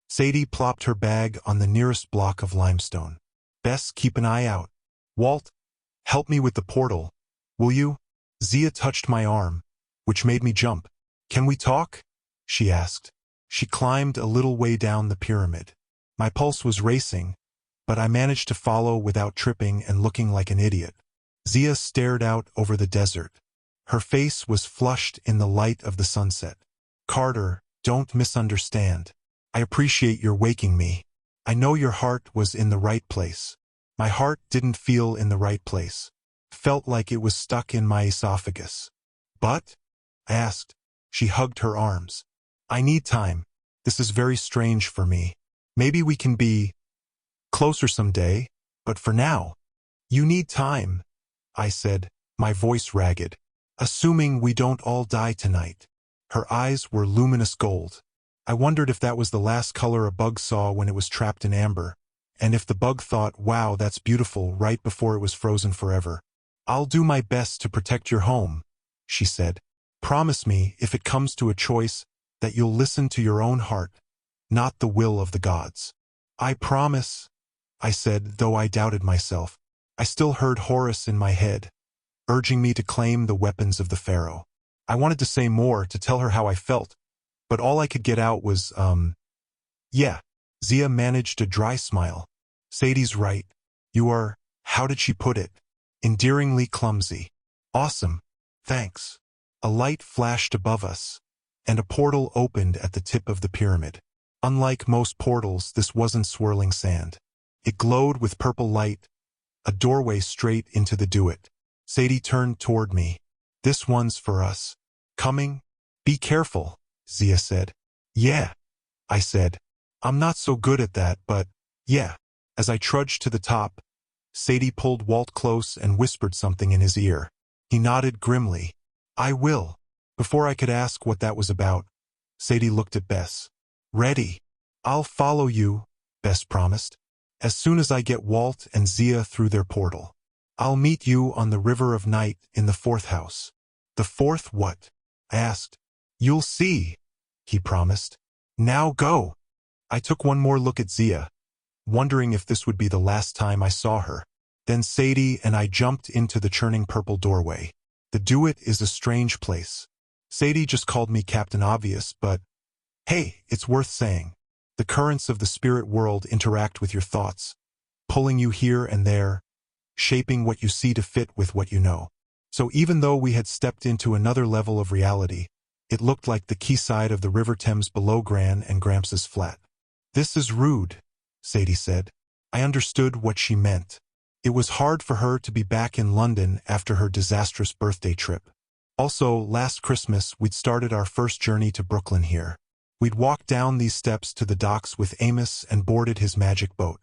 Sadie plopped her bag on the nearest block of limestone. Bess, keep an eye out. Walt, help me with the portal, will you? Zia touched my arm, which made me jump. Can we talk? She asked. She climbed a little way down the pyramid. My pulse was racing, but I managed to follow without tripping and looking like an idiot. Zia stared out over the desert. Her face was flushed in the light of the sunset. Carter, don't misunderstand. I appreciate your waking me. I know your heart was in the right place. My heart didn't feel in the right place. Felt like it was stuck in my esophagus. But? I asked. She hugged her arms. I need time. This is very strange for me. Maybe we can be closer someday, but for now, You need time, I said, my voice ragged. Assuming we don't all die tonight. Her eyes were luminous gold. I wondered if that was the last color a bug saw when it was trapped in amber, and if the bug thought, wow, that's beautiful, right before it was frozen forever. I'll do my best to protect your home, she said. Promise me, if it comes to a choice, that you'll listen to your own heart, not the will of the gods. I promise, I said, though I doubted myself. I still heard Horus in my head, urging me to claim the weapons of the pharaoh. I wanted to say more, to tell her how I felt, but all I could get out was, yeah. Zia managed a dry smile. Sadie's right. You are, how did she put it? Endearingly clumsy. Awesome. Thanks. A light flashed above us, and a portal opened at the tip of the pyramid. Unlike most portals, this wasn't swirling sand. It glowed with purple light, a doorway straight into the Duat. Sadie turned toward me. This one's for us. Coming? Be careful, Zia said. Yeah, I said. I'm not so good at that, but yeah. As I trudged to the top, Sadie pulled Walt close and whispered something in his ear. He nodded grimly. I will. Before I could ask what that was about, Sadie looked at Bess. Ready. I'll follow you, Bess promised. As soon as I get Walt and Zia through their portal. I'll meet you on the River of Night in the 4th house. The 4th what? I asked. You'll see, he promised. Now go. I took one more look at Zia, wondering if this would be the last time I saw her. Then Sadie and I jumped into the churning purple doorway. The Duat is a strange place. Sadie just called me Captain Obvious, but hey, it's worth saying. The currents of the spirit world interact with your thoughts, pulling you here and there, shaping what you see to fit with what you know. So even though we had stepped into another level of reality, it looked like the quayside of the River Thames below Gran and Gramps' flat. This is rude, Sadie said. I understood what she meant. It was hard for her to be back in London after her disastrous birthday trip. Also, last Christmas, we'd started our first journey to Brooklyn here. We'd walked down these steps to the docks with Amos and boarded his magic boat.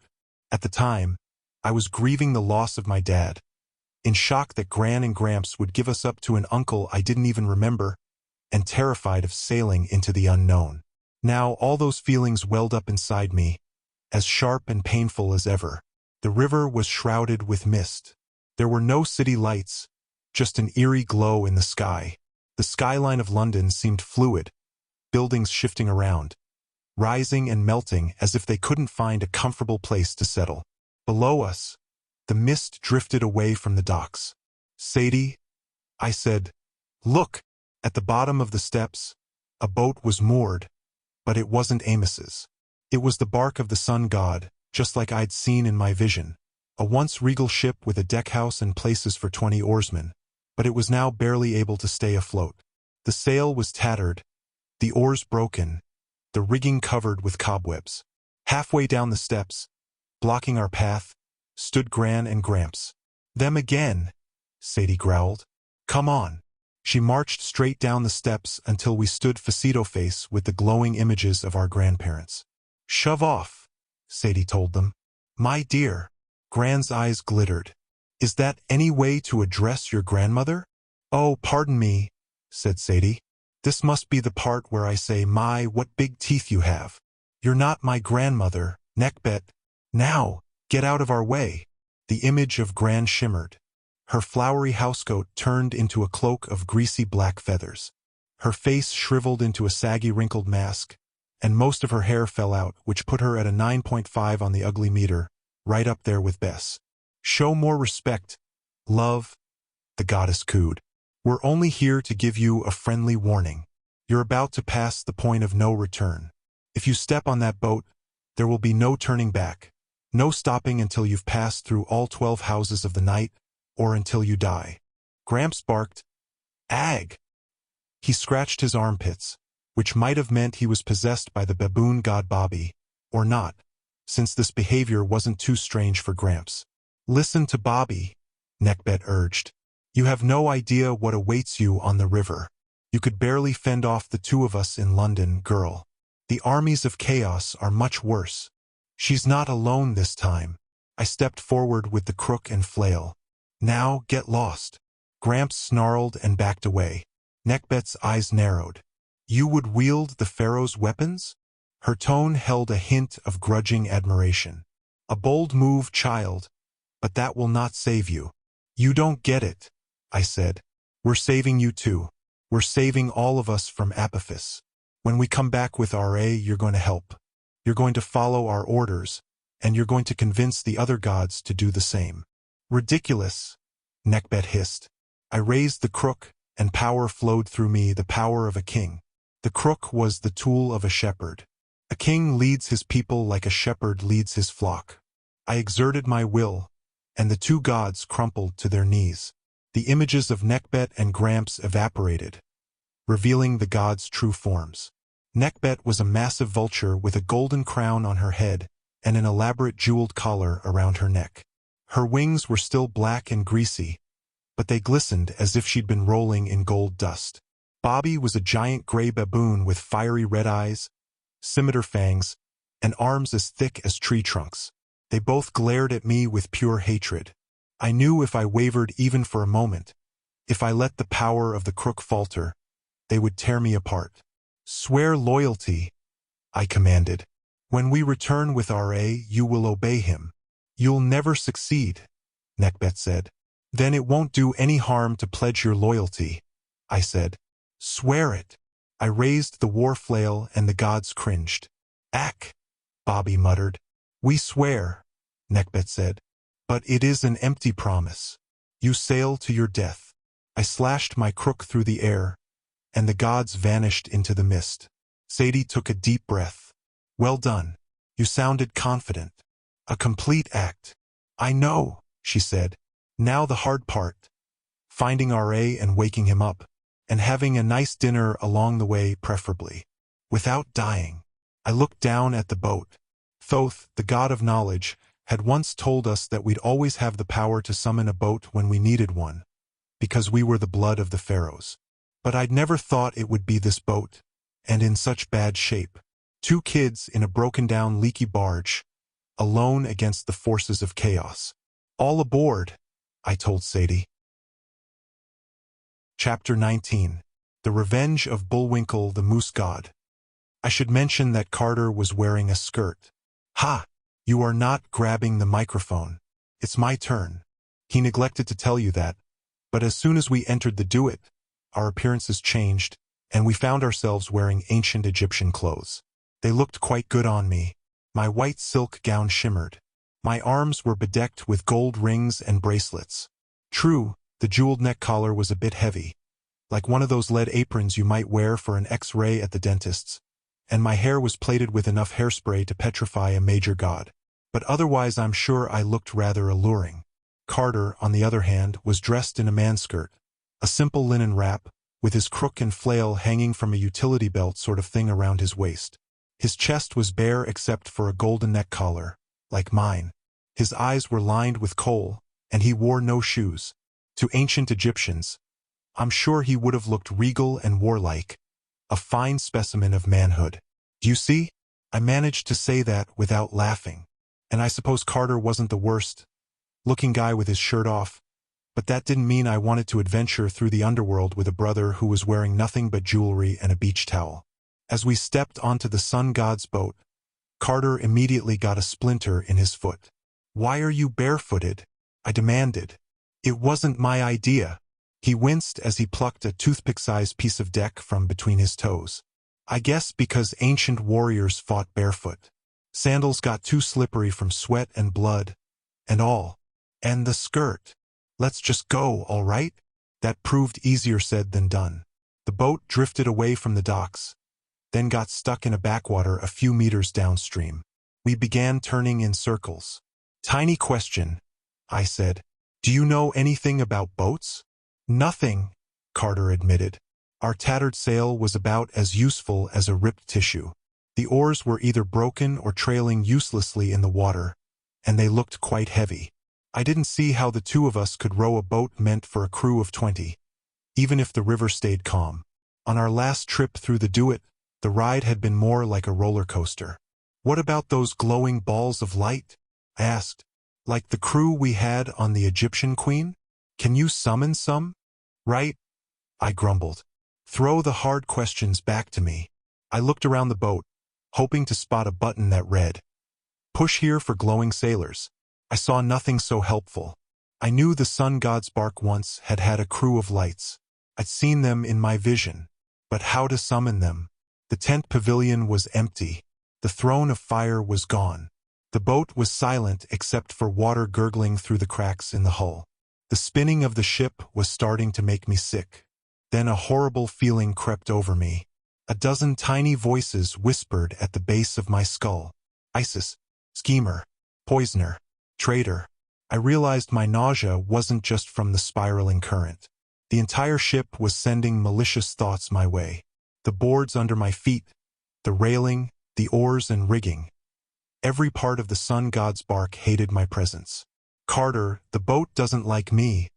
At the time, I was grieving the loss of my dad, in shock that Gran and Gramps would give us up to an uncle I didn't even remember, and terrified of sailing into the unknown. Now all those feelings welled up inside me, as sharp and painful as ever. The river was shrouded with mist. There were no city lights, just an eerie glow in the sky. The skyline of London seemed fluid, buildings shifting around, rising and melting as if they couldn't find a comfortable place to settle. Below us, the mist drifted away from the docks. Sadie, I said, look, at the bottom of the steps, a boat was moored, but it wasn't Amos's. It was the bark of the sun god, just like I'd seen in my vision. A once regal ship with a deckhouse and places for 20 oarsmen, but it was now barely able to stay afloat. The sail was tattered, the oars broken, the rigging covered with cobwebs. Halfway down the steps, blocking our path, stood Gran and Gramps. Them again, Sadie growled. Come on. She marched straight down the steps until we stood face with the glowing images of our grandparents. Shove off, Sadie told them. My dear. Gran's eyes glittered. Is that any way to address your grandmother? Oh, pardon me, said Sadie. This must be the part where I say, my, what big teeth you have. You're not my grandmother, neckbet. Now, get out of our way. The image of Gran shimmered. Her flowery housecoat turned into a cloak of greasy black feathers. Her face shriveled into a saggy wrinkled mask, and most of her hair fell out, which put her at a 9.5 on the ugly meter, right up there with Bess. Show more respect, love, the goddess cooed. We're only here to give you a friendly warning. You're about to pass the point of no return. If you step on that boat, there will be no turning back, no stopping until you've passed through all 12 houses of the night, or until you die. Gramps barked, Ag! He scratched his armpits, which might have meant he was possessed by the baboon god Bobby, or not, since this behavior wasn't too strange for Gramps. Listen to Bobby, Neckbet urged. You have no idea what awaits you on the river. You could barely fend off the two of us in London, girl. The armies of chaos are much worse. She's not alone this time. I stepped forward with the crook and flail. Now, get lost. Gramps snarled and backed away. Nekhbet's eyes narrowed. You would wield the pharaoh's weapons? Her tone held a hint of grudging admiration. A bold move, child, but that will not save you. You don't get it, I said. We're saving you too. We're saving all of us from Apophis. When we come back with RA, you're going to help. You're going to follow our orders, and you're going to convince the other gods to do the same. Ridiculous, Nekhbet hissed. I raised the crook, and power flowed through me, the power of a king. The crook was the tool of a shepherd. A king leads his people like a shepherd leads his flock. I exerted my will, and the two gods crumpled to their knees. The images of Nekhbet and Gramps evaporated, revealing the gods' true forms. Nekhbet was a massive vulture with a golden crown on her head and an elaborate jeweled collar around her neck. Her wings were still black and greasy, but they glistened as if she'd been rolling in gold dust. Bobby was a giant gray baboon with fiery red eyes, scimitar fangs, and arms as thick as tree trunks. They both glared at me with pure hatred. I knew if I wavered even for a moment, if I let the power of the crook falter, they would tear me apart. Swear loyalty, I commanded. When we return with RA, you will obey him. You'll never succeed, Nekhbet said. Then it won't do any harm to pledge your loyalty, I said. Swear it. I raised the war flail and the gods cringed. Ack, Bobby muttered. We swear, Nekhbet said. But it is an empty promise. You sail to your death. I slashed my crook through the air, and the gods vanished into the mist. Sadie took a deep breath. Well done. You sounded confident. A complete act. I know, she said. Now the hard part. Finding RA and waking him up, and having a nice dinner along the way preferably. Without dying. I looked down at the boat. Thoth, the god of knowledge, had once told us that we'd always have the power to summon a boat when we needed one, because we were the blood of the pharaohs. But I'd never thought it would be this boat, and in such bad shape. 2 kids in a broken-down leaky barge, alone against the forces of chaos. All aboard, I told Sadie. Chapter 19. The Revenge of Bullwinkle the Moose God. I should mention that Carter was wearing a skirt. Ha! You are not grabbing the microphone. It's my turn. He neglected to tell you that, but as soon as we entered the duet, our appearances changed, and we found ourselves wearing ancient Egyptian clothes. They looked quite good on me. My white silk gown shimmered. My arms were bedecked with gold rings and bracelets. True, the jeweled neck collar was a bit heavy, like one of those lead aprons you might wear for an X-ray at the dentist's, and my hair was plaited with enough hairspray to petrify a major god. But otherwise I'm sure I looked rather alluring. Carter, on the other hand, was dressed in a manskirt, a simple linen wrap, with his crook and flail hanging from a utility belt sort of thing around his waist. His chest was bare except for a golden neck collar, like mine. His eyes were lined with kohl, and he wore no shoes. To ancient Egyptians, I'm sure he would have looked regal and warlike, a fine specimen of manhood. Do you see? I managed to say that without laughing. And I suppose Carter wasn't the worst-looking guy with his shirt off, but that didn't mean I wanted to adventure through the underworld with a brother who was wearing nothing but jewelry and a beach towel. As we stepped onto the sun god's boat, Carter immediately got a splinter in his foot. Why are you barefooted? I demanded. It wasn't my idea. He winced as he plucked a toothpick-sized piece of deck from between his toes. I guess because ancient warriors fought barefoot. Sandals got too slippery from sweat and blood, and all. And the skirt. Let's just go, all right? That proved easier said than done. The boat drifted away from the docks, then got stuck in a backwater a few meters downstream. We began turning in circles. Tiny question, I said. Do you know anything about boats? Nothing, Carter admitted. Our tattered sail was about as useful as a ripped tissue. The oars were either broken or trailing uselessly in the water, and they looked quite heavy. I didn't see how the two of us could row a boat meant for a crew of 20, even if the river stayed calm. On our last trip through the Duet, the ride had been more like a roller coaster. What about those glowing balls of light? I asked. Like the crew we had on the Egyptian Queen? Can you summon some? Right? I grumbled. Throw the hard questions back to me. I looked around the boat, hoping to spot a button that read, "Push here for glowing sailors." I saw nothing so helpful. I knew the sun god's bark once had had a crew of lights. I'd seen them in my vision. But how to summon them? The tent pavilion was empty. The throne of fire was gone. The boat was silent except for water gurgling through the cracks in the hull. The spinning of the ship was starting to make me sick. Then a horrible feeling crept over me. A dozen tiny voices whispered at the base of my skull. ISIS, schemer, poisoner, traitor. I realized my nausea wasn't just from the spiraling current. The entire ship was sending malicious thoughts my way. The boards under my feet, the railing, the oars and rigging. Every part of the sun god's bark hated my presence. "Carter, the boat doesn't like me,"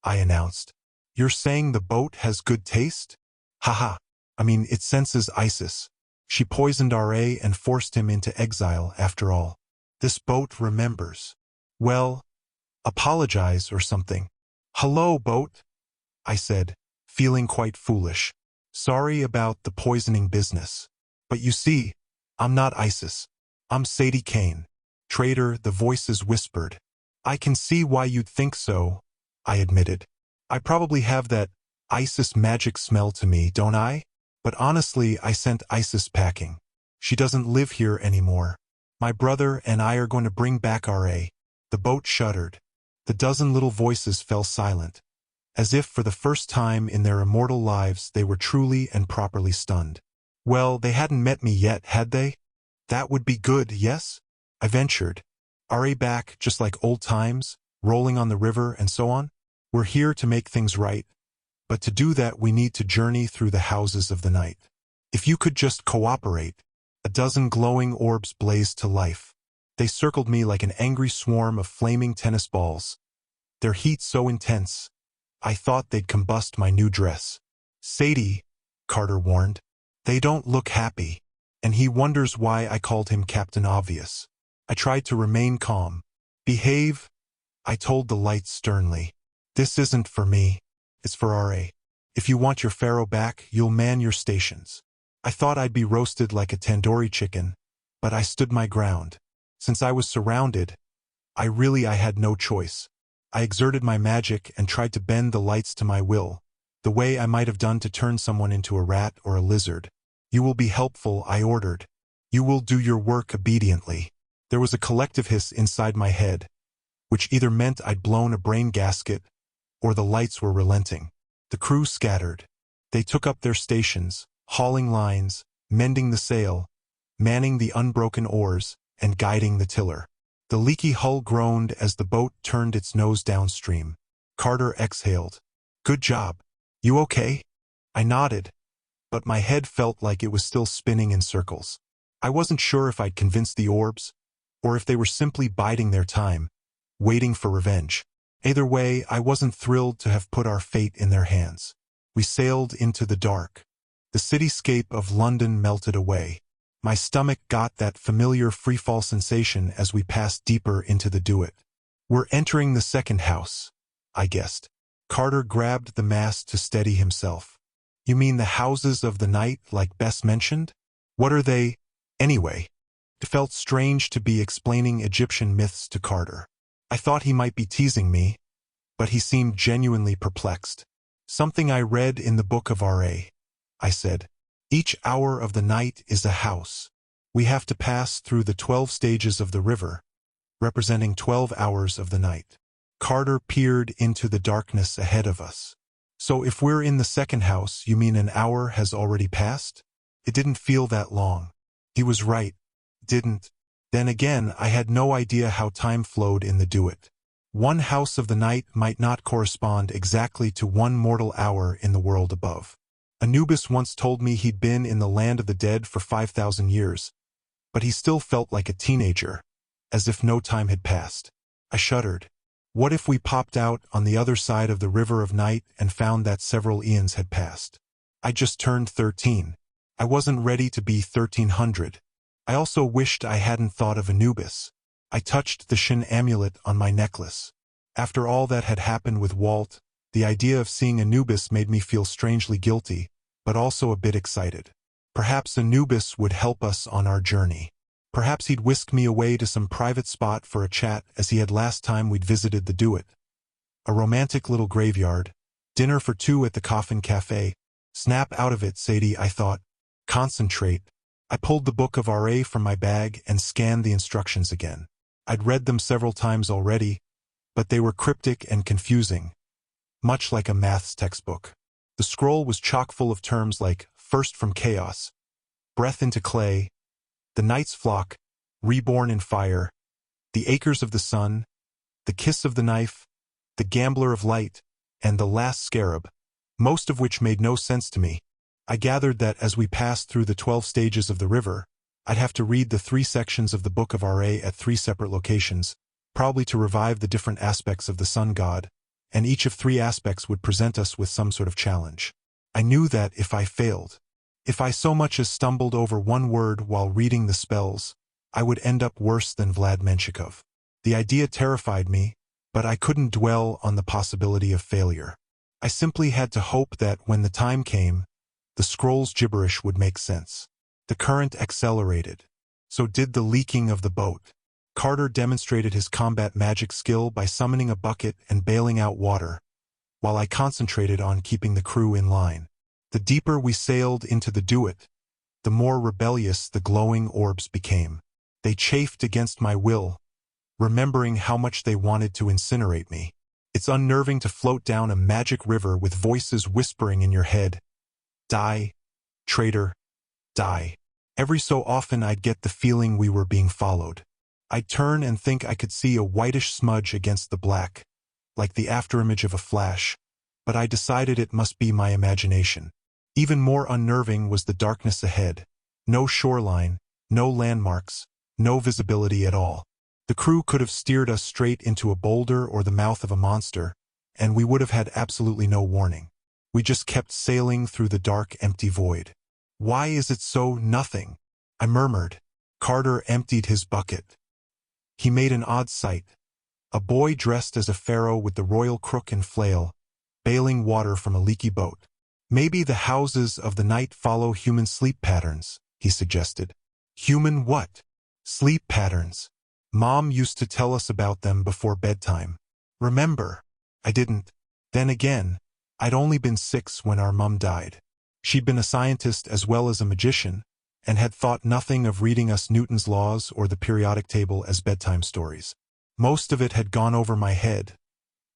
I announced. "You're saying the boat has good taste?" Haha. I mean, it senses ISIS. She poisoned RA and forced him into exile after all. This boat remembers. Well, apologize or something. "Hello, boat," I said, feeling quite foolish. "Sorry about the poisoning business. But you see, I'm not ISIS. I'm Sadie Kane. Traitor," the voices whispered. "I can see why you'd think so," I admitted. "I probably have that ISIS magic smell to me, don't I? But honestly, I sent ISIS packing. She doesn't live here anymore. My brother and I are going to bring back RA." The boat shuddered. The dozen little voices fell silent, as if for the first time in their immortal lives they were truly and properly stunned. Well, they hadn't met me yet, had they? That would be good, yes? I ventured. "RA back, just like old times, rolling on the river and so on? We're here to make things right. But to do that we need to journey through the houses of the night. If you could just cooperate." A dozen glowing orbs blazed to life. They circled me like an angry swarm of flaming tennis balls. Their heat so intense, I thought they'd combust my new dress. "Sadie," Carter warned, "they don't look happy." And he wonders why I called him Captain Obvious. I tried to remain calm. "Behave," I told the lights sternly. "This isn't for me. It's for RA. If you want your pharaoh back, you'll man your stations." I thought I'd be roasted like a tandoori chicken, but I stood my ground. Since I was surrounded, I had no choice. I exerted my magic and tried to bend the lights to my will, the way I might have done to turn someone into a rat or a lizard. "You will be helpful," I ordered. "You will do your work obediently." There was a collective hiss inside my head, which either meant I'd blown a brain gasket or the lights were relenting. The crew scattered. They took up their stations, hauling lines, mending the sail, manning the unbroken oars, and guiding the tiller. The leaky hull groaned as the boat turned its nose downstream. Carter exhaled. "Good job. You okay?" I nodded, but my head felt like it was still spinning in circles. I wasn't sure if I'd convinced the orbs, or if they were simply biding their time, waiting for revenge. Either way, I wasn't thrilled to have put our fate in their hands. We sailed into the dark. The cityscape of London melted away. My stomach got that familiar freefall sensation as we passed deeper into the Duet. "We're entering the second house," I guessed. Carter grabbed the mast to steady himself. "You mean the houses of the night, like Bess mentioned? What are they, anyway?" It felt strange to be explaining Egyptian myths to Carter. I thought he might be teasing me, but he seemed genuinely perplexed. "Something I read in the Book of RA," I said. "Each hour of the night is a house. We have to pass through the 12 stages of the river, representing 12 hours of the night." Carter peered into the darkness ahead of us. "So if we're in the second house, you mean an hour has already passed?" It didn't feel that long. He was right. Didn't. Then again, I had no idea how time flowed in the Duet. One house of the night might not correspond exactly to one mortal hour in the world above. Anubis once told me he'd been in the land of the dead for 5,000 years, but he still felt like a teenager, as if no time had passed. I shuddered. What if we popped out on the other side of the river of night and found that several eons had passed? I just turned 13. I wasn't ready to be 1300. I also wished I hadn't thought of Anubis. I touched the Shin amulet on my necklace. After all that had happened with Walt, the idea of seeing Anubis made me feel strangely guilty, but also a bit excited. Perhaps Anubis would help us on our journey. Perhaps he'd whisk me away to some private spot for a chat as he had last time we'd visited the Do-It. A romantic little graveyard, dinner for two at the Coffin Cafe. Snap out of it, Sadie, I thought. Concentrate. I pulled the book of RA from my bag and scanned the instructions again. I'd read them several times already, but they were cryptic and confusing, much like a maths textbook. The scroll was chock full of terms like first from chaos, breath into clay, the night's flock, reborn in fire, the acres of the sun, the kiss of the knife, the gambler of light, and the last scarab, most of which made no sense to me. I gathered that as we passed through the 12 stages of the river, I'd have to read the 3 sections of the Book of RA at 3 separate locations, probably to revive the different aspects of the sun god, and each of 3 aspects would present us with some sort of challenge. I knew that if I failed, if I so much as stumbled over one word while reading the spells, I would end up worse than Vlad Menshikov. The idea terrified me, but I couldn't dwell on the possibility of failure. I simply had to hope that when the time came, the scroll's gibberish would make sense. The current accelerated. So did the leaking of the boat. Carter demonstrated his combat magic skill by summoning a bucket and bailing out water, while I concentrated on keeping the crew in line. The deeper we sailed into the Do-It, the more rebellious the glowing orbs became. They chafed against my will, remembering how much they wanted to incinerate me. It's unnerving to float down a magic river with voices whispering in your head, "Die, traitor, die." Every so often I'd get the feeling we were being followed. I'd turn and think I could see a whitish smudge against the black, like the afterimage of a flash, but I decided it must be my imagination. Even more unnerving was the darkness ahead. No shoreline, no landmarks, no visibility at all. The crew could have steered us straight into a boulder or the mouth of a monster, and we would have had absolutely no warning. We just kept sailing through the dark, empty void. "Why is it so nothing?" I murmured. Carter emptied his bucket. He made an odd sight. A boy dressed as a pharaoh with the royal crook and flail, bailing water from a leaky boat. "Maybe the houses of the night follow human sleep patterns," he suggested. "Human what?" "Sleep patterns. Mom used to tell us about them before bedtime." "Remember?" I didn't. Then again, I'd only been 6 when our mom died. She'd been a scientist as well as a magician, and had thought nothing of reading us Newton's laws or the periodic table as bedtime stories. Most of it had gone over my head,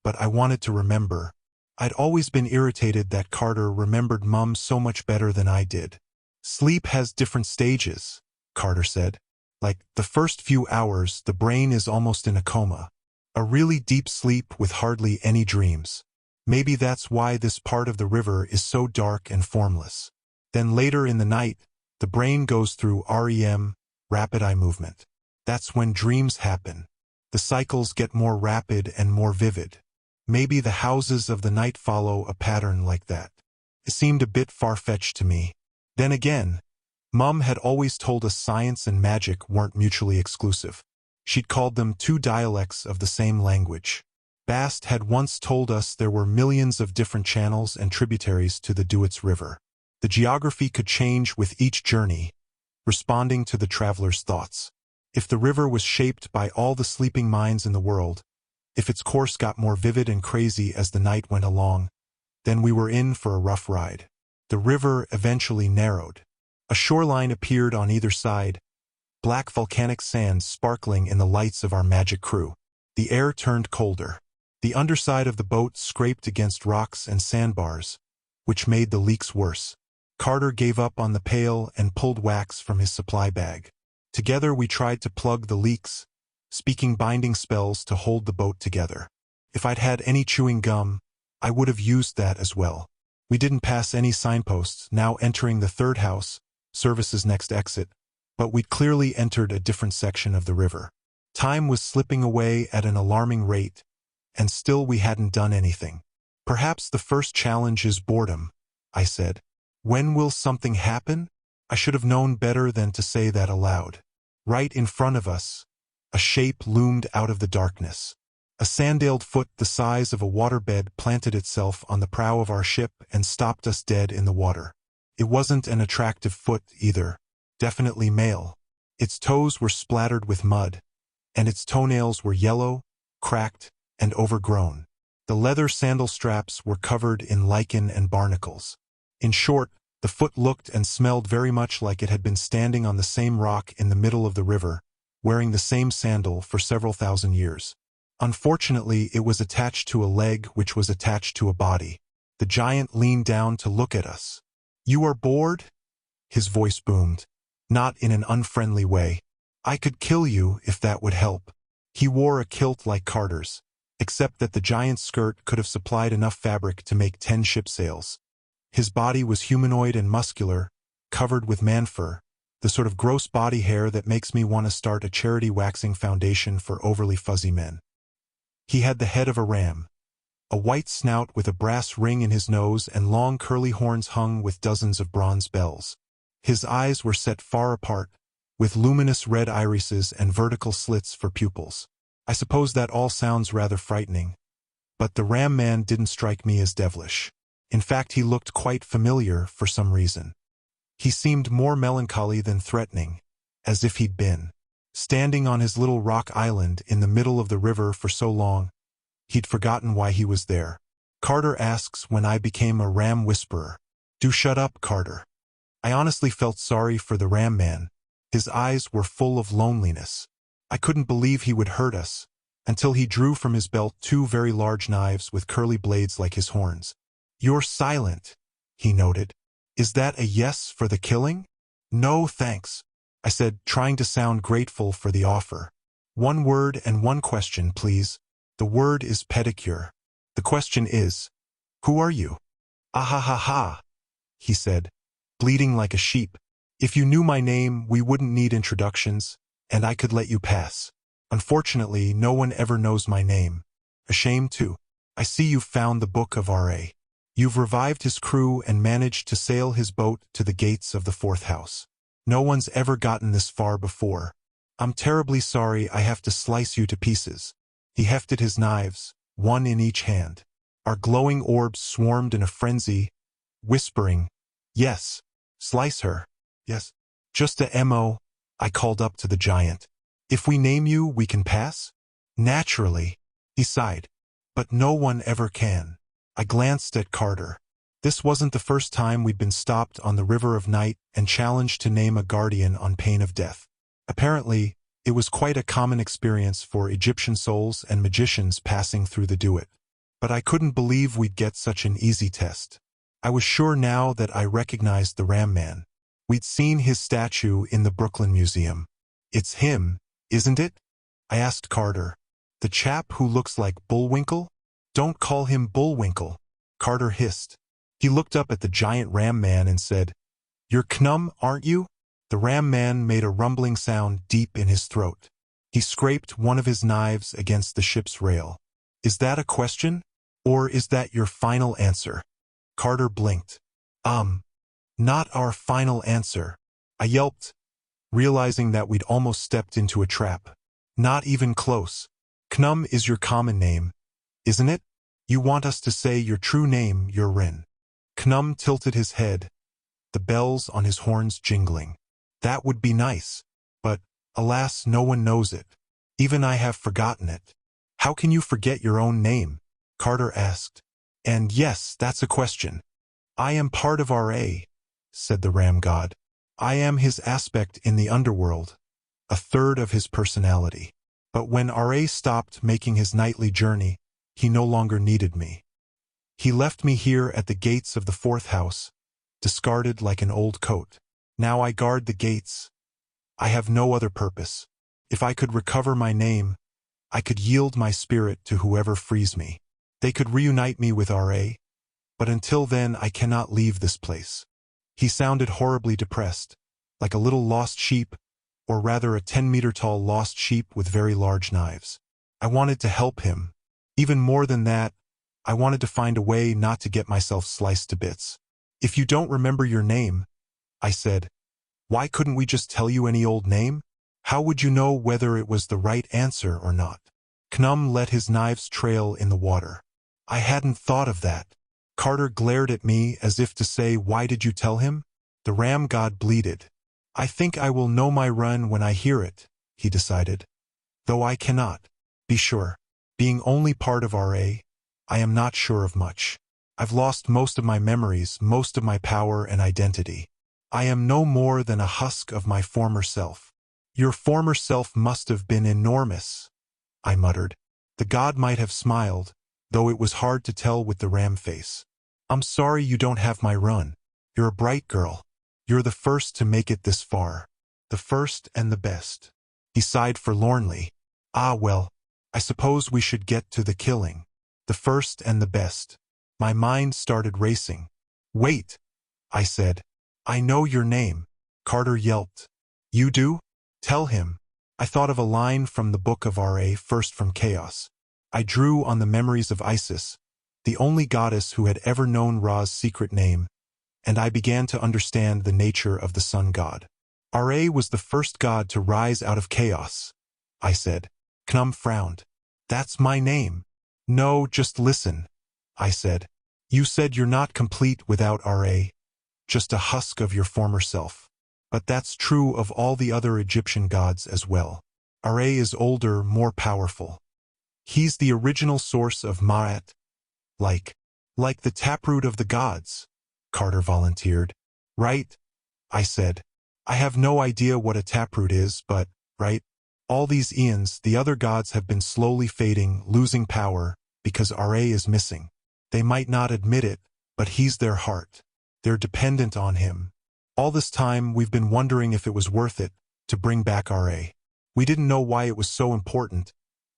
but I wanted to remember. I'd always been irritated that Carter remembered Mum so much better than I did. "Sleep has different stages," Carter said. "Like, the first few hours, the brain is almost in a coma. A really deep sleep with hardly any dreams. Maybe that's why this part of the river is so dark and formless. Then later in the night, the brain goes through REM, rapid eye movement. That's when dreams happen. The cycles get more rapid and more vivid. Maybe the houses of the night follow a pattern like that." It seemed a bit far-fetched to me. Then again, Mum had always told us science and magic weren't mutually exclusive. She'd called them 2 dialects of the same language. Bast had once told us there were millions of different channels and tributaries to the Do-It's River. The geography could change with each journey, responding to the traveler's thoughts. If the river was shaped by all the sleeping minds in the world, if its course got more vivid and crazy as the night went along, then we were in for a rough ride. The river eventually narrowed. A shoreline appeared on either side, black volcanic sands sparkling in the lights of our magic crew. The air turned colder. The underside of the boat scraped against rocks and sandbars, which made the leaks worse. Carter gave up on the pail and pulled wax from his supply bag. Together we tried to plug the leaks, speaking binding spells to hold the boat together. If I'd had any chewing gum, I would have used that as well. We didn't pass any signposts, now entering the 3rd house, service's next exit, but we'd clearly entered a different section of the river. Time was slipping away at an alarming rate, and still we hadn't done anything. "Perhaps the first challenge is boredom," I said. "When will something happen?" I should have known better than to say that aloud. Right in front of us, A shape loomed out of the darkness. A sandaled foot the size of a waterbed planted itself on the prow of our ship and stopped us dead in the water. It wasn't an attractive foot either. Definitely male. Its toes were splattered with mud, and its toenails were yellow, cracked, and overgrown. The leather sandal straps were covered in lichen and barnacles. In short, the foot looked and smelled very much like it had been standing on the same rock in the middle of the river, wearing the same sandal for several thousand years. Unfortunately, it was attached to a leg which was attached to a body. The giant leaned down to look at us. "You are bored?" His voice boomed, not in an unfriendly way. "I could kill you if that would help." He wore a kilt like Carter's, except that the giant's skirt could have supplied enough fabric to make 10 ship sails. His body was humanoid and muscular, covered with man fur, the sort of gross body hair that makes me want to start a charity waxing foundation for overly fuzzy men. He had the head of a ram, a white snout with a brass ring in his nose and long curly horns hung with dozens of bronze bells. His eyes were set far apart, with luminous red irises and vertical slits for pupils. I suppose that all sounds rather frightening, but the ram man didn't strike me as devilish. In fact, he looked quite familiar for some reason. He seemed more melancholy than threatening, as if he'd been standing on his little rock island in the middle of the river for so long, he'd forgotten why he was there. Carter asks when I became a ram whisperer. "Do shut up, Carter." I honestly felt sorry for the ram man. His eyes were full of loneliness. I couldn't believe he would hurt us, until he drew from his belt 2 very large knives with curly blades like his horns. "You're silent," he noted. "Is that a yes for the killing?" "No, thanks," I said, trying to sound grateful for the offer. "One word and one question, please. The word is pedicure. The question is, who are you?" "Ah ha ha ha," he said, bleating like a sheep. "If you knew my name, we wouldn't need introductions, and I could let you pass. Unfortunately, no one ever knows my name. A shame, too. I see you've found the Book of R.A. You've revived his crew and managed to sail his boat to the gates of the 4th house. No one's ever gotten this far before. I'm terribly sorry I have to slice you to pieces." He hefted his knives, one in each hand. Our glowing orbs swarmed in a frenzy, whispering, "Yes, slice her. Yes." "Just a mo," I called up to the giant. "If we name you, we can pass?" "Naturally," he sighed. "But no one ever can." I glanced at Carter. This wasn't the first time we'd been stopped on the River of Night and challenged to name a guardian on pain of death. Apparently, it was quite a common experience for Egyptian souls and magicians passing through the Duat. But I couldn't believe we'd get such an easy test. I was sure now that I recognized the Ram Man. We'd seen his statue in the Brooklyn Museum. "It's him, isn't it?" I asked Carter. "The chap who looks like Bullwinkle?" "Don't call him Bullwinkle," Carter hissed. He looked up at the giant Ram Man and said, "You're Knum, aren't you?" The Ram Man made a rumbling sound deep in his throat. He scraped one of his knives against the ship's rail. "Is that a question? Or is that your final answer?" Carter blinked. Not our final answer," I yelped, realizing that we'd almost stepped into a trap. "Not even close. Knum is your common name, isn't it? You want us to say your true name, Riordan." Knum tilted his head, the bells on his horns jingling. "That would be nice, but, alas, no one knows it. Even I have forgotten it." "How can you forget your own name?" Carter asked. "And yes, that's a question. I am part of R.A., said the Ram God. "I am his aspect in the underworld, a third of his personality. But when R.A. stopped making his nightly journey, he no longer needed me. He left me here at the gates of the 4th house, discarded like an old coat. Now I guard the gates. I have no other purpose. If I could recover my name, I could yield my spirit to whoever frees me. They could reunite me with R.A., but until then I cannot leave this place." He sounded horribly depressed, like a little lost sheep, or rather a 10-meter-tall lost sheep with very large knives. I wanted to help him. Even more than that, I wanted to find a way not to get myself sliced to bits. "If you don't remember your name," I said, "why couldn't we just tell you any old name? How would you know whether it was the right answer or not? Knum let his knives trail in the water. I hadn't thought of that. Carter glared at me as if to say, why did you tell him? The ram god bleated. I think I will know my run when I hear it, he decided. Though I cannot be sure. Being only part of RA, I am not sure of much. I've lost most of my memories, most of my power and identity. I am no more than a husk of my former self. Your former self must have been enormous, I muttered. The god might have smiled, though it was hard to tell with the ram face. I'm sorry you don't have my run. You're a bright girl. You're the first to make it this far. The first and the best. He sighed forlornly. Ah well, I suppose we should get to the killing. The first and the best. My mind started racing. Wait, I said. I know your name. Carter yelped. You do? Tell him. I thought of a line from the book of RA, First from Chaos. I drew on the memories of Isis, the only goddess who had ever known Ra's secret name, and I began to understand the nature of the sun god. RA was the first god to rise out of chaos, I said. Knum frowned. That's my name. No, just listen, I said. You said you're not complete without RA, just a husk of your former self. But that's true of all the other Egyptian gods as well. RA is older, more powerful. He's the original source of Ma'at, like the taproot of the gods, Carter volunteered. Right, I said. I have no idea what a taproot is, but, right? All these eons, the other gods have been slowly fading, losing power, because RA is missing. They might not admit it, but he's their heart. They're dependent on him. All this time, we've been wondering if it was worth it to bring back RA. We didn't know why it was so important,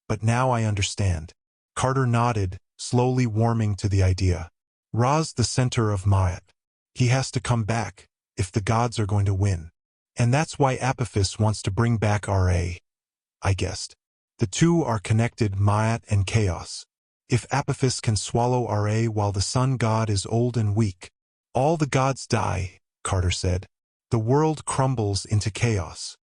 but now I understand. Carter nodded, slowly warming to the idea. Ra's the center of Ma'at. He has to come back, if the gods are going to win. And that's why Apophis wants to bring back RA, I guessed. The two are connected, Ma'at and chaos. If Apophis can swallow RA while the sun god is old and weak, all the gods die, Carter said. The world crumbles into chaos.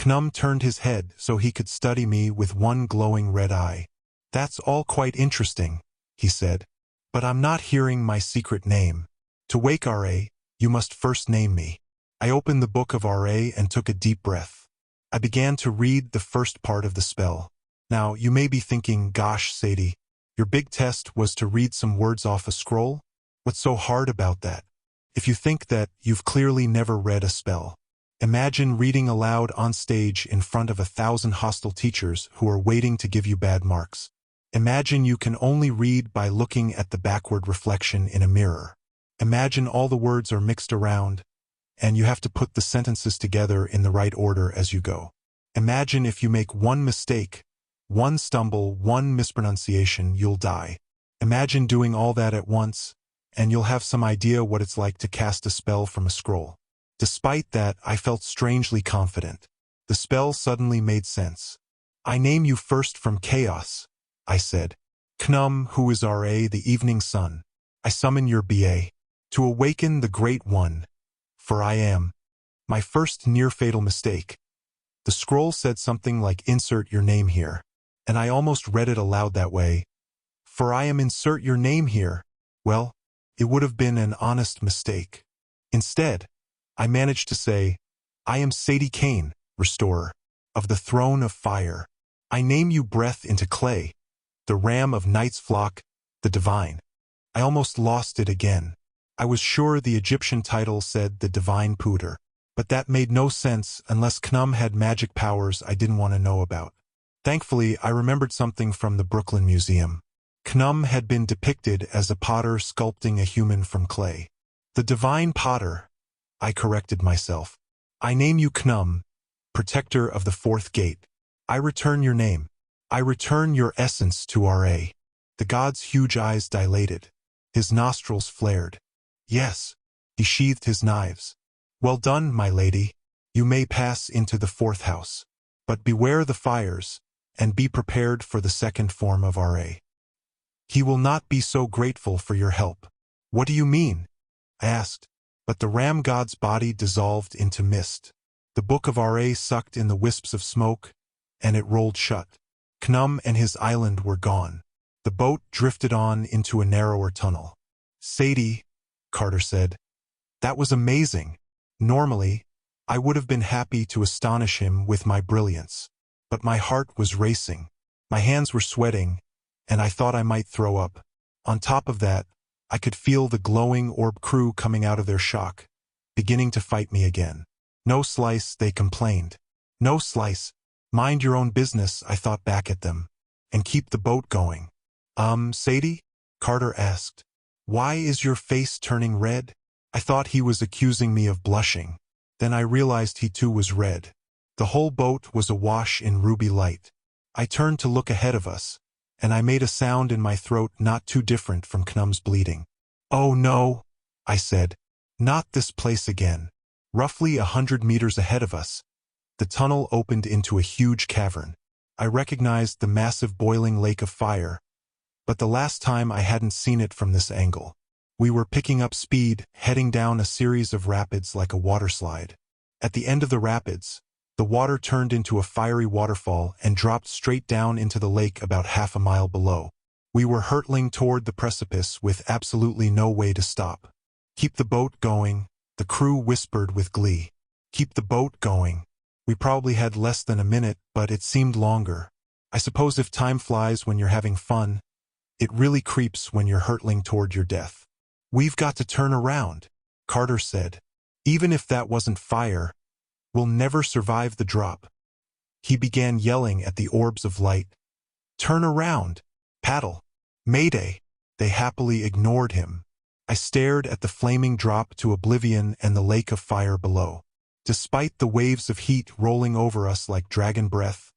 Knum turned his head so he could study me with one glowing red eye. That's all quite interesting, he said. But I'm not hearing my secret name. To wake RA, you must first name me. I opened the book of RA and took a deep breath. I began to read the first part of the spell. Now, you may be thinking, gosh, Sadie, your big test was to read some words off a scroll? What's so hard about that? If you think that, you've clearly never read a spell. Imagine reading aloud on stage in front of 1,000 hostile teachers who are waiting to give you bad marks. Imagine you can only read by looking at the backward reflection in a mirror. Imagine all the words are mixed around, and you have to put the sentences together in the right order as you go. Imagine if you make one mistake, one stumble, one mispronunciation, you'll die. Imagine doing all that at once, and you'll have some idea what it's like to cast a spell from a scroll. Despite that, I felt strangely confident. The spell suddenly made sense. I name you first from chaos, I said. Knum, who is RA, the evening sun. I summon your BA. To awaken the Great One. For I am. My first near-fatal mistake. The scroll said something like insert your name here. And I almost read it aloud that way. For I am insert your name here. Well, it would have been an honest mistake. Instead, I managed to say, I am Sadie Kane, restorer, of the throne of fire. I name you breath into clay, the ram of night's flock, the divine. I almost lost it again. I was sure the Egyptian title said the divine Pooter, but that made no sense unless Knum had magic powers I didn't want to know about. Thankfully, I remembered something from the Brooklyn Museum. Knum had been depicted as a potter sculpting a human from clay. The divine potter, I corrected myself. I name you Knum, protector of the fourth gate. I return your name. I return your essence to RA. The god's huge eyes dilated. His nostrils flared. Yes, he sheathed his knives. Well done, my lady. You may pass into the fourth house. But beware the fires, and be prepared for the second form of RA. He will not be so grateful for your help. What do you mean? I asked. But the ram god's body dissolved into mist. The The book of RA sucked in the wisps of smoke, and it rolled shut. Knum and his island were gone. The boat drifted on into a narrower tunnel. "Sadie," Carter said, "that was amazing. Normally, I would have been happy to astonish him with my brilliance. But my heart was racing. My hands were sweating, and I thought I might throw up. On top of that, I could feel the glowing orb crew coming out of their shock, beginning to fight me again. No slice, they complained. No slice. Mind your own business, I thought back at them. And keep the boat going." Sadie?" Carter asked. "Why is your face turning red?" I thought he was accusing me of blushing. Then I realized he too was red. The whole boat was awash in ruby light. I turned to look ahead of us, and I made a sound in my throat not too different from Knum's bleeding. "Oh no," I said. "Not this place again." Roughly 100 meters ahead of us, the tunnel opened into a huge cavern. I recognized the massive boiling lake of fire, but the last time I hadn't seen it from this angle. We were picking up speed, heading down a series of rapids like a waterslide. At the end of the rapids, the water turned into a fiery waterfall and dropped straight down into the lake about half a mile below. We were hurtling toward the precipice with absolutely no way to stop. "Keep the boat going," the crew whispered with glee. "Keep the boat going." We probably had less than a minute, but it seemed longer. I suppose if time flies when you're having fun, it really creeps when you're hurtling toward your death. "We've got to turn around," Carter said. "Even if that wasn't fire, we'll never survive the drop." He began yelling at the orbs of light. "Turn around! Paddle! Mayday!" They happily ignored him. I stared at the flaming drop to oblivion and the lake of fire below. Despite the waves of heat rolling over us like dragon breath,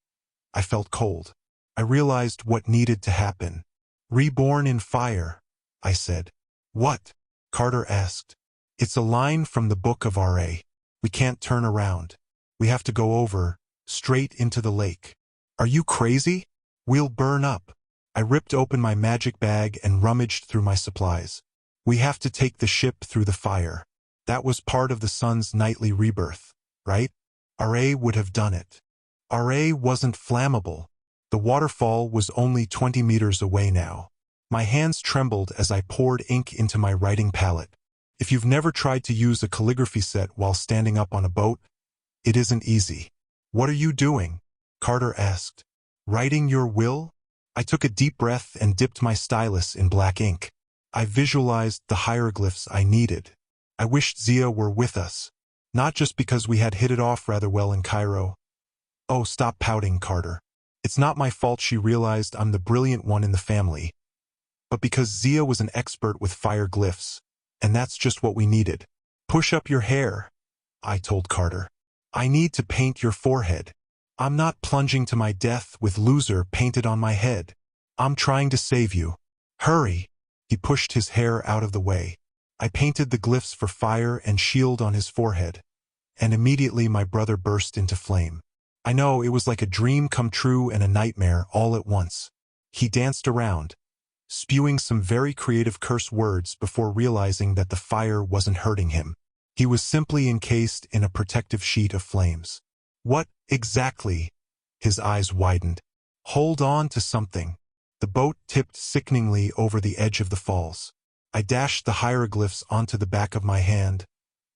I felt cold. I realized what needed to happen. "Reborn in fire," I said. "What?" Carter asked. "It's a line from the book of RA. We can't turn around. We have to go over, straight into the lake." "Are you crazy? We'll burn up." I ripped open my magic bag and rummaged through my supplies. "We have to take the ship through the fire. That was part of the sun's nightly rebirth, right? RA would have done it." RA wasn't flammable. The waterfall was only 20 meters away now. My hands trembled as I poured ink into my writing palette. If you've never tried to use a calligraphy set while standing up on a boat, it isn't easy. "What are you doing?" Carter asked. "Writing your will?" I took a deep breath and dipped my stylus in black ink. I visualized the hieroglyphs I needed. I wished Zia were with us, not just because we had hit it off rather well in Cairo. "Oh, stop pouting, Carter. It's not my fault she realized I'm the brilliant one in the family, but because Zia was an expert with fire glyphs, and that's just what we needed." "Push up your hair," I told Carter. "I need to paint your forehead. I'm not plunging to my death with loser painted on my head. I'm trying to save you. Hurry." He pushed his hair out of the way. I painted the glyphs for fire and shield on his forehead, and immediately my brother burst into flame. I know, it was like a dream come true and a nightmare all at once. He danced around, spewing some very creative curse words before realizing that the fire wasn't hurting him. He was simply encased in a protective sheet of flames. "What, exactly?" His eyes widened. "Hold on to something." The boat tipped sickeningly over the edge of the falls. I dashed the hieroglyphs onto the back of my hand,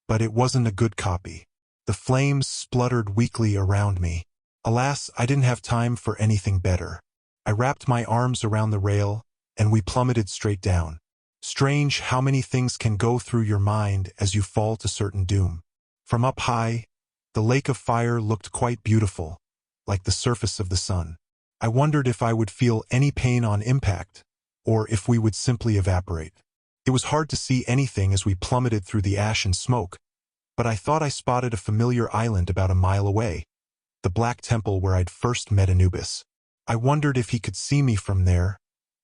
but it wasn't a good copy. The flames spluttered weakly around me. Alas, I didn't have time for anything better. I wrapped my arms around the rail, and we plummeted straight down. Strange how many things can go through your mind as you fall to certain doom. From up high, the lake of fire looked quite beautiful, like the surface of the sun. I wondered if I would feel any pain on impact, or if we would simply evaporate. It was hard to see anything as we plummeted through the ash and smoke, but I thought I spotted a familiar island about a mile away, the Black Temple where I'd first met Anubis. I wondered if he could see me from there,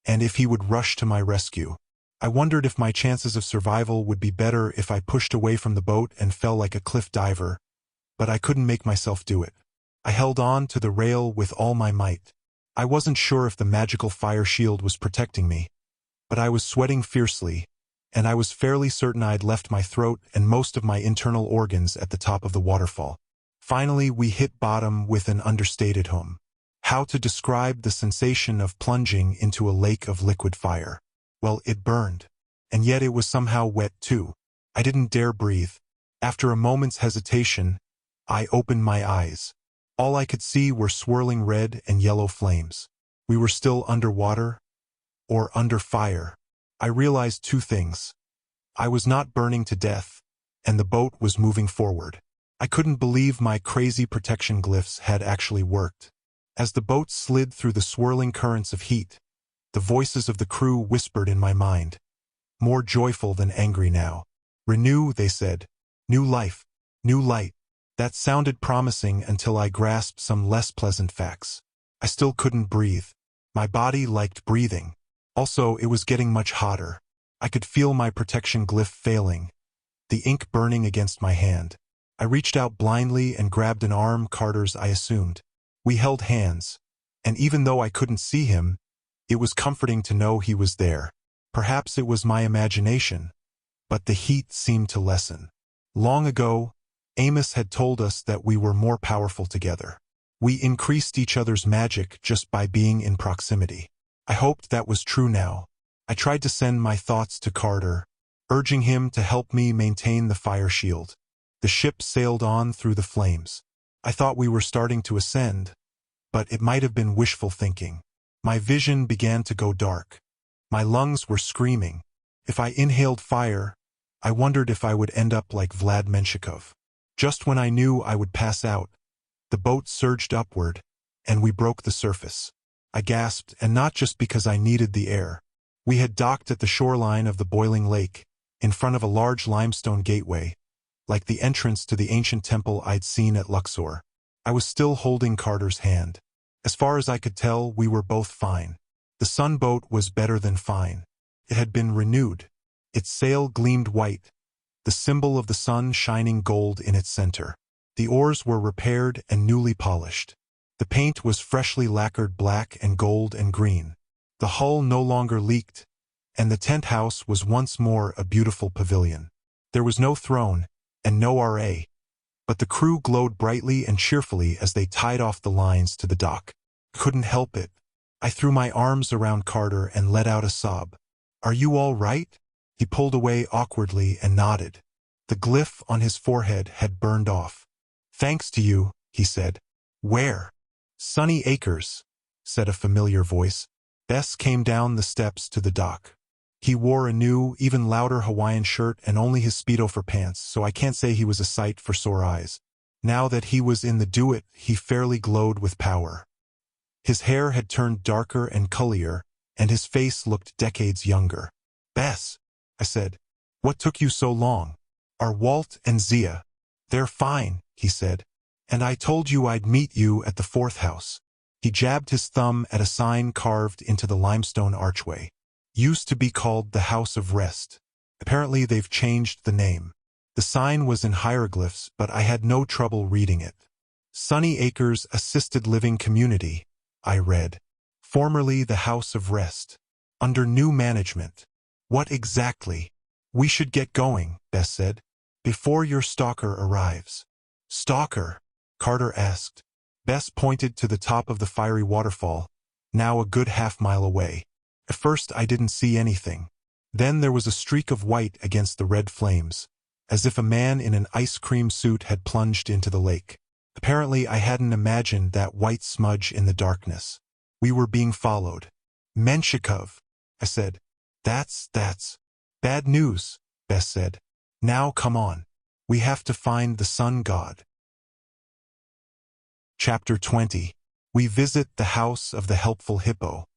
and if he would rush to my rescue. I wondered if my chances of survival would be better if I pushed away from the boat and fell like a cliff diver, but I couldn't make myself do it. I held on to the rail with all my might. I wasn't sure if the magical fire shield was protecting me, but I was sweating fiercely, and I was fairly certain I'd left my throat and most of my internal organs at the top of the waterfall. Finally, we hit bottom with an understated hum. How to describe the sensation of plunging into a lake of liquid fire? Well, it burned. And yet it was somehow wet too. I didn't dare breathe. After a moment's hesitation, I opened my eyes. All I could see were swirling red and yellow flames. We were still underwater, or under fire. I realized two things. I was not burning to death, and the boat was moving forward. I couldn't believe my crazy protection glyphs had actually worked. As the boat slid through the swirling currents of heat, the voices of the crew whispered in my mind, more joyful than angry now. "Renew," they said. "New life. New light." That sounded promising until I grasped some less pleasant facts. I still couldn't breathe. My body liked breathing. Also, it was getting much hotter. I could feel my protection glyph failing, the ink burning against my hand. I reached out blindly and grabbed an arm, Carter's, I assumed. We held hands, and even though I couldn't see him, it was comforting to know he was there. Perhaps it was my imagination, but the heat seemed to lessen. Long ago, Amos had told us that we were more powerful together. We increased each other's magic just by being in proximity. I hoped that was true now. I tried to send my thoughts to Carter, urging him to help me maintain the fire shield. The ship sailed on through the flames. I thought we were starting to ascend, but it might have been wishful thinking. My vision began to go dark. My lungs were screaming. If I inhaled fire, I wondered if I would end up like Vlad Menshikov. Just when I knew I would pass out, the boat surged upward, and we broke the surface. I gasped, and not just because I needed the air. We had docked at the shoreline of the boiling lake, in front of a large limestone gateway, like the entrance to the ancient temple I'd seen at Luxor. I was still holding Carter's hand. As far as I could tell, we were both fine. The sunboat was better than fine. It had been renewed. Its sail gleamed white, the symbol of the sun shining gold in its center. The oars were repaired and newly polished. The paint was freshly lacquered black and gold and green. The hull no longer leaked, and the tent house was once more a beautiful pavilion. There was no throne, and no RA, but the crew glowed brightly and cheerfully as they tied off the lines to the dock. Couldn't help it. I threw my arms around Carter and let out a sob. "Are you all right?" He pulled away awkwardly and nodded. The glyph on his forehead had burned off. "Thanks to you," he said. "Where?" "Sunny Acres," said a familiar voice. Bess came down the steps to the dock. He wore a new, even louder Hawaiian shirt and only his Speedo for pants, so I can't say he was a sight for sore eyes. Now that he was in the do-it, he fairly glowed with power. His hair had turned darker and cullier, and his face looked decades younger. "Bess," I said, "what took you so long?" "Are Walt and Zia?" "They're fine," he said. "And I told you I'd meet you at the fourth house." He jabbed his thumb at a sign carved into the limestone archway. Used to be called the House of Rest. Apparently they've changed the name. The sign was in hieroglyphs, but I had no trouble reading it. "Sunny Acres Assisted Living Community," I read. "Formerly the House of Rest. Under new management." "What exactly?" "We should get going," Bess said, "before your stalker arrives." "Stalker?" Carter asked. Bess pointed to the top of the fiery waterfall, now a good half-mile away. At first I didn't see anything. Then there was a streak of white against the red flames, as if a man in an ice cream suit had plunged into the lake. Apparently I hadn't imagined that white smudge in the darkness. We were being followed. "Menshikov," I said. That's bad news," Bess said. "Now come on. We have to find the sun god." Chapter 20. We visit the house of the helpful hippo.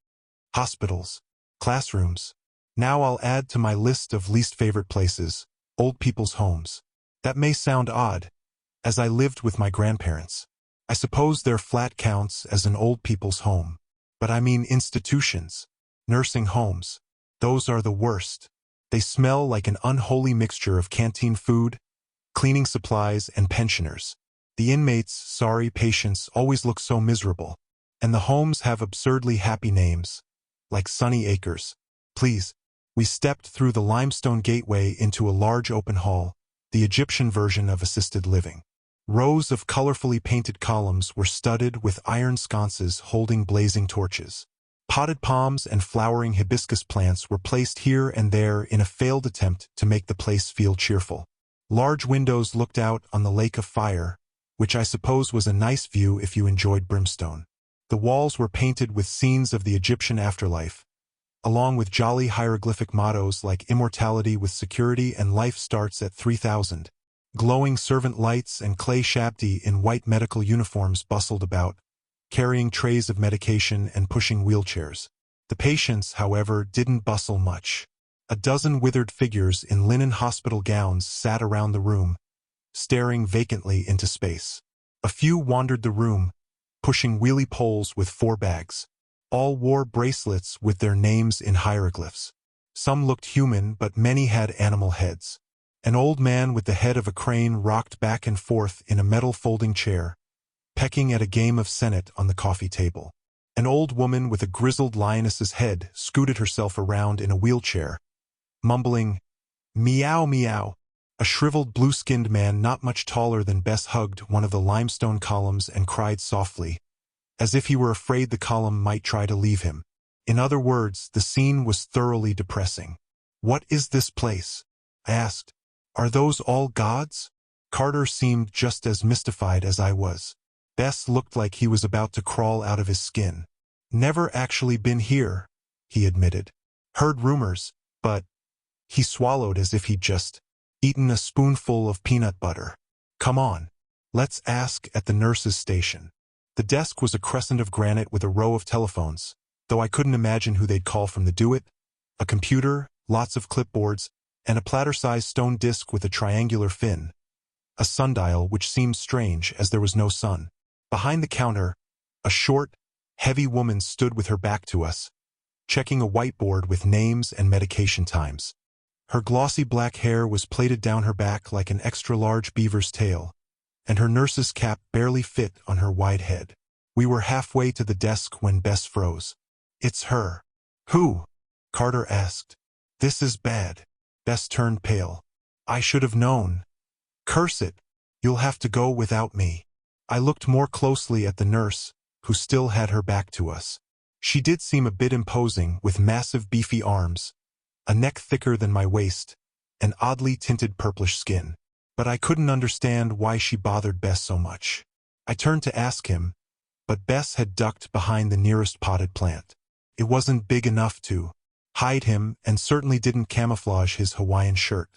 Hospitals. Classrooms. Now I'll add to my list of least favorite places, old people's homes. That may sound odd, as I lived with my grandparents. I suppose their flat counts as an old people's home. But I mean institutions. Nursing homes. Those are the worst. They smell like an unholy mixture of canteen food, cleaning supplies, and pensioners. The inmates, sorry patients, always look so miserable. And the homes have absurdly happy names, like Sunny Acres. Please. We stepped through the limestone gateway into a large open hall, the Egyptian version of assisted living. Rows of colorfully painted columns were studded with iron sconces holding blazing torches. Potted palms and flowering hibiscus plants were placed here and there in a failed attempt to make the place feel cheerful. Large windows looked out on the lake of fire, which I suppose was a nice view if you enjoyed brimstone. The walls were painted with scenes of the Egyptian afterlife, along with jolly hieroglyphic mottos like immortality with security and life starts at 3000. Glowing servant lights and clay shabti in white medical uniforms bustled about, carrying trays of medication and pushing wheelchairs. The patients, however, didn't bustle much. A dozen withered figures in linen hospital gowns sat around the room, staring vacantly into space. A few wandered the room, pushing wheelie poles with 4 bags. All wore bracelets with their names in hieroglyphs. Some looked human, but many had animal heads. An old man with the head of a crane rocked back and forth in a metal folding chair, pecking at a game of Senet on the coffee table. An old woman with a grizzled lioness's head scooted herself around in a wheelchair, mumbling, "Meow, meow." A shriveled blue-skinned man not much taller than Bess hugged one of the limestone columns and cried softly, as if he were afraid the column might try to leave him. In other words, the scene was thoroughly depressing. "What is this place?" I asked. "Are those all gods?" Carter seemed just as mystified as I was. Bess looked like he was about to crawl out of his skin. "Never actually been here," he admitted. "Heard rumors, but—" He swallowed as if he'd just eaten a spoonful of peanut butter. "Come on. Let's ask at the nurse's station." The desk was a crescent of granite with a row of telephones, though I couldn't imagine who they'd call from the do-it, a computer, lots of clipboards, and a platter-sized stone disc with a triangular fin. A sundial which seemed strange as there was no sun. Behind the counter, a short, heavy woman stood with her back to us, checking a whiteboard with names and medication times. Her glossy black hair was plaited down her back like an extra-large beaver's tail, and her nurse's cap barely fit on her wide head. We were halfway to the desk when Bess froze. "It's her." "Who?" Carter asked. "This is bad." Bess turned pale. "I should have known. Curse it. You'll have to go without me." I looked more closely at the nurse, who still had her back to us. She did seem a bit imposing, with massive beefy arms, a neck thicker than my waist, and oddly tinted purplish skin. But I couldn't understand why she bothered Bess so much. I turned to ask him, but Bess had ducked behind the nearest potted plant. It wasn't big enough to hide him, and certainly didn't camouflage his Hawaiian shirt.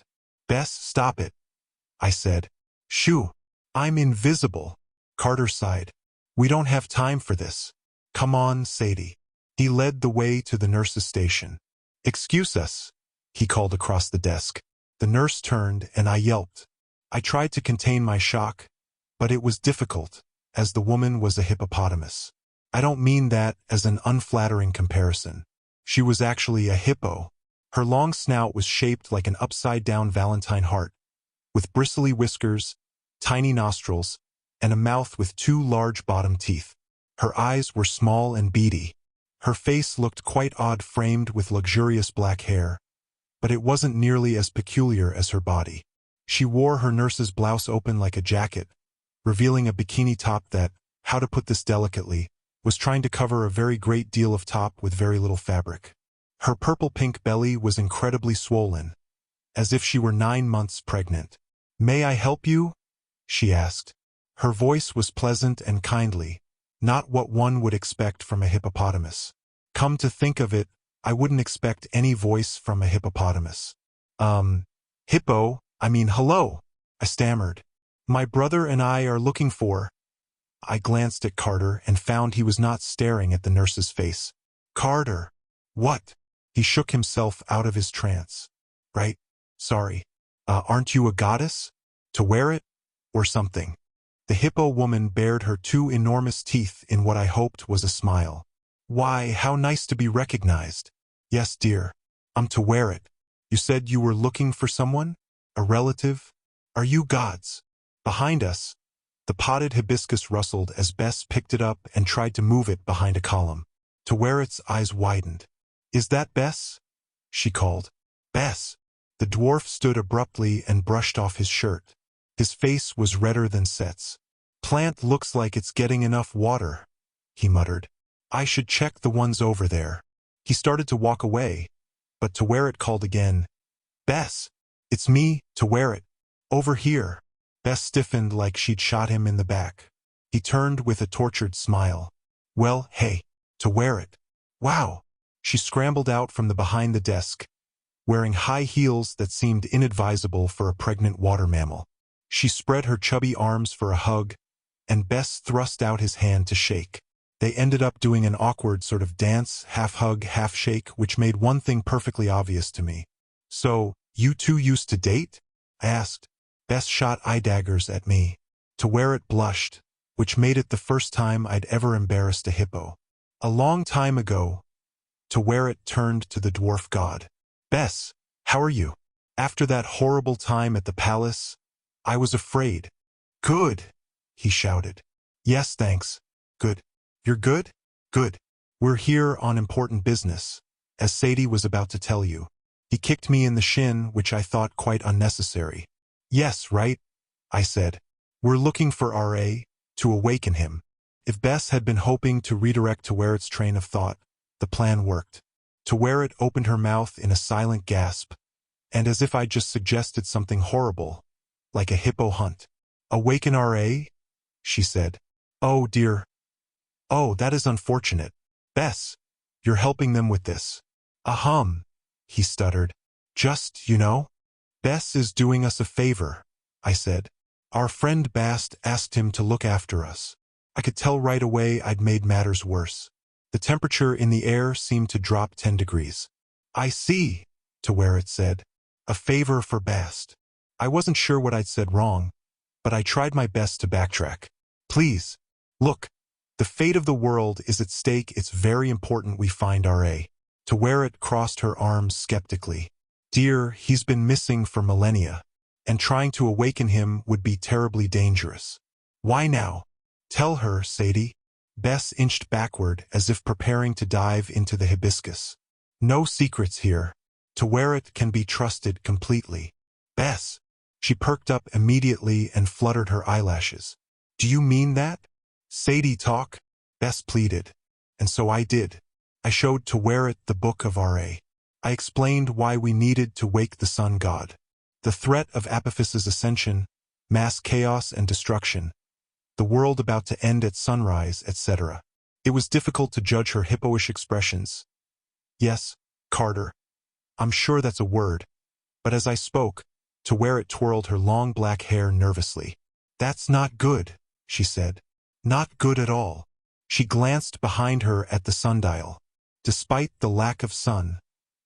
"Bess, stop it," I said. "Shoo, I'm invisible." Carter sighed. "We don't have time for this. Come on, Sadie." He led the way to the nurse's station. "Excuse us," he called across the desk. The nurse turned, and I yelped. I tried to contain my shock, but it was difficult, as the woman was a hippopotamus. I don't mean that as an unflattering comparison. She was actually a hippo. Her long snout was shaped like an upside-down Valentine heart, with bristly whiskers, tiny nostrils, and a mouth with 2 large bottom teeth. Her eyes were small and beady. Her face looked quite odd, framed with luxurious black hair, but it wasn't nearly as peculiar as her body. She wore her nurse's blouse open like a jacket, revealing a bikini top that, how to put this delicately, was trying to cover a very great deal of top with very little fabric. Her purple-pink belly was incredibly swollen, as if she were 9 months pregnant. "May I help you?" she asked. Her voice was pleasant and kindly, not what one would expect from a hippopotamus. Come to think of it, I wouldn't expect any voice from a hippopotamus. Hello," I stammered. "My brother and I are looking for—" I glanced at Carter and found he was not staring at the nurse's face. "Carter." "What?" He shook himself out of his trance. "Right. Sorry. Aren't you a goddess? To wear it? Or something?" The hippo woman bared her 2 enormous teeth in what I hoped was a smile. "Why, how nice to be recognized." "Yes, dear. I'm to wear it. You said you were looking for someone? A relative? Are you gods?" Behind us, the potted hibiscus rustled as Bess picked it up and tried to move it behind a column. To where its eyes widened. "Is that Bess?" she called. "Bess." The dwarf stood abruptly and brushed off his shirt. His face was redder than Set's. "Plant looks like it's getting enough water," he muttered. "I should check the ones over there." He started to walk away, but Tewerit called again. "Bess, it's me, Tewerit. Over here." Bess stiffened like she'd shot him in the back. He turned with a tortured smile. "Well, hey, Tewerit." "Wow." She scrambled out from the behind the desk, wearing high heels that seemed inadvisable for a pregnant water mammal. She spread her chubby arms for a hug, and Bess thrust out his hand to shake. They ended up doing an awkward sort of dance, half hug, half shake, which made one thing perfectly obvious to me. "So, you two used to date?" I asked. Bess shot eye daggers at me. Tewerit blushed, which made it the first time I'd ever embarrassed a hippo. "A long time ago." Tewerit turned to the dwarf god. "Bess, how are you? After that horrible time at the palace, I was afraid." "Good," he shouted. "Yes, thanks. Good. You're good? Good. We're here on important business, as Sadie was about to tell you." He kicked me in the shin, which I thought quite unnecessary. "Yes, right," I said. "We're looking for R.A. to awaken him." If Bess had been hoping to redirect Tewerit's train of thought, the plan worked. Tewerit opened her mouth in a silent gasp, and as if I'd just suggested something horrible, like a hippo hunt. "Awaken R.A.?" she said. "Oh dear. Oh, that is unfortunate. Bess, you're helping them with this." "Ahem," he stuttered. "Just, you know." "Bess is doing us a favor," I said. "Our friend Bast asked him to look after us." I could tell right away I'd made matters worse. The temperature in the air seemed to drop 10 degrees. "I see," Tewerit said. "A favor for Bast." I wasn't sure what I'd said wrong, but I tried my best to backtrack. "Please, look, the fate of the world is at stake. It's very important we find R.A." Tewerit crossed her arms skeptically. "Dear, he's been missing for millennia, and trying to awaken him would be terribly dangerous." "Why now? Tell her, Sadie." Bess inched backward as if preparing to dive into the hibiscus. "No secrets here. Tewerit can be trusted completely." "Bess." She perked up immediately and fluttered her eyelashes. "Do you mean that?" "Sadie, talk," Bess pleaded. And so I did. I showed Tewerit the book of R.A. I explained why we needed to wake the sun god. The threat of Apophis's ascension, mass chaos and destruction, the world about to end at sunrise, etc. It was difficult to judge her hippoish expressions. "Yes, Carter. I'm sure that's a word." But as I spoke, Tewerit twirled her long black hair nervously. "That's not good," she said. "Not good at all." She glanced behind her at the sundial. Despite the lack of sun,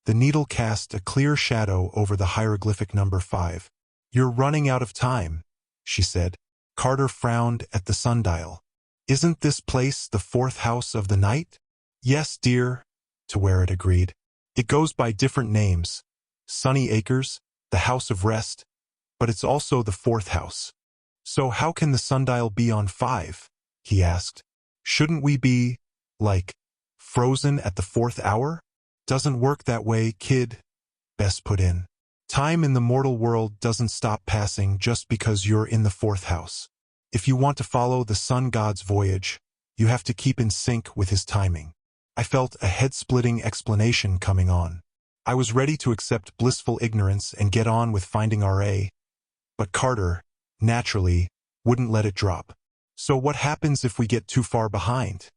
the needle cast a clear shadow over the hieroglyphic number 5. "You're running out of time," she said. Carter frowned at the sundial. "Isn't this place the 4th house of the night?" "Yes, dear," Tewerit agreed. "It goes by different names. Sunny Acres, the House of Rest, but it's also the 4th house." "So how can the sundial be on 5? He asked. "Shouldn't we be, like, frozen at the 4th hour?" "Doesn't work that way, kid," Bess put in. "Time in the mortal world doesn't stop passing just because you're in the 4th house. If you want to follow the sun god's voyage, you have to keep in sync with his timing." I felt a head-splitting explanation coming on. I was ready to accept blissful ignorance and get on with finding R.A., but Carter, naturally, wouldn't let it drop. "So what happens if we get too far behind?"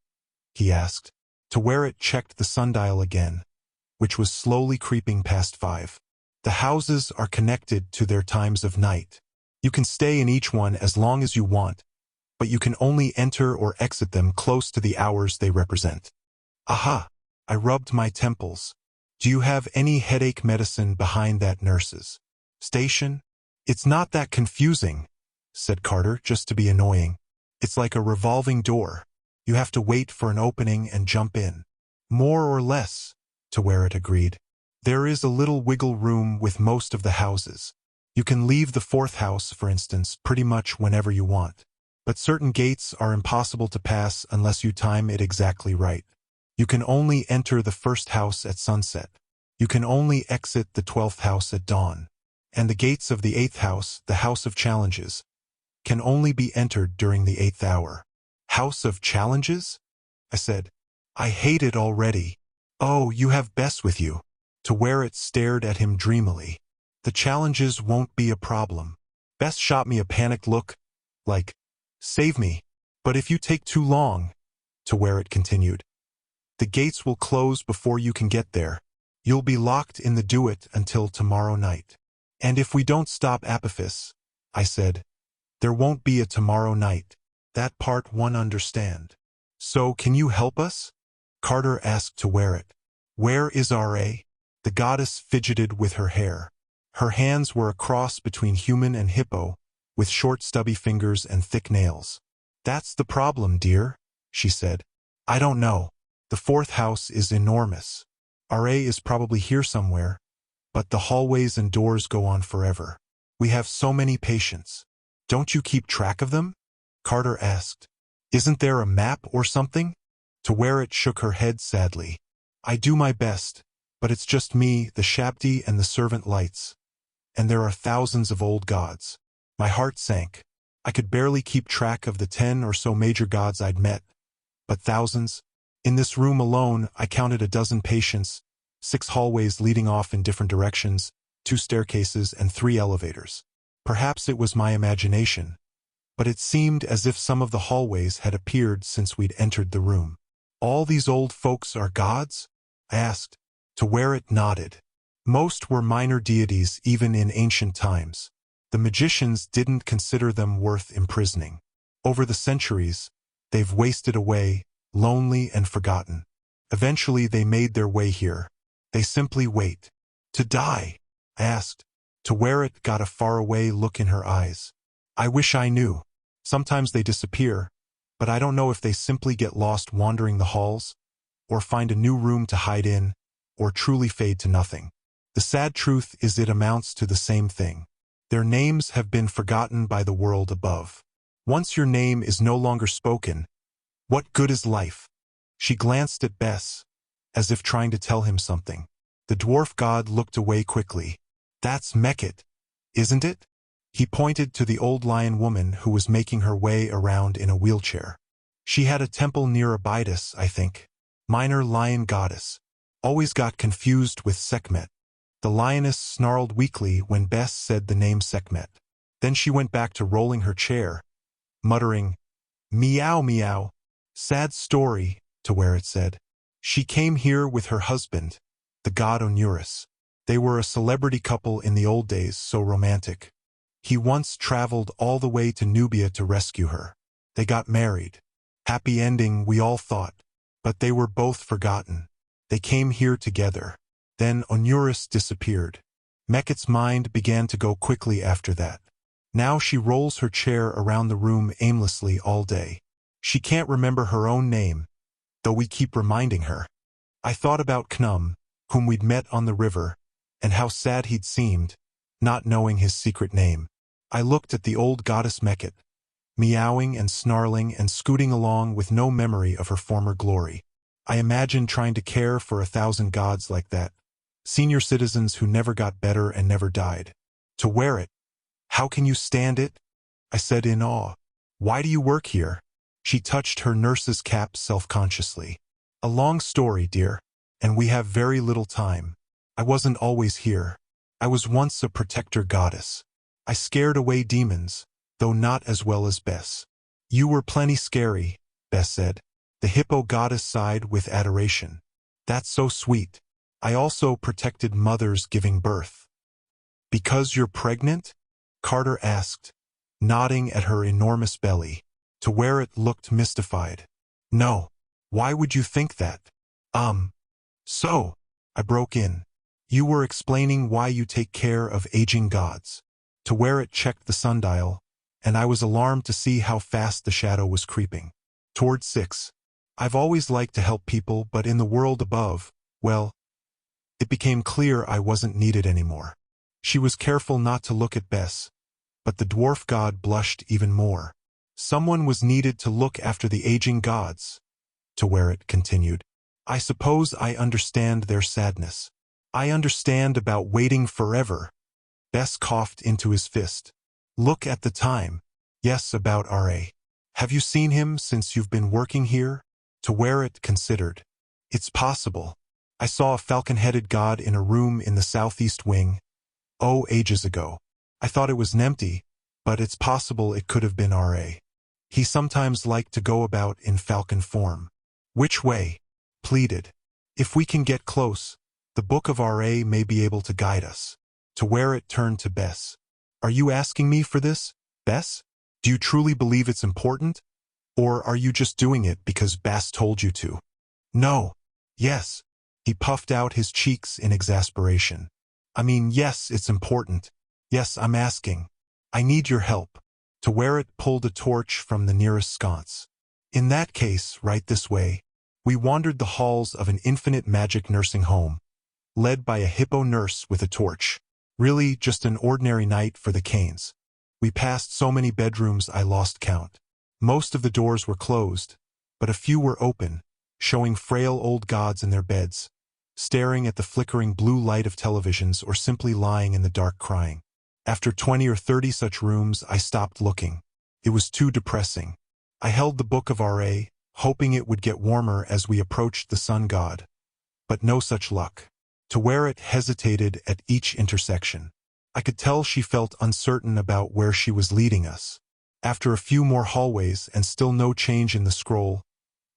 he asked. Tewerit checked the sundial again, which was slowly creeping past 5. "The houses are connected to their times of night. You can stay in each one as long as you want, but you can only enter or exit them close to the hours they represent." "Aha!" I rubbed my temples. "Do you have any headache medicine behind that nurse's station?" "It's not that confusing," said Carter, just to be annoying. "It's like a revolving door. You have to wait for an opening and jump in." "More or less," Tewerit agreed. "There is a little wiggle room with most of the houses. You can leave the 4th house, for instance, pretty much whenever you want. But certain gates are impossible to pass unless you time it exactly right. You can only enter the 1st house at sunset. You can only exit the 12th house at dawn. And the gates of the 8th house, the house of challenges, can only be entered during the 8th hour. House of challenges? I said. I hate it already. Oh, you have Bess with you. To where it stared at him dreamily. The challenges won't be a problem. Bess shot me a panicked look, like, save me. But if you take too long, to where it continued, the gates will close before you can get there. You'll be locked in the do-it until tomorrow night. And if we don't stop Apophis, I said, there won't be a tomorrow night. That part one understand. So can you help us? Carter asked to wear it. Where is R.A.? The goddess fidgeted with her hair. Her hands were a cross between human and hippo, with short stubby fingers and thick nails. That's the problem, dear, she said. I don't know. The 4th house is enormous. R.A. is probably here somewhere, but the hallways and doors go on forever. We have so many patients. Don't you keep track of them? Carter asked. Isn't there a map or something? To where it shook her head sadly. I do my best, but it's just me, the Shabdi, and the servant lights. And there are thousands of old gods. My heart sank. I could barely keep track of the 10 or so major gods I'd met. But thousands? In this room alone, I counted a dozen patients, 6 hallways leading off in different directions, 2 staircases, and 3 elevators. Perhaps it was my imagination, but it seemed as if some of the hallways had appeared since we'd entered the room. All these old folks are gods? I asked. To where it nodded. Most were minor deities even in ancient times. The magicians didn't consider them worth imprisoning. Over the centuries, they've wasted away, lonely and forgotten. Eventually they made their way here. They simply wait. To die? I asked. To where it got a faraway look in her eyes. I wish I knew. Sometimes they disappear, but I don't know if they simply get lost wandering the halls, or find a new room to hide in, or truly fade to nothing. The sad truth is it amounts to the same thing. Their names have been forgotten by the world above. Once your name is no longer spoken, what good is life? She glanced at Bess, as if trying to tell him something. The dwarf god looked away quickly. That's Meket, isn't it? He pointed to the old lion woman who was making her way around in a wheelchair. She had a temple near Abydos, I think. Minor lion goddess. Always got confused with Sekhmet. The lioness snarled weakly when Bess said the name Sekhmet. Then she went back to rolling her chair, muttering, meow meow. Sad story, to where it said. She came here with her husband, the god Onuris. They were a celebrity couple in the old days, so romantic. He once traveled all the way to Nubia to rescue her. They got married. Happy ending, we all thought. But they were both forgotten. They came here together. Then Onuris disappeared. Meket's mind began to go quickly after that. Now she rolls her chair around the room aimlessly all day. She can't remember her own name, though we keep reminding her. I thought about Knum, whom we'd met on the river, and how sad he'd seemed, not knowing his secret name. I looked at the old goddess Meket, meowing and snarling and scooting along with no memory of her former glory. I imagined trying to care for 1,000 gods like that, senior citizens who never got better and never died. To wear it. How can you stand it? I said in awe. Why do you work here? She touched her nurse's cap self-consciously. A long story, dear, and we have very little time. I wasn't always here. I was once a protector goddess. I scared away demons, though not as well as Bess. You were plenty scary, Bess said. The hippo goddess sighed with adoration. That's so sweet. I also protected mothers giving birth. Because you're pregnant? Carter asked, nodding at her enormous belly. To where it looked mystified. No. Why would you think that? So, I broke in. You were explaining why you take care of aging gods. To where it checked the sundial, and I was alarmed to see how fast the shadow was creeping. Toward 6. I've always liked to help people, but in the world above, well, it became clear I wasn't needed anymore. She was careful not to look at Bess, but the dwarf god blushed even more. Someone was needed to look after the aging gods. To where it continued. I suppose I understand their sadness. I understand about waiting forever. Bess coughed into his fist. Look at the time. Yes, about R.A. Have you seen him since you've been working here? It considered. It's possible. I saw a falcon-headed god in a room in the southeast wing. Oh, ages ago. I thought it was empty, but it's possible it could have been R.A. He sometimes liked to go about in falcon form. Which way? Pleaded. If we can get close, the book of R.A. may be able to guide us. It turned to Bess. Are you asking me for this, Bess? Do you truly believe it's important? Or are you just doing it because Bess told you to? No. Yes. He puffed out his cheeks in exasperation. I mean, yes, it's important. Yes, I'm asking. I need your help. It pulled a torch from the nearest sconce. In that case, right this way. We wandered the halls of an infinite magic nursing home, led by a hippo nurse with a torch. Really, just an ordinary night for the Kanes. We passed so many bedrooms I lost count. Most of the doors were closed, but a few were open, showing frail old gods in their beds, staring at the flickering blue light of televisions or simply lying in the dark crying. After 20 or 30 such rooms, I stopped looking. It was too depressing. I held the book of R.A., hoping it would get warmer as we approached the sun god. But no such luck. It hesitated at each intersection. I could tell she felt uncertain about where she was leading us. After a few more hallways and still no change in the scroll,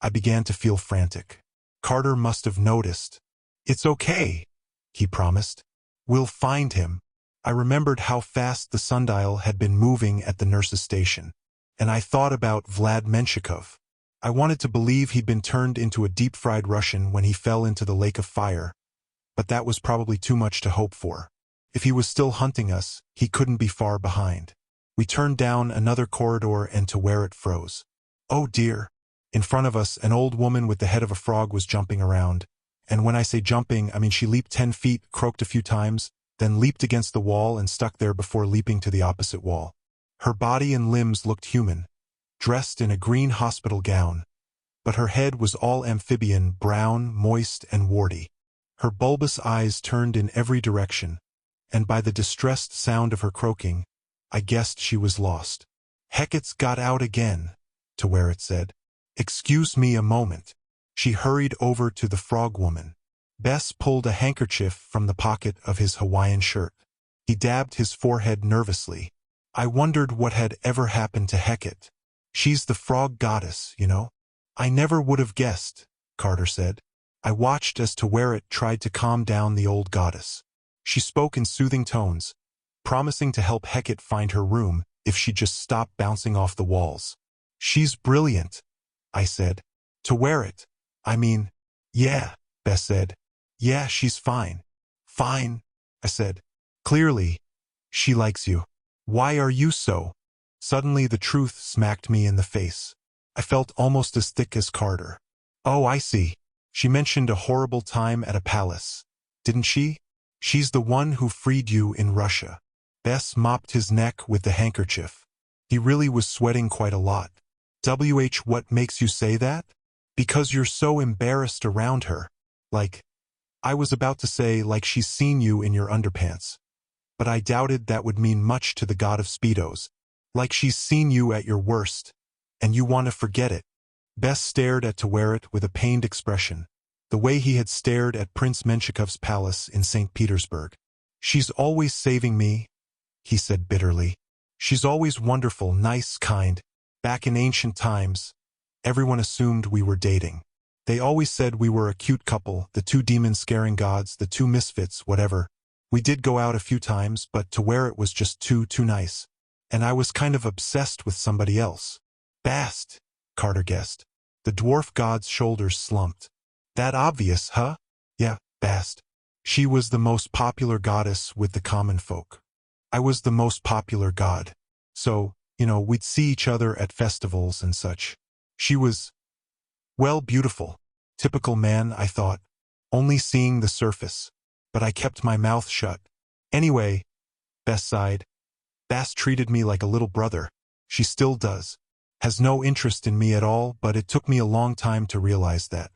I began to feel frantic. Carter must have noticed. It's okay, he promised. We'll find him. I remembered how fast the sundial had been moving at the nurse's station, and I thought about Vlad Menshikov. I wanted to believe he'd been turned into a deep-fried Russian when he fell into the lake of fire, but that was probably too much to hope for. If he was still hunting us, he couldn't be far behind. We turned down another corridor and it froze. Oh dear. In front of us, an old woman with the head of a frog was jumping around, and when I say jumping, I mean she leaped 10 feet, croaked a few times, then leaped against the wall and stuck there before leaping to the opposite wall. Her body and limbs looked human, dressed in a green hospital gown, but her head was all amphibian, brown, moist, and warty. Her bulbous eyes turned in every direction, and by the distressed sound of her croaking, I guessed she was lost. Hecate's got out again, it said. Excuse me a moment. She hurried over to the frog woman. Bess pulled a handkerchief from the pocket of his Hawaiian shirt. He dabbed his forehead nervously. I wondered what had ever happened to Hecate. She's the frog goddess, you know. I never would have guessed, Carter said. I watched as it tried to calm down the old goddess. She spoke in soothing tones, promising to help Hecate find her room if she just stopped bouncing off the walls. She's brilliant, I said. I mean, yeah, Bess said. Yeah, she's fine. Fine, I said. Clearly, she likes you. Why are you so? Suddenly the truth smacked me in the face. I felt almost as thick as Carter. Oh, I see. She mentioned a horrible time at a palace. Didn't she? She's the one who freed you in Russia. Bess mopped his neck with the handkerchief. He really was sweating quite a lot. What makes you say that? Because you're so embarrassed around her. I was about to say like she's seen you in your underpants. But I doubted that would mean much to the god of Speedos. Like she's seen you at your worst, and you want to forget it. Bess stared at with a pained expression, the way he had stared at Prince Menshikov's palace in St. Petersburg. She's always saving me, he said bitterly. She's always wonderful, nice, kind. Back in ancient times, everyone assumed we were dating. They always said we were a cute couple, the two demon-scaring gods, the two misfits, whatever. We did go out a few times, but it was just too nice. And I was kind of obsessed with somebody else. Bast, Carter guessed. The dwarf god's shoulders slumped. That obvious, huh? Yeah, Bast. She was the most popular goddess with the common folk. I was the most popular god. So, we'd see each other at festivals and such. She was, well, beautiful. Typical man, I thought. Only seeing the surface. But I kept my mouth shut. Anyway, Bess sighed. Bast treated me like a little brother. She still does. Has no interest in me at all, but it took me a long time to realize that.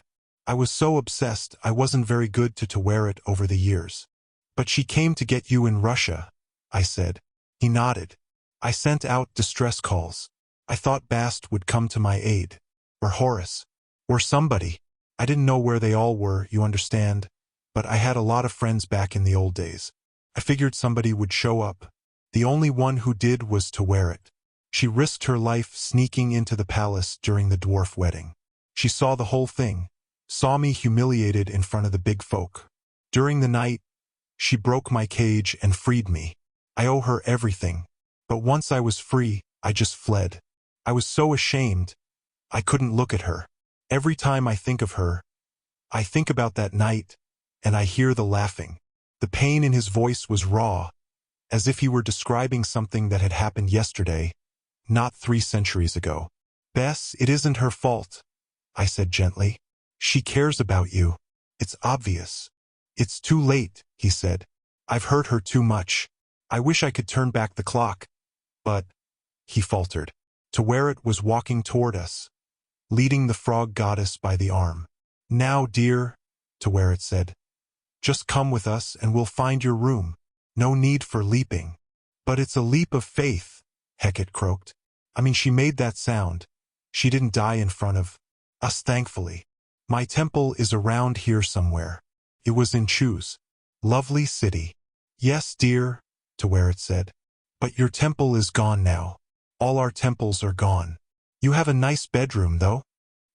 I was so obsessed I wasn't very good to wear it over the years. But she came to get you in Russia, I said. He nodded. I sent out distress calls. I thought Bast would come to my aid. Or Horace. Or somebody. I didn't know where they all were, you understand, but I had a lot of friends back in the old days. I figured somebody would show up. The only one who did was to wear it. She risked her life sneaking into the palace during the dwarf wedding. She saw the whole thing, saw me humiliated in front of the big folk. During the night, she broke my cage and freed me. I owe her everything. But once I was free, I just fled. I was so ashamed, I couldn't look at her. Every time I think of her, I think about that night, and I hear the laughing. The pain in his voice was raw, as if he were describing something that had happened yesterday, not 3 centuries ago. Bess, it isn't her fault, I said gently. She cares about you. It's obvious. It's too late, he said. I've hurt her too much. I wish I could turn back the clock. But, he faltered. Taweret was walking toward us, leading the frog goddess by the arm. Now, dear, Taweret said, just come with us and we'll find your room. No need for leaping. But it's a leap of faith, Hecate croaked. I mean, she made that sound. She didn't die in front of us, thankfully. My temple is around here somewhere. It was in Choose. Lovely city. Yes, dear, Taweret said. But your temple is gone now. All our temples are gone. You have a nice bedroom, though?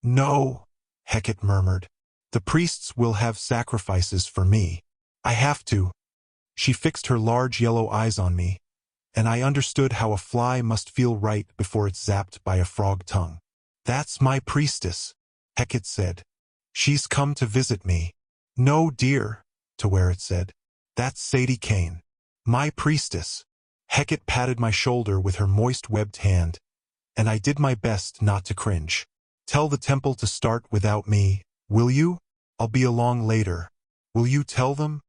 No, Hecate murmured. The priests will have sacrifices for me. I have to. She fixed her large yellow eyes on me, and I understood how a fly must feel right before it's zapped by a frog tongue. That's my priestess, Hecate said. She's come to visit me. No, dear, Taweret said. That's Sadie Kane. My priestess. Hecate patted my shoulder with her moist webbed hand, and I did my best not to cringe. Tell the temple to start without me, will you? I'll be along later. Will you tell them?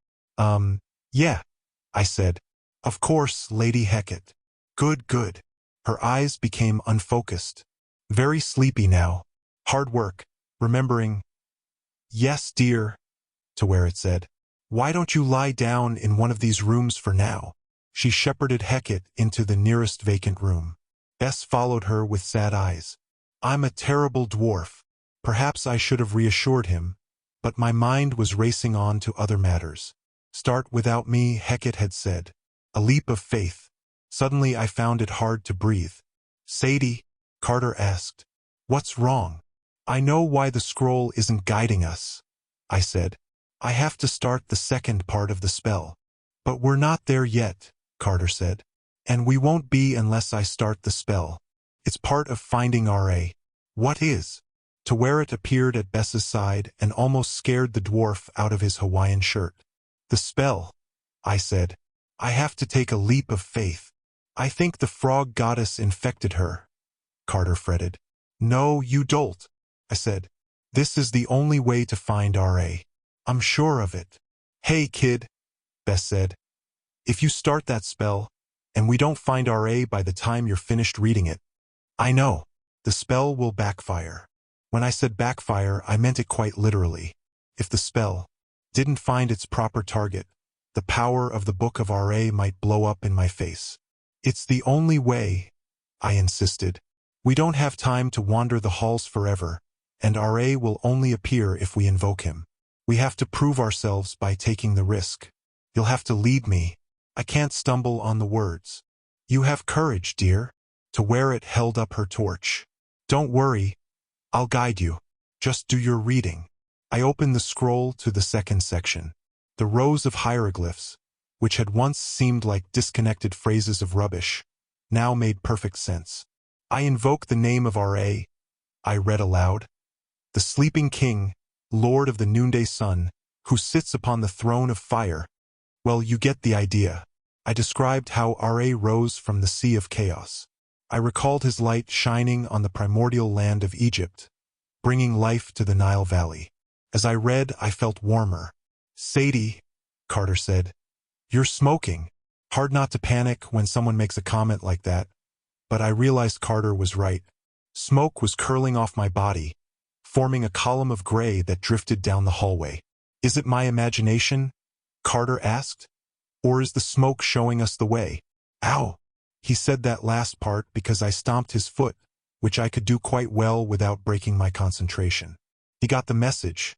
Yeah, I said. Of course, Lady Hecate. Good, good. Her eyes became unfocused. Very sleepy now. Hard work, remembering. Yes, dear, Taweret said. Why don't you lie down in one of these rooms for now? She shepherded Hecate into the nearest vacant room. Bess followed her with sad eyes. I'm a terrible dwarf. Perhaps I should have reassured him, but my mind was racing on to other matters. Start without me, Hecate had said. A leap of faith. Suddenly I found it hard to breathe. Sadie, Carter asked. What's wrong? I know why the scroll isn't guiding us, I said. I have to start the second part of the spell. But we're not there yet, Carter said. And we won't be unless I start the spell. It's part of finding R.A. What is? Taweret appeared at Bess's side and almost scared the dwarf out of his Hawaiian shirt. The spell, I said. I have to take a leap of faith. I think the frog goddess infected her, Carter fretted. No, you dolt, I said. This is the only way to find R.A. I'm sure of it. Hey, kid, Bess said. If you start that spell, and we don't find R.A. by the time you're finished reading it, I know, the spell will backfire. When I said backfire, I meant it quite literally. If the spell didn't find its proper target, the power of the Book of R.A. might blow up in my face. It's the only way, I insisted. We don't have time to wander the halls forever, and R.A. will only appear if we invoke him. We have to prove ourselves by taking the risk. You'll have to lead me. I can't stumble on the words. You have courage, dear. Taweret held up her torch. Don't worry. I'll guide you. Just do your reading. I opened the scroll to the second section. The rows of hieroglyphs, which had once seemed like disconnected phrases of rubbish, now made perfect sense. I invoke the name of R.A., I read aloud. The sleeping king, lord of the noonday sun, who sits upon the throne of fire. Well, you get the idea. I described how R.A. rose from the sea of chaos. I recalled his light shining on the primordial land of Egypt, bringing life to the Nile Valley. As I read, I felt warmer. Sadie, Carter said, you're smoking. Hard not to panic when someone makes a comment like that, but I realized Carter was right. Smoke was curling off my body, forming a column of gray that drifted down the hallway. Is it my imagination? Carter asked. Or is the smoke showing us the way? Ow! He said that last part because I stomped his foot, which I could do quite well without breaking my concentration. He got the message.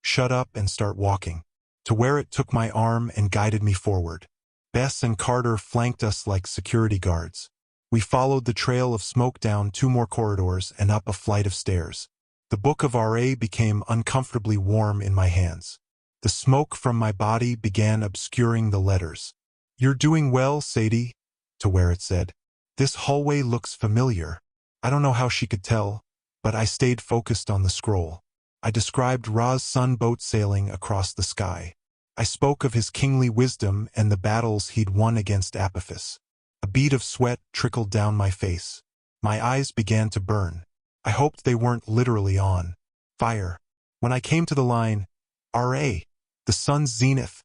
Shut up and start walking. To where it took my arm and guided me forward. Bess and Carter flanked us like security guards. We followed the trail of smoke down 2 more corridors and up a flight of stairs. The book of RA became uncomfortably warm in my hands. The smoke from my body began obscuring the letters. You're doing well, Sadie, to where it said. This hallway looks familiar. I don't know how she could tell, but I stayed focused on the scroll. I described Ra's sun boat sailing across the sky. I spoke of his kingly wisdom and the battles he'd won against Apophis. A bead of sweat trickled down my face. My eyes began to burn. I hoped they weren't literally on fire. When I came to the line, RA, the sun's zenith,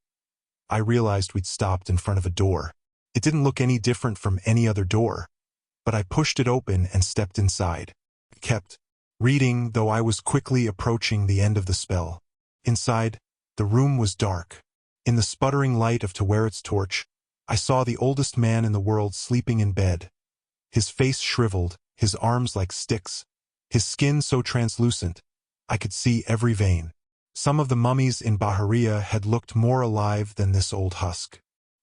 I realized we'd stopped in front of a door. It didn't look any different from any other door, but I pushed it open and stepped inside. I kept reading, though I was quickly approaching the end of the spell. Inside, the room was dark. In the sputtering light of Taweret's torch, I saw the oldest man in the world sleeping in bed. His face shriveled, his arms like sticks, his skin so translucent, I could see every vein. Some of the mummies in Bahariya had looked more alive than this old husk.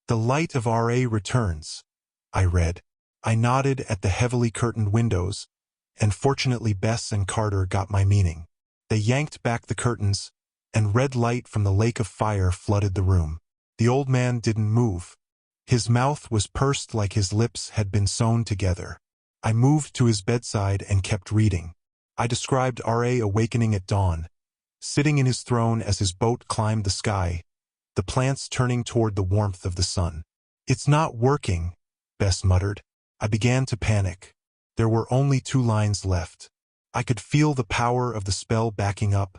The light of RA returns, I read. I nodded at the heavily curtained windows, and fortunately Bess and Carter got my meaning. They yanked back the curtains, and red light from the lake of fire flooded the room. The old man didn't move. His mouth was pursed like his lips had been sewn together. I moved to his bedside and kept reading. I described RA awakening at dawn, sitting in his throne as his boat climbed the sky, the plants turning toward the warmth of the sun. It's not working, Bess muttered. I began to panic. There were only 2 lines left. I could feel the power of the spell backing up,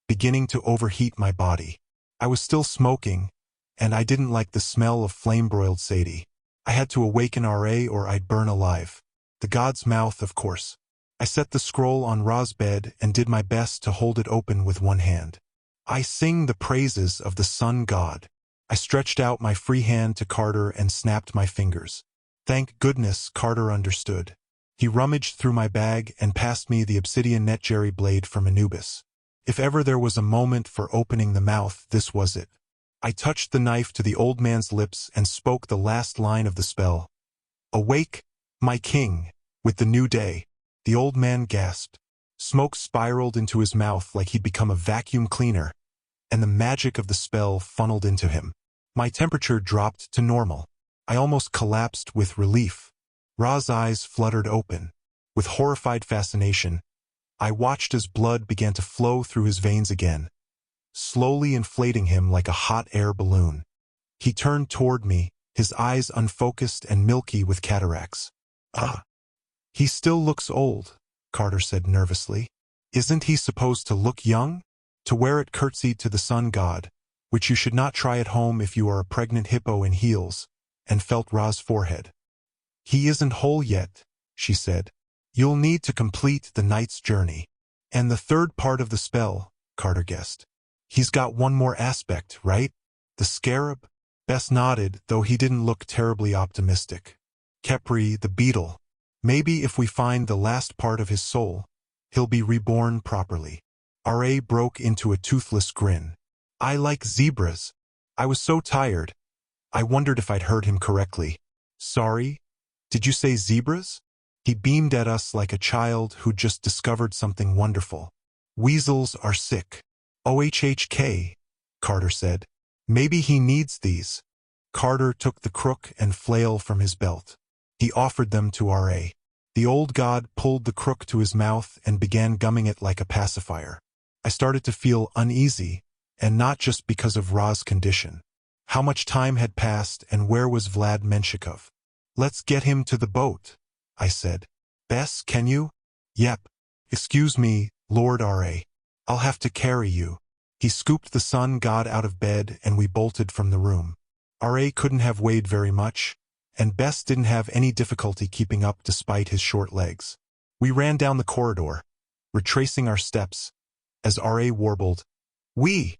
beginning to overheat my body. I was still smoking, and I didn't like the smell of flame-broiled Sadie. I had to awaken RA or I'd burn alive. The god's mouth, of course. I set the scroll on Ra's bed and did my best to hold it open with one hand. I sing the praises of the sun god. I stretched out my free hand to Carter and snapped my fingers. Thank goodness Carter understood. He rummaged through my bag and passed me the obsidian netjerry blade from Anubis. If ever there was a moment for opening the mouth, this was it. I touched the knife to the old man's lips and spoke the last line of the spell. Awake, my king, with the new day. The old man gasped. Smoke spiraled into his mouth like he'd become a vacuum cleaner, and the magic of the spell funneled into him. My temperature dropped to normal. I almost collapsed with relief. Ra's eyes fluttered open. With horrified fascination, I watched as blood began to flow through his veins again, slowly inflating him like a hot air balloon. He turned toward me, his eyes unfocused and milky with cataracts. He still looks old, Carter said nervously. Isn't he supposed to look young? Tawaret curtsied to the sun god, which you should not try at home if you are a pregnant hippo in heels, and felt Ra's forehead. He isn't whole yet, she said. You'll need to complete the night's journey. And the third part of the spell, Carter guessed. He's got one more aspect, right? The scarab? Bess nodded, though he didn't look terribly optimistic. Khepri, the beetle. Maybe if we find the last part of his soul, he'll be reborn properly. RA broke into a toothless grin. I like zebras. I was so tired. I wondered if I'd heard him correctly. Sorry? Did you say zebras? He beamed at us like a child who'd just discovered something wonderful. Weasels are sick. OHHK, Carter said. Maybe he needs these. Carter took the crook and flail from his belt. He offered them to RA. The old god pulled the crook to his mouth and began gumming it like a pacifier. I started to feel uneasy, and not just because of Ra's condition. How much time had passed and where was Vlad Menshikov? Let's get him to the boat, I said. Bess, can you? Yep. Excuse me, Lord RA. I'll have to carry you. He scooped the sun god out of bed and we bolted from the room. RA couldn't have weighed very much, and Bess didn't have any difficulty keeping up despite his short legs. We ran down the corridor, retracing our steps, as RA warbled, We.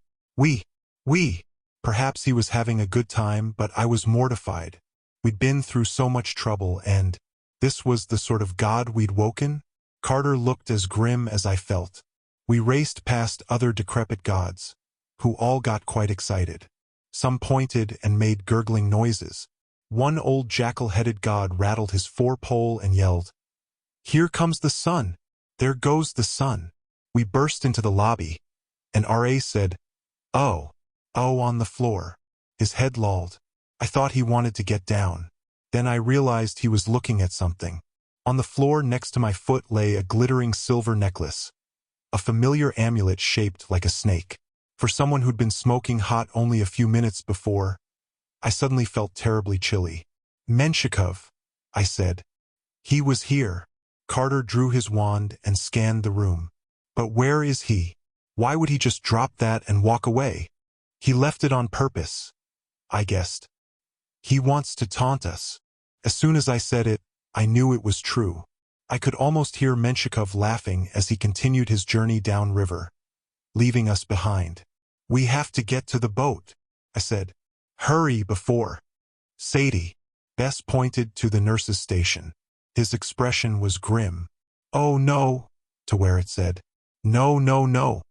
Perhaps he was having a good time, but I was mortified. We'd been through so much trouble, and this was the sort of God we'd woken? Carter looked as grim as I felt. We raced past other decrepit gods, who all got quite excited. Some pointed and made gurgling noises. One old jackal-headed god rattled his four-pole and yelled, "Here comes the sun! There goes the sun!" We burst into the lobby, and R.A. said, "Oh, on the floor." His head lolled. I thought he wanted to get down. Then I realized he was looking at something. On the floor next to my foot lay a glittering silver necklace, a familiar amulet shaped like a snake. For someone who'd been smoking hot only a few minutes before, I suddenly felt terribly chilly. "Menshikov," I said. "He was here." Carter drew his wand and scanned the room. "But where is he? Why would he just drop that and walk away?" "He left it on purpose," I guessed. "He wants to taunt us." As soon as I said it, I knew it was true. I could almost hear Menshikov laughing as he continued his journey downriver, leaving us behind. "We have to get to the boat," I said. "Hurry before." "Sadie." Bess pointed to the nurse's station. His expression was grim. "Oh no," Tawaret said. "No, no, no."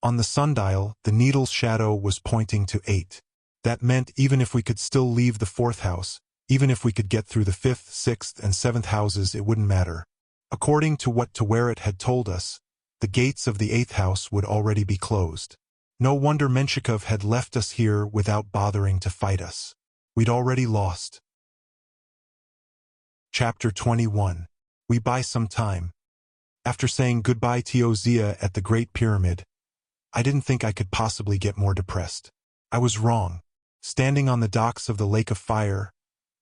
On the sundial, the needle's shadow was pointing to 8. That meant even if we could still leave the 4th house, even if we could get through the 5th, 6th, and 7th houses, it wouldn't matter. According to what Tawaret had told us, the gates of the 8th house would already be closed. No wonder Menshikov had left us here without bothering to fight us. We'd already lost. Chapter 21. We buy some time. After saying goodbye to Ozia at the Great Pyramid, I didn't think I could possibly get more depressed. I was wrong. Standing on the docks of the Lake of Fire,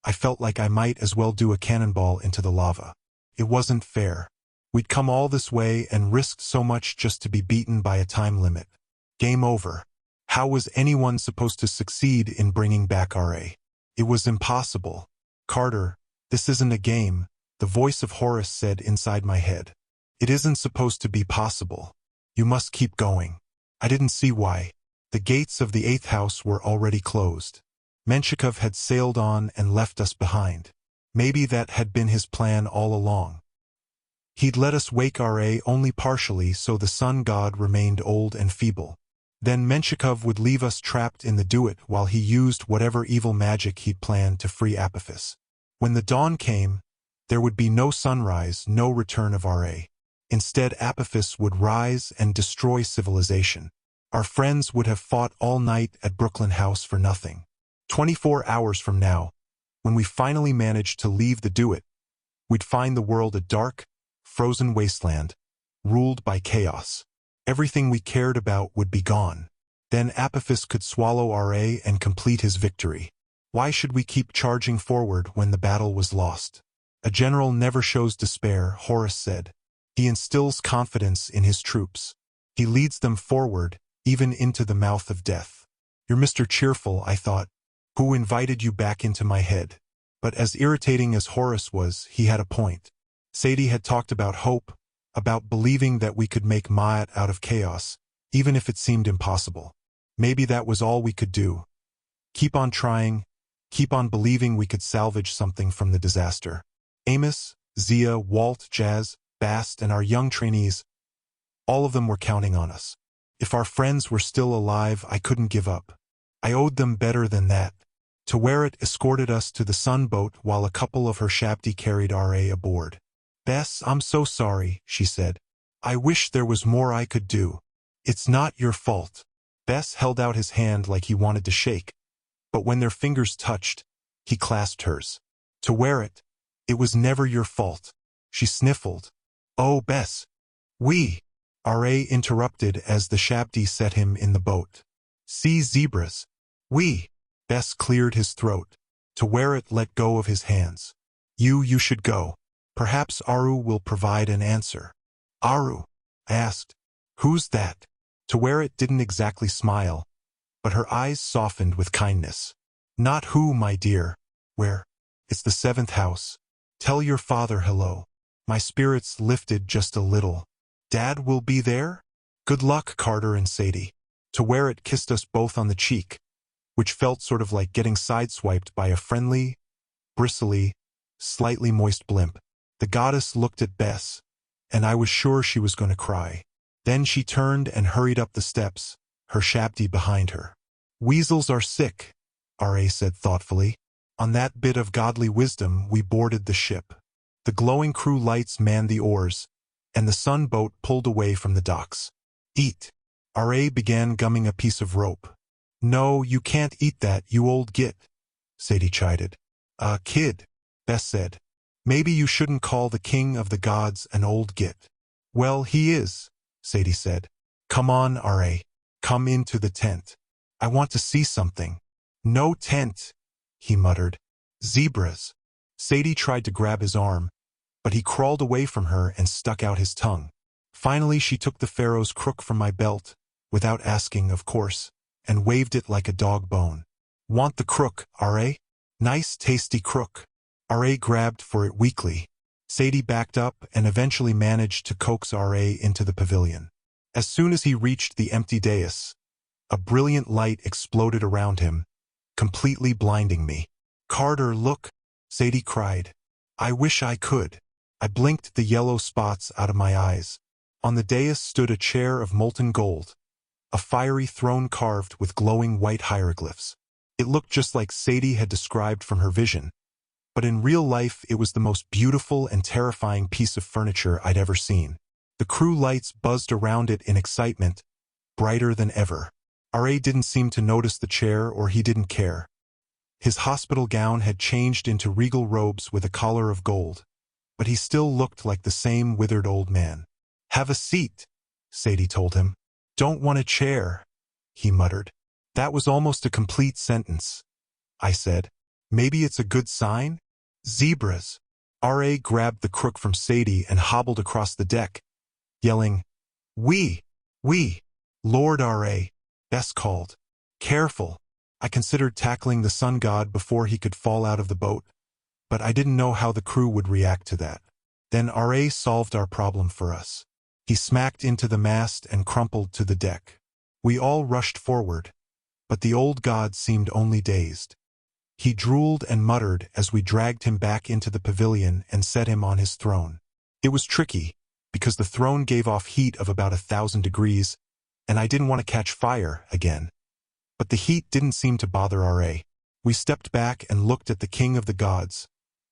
I felt like I might as well do a cannonball into the lava. It wasn't fair. We'd come all this way and risked so much just to be beaten by a time limit. Game over. How was anyone supposed to succeed in bringing back R.A.? It was impossible. "Carter, this isn't a game," the voice of Horus said inside my head. "It isn't supposed to be possible. You must keep going." I didn't see why. The gates of the 8th house were already closed. Menshikov had sailed on and left us behind. Maybe that had been his plan all along. He'd let us wake R.A. only partially so the sun god remained old and feeble. Then Menshikov would leave us trapped in the Duat while he used whatever evil magic he'd planned to free Apophis. When the dawn came, there would be no sunrise, no return of R.A. Instead, Apophis would rise and destroy civilization. Our friends would have fought all night at Brooklyn House for nothing. 24 hours from now, when we finally managed to leave the Duat, we'd find the world a dark, frozen wasteland, ruled by chaos. Everything we cared about would be gone. Then Apophis could swallow R.A. and complete his victory. Why should we keep charging forward when the battle was lost? "A general never shows despair," Horus said. "He instills confidence in his troops. He leads them forward, even into the mouth of death." "You're Mr. Cheerful," I thought. "Who invited you back into my head?" But as irritating as Horus was, he had a point. Sadie had talked about hope, about believing that we could make Ma'at out of chaos, even if it seemed impossible. Maybe that was all we could do. Keep on trying, keep on believing we could salvage something from the disaster. Amos, Zia, Walt, Jazz, Bast, and our young trainees, all of them were counting on us. If our friends were still alive, I couldn't give up. I owed them better than that. Tawaret escorted us to the sun boat while a couple of her shabti carried R.A. aboard. "Bess, I'm so sorry," she said. "I wish there was more I could do." "It's not your fault." Bess held out his hand like he wanted to shake, but when their fingers touched, he clasped hers. "Tawaret, it was never your fault." She sniffled. "Oh, Bess." "We," R.A. interrupted as the shabti set him in the boat. "See zebras." "We." Bess cleared his throat. Tawaret let go of his hands. You should go. Perhaps Aru will provide an answer." "Aru?" I asked. "Who's that?" Tawaret didn't exactly smile, but her eyes softened with kindness. "Not who, my dear. Where? It's the 7th house. Tell your father hello." My spirits lifted just a little. "Dad will be there?" "Good luck, Carter and Sadie." Tawaret kissed us both on the cheek, which felt sort of like getting sideswiped by a friendly, bristly, slightly moist blimp. The goddess looked at Bess, and I was sure she was going to cry. Then she turned and hurried up the steps, her Shabdi behind her. "Weasels are sick," R.A. said thoughtfully. On that bit of godly wisdom we boarded the ship. The glowing crew lights manned the oars, and the sun boat pulled away from the docks. "Eat." R.A. began gumming a piece of rope. "No, you can't eat that, you old git," Sadie chided. Kid," Bess said. "Maybe you shouldn't call the king of the gods an old git." "Well, he is," Sadie said. "Come on, R.A. Come into the tent. I want to see something." "No tent," he muttered. "Zebras." Sadie tried to grab his arm, but he crawled away from her and stuck out his tongue. Finally she took the pharaoh's crook from my belt, without asking, of course, and waved it like a dog bone. "Want the crook, R.A.? Nice tasty crook." R.A. grabbed for it weakly. Sadie backed up and eventually managed to coax R.A. into the pavilion. As soon as he reached the empty dais, a brilliant light exploded around him, completely blinding me. "Carter, look!" Sadie cried. "I wish I could." I blinked the yellow spots out of my eyes. On the dais stood a chair of molten gold, a fiery throne carved with glowing white hieroglyphs. It looked just like Sadie had described from her vision, but in real life it was the most beautiful and terrifying piece of furniture I'd ever seen. The crew lights buzzed around it in excitement, brighter than ever. R.A. didn't seem to notice the chair, or he didn't care. His hospital gown had changed into regal robes with a collar of gold, but he still looked like the same withered old man. "Have a seat," Sadie told him. "Don't want a chair," he muttered. "That was almost a complete sentence," I said. "Maybe it's a good sign?" "Zebras." R.A. grabbed the crook from Sadie and hobbled across the deck, yelling, We, Lord R.A., Bess called. "Careful." I considered tackling the sun god before he could fall out of the boat, but I didn't know how the crew would react to that. Then R.A. solved our problem for us. He smacked into the mast and crumpled to the deck. We all rushed forward, but the old god seemed only dazed. He drooled and muttered as we dragged him back into the pavilion and set him on his throne. It was tricky, because the throne gave off heat of about 1,000 degrees, and I didn't want to catch fire again. But the heat didn't seem to bother R.A. We stepped back and looked at the king of the gods,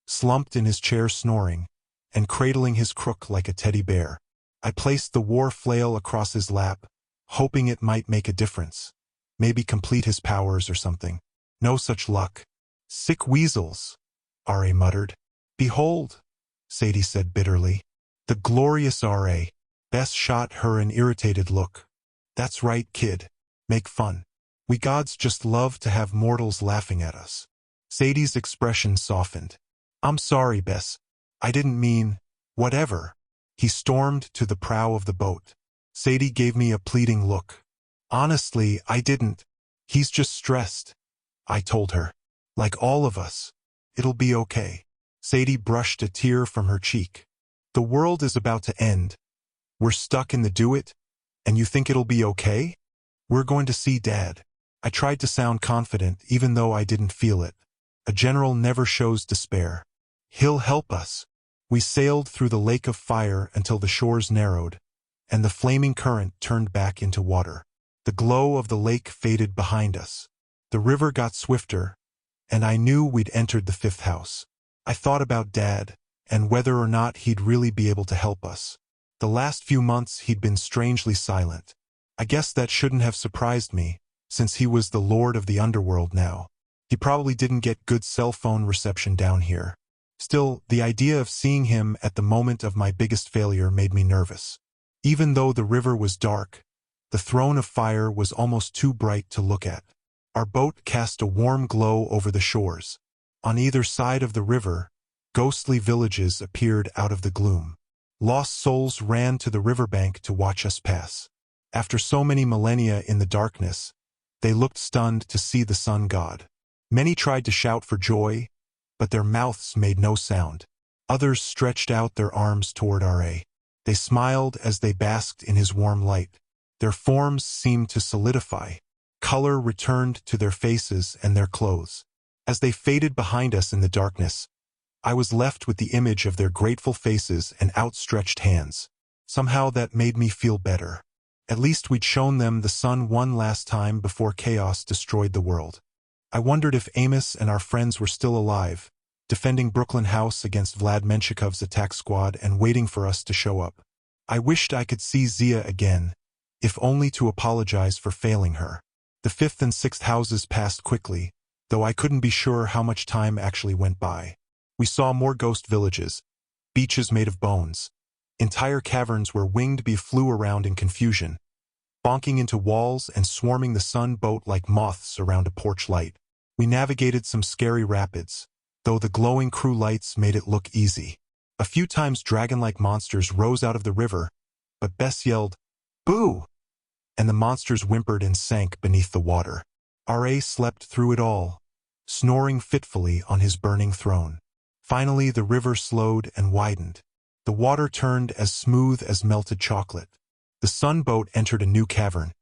slumped in his chair snoring, and cradling his crook like a teddy bear. I placed the war flail across his lap, hoping it might make a difference. Maybe complete his powers or something. No such luck. "Sick weasels," R.A. muttered. "Behold," Sadie said bitterly. "The glorious R.A." Bess shot her an irritated look. "That's right, kid. Make fun. We gods just love to have mortals laughing at us." Sadie's expression softened. "I'm sorry, Bess. I didn't mean, whatever." He stormed to the prow of the boat. Sadie gave me a pleading look. "Honestly, I didn't. He's just stressed," I told her. "Like all of us. It'll be okay." Sadie brushed a tear from her cheek. "The world is about to end. We're stuck in the do-it, and you think it'll be okay? We're going to see Dad." I tried to sound confident, even though I didn't feel it. A general never shows despair. "He'll help us." We sailed through the lake of fire until the shores narrowed, and the flaming current turned back into water. The glow of the lake faded behind us. The river got swifter, and I knew we'd entered the fifth house. I thought about Dad, and whether or not he'd really be able to help us. The last few months he'd been strangely silent. I guess that shouldn't have surprised me, since he was the lord of the underworld now. He probably didn't get good cell phone reception down here. Still, the idea of seeing him at the moment of my biggest failure made me nervous. Even though the river was dark, the throne of fire was almost too bright to look at. Our boat cast a warm glow over the shores. On either side of the river, ghostly villages appeared out of the gloom. Lost souls ran to the riverbank to watch us pass. After so many millennia in the darkness, they looked stunned to see the sun god. Many tried to shout for joy, but their mouths made no sound. Others stretched out their arms toward R.A. They smiled as they basked in his warm light. Their forms seemed to solidify, Color returned to their faces and their clothes. As they faded behind us in the darkness, I was left with the image of their grateful faces and outstretched hands. Somehow that made me feel better. At least we'd shown them the sun one last time before chaos destroyed the world. I wondered if Amos and our friends were still alive, defending Brooklyn House against Vlad Menshikov's attack squad and waiting for us to show up. I wished I could see Zia again, if only to apologize for failing her. The 5th and 6th houses passed quickly, though I couldn't be sure how much time actually went by. We saw more ghost villages, beaches made of bones, entire caverns where winged bees flew around in confusion, bonking into walls and swarming the sun boat like moths around a porch light. We navigated some scary rapids, though the glowing crew lights made it look easy. A few times dragon-like monsters rose out of the river, but Bess yelled, "Boo!" and the monsters whimpered and sank beneath the water. R.A. slept through it all, snoring fitfully on his burning throne. Finally, the river slowed and widened. The water turned as smooth as melted chocolate. The sun boat entered a new cavern,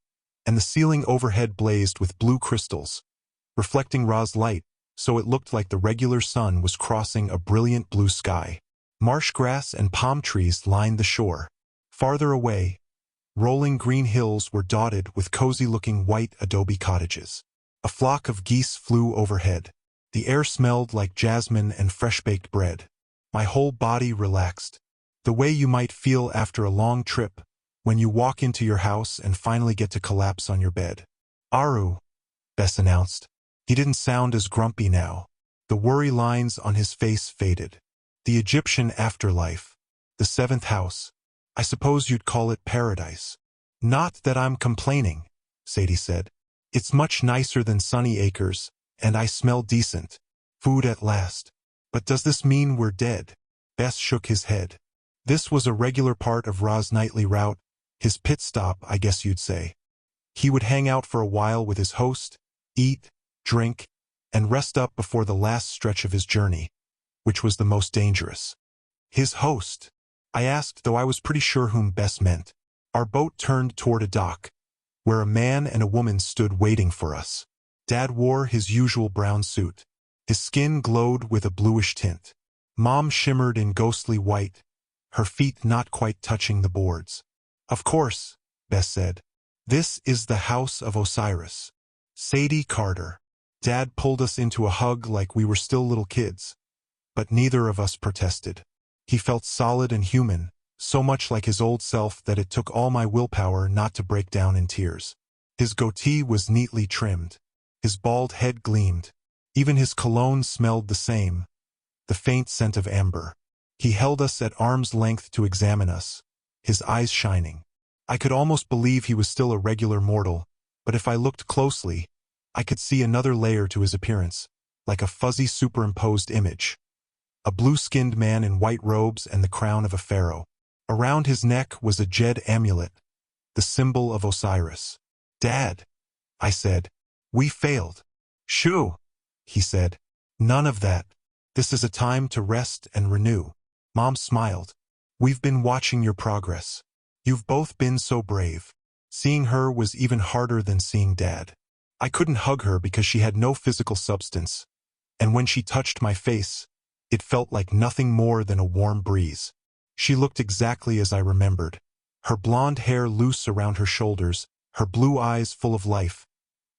and the ceiling overhead blazed with blue crystals, reflecting Ra's light, so it looked like the regular sun was crossing a brilliant blue sky. Marsh grass and palm trees lined the shore. Farther away, rolling green hills were dotted with cozy-looking white adobe cottages. A flock of geese flew overhead. The air smelled like jasmine and fresh-baked bread. My whole body relaxed, the way you might feel after a long trip when you walk into your house and finally get to collapse on your bed. "Aru," Bess announced. He didn't sound as grumpy now. The worry lines on his face faded. "The Egyptian afterlife. The 7th house. I suppose you'd call it paradise." "Not that I'm complaining," Sadie said. "It's much nicer than Sunny Acres, and I smell decent. Food at last. But does this mean we're dead?" Bess shook his head. This was a regular part of Ra's nightly route, his pit stop, I guess you'd say. He would hang out for a while with his host, eat, drink, and rest up before the last stretch of his journey, which was the most dangerous. "His host?" I asked, though I was pretty sure whom Bess meant. Our boat turned toward a dock, where a man and a woman stood waiting for us. Dad wore his usual brown suit. His skin glowed with a bluish tint. Mom shimmered in ghostly white, her feet not quite touching the boards. "Of course," Bess said. "This is the House of Osiris. Sadie Carter." Dad pulled us into a hug like we were still little kids, but neither of us protested. He felt solid and human, so much like his old self that it took all my willpower not to break down in tears. His goatee was neatly trimmed. His bald head gleamed. Even his cologne smelled the same, the faint scent of amber. He held us at arm's length to examine us, his eyes shining. I could almost believe he was still a regular mortal, but if I looked closely, I could see another layer to his appearance, like a fuzzy superimposed image. A blue-skinned man in white robes and the crown of a pharaoh. Around his neck was a jed amulet, the symbol of Osiris. "Dad," I said, "we failed." "Shoo," he said. "None of that. This is a time to rest and renew." Mom smiled. "We've been watching your progress. You've both been so brave." Seeing her was even harder than seeing Dad. I couldn't hug her because she had no physical substance, and when she touched my face, it felt like nothing more than a warm breeze. She looked exactly as I remembered, her blonde hair loose around her shoulders, her blue eyes full of life,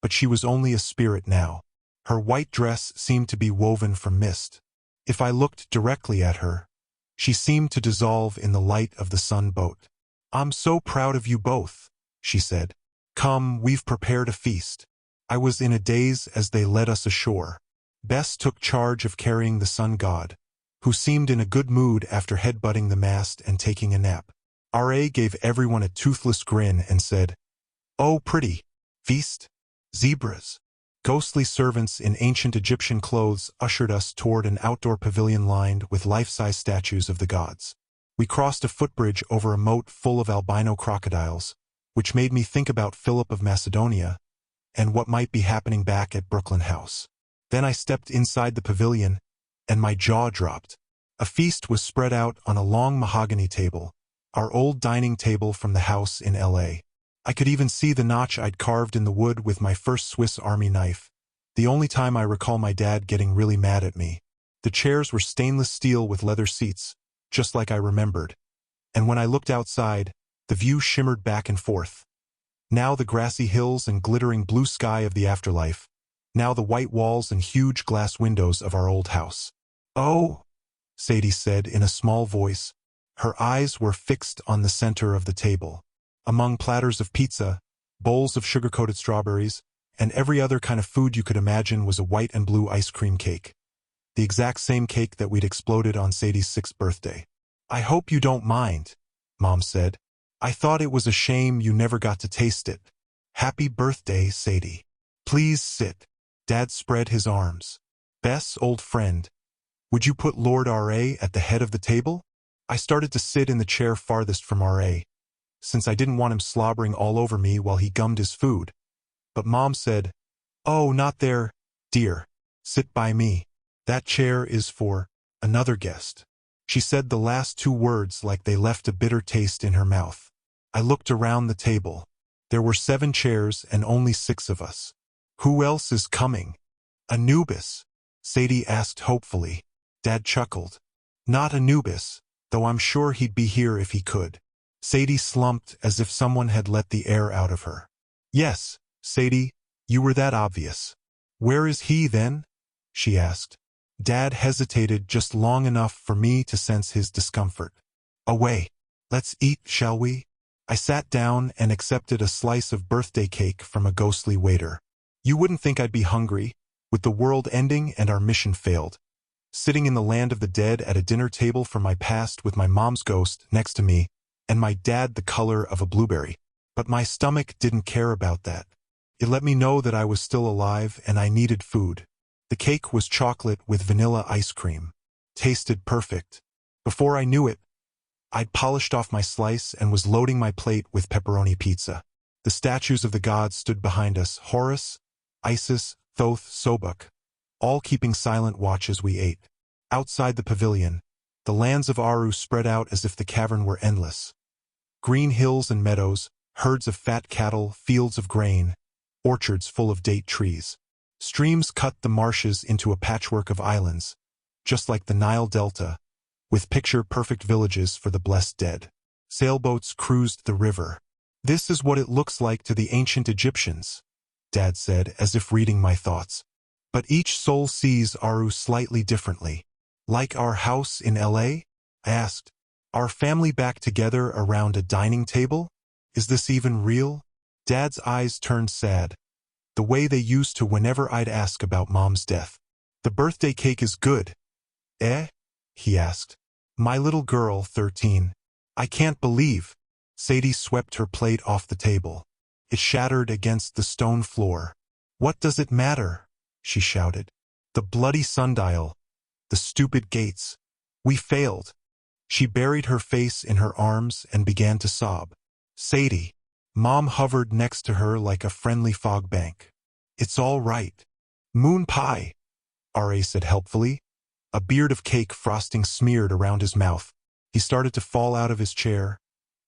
but she was only a spirit now. Her white dress seemed to be woven from mist. If I looked directly at her, she seemed to dissolve in the light of the sun boat. "I'm so proud of you both," she said. "Come, we've prepared a feast." I was in a daze as they led us ashore. Bess took charge of carrying the sun god, who seemed in a good mood after headbutting the mast and taking a nap. R.A. gave everyone a toothless grin and said, "Oh, pretty. Feast? Zebras." Ghostly servants in ancient Egyptian clothes ushered us toward an outdoor pavilion lined with life-size statues of the gods. We crossed a footbridge over a moat full of albino crocodiles, which made me think about Philip of Macedonia and what might be happening back at Brooklyn House. Then I stepped inside the pavilion, and my jaw dropped. A feast was spread out on a long mahogany table, our old dining table from the house in L.A. I could even see the notch I'd carved in the wood with my first Swiss Army knife, the only time I recall my dad getting really mad at me. The chairs were stainless steel with leather seats, just like I remembered. And when I looked outside, the view shimmered back and forth. Now the grassy hills and glittering blue sky of the afterlife. Now the white walls and huge glass windows of our old house. "Oh," Sadie said in a small voice. Her eyes were fixed on the center of the table. Among platters of pizza, bowls of sugar-coated strawberries, and every other kind of food you could imagine was a white and blue ice cream cake. The exact same cake that we'd exploded on Sadie's 6th birthday. "I hope you don't mind," Mom said. "I thought it was a shame you never got to taste it." "Happy birthday, Sadie. Please sit." Dad spread his arms. "Bess, old friend, would you put Lord R.A. at the head of the table?" I started to sit in the chair farthest from R.A., since I didn't want him slobbering all over me while he gummed his food. But Mom said, "Oh, not there, dear. Sit by me. That chair is for another guest." She said the last 2 words like they left a bitter taste in her mouth. I looked around the table. There were 7 chairs and only 6 of us. "Who else is coming?" "Anubis," Sadie asked hopefully. Dad chuckled. "Not Anubis, though I'm sure he'd be here if he could." Sadie slumped as if someone had let the air out of her. "Yes, Sadie, you were that obvious." "Where is he, then?" she asked. Dad hesitated just long enough for me to sense his discomfort. "Away. Let's eat, shall we?" I sat down and accepted a slice of birthday cake from a ghostly waiter. You wouldn't think I'd be hungry, with the world ending and our mission failed. Sitting in the land of the dead at a dinner table from my past with my mom's ghost next to me, and my dad the color of a blueberry. But my stomach didn't care about that. It let me know that I was still alive and I needed food. The cake was chocolate with vanilla ice cream. Tasted perfect. Before I knew it, I'd polished off my slice and was loading my plate with pepperoni pizza. The statues of the gods stood behind us, Horus, Isis, Thoth, Sobuk, all keeping silent watch as we ate. Outside the pavilion, the lands of Aru spread out as if the cavern were endless. Green hills and meadows, herds of fat cattle, fields of grain, orchards full of date trees. Streams cut the marshes into a patchwork of islands, just like the Nile Delta, with picture-perfect villages for the blessed dead. Sailboats cruised the river. "This is what it looks like to the ancient Egyptians," Dad said, as if reading my thoughts. "But each soul sees Aru slightly differently." "Like our house in L.A.? I asked. "Our family back together around a dining table? Is this even real?" Dad's eyes turned sad, the way they used to whenever I'd ask about Mom's death. "The birthday cake is good." "Eh?" he asked. "My little girl, 13. I can't believe." Sadie swept her plate off the table. It shattered against the stone floor. "What does it matter?" she shouted. "The bloody sundial. The stupid gates. We failed." She buried her face in her arms and began to sob. "Sadie." Mom hovered next to her like a friendly fog bank. "It's all right." "Moon pie," R.A. said helpfully. A beard of cake frosting smeared around his mouth. He started to fall out of his chair,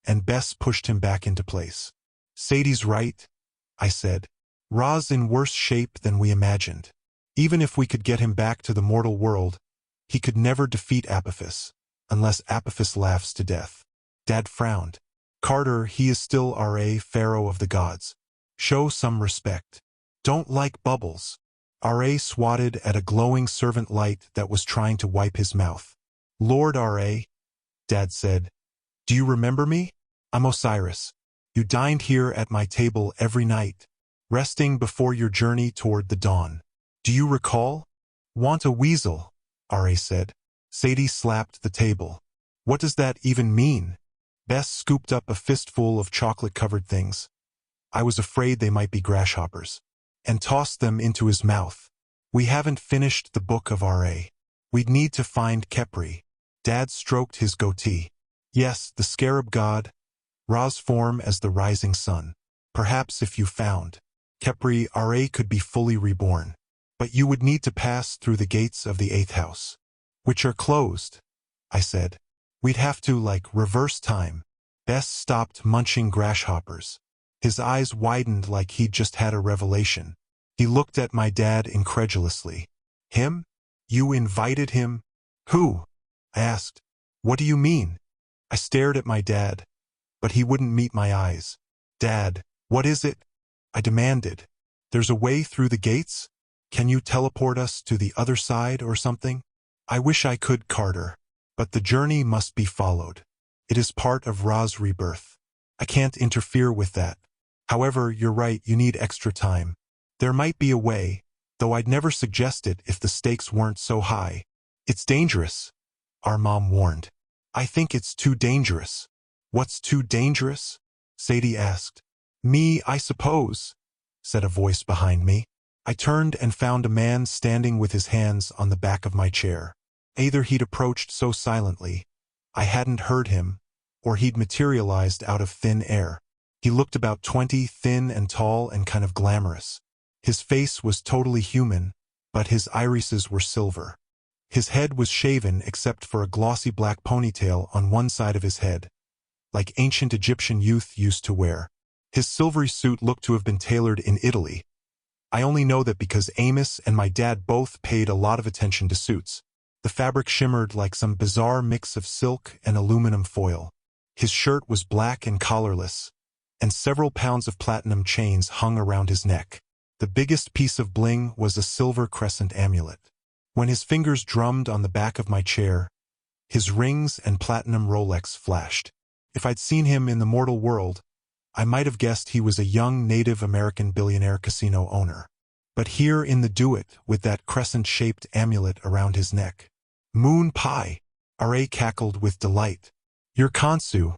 and Bess pushed him back into place. "Sadie's right," I said. "Ra's in worse shape than we imagined. Even if we could get him back to the mortal world, he could never defeat Apophis, unless Apophis laughs to death." Dad frowned. "Carter, he is still R.A., Pharaoh of the gods. Show some respect. Don't like bubbles." R.A. swatted at a glowing servant light that was trying to wipe his mouth. "Lord R.A.," Dad said, "do you remember me? I'm Osiris. You dined here at my table every night, resting before your journey toward the dawn. Do you recall?" "Want a weasel," R.A. said. Sadie slapped the table. "What does that even mean?" Bess scooped up a fistful of chocolate-covered things. I was afraid they might be grasshoppers, and tossed them into his mouth. "We haven't finished the book of R.A. We'd need to find Khepri." Dad stroked his goatee. "Yes, the scarab god, Ra's form as the rising sun. Perhaps if you found Khepri, R.A. could be fully reborn. But you would need to pass through the gates of the 8th house, which are closed," I said. "We'd have to, reverse time." Bess stopped munching grasshoppers. His eyes widened like he'd just had a revelation. He looked at my dad incredulously. Him? You invited him? Who? I asked. What do you mean? I stared at my dad, but he wouldn't meet my eyes. Dad, what is it? I demanded. There's a way through the gates? Can you teleport us to the other side or something? I wish I could, Carter, but the journey must be followed. It is part of Ra's rebirth. I can't interfere with that. However, you're right, you need extra time. There might be a way, though I'd never suggest it if the stakes weren't so high. It's dangerous, our mom warned. I think it's too dangerous. What's too dangerous? Sadie asked. Me, I suppose, said a voice behind me. I turned and found a man standing with his hands on the back of my chair. Either he'd approached so silently, I hadn't heard him, or he'd materialized out of thin air. He looked about 20, thin and tall and kind of glamorous. His face was totally human, but his irises were silver. His head was shaven except for a glossy black ponytail on one side of his head, like ancient Egyptian youth used to wear. His silvery suit looked to have been tailored in Italy. I only know that because Amos and my dad both paid a lot of attention to suits. The fabric shimmered like some bizarre mix of silk and aluminum foil. His shirt was black and collarless, and several pounds of platinum chains hung around his neck. The biggest piece of bling was a silver crescent amulet. When his fingers drummed on the back of my chair, his rings and platinum Rolex flashed. If I'd seen him in the mortal world, I might have guessed he was a young Native American billionaire casino owner. But here in the duet, with that crescent-shaped amulet around his neck. Moon pie, R.A. cackled with delight. You're Khonsu,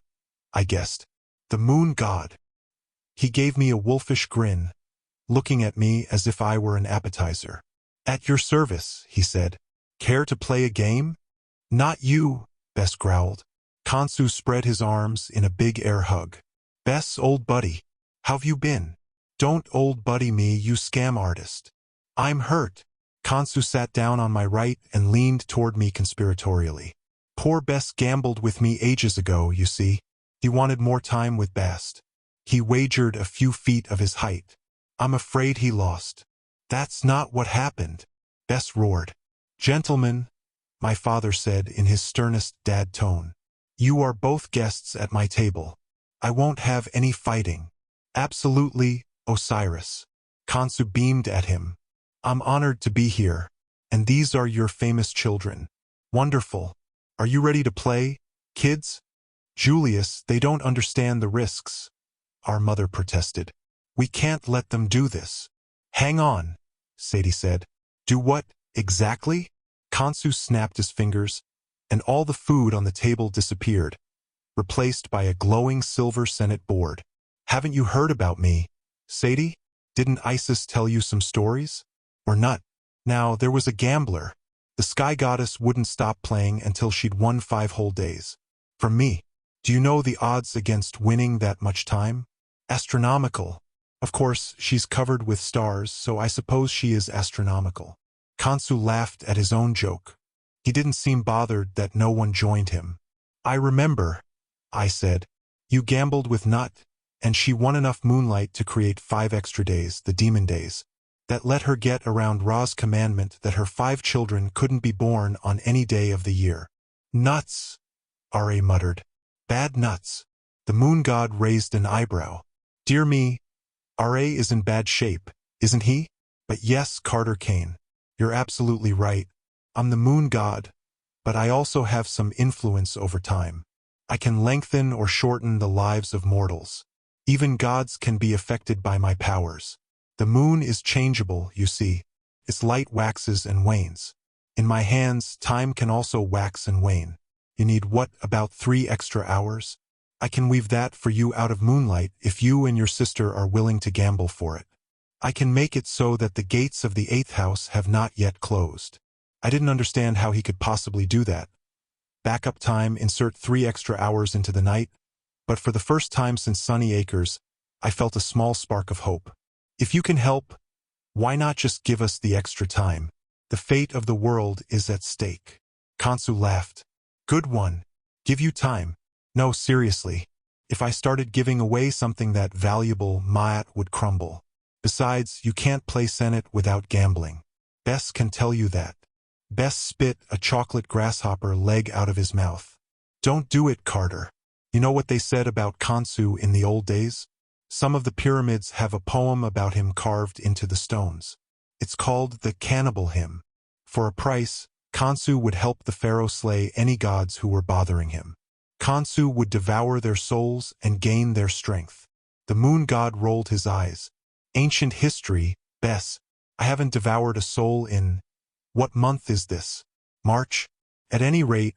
I guessed. The moon god. He gave me a wolfish grin, looking at me as if I were an appetizer. At your service, he said. Care to play a game? Not you, Bess growled. Khonsu spread his arms in a big air hug. Bess, old buddy, how've you been? Don't old buddy me, you scam artist. I'm hurt. Khonsu sat down on my right and leaned toward me conspiratorially. Poor Bess gambled with me ages ago, you see. He wanted more time with Bast. He wagered a few feet of his height. I'm afraid he lost. That's not what happened, Bess roared. Gentlemen, my father said in his sternest dad tone. You are both guests at my table. I won't have any fighting. Absolutely, Osiris. Khonsu beamed at him. I'm honored to be here, and these are your famous children. Wonderful. Are you ready to play, kids? Julius, they don't understand the risks, our mother protested. We can't let them do this. Hang on, Sadie said. Do what, exactly? Khonsu snapped his fingers, and all the food on the table disappeared, replaced by a glowing silver Senate board. Haven't you heard about me, Sadie? Didn't Isis tell you some stories? Or not? Now, there was a gambler. The sky goddess wouldn't stop playing until she'd won 5 whole days. From me. Do you know the odds against winning that much time? Astronomical. Of course, she's covered with stars, so I suppose she is astronomical. Khonsu laughed at his own joke. He didn't seem bothered that no one joined him. I remember, I said. You gambled with Nut, and she won enough moonlight to create 5 extra days, the demon days, that let her get around Ra's commandment that her 5 children couldn't be born on any day of the year. Nuts, R.A. muttered. Bad nuts. The moon god raised an eyebrow. Dear me, R.A. is in bad shape, isn't he? But yes, Carter Kane, you're absolutely right. I'm the moon god, but I also have some influence over time. I can lengthen or shorten the lives of mortals. Even gods can be affected by my powers. The moon is changeable, you see. Its light waxes and wanes. In my hands, time can also wax and wane. You need what, about 3 extra hours? I can weave that for you out of moonlight if you and your sister are willing to gamble for it. I can make it so that the gates of the 8th house have not yet closed. I didn't understand how he could possibly do that. Backup time, insert 3 extra hours into the night. But for the first time since Sunny Acres, I felt a small spark of hope. If you can help, why not just give us the extra time? The fate of the world is at stake. Khonsu laughed. Good one. Give you time. No, seriously. If I started giving away something that valuable, Maat would crumble. Besides, you can't play Senate without gambling. Bess can tell you that. Bess spit a chocolate grasshopper leg out of his mouth. Don't do it, Carter. You know what they said about Khonsu in the old days? Some of the pyramids have a poem about him carved into the stones. It's called the Cannibal Hymn. For a price, Khonsu would help the pharaoh slay any gods who were bothering him. Khonsu would devour their souls and gain their strength. The moon god rolled his eyes. Ancient history, Bess. I haven't devoured a soul in... What month is this? March? At any rate,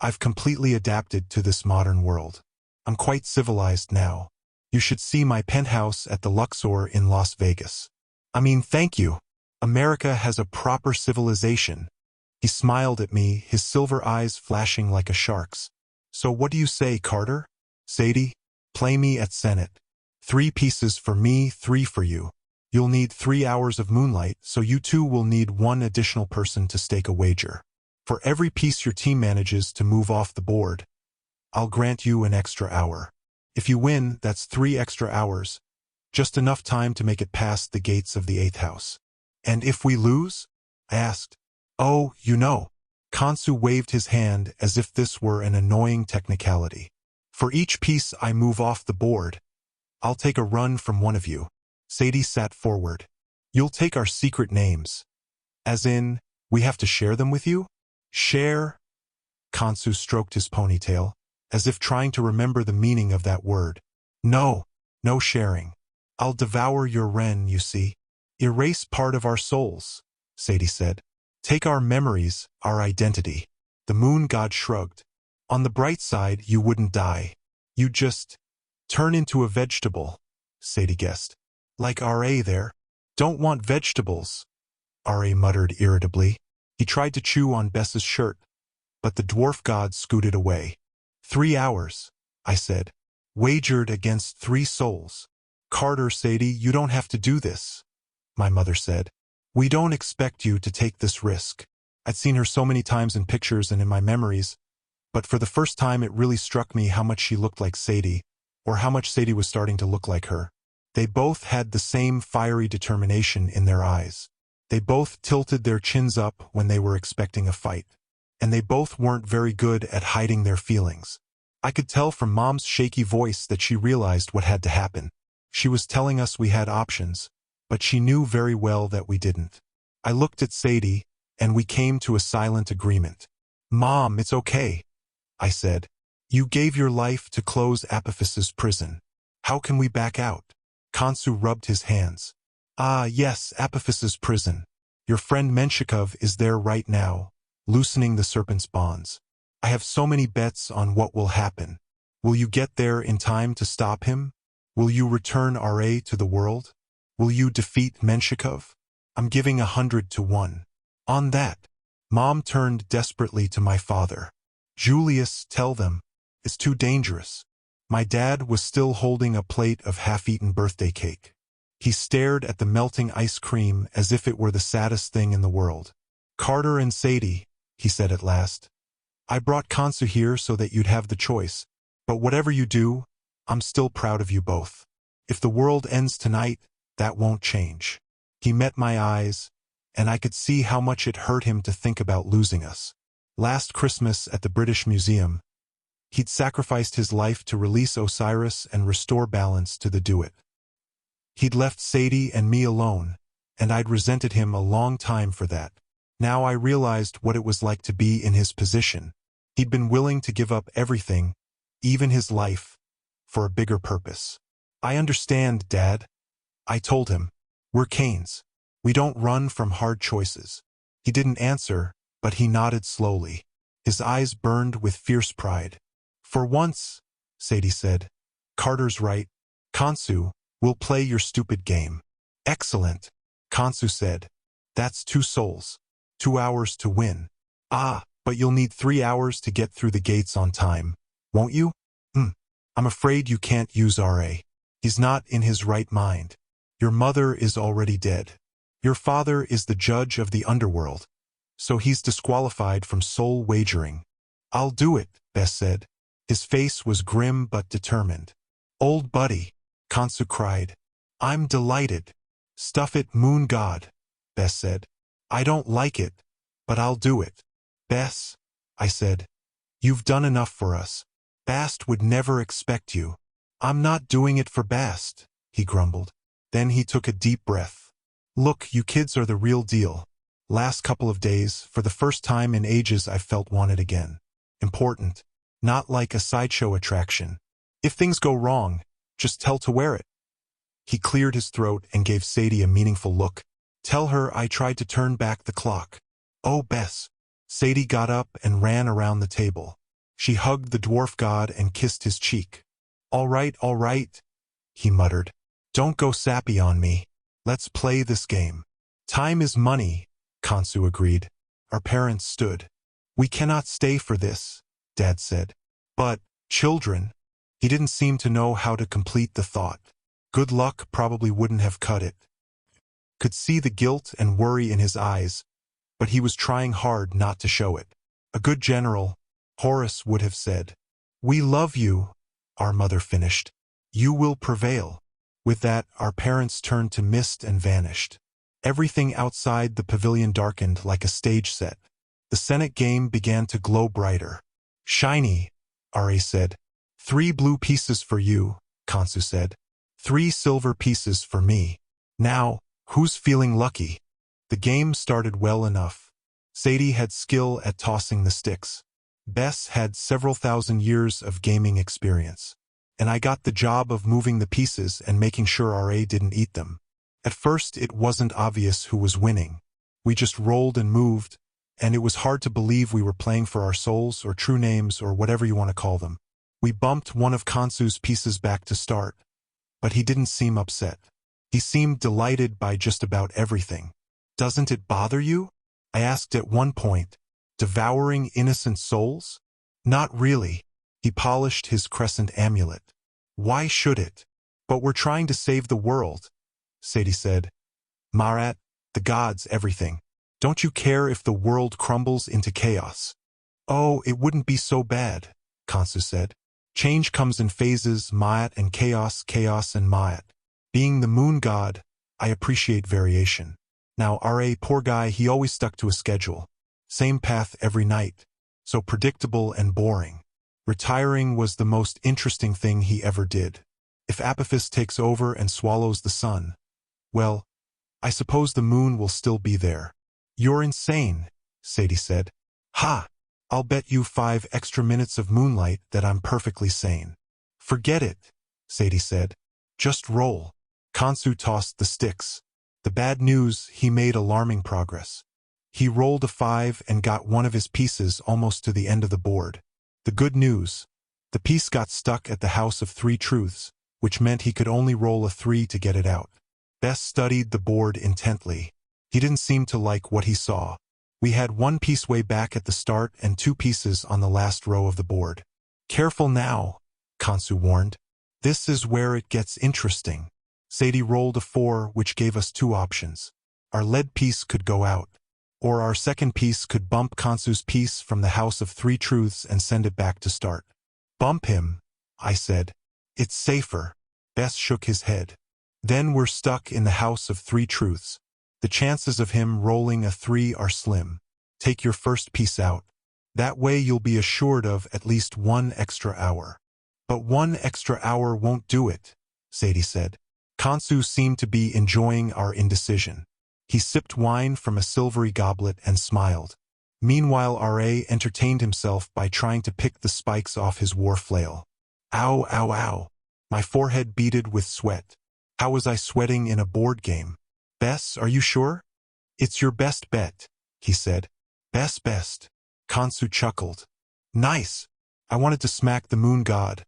I've completely adapted to this modern world. I'm quite civilized now. You should see my penthouse at the Luxor in Las Vegas. I mean, thank you. America has a proper civilization. He smiled at me, his silver eyes flashing like a shark's. So what do you say, Carter? Sadie, play me at Senate. 3 pieces for me, 3 for you. You'll need 3 hours of moonlight, so you two will need 1 additional person to stake a wager. For every piece your team manages to move off the board, I'll grant you an extra hour. If you win, that's 3 extra hours. Just enough time to make it past the gates of the 8th house. And if we lose? I asked. Oh, you know. Khonsu waved his hand as if this were an annoying technicality. For each piece I move off the board, I'll take a run from one of you. Sadie sat forward. You'll take our secret names. As in, we have to share them with you? Share? Khonsu stroked his ponytail, as if trying to remember the meaning of that word. No, no sharing. I'll devour your Ren, you see. Erase part of our souls, Sadie said. Take our memories, our identity. The moon god shrugged. On the bright side, you wouldn't die. You'd just turn into a vegetable, Sadie guessed. Like R.A. there. Don't want vegetables, R.A. muttered irritably. He tried to chew on Bess's shirt, but the dwarf god scooted away. 3 hours, I said. Wagered against 3 souls. Carter, Sadie, you don't have to do this, my mother said. We don't expect you to take this risk. I'd seen her so many times in pictures and in my memories, but for the first time it really struck me how much she looked like Sadie, or how much Sadie was starting to look like her. They both had the same fiery determination in their eyes. They both tilted their chins up when they were expecting a fight. And they both weren't very good at hiding their feelings. I could tell from Mom's shaky voice that she realized what had to happen. She was telling us we had options, but she knew very well that we didn't. I looked at Sadie, and we came to a silent agreement. Mom, it's okay, I said. You gave your life to close Apophis's prison. How can we back out? Khonsu rubbed his hands. Ah, yes, Apophis's prison. Your friend Menshikov is there right now, loosening the serpent's bonds. I have so many bets on what will happen. Will you get there in time to stop him? Will you return R.A. to the world? Will you defeat Menshikov? I'm giving 100 to 1. On that, Mom turned desperately to my father. Julius, tell them. It's too dangerous. My dad was still holding a plate of half-eaten birthday cake. He stared at the melting ice cream as if it were the saddest thing in the world. Carter and Sadie, he said at last. I brought Khonsu here so that you'd have the choice, but whatever you do, I'm still proud of you both. If the world ends tonight, that won't change. He met my eyes, and I could see how much it hurt him to think about losing us. Last Christmas at the British Museum, he'd sacrificed his life to release Osiris and restore balance to the Duat. He'd left Sadie and me alone, and I'd resented him a long time for that. Now I realized what it was like to be in his position. He'd been willing to give up everything, even his life, for a bigger purpose. I understand, Dad. I told him. We're Kanes. We don't run from hard choices. He didn't answer, but he nodded slowly. His eyes burned with fierce pride. For once, Sadie said. Carter's right. Khonsu, we'll play your stupid game. Excellent, Khonsu said. That's 2 souls. 2 hours to win. Ah, but you'll need 3 hours to get through the gates on time, won't you? I'm afraid you can't use R.A. He's not in his right mind. Your mother is already dead. Your father is the judge of the underworld, so he's disqualified from soul wagering. I'll do it, Bess said. His face was grim but determined. "Old buddy," Kansu cried. "I'm delighted." "Stuff it, moon god," Bess said. "I don't like it, but I'll do it." "Bess," I said, "you've done enough for us. Bast would never expect you." "I'm not doing it for Bast," he grumbled. Then he took a deep breath. "Look, you kids are the real deal. Last couple of days, for the first time in ages, I've felt wanted again. Important. Not like a sideshow attraction. If things go wrong, just tell to wear it." He cleared his throat and gave Sadie a meaningful look. "Tell her I tried to turn back the clock." "Oh, Bess." Sadie got up and ran around the table. She hugged the dwarf god and kissed his cheek. All right, he muttered. "Don't go sappy on me. Let's play this game." "Time is money," Kansu agreed. Our parents stood. "We cannot stay for this," Dad said. "But, children," he didn't seem to know how to complete the thought. Good luck probably wouldn't have cut it. Could see the guilt and worry in his eyes, but he was trying hard not to show it. A good general, Horace would have said. "We love you," our mother finished. "You will prevail." With that, our parents turned to mist and vanished. Everything outside the pavilion darkened like a stage set. The Senate game began to glow brighter. "Shiny," R.A. said. "3 blue pieces for you," Kansu said. 3 silver pieces for me. Now, who's feeling lucky? The game started well enough. Sadie had skill at tossing the sticks. Bess had several thousand years of gaming experience. And I got the job of moving the pieces and making sure R.A. didn't eat them. At first, it wasn't obvious who was winning. We just rolled and moved, and it was hard to believe we were playing for our souls or true names or whatever you want to call them. We bumped one of Kansu's pieces back to start, but he didn't seem upset. He seemed delighted by just about everything. "Doesn't it bother you?" I asked at one point. "Devouring innocent souls?" "Not really." He polished his crescent amulet. "Why should it?" "But we're trying to save the world," Sadie said. "Marat, the gods, everything. Don't you care if the world crumbles into chaos?" "Oh, it wouldn't be so bad," Kansu said. "Change comes in phases, Maat and chaos, chaos and Maat. Being the moon god, I appreciate variation. Now R.A., poor guy, he always stuck to a schedule. Same path every night. So predictable and boring. Retiring was the most interesting thing he ever did. If Apophis takes over and swallows the sun, well, I suppose the moon will still be there." "You're insane," Sadie said. "Ha! I'll bet you 5 extra minutes of moonlight that I'm perfectly sane." "Forget it," Sadie said. "Just roll." Kansu tossed the sticks. The bad news, he made alarming progress. He rolled a 5 and got one of his pieces almost to the end of the board. The good news, the piece got stuck at the House of 3 Truths, which meant he could only roll a 3 to get it out. Bess studied the board intently. He didn't seem to like what he saw. We had 1 piece way back at the start and 2 pieces on the last row of the board. "Careful now," Kansu warned. "This is where it gets interesting." Sadie rolled a 4, which gave us 2 options. Our lead piece could go out, or our second piece could bump Kansu's piece from the House of 3 Truths and send it back to start. "Bump him," I said. "It's safer." Bess shook his head. "Then we're stuck in the House of 3 Truths. The chances of him rolling a 3 are slim. Take your first piece out. That way you'll be assured of at least 1 extra hour." "But 1 extra hour won't do it," Sadie said. Kansu seemed to be enjoying our indecision. He sipped wine from a silvery goblet and smiled. Meanwhile, R.A. entertained himself by trying to pick the spikes off his war flail. Ow, ow, ow. My forehead beaded with sweat. How was I sweating in a board game? "Bess, are you sure?" "It's your best bet," he said. Best. Kansu chuckled. "Nice." I wanted to smack the moon god,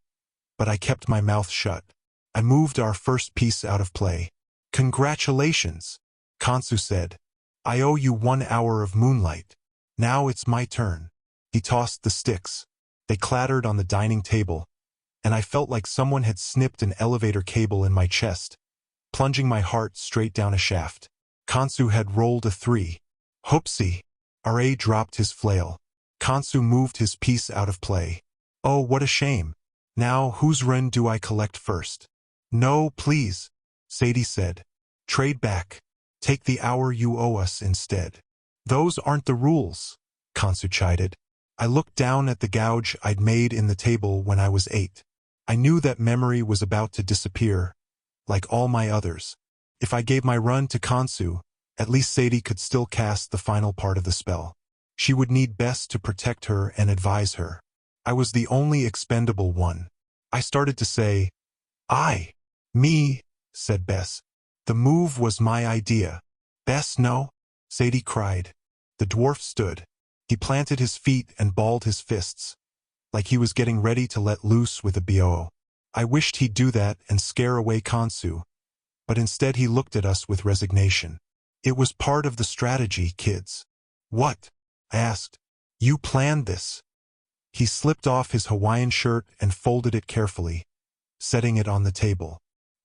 but I kept my mouth shut. I moved our first piece out of play. "Congratulations," Kansu said. "I owe you 1 hour of moonlight. Now it's my turn." He tossed the sticks. They clattered on the dining table, and I felt like someone had snipped an elevator cable in my chest, plunging my heart straight down a shaft. Kansu had rolled a 3. Hoopsie. R.A. dropped his flail. Kansu moved his piece out of play. Oh, what a shame. Now, whose run do I collect first? No, please, Sadie said. Trade back. Take the hour you owe us instead. Those aren't the rules, Kansu chided. I looked down at the gouge I'd made in the table when I was 8. I knew that memory was about to disappear, like all my others. If I gave my run to Kansu, at least Sadie could still cast the final part of the spell. She would need Bess to protect her and advise her. I was the only expendable one. I started to say, me, said Bess. The move was my idea. Bess, no? Sadie cried. The dwarf stood. He planted his feet and balled his fists, like he was getting ready to let loose with a BO. I wished he'd do that and scare away Kansu, but instead he looked at us with resignation. It was part of the strategy, kids. What? I asked. You planned this. He slipped off his Hawaiian shirt and folded it carefully, setting it on the table.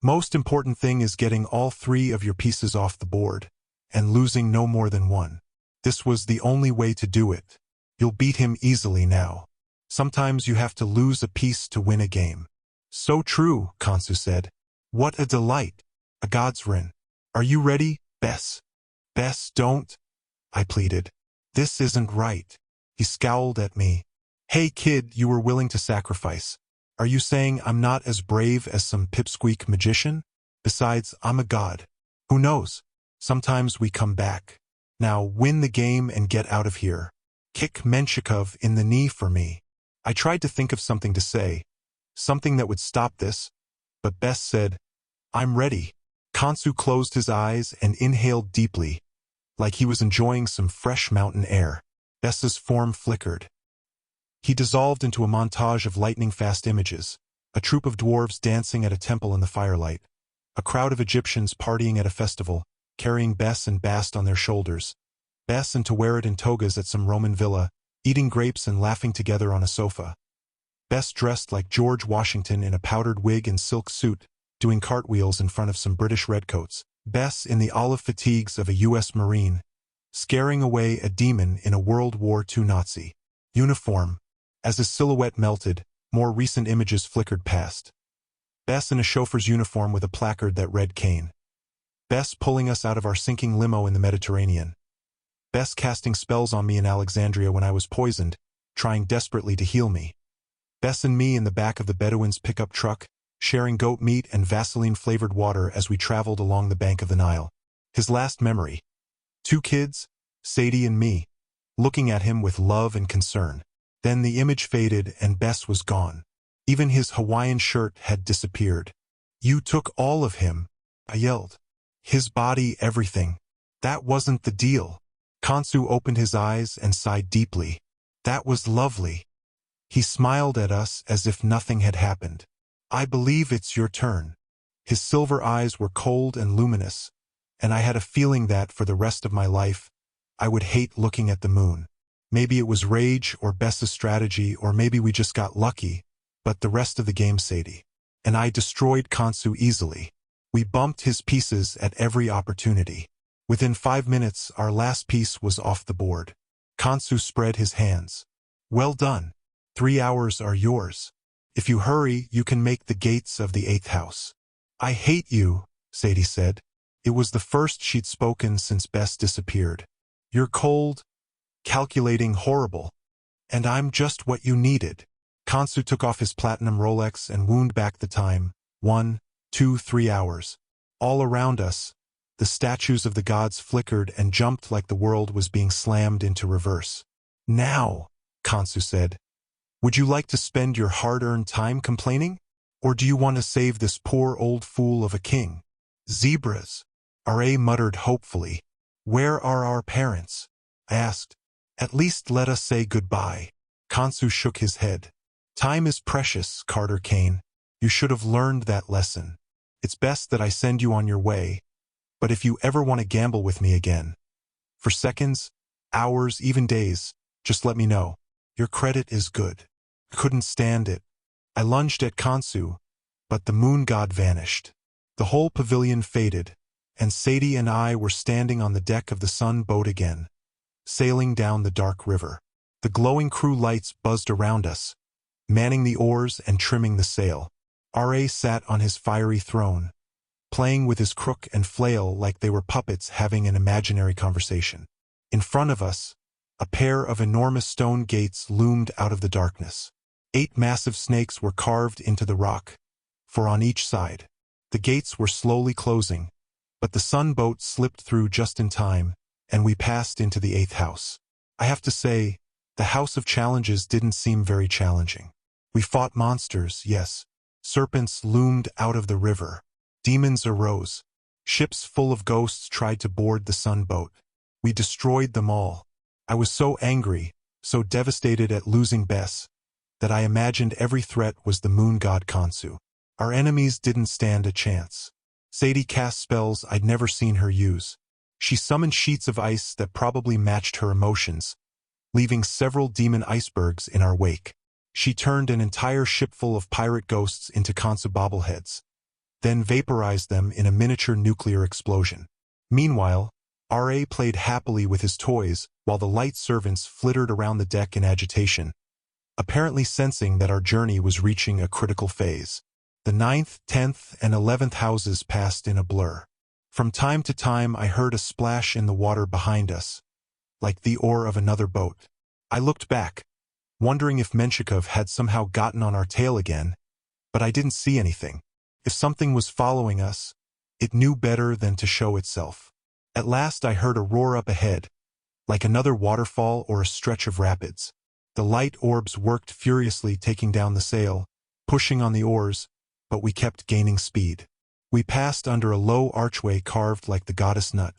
Most important thing is getting all 3 of your pieces off the board, and losing no more than 1. This was the only way to do it. You'll beat him easily now. Sometimes you have to lose a piece to win a game. So true, Kansu said. What a delight. A god's rin. Are you ready, Bess? Bess, don't, I pleaded. This isn't right. He scowled at me. Hey kid, you were willing to sacrifice. Are you saying I'm not as brave as some pipsqueak magician? Besides, I'm a god. Who knows? Sometimes we come back. Now win the game and get out of here. Kick Menshikov in the knee for me. I tried to think of something to say, something that would stop this, but Bess said, I'm ready. Kansu closed his eyes and inhaled deeply, like he was enjoying some fresh mountain air. Bess's form flickered. He dissolved into a montage of lightning-fast images, a troop of dwarves dancing at a temple in the firelight, a crowd of Egyptians partying at a festival, carrying Bess and Bast on their shoulders, Bess and Tawerit in togas at some Roman villa, eating grapes and laughing together on a sofa. Bess dressed like George Washington in a powdered wig and silk suit, doing cartwheels in front of some British redcoats. Bess in the olive fatigues of a U.S. Marine, scaring away a demon in a World War II Nazi uniform. As his silhouette melted, more recent images flickered past. Bess in a chauffeur's uniform with a placard that read Kane. Bess pulling us out of our sinking limo in the Mediterranean. Bess casting spells on me in Alexandria when I was poisoned, trying desperately to heal me. Bess and me in the back of the Bedouins' pickup truck, sharing goat meat and Vaseline-flavored water as we traveled along the bank of the Nile. His last memory. 2 kids, Sadie and me, looking at him with love and concern. Then the image faded and Bess was gone. Even his Hawaiian shirt had disappeared. You took all of him, I yelled. His body, everything. That wasn't the deal. Kansu opened his eyes and sighed deeply. That was lovely. He smiled at us as if nothing had happened. I believe it's your turn. His silver eyes were cold and luminous, and I had a feeling that, for the rest of my life, I would hate looking at the moon. Maybe it was rage or Bess's strategy, or maybe we just got lucky, but the rest of the game, Sadie and I destroyed Kansu easily. We bumped his pieces at every opportunity. Within 5 minutes, our last piece was off the board. Kansu spread his hands. Well done. 3 hours are yours. If you hurry, you can make the gates of the 8th house. I hate you, Sadie said. It was the first she'd spoken since Bess disappeared. You're cold, calculating, horrible. And I'm just what you needed. Kansu took off his platinum Rolex and wound back the time. 1, 2, 3 hours. All around us, the statues of the gods flickered and jumped like the world was being slammed into reverse. Now, Kansu said, would you like to spend your hard-earned time complaining? Or do you want to save this poor old fool of a king? Zebras. R.A. muttered hopefully. Where are our parents? I asked. At least let us say goodbye. Kansu shook his head. Time is precious, Carter Kane. You should have learned that lesson. It's best that I send you on your way, but if you ever want to gamble with me again, for seconds, hours, even days, just let me know. Your credit is good. Couldn't stand it. I lunged at Kansu, but the moon god vanished. The whole pavilion faded, and Sadie and I were standing on the deck of the sun boat again, sailing down the dark river. The glowing crew lights buzzed around us, manning the oars and trimming the sail. R.A. sat on his fiery throne, playing with his crook and flail like they were puppets having an imaginary conversation. In front of us, a pair of enormous stone gates loomed out of the darkness. 8 massive snakes were carved into the rock, 4 on each side. The gates were slowly closing, but the sun boat slipped through just in time, and we passed into the 8th house. I have to say, the House of Challenges didn't seem very challenging. We fought monsters, yes. Serpents loomed out of the river. Demons arose. Ships full of ghosts tried to board the sun boat. We destroyed them all. I was so angry, so devastated at losing Bess, that I imagined every threat was the moon god Khonsu. Our enemies didn't stand a chance. Sadie cast spells I'd never seen her use. She summoned sheets of ice that probably matched her emotions, leaving several demon icebergs in our wake. She turned an entire shipful of pirate ghosts into Khonsu bobbleheads, then vaporized them in a miniature nuclear explosion. Meanwhile, R.A. played happily with his toys while the light servants flittered around the deck in agitation, apparently sensing that our journey was reaching a critical phase. The 9th, 10th, and 11th houses passed in a blur. From time to time I heard a splash in the water behind us, like the oar of another boat. I looked back, wondering if Menshikov had somehow gotten on our tail again, but I didn't see anything. If something was following us, it knew better than to show itself. At last I heard a roar up ahead, like another waterfall or a stretch of rapids. The light orbs worked furiously, taking down the sail, pushing on the oars, but we kept gaining speed. We passed under a low archway carved like the goddess Nut,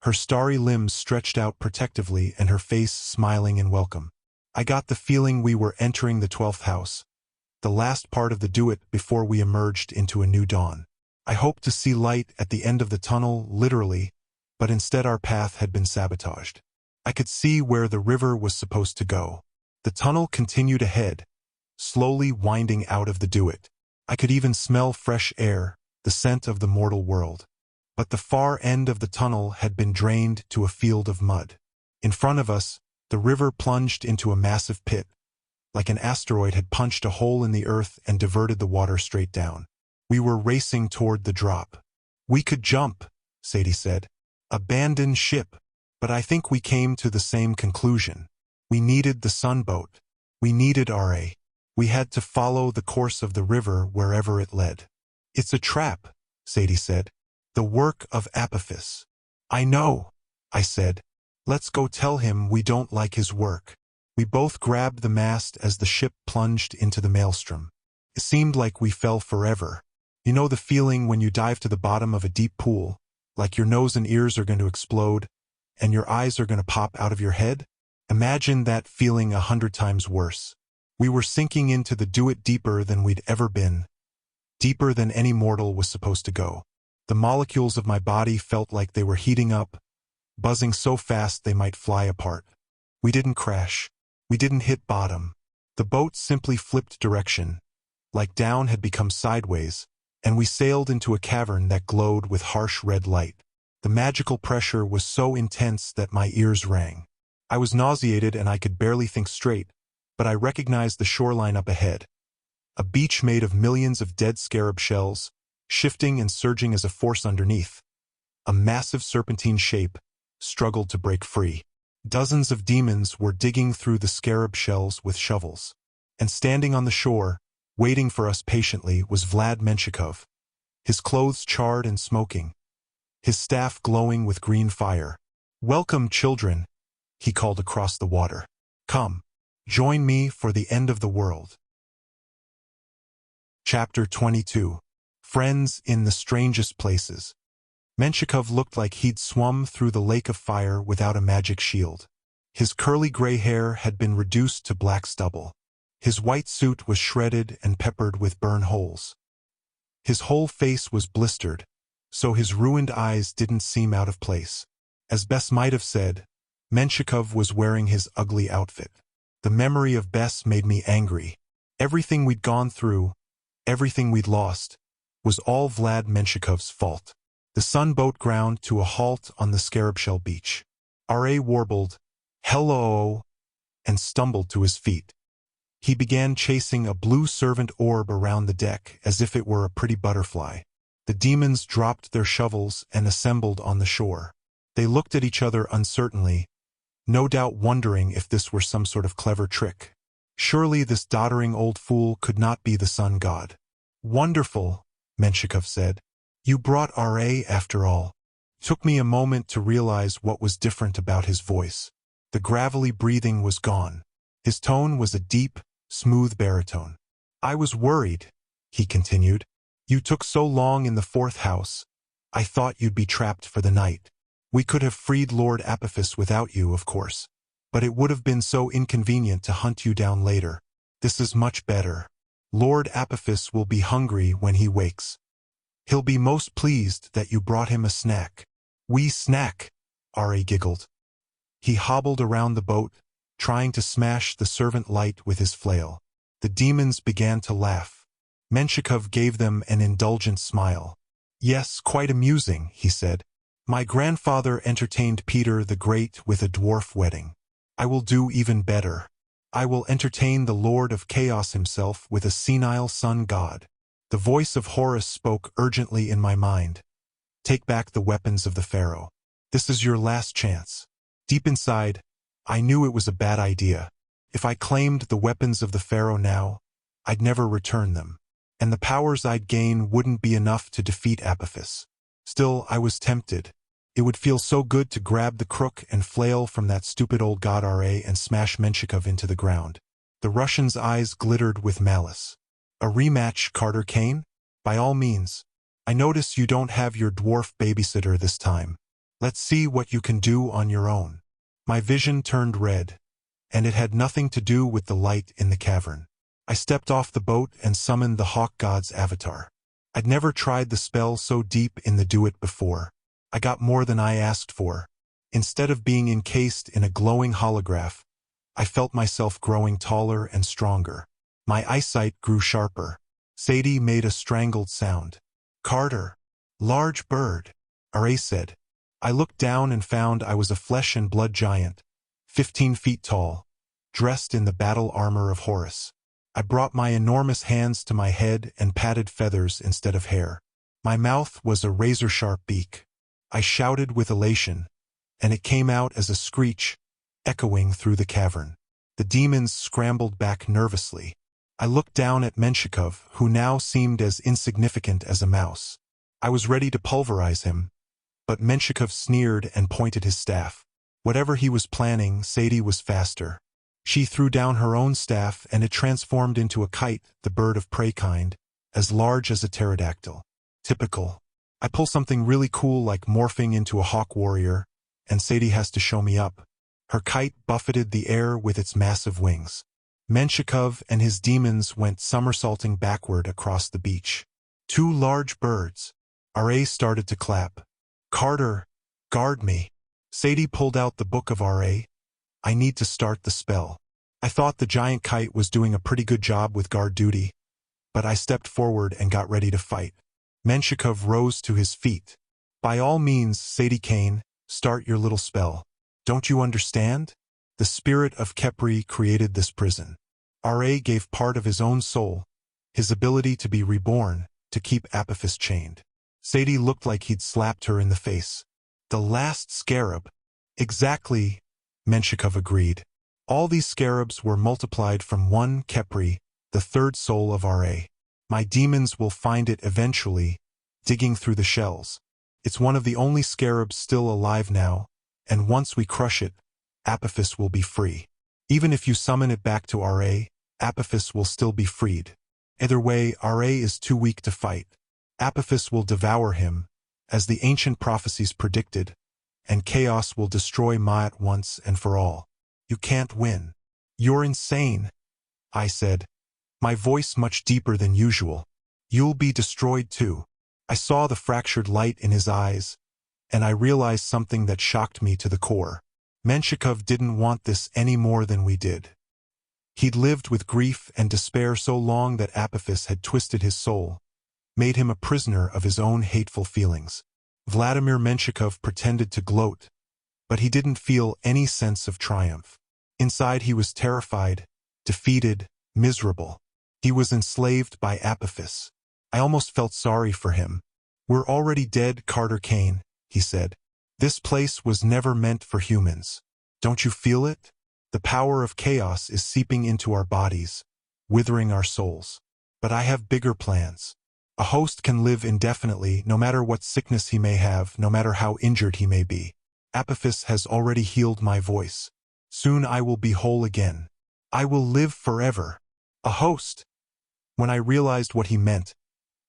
her starry limbs stretched out protectively and her face smiling in welcome. I got the feeling we were entering the 12th house, the last part of the duet before we emerged into a new dawn. I hoped to see light at the end of the tunnel, literally, but instead our path had been sabotaged. I could see where the river was supposed to go. The tunnel continued ahead, slowly winding out of the duet. I could even smell fresh air, the scent of the mortal world. But the far end of the tunnel had been drained to a field of mud. In front of us, the river plunged into a massive pit, like an asteroid had punched a hole in the earth and diverted the water straight down. We were racing toward the drop. "We could jump," Sadie said. "Abandon ship." But I think we came to the same conclusion. We needed the sunboat. We needed R.A. We had to follow the course of the river wherever it led. "It's a trap," Sadie said. "The work of Apophis." "I know," I said. "Let's go tell him we don't like his work." We both grabbed the mast as the ship plunged into the maelstrom. It seemed like we fell forever. You know the feeling when you dive to the bottom of a deep pool, like your nose and ears are going to explode, and your eyes are going to pop out of your head? Imagine that feeling 100 times worse. We were sinking into the duet deeper than we'd ever been, deeper than any mortal was supposed to go. The molecules of my body felt like they were heating up, buzzing so fast they might fly apart. We didn't crash. We didn't hit bottom. The boat simply flipped direction, like down had become sideways, and we sailed into a cavern that glowed with harsh red light. The magical pressure was so intense that my ears rang. I was nauseated and I could barely think straight, but I recognized the shoreline up ahead. A beach made of millions of dead scarab shells, shifting and surging as a force underneath. A massive serpentine shape struggled to break free. Dozens of demons were digging through the scarab shells with shovels. And standing on the shore, waiting for us patiently, was Vlad Menshikov, his clothes charred and smoking, his staff glowing with green fire. "Welcome, children," he called across the water. "Come, join me for the end of the world." Chapter 22. Friends in the Strangest Places. Menshikov looked like he'd swum through the lake of fire without a magic shield. His curly gray hair had been reduced to black stubble. His white suit was shredded and peppered with burn holes. His whole face was blistered, so his ruined eyes didn't seem out of place. As Bess might have said, Menshikov was wearing his ugly outfit. The memory of Bess made me angry. Everything we'd gone through, everything we'd lost, was all Vlad Menshikov's fault. The sunboat ground to a halt on the scarab shell beach. R.A. warbled, "Hello," and stumbled to his feet. He began chasing a blue servant orb around the deck as if it were a pretty butterfly. The demons dropped their shovels and assembled on the shore. They looked at each other uncertainly, no doubt wondering if this were some sort of clever trick. Surely this doddering old fool could not be the sun god. "Wonderful," Menshikov said. "You brought R.A. after all." Took me a moment to realize what was different about his voice. The gravelly breathing was gone. His tone was a deep, smooth baritone. "I was worried," he continued. "You took so long in the fourth house. I thought you'd be trapped for the night. We could have freed Lord Apophis without you, of course. But it would have been so inconvenient to hunt you down later. This is much better. Lord Apophis will be hungry when he wakes. He'll be most pleased that you brought him a snack." "We snack," R.A. giggled. He hobbled around the boat, trying to smash the servant light with his flail. The demons began to laugh. Menshikov gave them an indulgent smile. "Yes, quite amusing," he said. "My grandfather entertained Peter the Great with a dwarf wedding. I will do even better. I will entertain the Lord of Chaos himself with a senile sun god." The voice of Horus spoke urgently in my mind. "Take back the weapons of the Pharaoh. This is your last chance." Deep inside, I knew it was a bad idea. If I claimed the weapons of the Pharaoh now, I'd never return them. And the powers I'd gain wouldn't be enough to defeat Apophis. Still, I was tempted. It would feel so good to grab the crook and flail from that stupid old god R.A. and smash Menshikov into the ground. The Russian's eyes glittered with malice. "A rematch, Carter Kane? By all means. I notice you don't have your dwarf babysitter this time. Let's see what you can do on your own." My vision turned red, and it had nothing to do with the light in the cavern. I stepped off the boat and summoned the hawk god's avatar. I'd never tried the spell so deep in the do-it before. I got more than I asked for. Instead of being encased in a glowing holograph, I felt myself growing taller and stronger. My eyesight grew sharper. Sadie made a strangled sound. "Carter, large bird," R.A. said. I looked down and found I was a flesh and blood giant, 15 feet tall, dressed in the battle armor of Horus. I brought my enormous hands to my head and patted feathers instead of hair. My mouth was a razor-sharp beak. I shouted with elation, and it came out as a screech, echoing through the cavern. The demons scrambled back nervously. I looked down at Menshikov, who now seemed as insignificant as a mouse. I was ready to pulverize him, but Menshikov sneered and pointed his staff. Whatever he was planning, Sadie was faster. She threw down her own staff and it transformed into a kite, the bird of prey kind, as large as a pterodactyl. Typical. I pull something really cool like morphing into a hawk warrior, and Sadie has to show me up. Her kite buffeted the air with its massive wings. Menshikov and his demons went somersaulting backward across the beach. "Two large birds." R.A. started to clap. "Carter, guard me." Sadie pulled out the book of R.A. "I need to start the spell." I thought the giant kite was doing a pretty good job with guard duty, but I stepped forward and got ready to fight. Menshikov rose to his feet. "By all means, Sadie Kane, start your little spell. Don't you understand? The spirit of Khepri created this prison. R.A. gave part of his own soul, his ability to be reborn, to keep Apophis chained." Sadie looked like he'd slapped her in the face. "The last scarab." "Exactly," Menshikov agreed. "All these scarabs were multiplied from one Khepri, the third soul of R.A. My demons will find it eventually, digging through the shells. It's one of the only scarabs still alive now, and once we crush it, Apophis will be free. Even if you summon it back to R.A., Apophis will still be freed. Either way, R.A. is too weak to fight. Apophis will devour him, as the ancient prophecies predicted, and chaos will destroy Ma'at once and for all. You can't win." "You're insane," I said, my voice much deeper than usual. "You'll be destroyed too." I saw the fractured light in his eyes, and I realized something that shocked me to the core. Menshikov didn't want this any more than we did. He'd lived with grief and despair so long that Apophis had twisted his soul, made him a prisoner of his own hateful feelings. Vladimir Menshikov pretended to gloat, but he didn't feel any sense of triumph. Inside he was terrified, defeated, miserable. He was enslaved by Apophis. I almost felt sorry for him. "We're already dead, Carter Kane," he said. "This place was never meant for humans. Don't you feel it? The power of chaos is seeping into our bodies, withering our souls. But I have bigger plans. A host can live indefinitely, no matter what sickness he may have, no matter how injured he may be. Apophis has already healed my voice. Soon I will be whole again. I will live forever. A host." When I realized what he meant,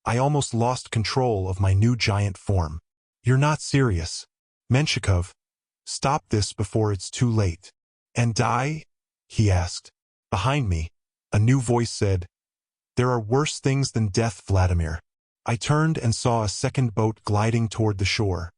I almost lost control of my new giant form. "You're not serious. Menshikov, stop this before it's too late." "And die?" he asked. Behind me, a new voice said, "There are worse things than death, Vladimir." I turned and saw a second boat gliding toward the shore.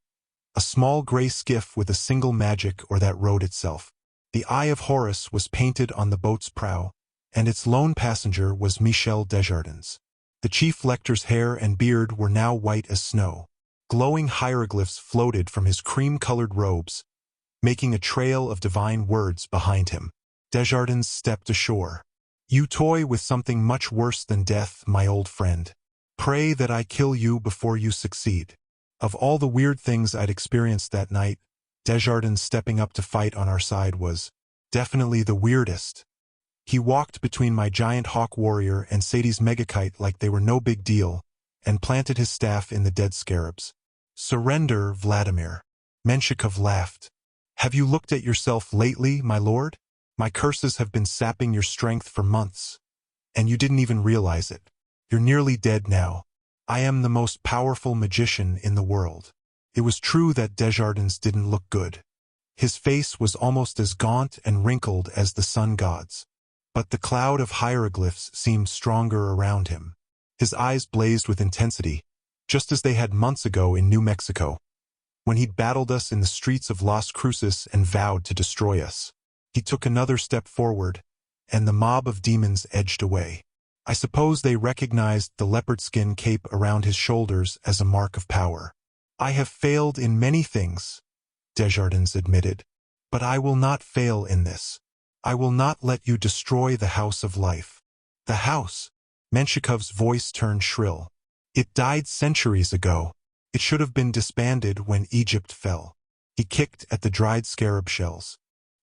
A small gray skiff with a single magic or that rowed itself. The Eye of Horus was painted on the boat's prow, and its lone passenger was Michel Desjardins. The chief lector's hair and beard were now white as snow. Glowing hieroglyphs floated from his cream-colored robes, making a trail of divine words behind him. Desjardins stepped ashore. "You toy with something much worse than death, my old friend. Pray that I kill you before you succeed." Of all the weird things I'd experienced that night, Desjardins stepping up to fight on our side was definitely the weirdest. He walked between my giant hawk warrior and Sadie's megakite like they were no big deal, and planted his staff in the dead scarabs. "Surrender, Vladimir." Menshikov laughed. "Have you looked at yourself lately, my lord? My curses have been sapping your strength for months, and you didn't even realize it. You're nearly dead now. I am the most powerful magician in the world." It was true that Desjardins didn't look good. His face was almost as gaunt and wrinkled as the sun god's. But the cloud of hieroglyphs seemed stronger around him. His eyes blazed with intensity, just as they had months ago in New Mexico, when he'd battled us in the streets of Las Cruces and vowed to destroy us. He took another step forward, and the mob of demons edged away. I suppose they recognized the leopard skin cape around his shoulders as a mark of power. "I have failed in many things," Desjardins admitted, "but I will not fail in this. I will not let you destroy the House of Life." "The House?" Menshikov's voice turned shrill. "It died centuries ago. It should have been disbanded when Egypt fell." He kicked at the dried scarab shells.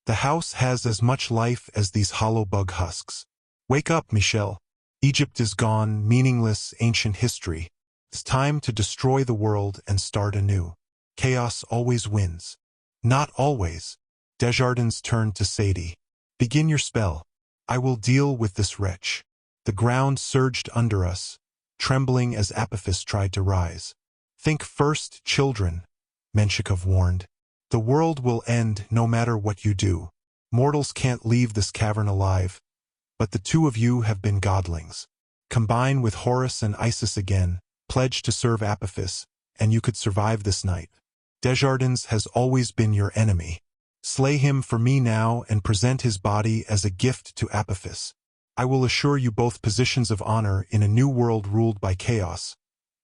"The House has as much life as these hollow bug husks. Wake up, Michel. Egypt is gone, meaningless ancient history. It's time to destroy the world and start anew. Chaos always wins." "Not always." Desjardins turned to Sadie. "Begin your spell. I will deal with this wretch." The ground surged under us, trembling as Apophis tried to rise. "Think first, children," Menshikov warned. "The world will end no matter what you do. Mortals can't leave this cavern alive, but the two of you have been godlings. Combine with Horus and Isis again, pledge to serve Apophis, and you could survive this night. Desjardins has always been your enemy. Slay him for me now and present his body as a gift to Apophis. I will assure you both positions of honor in a new world ruled by chaos,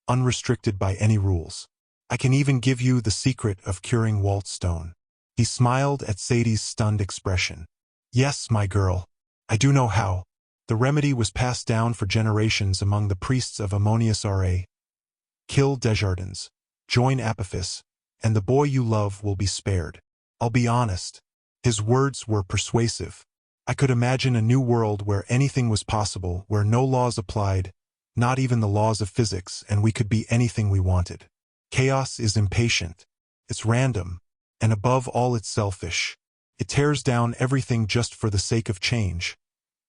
unrestricted by any rules. I can even give you the secret of curing Waltstone." He smiled at Sadie's stunned expression. "Yes, my girl. I do know how. The remedy was passed down for generations among the priests of Ammonius Ra. Kill Desjardins, join Apophis, and the boy you love will be spared." I'll be honest. His words were persuasive. I could imagine a new world where anything was possible, where no laws applied, not even the laws of physics, and we could be anything we wanted. Chaos is impatient. It's random, and above all it's selfish. It tears down everything just for the sake of change,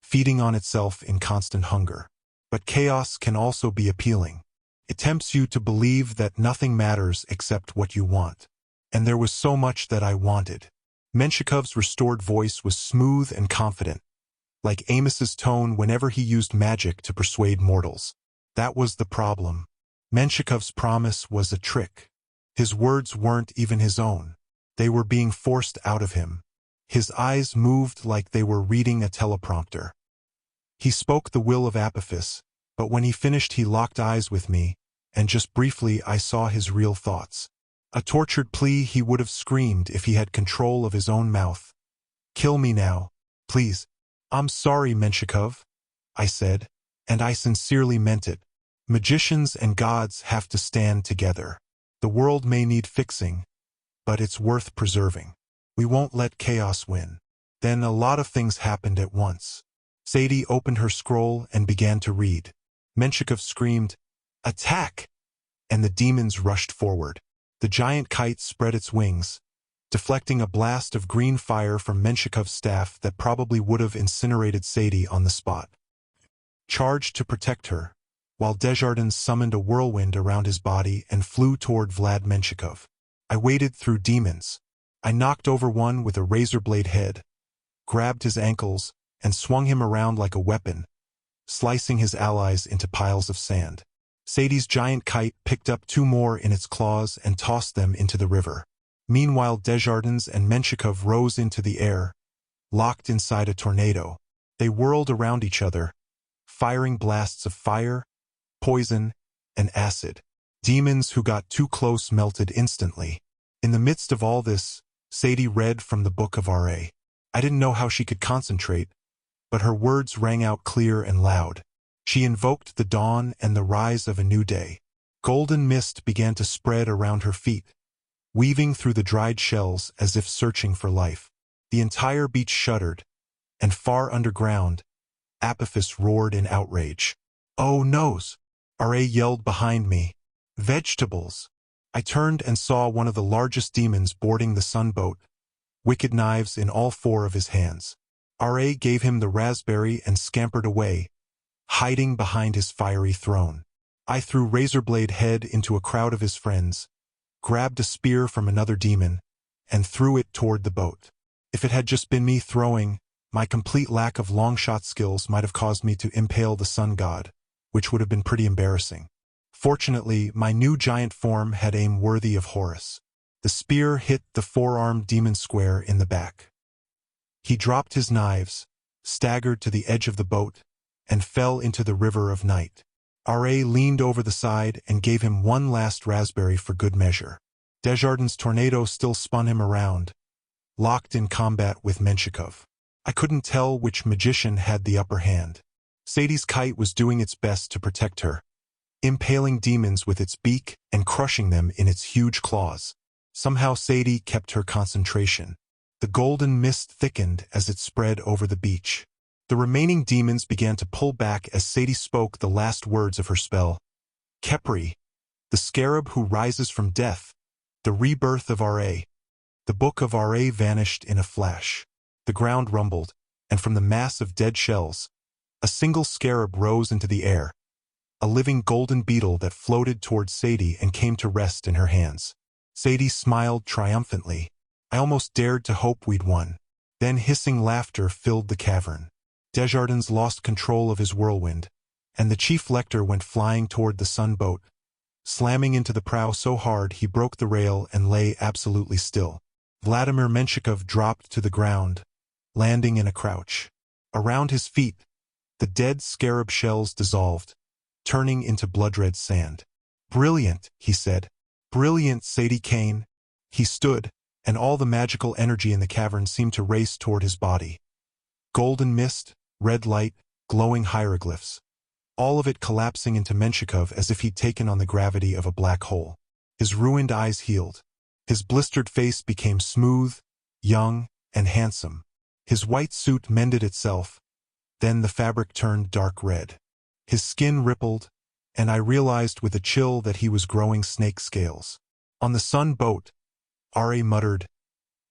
feeding on itself in constant hunger. But chaos can also be appealing. It tempts you to believe that nothing matters except what you want. And there was so much that I wanted. Menshikov's restored voice was smooth and confident, like Amos's tone whenever he used magic to persuade mortals. That was the problem. Menshikov's promise was a trick. His words weren't even his own. They were being forced out of him. His eyes moved like they were reading a teleprompter. He spoke the will of Apophis, but when he finished he locked eyes with me, and just briefly I saw his real thoughts. A tortured plea he would have screamed if he had control of his own mouth. "Kill me now, please." "I'm sorry, Menshikov." I said, and I sincerely meant it. Magicians and gods have to stand together. The world may need fixing, but it's worth preserving. We won't let chaos win. Then a lot of things happened at once. Sadie opened her scroll and began to read. Menshikov screamed, "Attack!" and the demons rushed forward. The giant kite spread its wings, deflecting a blast of green fire from Menshikov's staff that probably would have incinerated Sadie on the spot. Charged to protect her, while Desjardins summoned a whirlwind around his body and flew toward Vlad Menshikov. I waded through demons. I knocked over one with a razor-blade head, grabbed his ankles, and swung him around like a weapon, slicing his allies into piles of sand. Sadie's giant kite picked up two more in its claws and tossed them into the river. Meanwhile, Desjardins and Menshikov rose into the air, locked inside a tornado. They whirled around each other, firing blasts of fire, poison, and acid. Demons who got too close melted instantly. In the midst of all this, Sadie read from the Book of Ra. I didn't know how she could concentrate, but her words rang out clear and loud. She invoked the dawn and the rise of a new day. Golden mist began to spread around her feet, weaving through the dried shells as if searching for life. The entire beach shuddered, and far underground, Apophis roared in outrage. "Oh noes!" Ra yelled behind me. "Vegetables!" I turned and saw one of the largest demons boarding the sunboat, wicked knives in all four of his hands. Ra gave him the raspberry and scampered away, hiding behind his fiery throne. I threw Razorblade Head into a crowd of his friends, grabbed a spear from another demon, and threw it toward the boat. If it had just been me throwing, my complete lack of long-shot skills might have caused me to impale the sun god, which would have been pretty embarrassing. Fortunately, my new giant form had aim worthy of Horus. The spear hit the four-armed demon square in the back. He dropped his knives, staggered to the edge of the boat, and fell into the river of night. Ra leaned over the side and gave him one last raspberry for good measure. Desjardins' tornado still spun him around, locked in combat with Menshikov. I couldn't tell which magician had the upper hand. Sadie's kite was doing its best to protect her, impaling demons with its beak and crushing them in its huge claws. Somehow Sadie kept her concentration. The golden mist thickened as it spread over the beach. The remaining demons began to pull back as Sadie spoke the last words of her spell. Khepri, the scarab who rises from death, the rebirth of Ra. The Book of Ra vanished in a flash. The ground rumbled, and from the mass of dead shells, a single scarab rose into the air, a living golden beetle that floated towards Sadie and came to rest in her hands. Sadie smiled triumphantly. I almost dared to hope we'd won. Then hissing laughter filled the cavern. Desjardins lost control of his whirlwind, and the chief lector went flying toward the sunboat, slamming into the prow so hard he broke the rail and lay absolutely still. Vladimir Menshikov dropped to the ground, landing in a crouch. Around his feet, the dead scarab shells dissolved, turning into blood-red sand. "Brilliant," he said. "Brilliant, Sadie Kane." He stood, and all the magical energy in the cavern seemed to race toward his body. Golden mist, red light, glowing hieroglyphs. All of it collapsing into Menshikov as if he'd taken on the gravity of a black hole. His ruined eyes healed. His blistered face became smooth, young, and handsome. His white suit mended itself, then the fabric turned dark red. His skin rippled, and I realized with a chill that he was growing snake scales. On the sun boat, Ra muttered,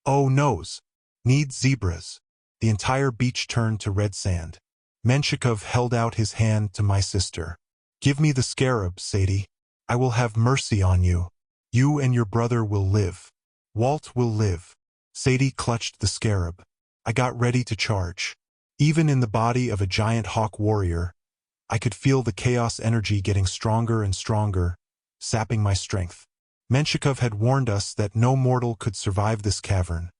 "Oh noes, need zebras." The entire beach turned to red sand. Menshikov held out his hand to my sister. "Give me the scarab, Sadie. I will have mercy on you. You and your brother will live. Walt will live." Sadie clutched the scarab. I got ready to charge. Even in the body of a giant hawk warrior, I could feel the chaos energy getting stronger and stronger, sapping my strength. Menshikov had warned us that no mortal could survive this cavern,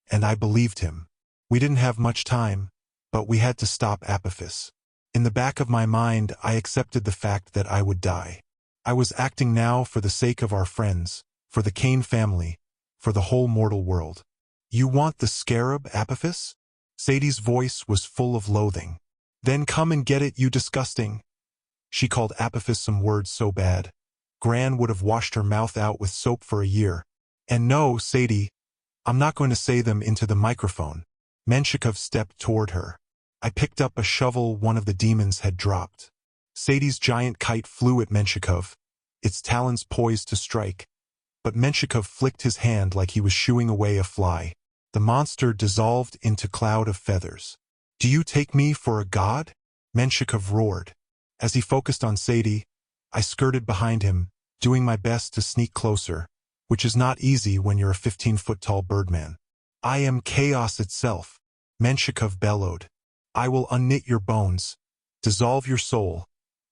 and I believed him. We didn't have much time, but we had to stop Apophis. In the back of my mind, I accepted the fact that I would die. I was acting now for the sake of our friends, for the Kane family, for the whole mortal world. "You want the scarab, Apophis?" Sadie's voice was full of loathing. Then come and get it, you disgusting. She called Apophis some words so bad. Gran would have washed her mouth out with soap for a year. And no, Sadie, I'm not going to say them into the microphone. Menshikov stepped toward her. I picked up a shovel one of the demons had dropped. Sadie's giant kite flew at Menshikov, its talons poised to strike. But Menshikov flicked his hand like he was shooing away a fly. The monster dissolved into cloud of feathers. Do you take me for a god? Menshikov roared. As he focused on Sadie, I skirted behind him, doing my best to sneak closer, which is not easy when you're a 15-foot-tall birdman. I am chaos itself, Menshikov bellowed. I will unknit your bones, dissolve your soul,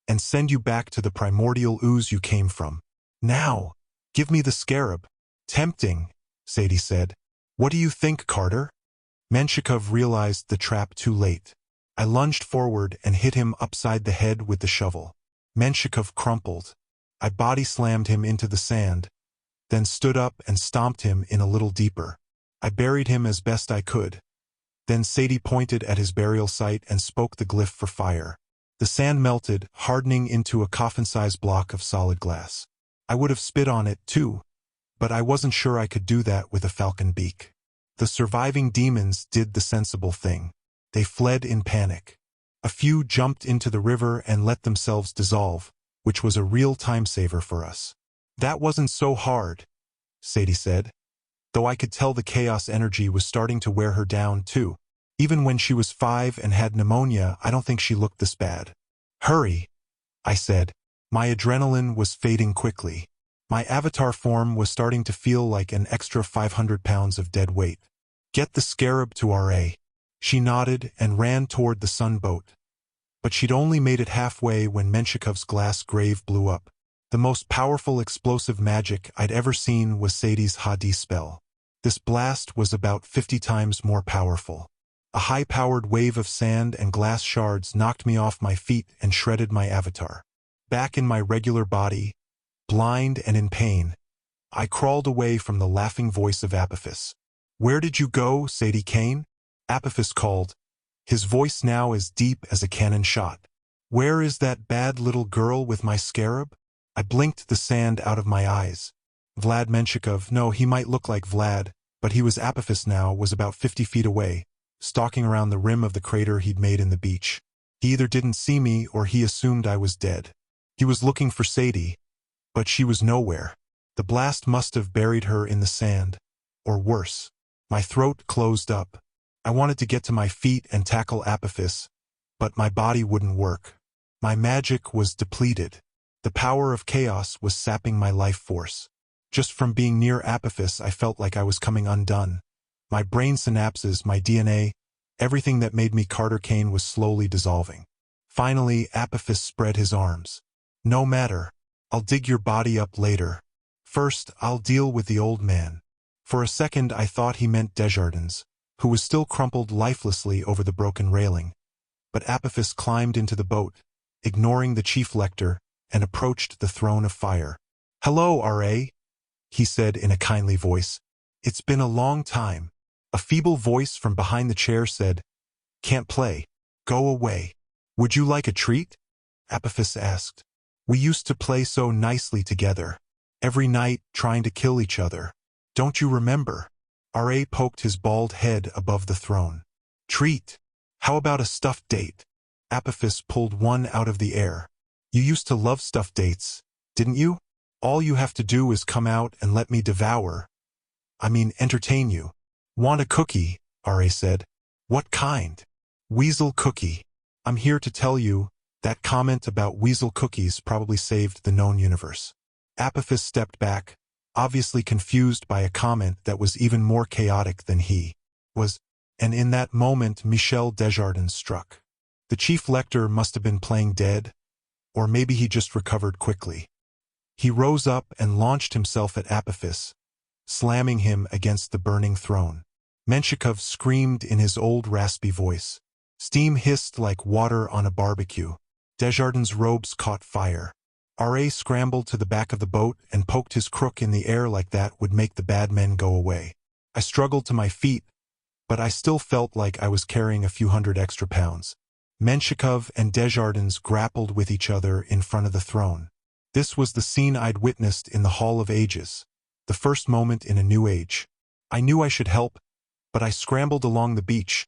and send you back to the primordial ooze you came from. Now, give me the scarab. Tempting, Sadie said. What do you think, Carter? Menshikov realized the trap too late. I lunged forward and hit him upside the head with the shovel. Menshikov crumpled. I body-slammed him into the sand, then stood up and stomped him in a little deeper. I buried him as best I could. Then Sadie pointed at his burial site and spoke the glyph for fire. The sand melted, hardening into a coffin-sized block of solid glass. I would have spit on it, too, but I wasn't sure I could do that with a falcon beak. The surviving demons did the sensible thing. They fled in panic. A few jumped into the river and let themselves dissolve, which was a real time-saver for us. That wasn't so hard, Sadie said, though I could tell the chaos energy was starting to wear her down, too. Even when she was 5 and had pneumonia, I don't think she looked this bad. Hurry, I said. My adrenaline was fading quickly. My avatar form was starting to feel like an extra 500 pounds of dead weight. Get the scarab to R.A. She nodded and ran toward the sunboat. But she'd only made it halfway when Menshikov's glass grave blew up. The most powerful explosive magic I'd ever seen was Sadie's Hadi spell. This blast was about 50 times more powerful. A high-powered wave of sand and glass shards knocked me off my feet and shredded my avatar. Back in my regular body, blind and in pain, I crawled away from the laughing voice of Apophis. Where did you go, Sadie Kane? Apophis called, his voice now as deep as a cannon shot. Where is that bad little girl with my scarab? I blinked the sand out of my eyes. Vlad Menshikov, no, he might look like Vlad, but he was Apophis now, was about 50 feet away, stalking around the rim of the crater he'd made in the beach. He either didn't see me or he assumed I was dead. He was looking for Sadie, but she was nowhere. The blast must have buried her in the sand, or worse. My throat closed up. I wanted to get to my feet and tackle Apophis, but my body wouldn't work. My magic was depleted. The power of chaos was sapping my life force. Just from being near Apophis, I felt like I was coming undone. My brain synapses, my DNA, everything that made me Carter Kane was slowly dissolving. Finally, Apophis spread his arms. No matter. I'll dig your body up later. First, I'll deal with the old man. For a second, I thought he meant Desjardins, who was still crumpled lifelessly over the broken railing. But Apophis climbed into the boat, ignoring the chief lector, and approached the throne of fire. Hello, R.A., he said in a kindly voice. It's been a long time. A feeble voice from behind the chair said, Can't play. Go away. Would you like a treat? Apophis asked. We used to play so nicely together. Every night, trying to kill each other. Don't you remember? R.A. poked his bald head above the throne. Treat. How about a stuffed date? Apophis pulled one out of the air. You used to love stuffed dates, didn't you? All you have to do is come out and let me entertain you. Want a cookie? R.A. said. What kind? Weasel cookie. I'm here to tell you, that comment about weasel cookies probably saved the known universe. Apophis stepped back, obviously confused by a comment that was even more chaotic than he was, and in that moment Michel Desjardins struck. The chief lector must have been playing dead, or maybe he just recovered quickly. He rose up and launched himself at Apophis, slamming him against the burning throne. Menshikov screamed in his old raspy voice. Steam hissed like water on a barbecue. Desjardins' robes caught fire. R.A. scrambled to the back of the boat and poked his crook in the air like that would make the bad men go away. I struggled to my feet, but I still felt like I was carrying a few hundred extra pounds. Menshikov and Desjardins grappled with each other in front of the throne. This was the scene I'd witnessed in the Hall of Ages, the first moment in a new age. I knew I should help, but I scrambled along the beach,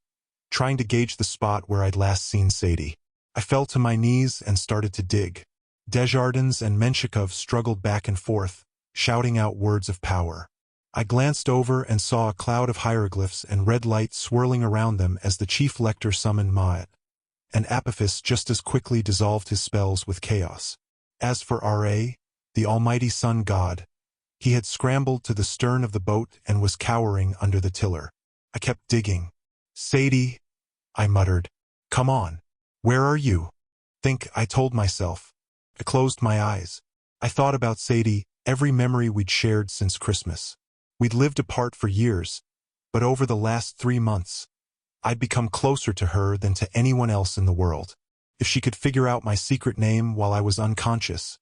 trying to gauge the spot where I'd last seen Sadie. I fell to my knees and started to dig. Desjardins and Menshikov struggled back and forth, shouting out words of power. I glanced over and saw a cloud of hieroglyphs and red light swirling around them as the chief lector summoned Ma'at, and Apophis just as quickly dissolved his spells with chaos. As for Ra, the almighty sun god, he had scrambled to the stern of the boat and was cowering under the tiller. I kept digging. "Sadie," I muttered. "Come on. Where are you?" I told myself. I closed my eyes. I thought about Sadie, every memory we'd shared since Christmas. We'd lived apart for years, but over the last 3 months, I'd become closer to her than to anyone else in the world. If she could figure out my secret name while I was unconscious,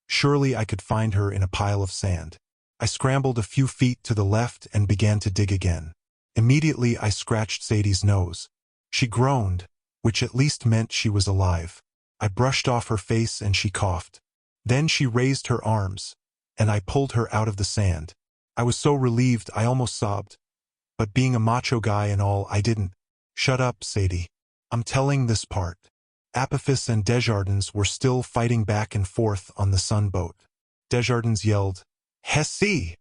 surely I could find her in a pile of sand. I scrambled a few feet to the left and began to dig again. Immediately I scratched Sadie's nose. She groaned, which at least meant she was alive. I brushed off her face and she coughed. Then she raised her arms, and I pulled her out of the sand. I was so relieved I almost sobbed. But being a macho guy and all, I didn't. "Shut up, Sadie. I'm telling this part." Apophis and Desjardins were still fighting back and forth on the sun boat. Desjardins yelled, "Hessie!"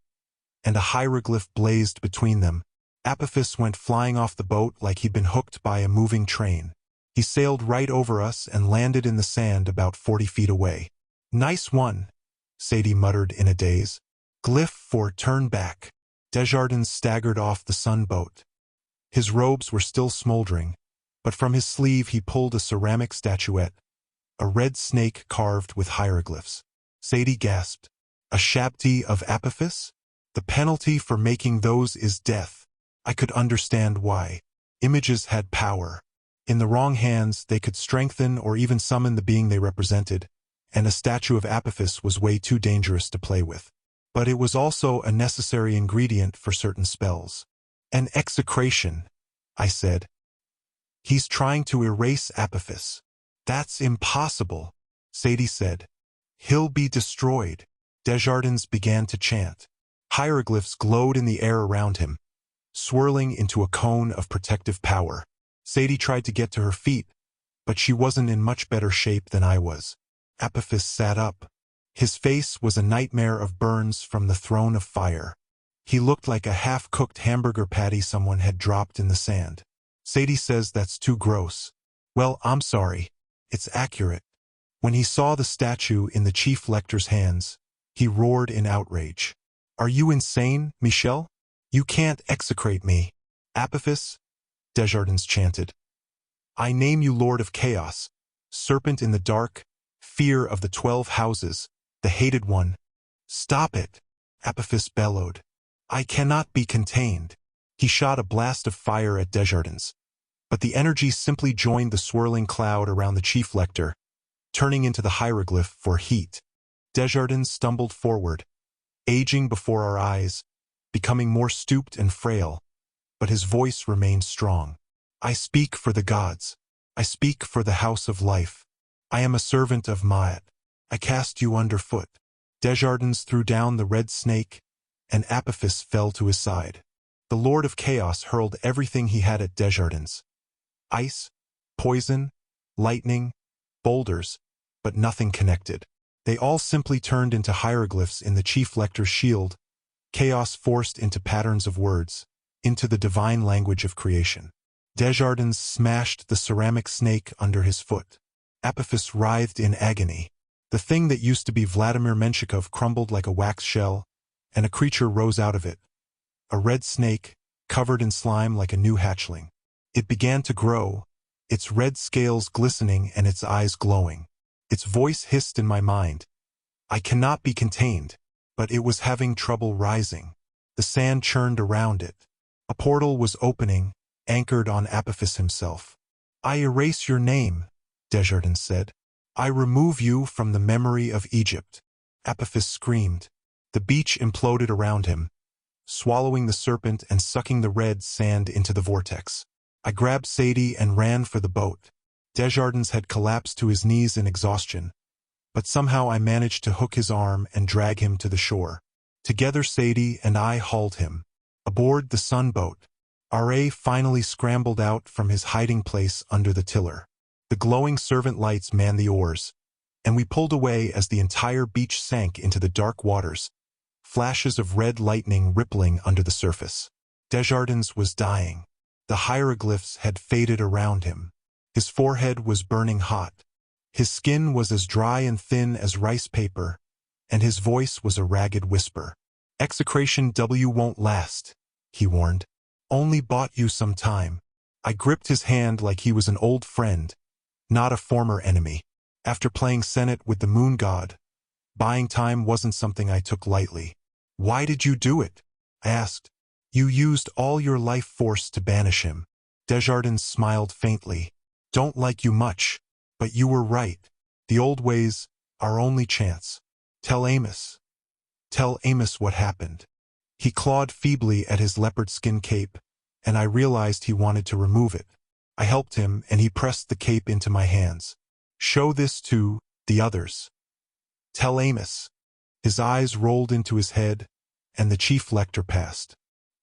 and a hieroglyph blazed between them. Apophis went flying off the boat like he'd been hooked by a moving train. He sailed right over us and landed in the sand about 40 feet away. "Nice one," Sadie muttered in a daze. "Glyph for turn back." Desjardins staggered off the sun boat. His robes were still smoldering, but from his sleeve he pulled a ceramic statuette, a red snake carved with hieroglyphs. Sadie gasped. "A Shabti of Apophis? The penalty for making those is death." I could understand why. Images had power. In the wrong hands, they could strengthen or even summon the being they represented, and a statue of Apophis was way too dangerous to play with. But it was also a necessary ingredient for certain spells. "An execration," I said. "He's trying to erase Apophis." "That's impossible," Sadie said. "He'll be destroyed." Desjardins began to chant. Hieroglyphs glowed in the air around him, swirling into a cone of protective power. Sadie tried to get to her feet, but she wasn't in much better shape than I was. Apophis sat up. His face was a nightmare of burns from the throne of fire. He looked like a half-cooked hamburger patty someone had dropped in the sand. Sadie says that's too gross. Well, I'm sorry. It's accurate. When he saw the statue in the chief lector's hands, he roared in outrage. "Are you insane, Michel? You can't execrate me." "Apophis," Desjardins chanted. "I name you Lord of Chaos, Serpent in the Dark, Fear of the 12 Houses, the Hated One." "Stop it," Apophis bellowed. "I cannot be contained." He shot a blast of fire at Desjardins, but the energy simply joined the swirling cloud around the chief lector, turning into the hieroglyph for heat. Desjardins stumbled forward, aging before our eyes, becoming more stooped and frail, but his voice remained strong. "I speak for the gods. I speak for the house of life. I am a servant of Ma'at. I cast you underfoot." Desjardins threw down the red snake, and Apophis fell to his side. The Lord of Chaos hurled everything he had at Desjardins. Ice, poison, lightning, boulders, but nothing connected. They all simply turned into hieroglyphs in the chief lector's shield, chaos forced into patterns of words, into the divine language of creation. Desjardins smashed the ceramic snake under his foot. Apophis writhed in agony. The thing that used to be Vladimir Menshikov crumbled like a wax shell, and a creature rose out of it. A red snake, covered in slime like a new hatchling. It began to grow, its red scales glistening and its eyes glowing. Its voice hissed in my mind. "I cannot be contained," but it was having trouble rising. The sand churned around it. A portal was opening, anchored on Apophis himself. "I erase your name," Desjardins said. "I remove you from the memory of Egypt." Apophis screamed. The beach imploded around him, swallowing the serpent and sucking the red sand into the vortex. I grabbed Sadie and ran for the boat. Desjardins had collapsed to his knees in exhaustion, but somehow I managed to hook his arm and drag him to the shore. Together Sadie and I hauled him aboard the sunboat. R.A. finally scrambled out from his hiding place under the tiller. The glowing servant lights manned the oars, and we pulled away as the entire beach sank into the dark waters, flashes of red lightning rippling under the surface. Desjardins was dying. The hieroglyphs had faded around him. His forehead was burning hot. His skin was as dry and thin as rice paper, and his voice was a ragged whisper. "Execration W won't last," he warned. "Only bought you some time." I gripped his hand like he was an old friend, not a former enemy. After playing Senate with the moon god, buying time wasn't something I took lightly. "Why did you do it?" I asked. "You used all your life force to banish him." Desjardins smiled faintly. "Don't like you much, but you were right. The old ways, our only chance. Tell Amos. Tell Amos what happened." He clawed feebly at his leopard skin cape, and I realized he wanted to remove it. I helped him, and he pressed the cape into my hands. "Show this to the others. Tell Amos." His eyes rolled into his head, and the chief lector passed.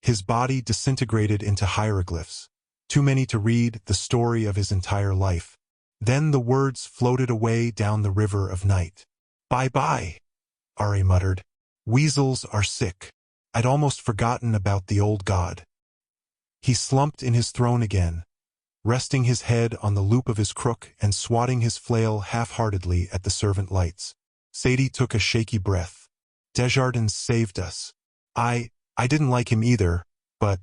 His body disintegrated into hieroglyphs, too many to read the story of his entire life. Then the words floated away down the river of night. "Bye-bye," R.A. muttered. "Weasels are sick." I'd almost forgotten about the old god. He slumped in his throne again, resting his head on the loop of his crook and swatting his flail half-heartedly at the servant lights. Sadie took a shaky breath. "Desjardins saved us. I didn't like him either, but—"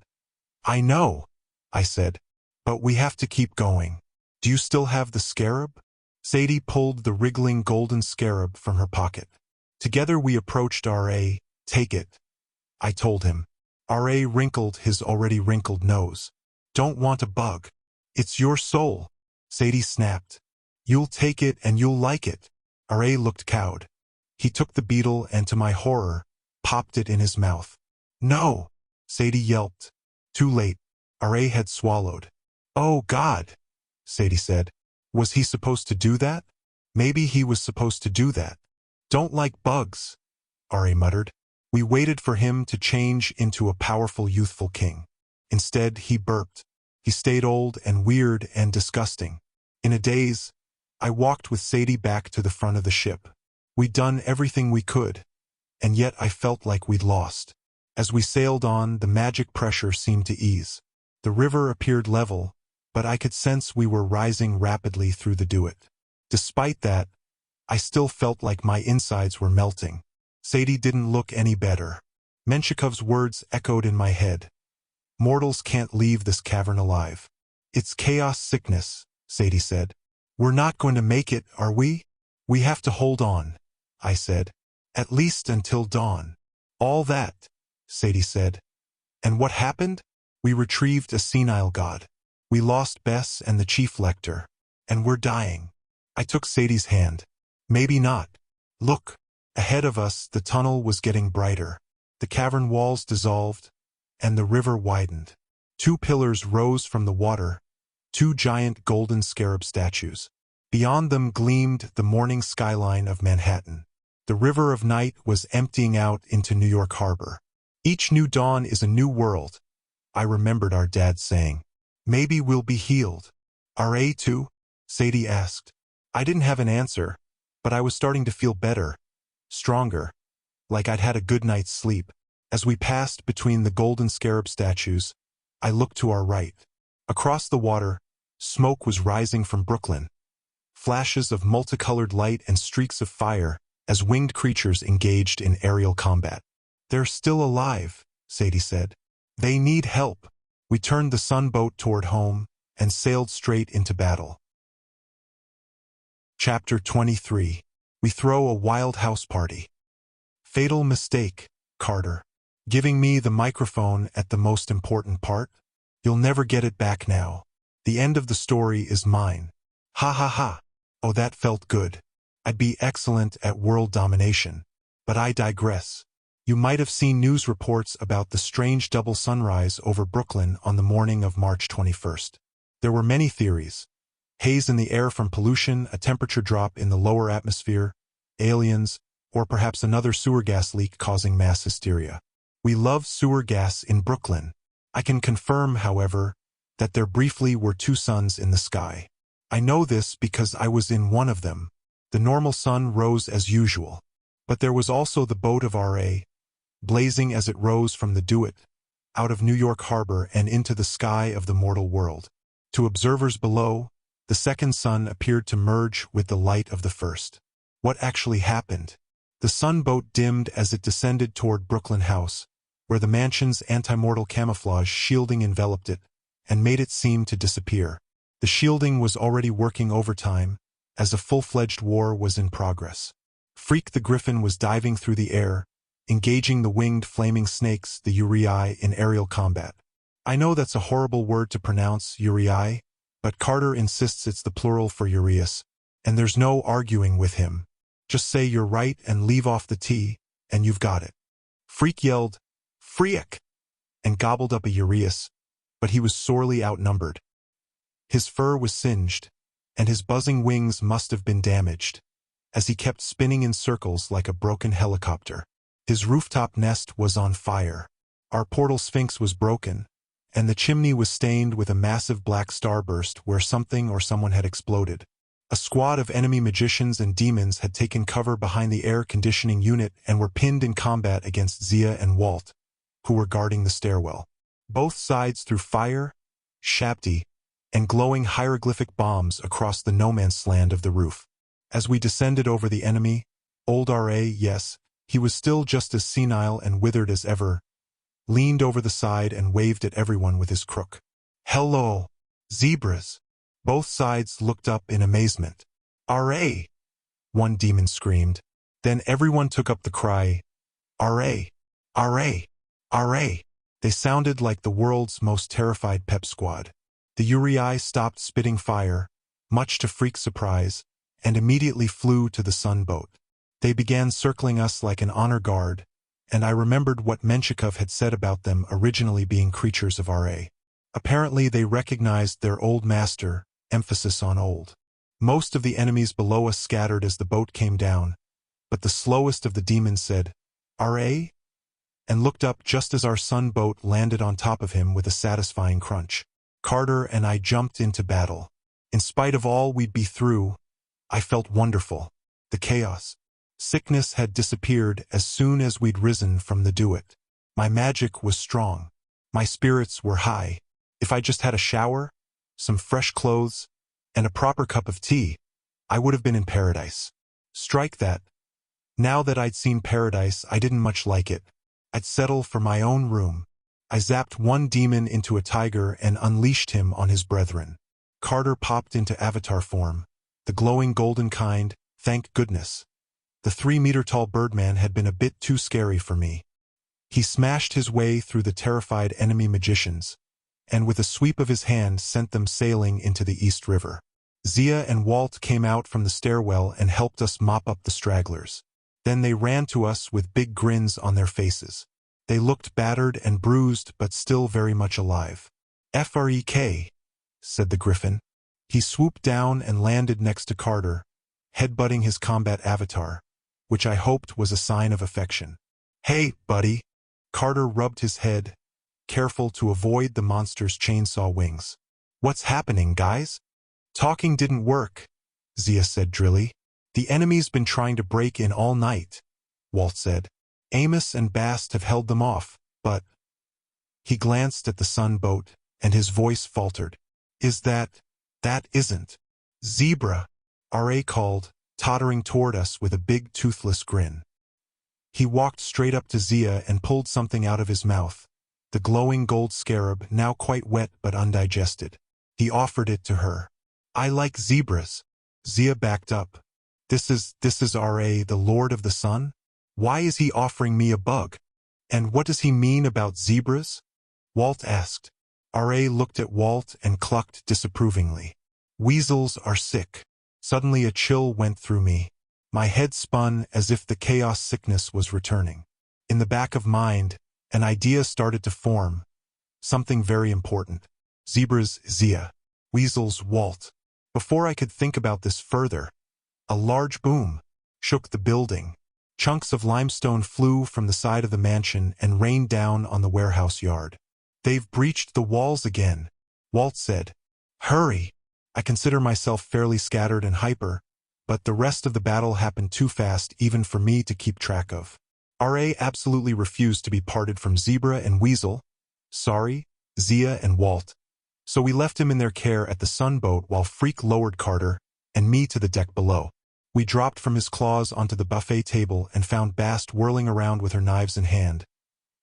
"I know," I said, "but we have to keep going. Do you still have the scarab?" Sadie pulled the wriggling golden scarab from her pocket. Together we approached R.A. "Take it," I told him. R.A. wrinkled his already wrinkled nose. "Don't want a bug. It's your soul," Sadie snapped. "You'll take it and you'll like it." R.A. looked cowed. He took the beetle and, to my horror, popped it in his mouth. "No!" Sadie yelped. Too late. R.A. had swallowed. "Oh, God," Sadie said. "Was he supposed to do that?" "Maybe he was supposed to do that." "Don't like bugs," R.A. muttered. We waited for him to change into a powerful youthful king. Instead, he burped. He stayed old and weird and disgusting. In a daze, I walked with Sadie back to the front of the ship. We'd done everything we could, and yet I felt like we'd lost. As we sailed on, the magic pressure seemed to ease. The river appeared level, but I could sense we were rising rapidly through the Duet. Despite that, I still felt like my insides were melting. Sadie didn't look any better. Menshikov's words echoed in my head. "Mortals can't leave this cavern alive. It's chaos sickness," Sadie said. "We're not going to make it, are we?" "We have to hold on," I said. "At least until dawn." "All that," Sadie said. "And what happened?" "We retrieved a senile god. We lost Bess and the chief lector. And we're dying." I took Sadie's hand. "Maybe not. Look." Ahead of us, the tunnel was getting brighter. The cavern walls dissolved, and the river widened. 2 pillars rose from the water, 2 giant golden scarab statues. Beyond them gleamed the morning skyline of Manhattan. The river of night was emptying out into New York Harbor. "Each new dawn is a new world," I remembered our dad saying. "Maybe we'll be healed." "R.A. too?" Sadie asked. I didn't have an answer, but I was starting to feel better. Stronger, like I'd had a good night's sleep. As we passed between the golden scarab statues, I looked to our right. Across the water, smoke was rising from Brooklyn. Flashes of multicolored light and streaks of fire as winged creatures engaged in aerial combat. "They're still alive," Sadie said. "They need help." We turned the sunboat toward home and sailed straight into battle. Chapter 23. We throw a wild house party. Fatal mistake, Carter. Giving me the microphone at the most important part? You'll never get it back now. The end of the story is mine. Ha ha ha. Oh, that felt good. I'd be excellent at world domination. But I digress. You might have seen news reports about the strange double sunrise over Brooklyn on the morning of March 21st. There were many theories. Haze in the air from pollution, a temperature drop in the lower atmosphere, aliens, or perhaps another sewer gas leak causing mass hysteria. We love sewer gas in Brooklyn. I can confirm, however, that there briefly were two suns in the sky. I know this because I was in one of them. The normal sun rose as usual. But there was also the boat of R.A., blazing as it rose from the Duet, out of New York Harbor and into the sky of the mortal world. To observers below, the second sun appeared to merge with the light of the first. What actually happened? The sunboat dimmed as it descended toward Brooklyn House, where the mansion's anti-mortal camouflage shielding enveloped it and made it seem to disappear. The shielding was already working overtime, as a full-fledged war was in progress. Freak the Griffin was diving through the air, engaging the winged flaming snakes, the Uriai, in aerial combat. I know that's a horrible word to pronounce, Uriai, but Carter insists it's the plural for Urias, and there's no arguing with him. Just say you're right and leave off the T, and you've got it. Freak yelled, "Freak!" and gobbled up a Urias, but he was sorely outnumbered. His fur was singed, and his buzzing wings must have been damaged, as he kept spinning in circles like a broken helicopter. His rooftop nest was on fire. Our portal sphinx was broken, and the chimney was stained with a massive black starburst where something or someone had exploded. A squad of enemy magicians and demons had taken cover behind the air conditioning unit and were pinned in combat against Zia and Walt, who were guarding the stairwell. Both sides threw fire, shabti, and glowing hieroglyphic bombs across the no-man's land of the roof. As we descended over the enemy, old R.A., yes, he was still just as senile and withered as ever, leaned over the side and waved at everyone with his crook. "Hello, zebras!" Both sides looked up in amazement. "R.A.!" one demon screamed. Then everyone took up the cry, "R.A., R.A., R.A." They sounded like the world's most terrified pep squad. The Uriai stopped spitting fire, much to Freak's surprise, and immediately flew to the sunboat. They began circling us like an honor guard, and I remembered what Menshikov had said about them originally being creatures of R.A. Apparently they recognized their old master, emphasis on old. Most of the enemies below us scattered as the boat came down, but the slowest of the demons said, "R.A.?" and looked up just as our sunboat landed on top of him with a satisfying crunch. Carter and I jumped into battle. In spite of all we'd be through, I felt wonderful. The chaos. Sickness had disappeared as soon as we'd risen from the Duet. My magic was strong. My spirits were high. If I just had a shower, some fresh clothes, and a proper cup of tea, I would have been in paradise. Strike that. Now that I'd seen paradise, I didn't much like it. I'd settle for my own room. I zapped one demon into a tiger and unleashed him on his brethren. Carter popped into avatar form, the glowing golden kind, thank goodness. The 3-meter-tall birdman had been a bit too scary for me. He smashed his way through the terrified enemy magicians, and with a sweep of his hand sent them sailing into the East River. Zia and Walt came out from the stairwell and helped us mop up the stragglers. Then they ran to us with big grins on their faces. They looked battered and bruised but still very much alive. "Freak," said the Griffin. He swooped down and landed next to Carter, headbutting his combat avatar, which I hoped was a sign of affection. "Hey, buddy." Carter rubbed his head, careful to avoid the monster's chainsaw wings. "What's happening, guys?" "Talking didn't work," Zia said drily. "The enemy's been trying to break in all night," Walt said. "Amos and Bast have held them off, but—" He glanced at the sunboat, and his voice faltered. That isn't." "Zebra," R.A. called, tottering toward us with a big toothless grin. He walked straight up to Zia and pulled something out of his mouth, the glowing gold scarab, now quite wet but undigested. He offered it to her. "I like zebras." Zia backed up. This is R.A., the Lord of the Sun? Why is he offering me a bug? And what does he mean about zebras?" Walt asked. R.A. looked at Walt and clucked disapprovingly. "Weasels are sick." Suddenly a chill went through me. My head spun as if the chaos sickness was returning. In the back of mind, an idea started to form. Something very important. Zebras, Zia. Weasels, Walt. Before I could think about this further, a large boom shook the building. Chunks of limestone flew from the side of the mansion and rained down on the warehouse yard. "They've breached the walls again," Walt said. "Hurry!" I consider myself fairly scattered and hyper, but the rest of the battle happened too fast even for me to keep track of. R.A. absolutely refused to be parted from Zebra and Weasel, sorry, Zia and Walt. So we left him in their care at the sunboat while Freak lowered Carter and me to the deck below. We dropped from his claws onto the buffet table and found Bast whirling around with her knives in hand,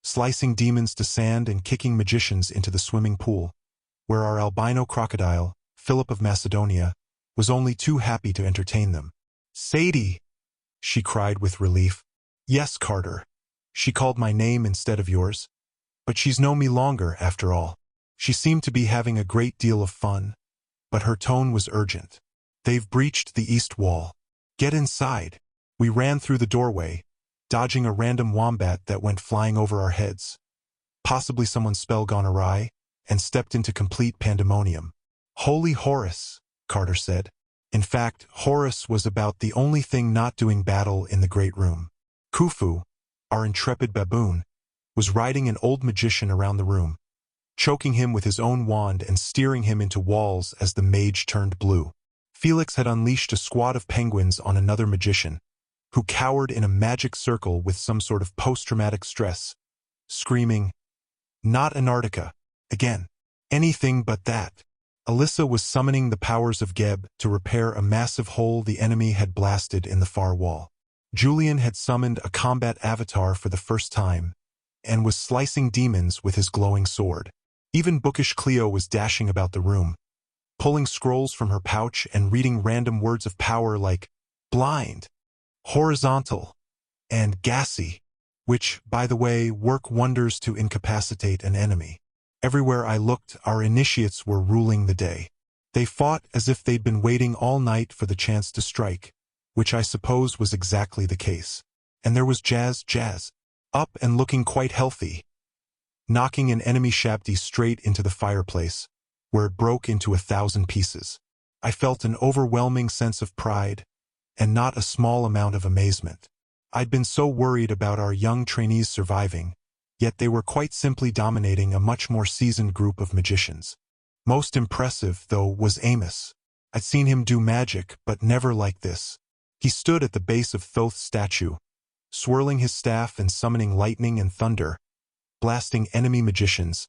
slicing demons to sand and kicking magicians into the swimming pool, where our albino crocodile, Philip of Macedonia, was only too happy to entertain them. "Sadie!" she cried with relief. "Yes, Carter." She called my name instead of yours. But she's known me longer, after all. She seemed to be having a great deal of fun, but her tone was urgent. "They've breached the east wall. Get inside." We ran through the doorway, dodging a random wombat that went flying over our heads. Possibly someone's spell gone awry, and stepped into complete pandemonium. "Holy Horus," Carter said. In fact, Horus was about the only thing not doing battle in the great room. Khufu, our intrepid baboon, was riding an old magician around the room, choking him with his own wand and steering him into walls as the mage turned blue. Felix had unleashed a squad of penguins on another magician, who cowered in a magic circle with some sort of post-traumatic stress, screaming, "Not Antarctica, again. Anything but that." Alyssa was summoning the powers of Geb to repair a massive hole the enemy had blasted in the far wall. Julian had summoned a combat avatar for the first time, and was slicing demons with his glowing sword. Even bookish Cleo was dashing about the room, pulling scrolls from her pouch and reading random words of power like blind, horizontal, and gassy, which, by the way, work wonders to incapacitate an enemy. Everywhere I looked, our initiates were ruling the day. They fought as if they'd been waiting all night for the chance to strike, which I suppose was exactly the case. And there was Jazz, up and looking quite healthy, knocking an enemy Shabti straight into the fireplace, where it broke into 1,000 pieces. I felt an overwhelming sense of pride, and not a small amount of amazement. I'd been so worried about our young trainees surviving, yet they were quite simply dominating a much more seasoned group of magicians. Most impressive, though, was Amos. I'd seen him do magic, but never like this. He stood at the base of Thoth's statue, swirling his staff and summoning lightning and thunder, blasting enemy magicians,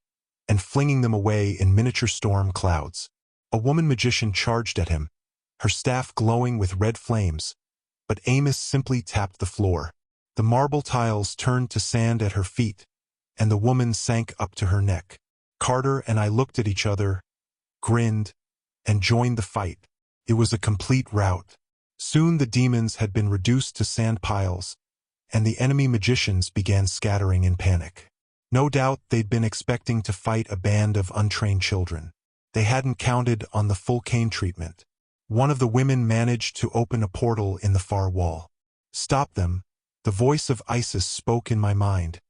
and flinging them away in miniature storm clouds. A woman magician charged at him, her staff glowing with red flames, but Amos simply tapped the floor. The marble tiles turned to sand at her feet, and the woman sank up to her neck. Carter and I looked at each other, grinned, and joined the fight. It was a complete rout. Soon the demons had been reduced to sand piles, and the enemy magicians began scattering in panic. No doubt they'd been expecting to fight a band of untrained children. They hadn't counted on the full Kane treatment. One of the women managed to open a portal in the far wall. "Stop them," the voice of Isis spoke in my mind,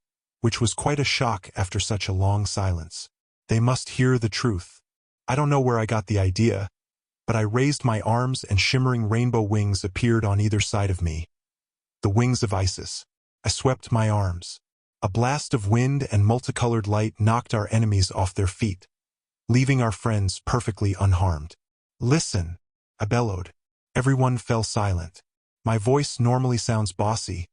which was quite a shock after such a long silence. They must hear the truth. I don't know where I got the idea, but I raised my arms and shimmering rainbow wings appeared on either side of me. The wings of Isis. I swept my arms. A blast of wind and multicolored light knocked our enemies off their feet, leaving our friends perfectly unharmed. "Listen," I bellowed. Everyone fell silent. My voice normally sounds bossy,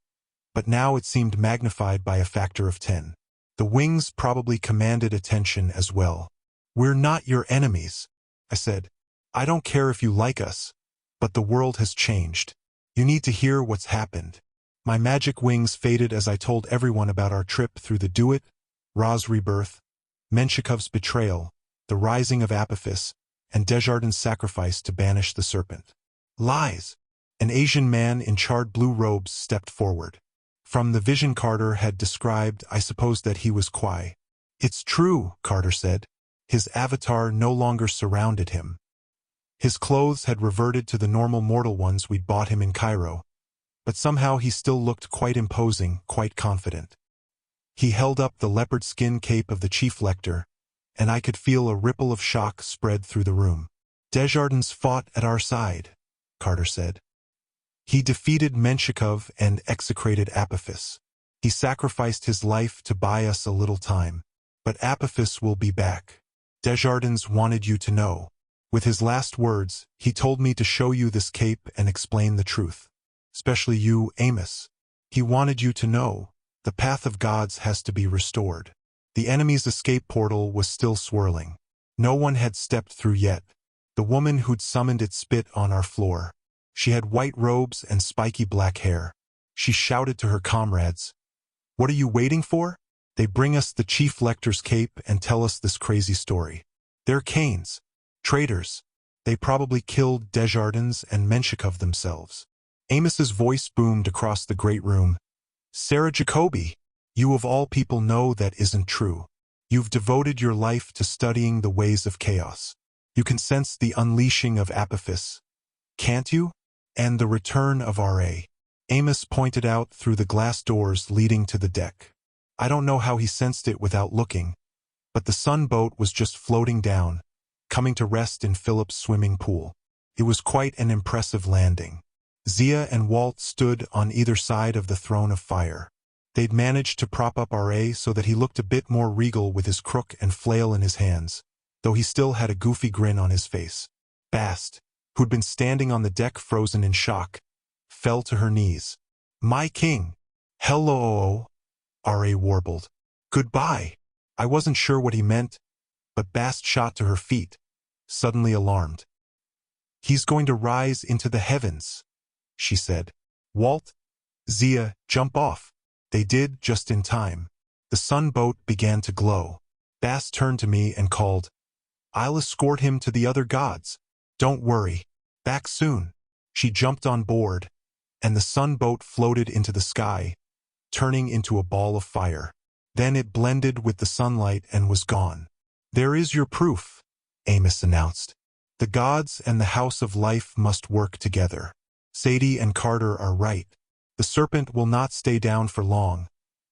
but now it seemed magnified by a factor of 10. The wings probably commanded attention as well. "We're not your enemies," I said. "I don't care if you like us, but the world has changed. You need to hear what's happened." My magic wings faded as I told everyone about our trip through the Duat, Ra's rebirth, Menshikov's betrayal, the rising of Apophis, and Desjardins' sacrifice to banish the serpent. "Lies!" An Asian man in charred blue robes stepped forward. From the vision Carter had described, I supposed that he was Kwai. "It's true," Carter said. His avatar no longer surrounded him. His clothes had reverted to the normal mortal ones we'd bought him in Cairo, but somehow he still looked quite imposing, quite confident. He held up the leopard skin cape of the chief lector, and I could feel a ripple of shock spread through the room. Desjardins fought at our side, Carter said. He defeated Menshikov and execrated Apophis. He sacrificed his life to buy us a little time. But Apophis will be back. Desjardins wanted you to know. With his last words, he told me to show you this cape and explain the truth. Especially you, Amos. He wanted you to know. The path of gods has to be restored. The enemy's escape portal was still swirling. No one had stepped through yet. The woman who'd summoned it spit on our floor. She had white robes and spiky black hair. She shouted to her comrades, "What are you waiting for? They bring us the chief lector's cape and tell us this crazy story. They're Kanes. Traitors. They probably killed Desjardins and Menshikov themselves." Amos's voice boomed across the great room. "Sarah Jacobi, you of all people know that isn't true. You've devoted your life to studying the ways of chaos. You can sense the unleashing of Apophis, can't you? And the return of R.A." Amos pointed out through the glass doors leading to the deck. I don't know how he sensed it without looking, but the sun boat was just floating down, coming to rest in Philip's swimming pool. It was quite an impressive landing. Zia and Walt stood on either side of the throne of fire. They'd managed to prop up R.A. so that he looked a bit more regal with his crook and flail in his hands, though he still had a goofy grin on his face. Bast, who'd been standing on the deck frozen in shock, fell to her knees. "My king." "Hello," R.A. warbled. "Goodbye." I wasn't sure what he meant, but Bast shot to her feet, suddenly alarmed. "He's going to rise into the heavens," she said. "Walt, Zia, jump off." They did, just in time. The sun boat began to glow. Bast turned to me and called, "I'll escort him to the other gods. Don't worry. Back soon." She jumped on board, and the sun boat floated into the sky, turning into a ball of fire. Then it blended with the sunlight and was gone. "There is your proof," Amos announced. "The gods and the House of Life must work together. Sadie and Carter are right. The serpent will not stay down for long,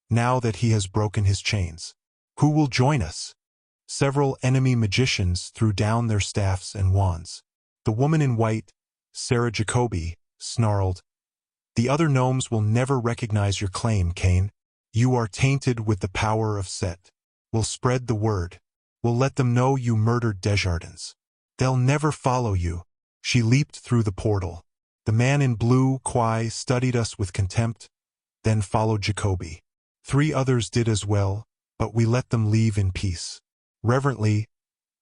now that he has broken his chains. Who will join us?" Several enemy magicians threw down their staffs and wands. The woman in white, Sarah Jacobi, snarled, "The other gnomes will never recognize your claim, Kane. You are tainted with the power of Set. We'll spread the word. We'll let them know you murdered Desjardins. They'll never follow you." She leaped through the portal. The man in blue, Kwai, studied us with contempt, then followed Jacobi. 3 others did as well, but we let them leave in peace. Reverently,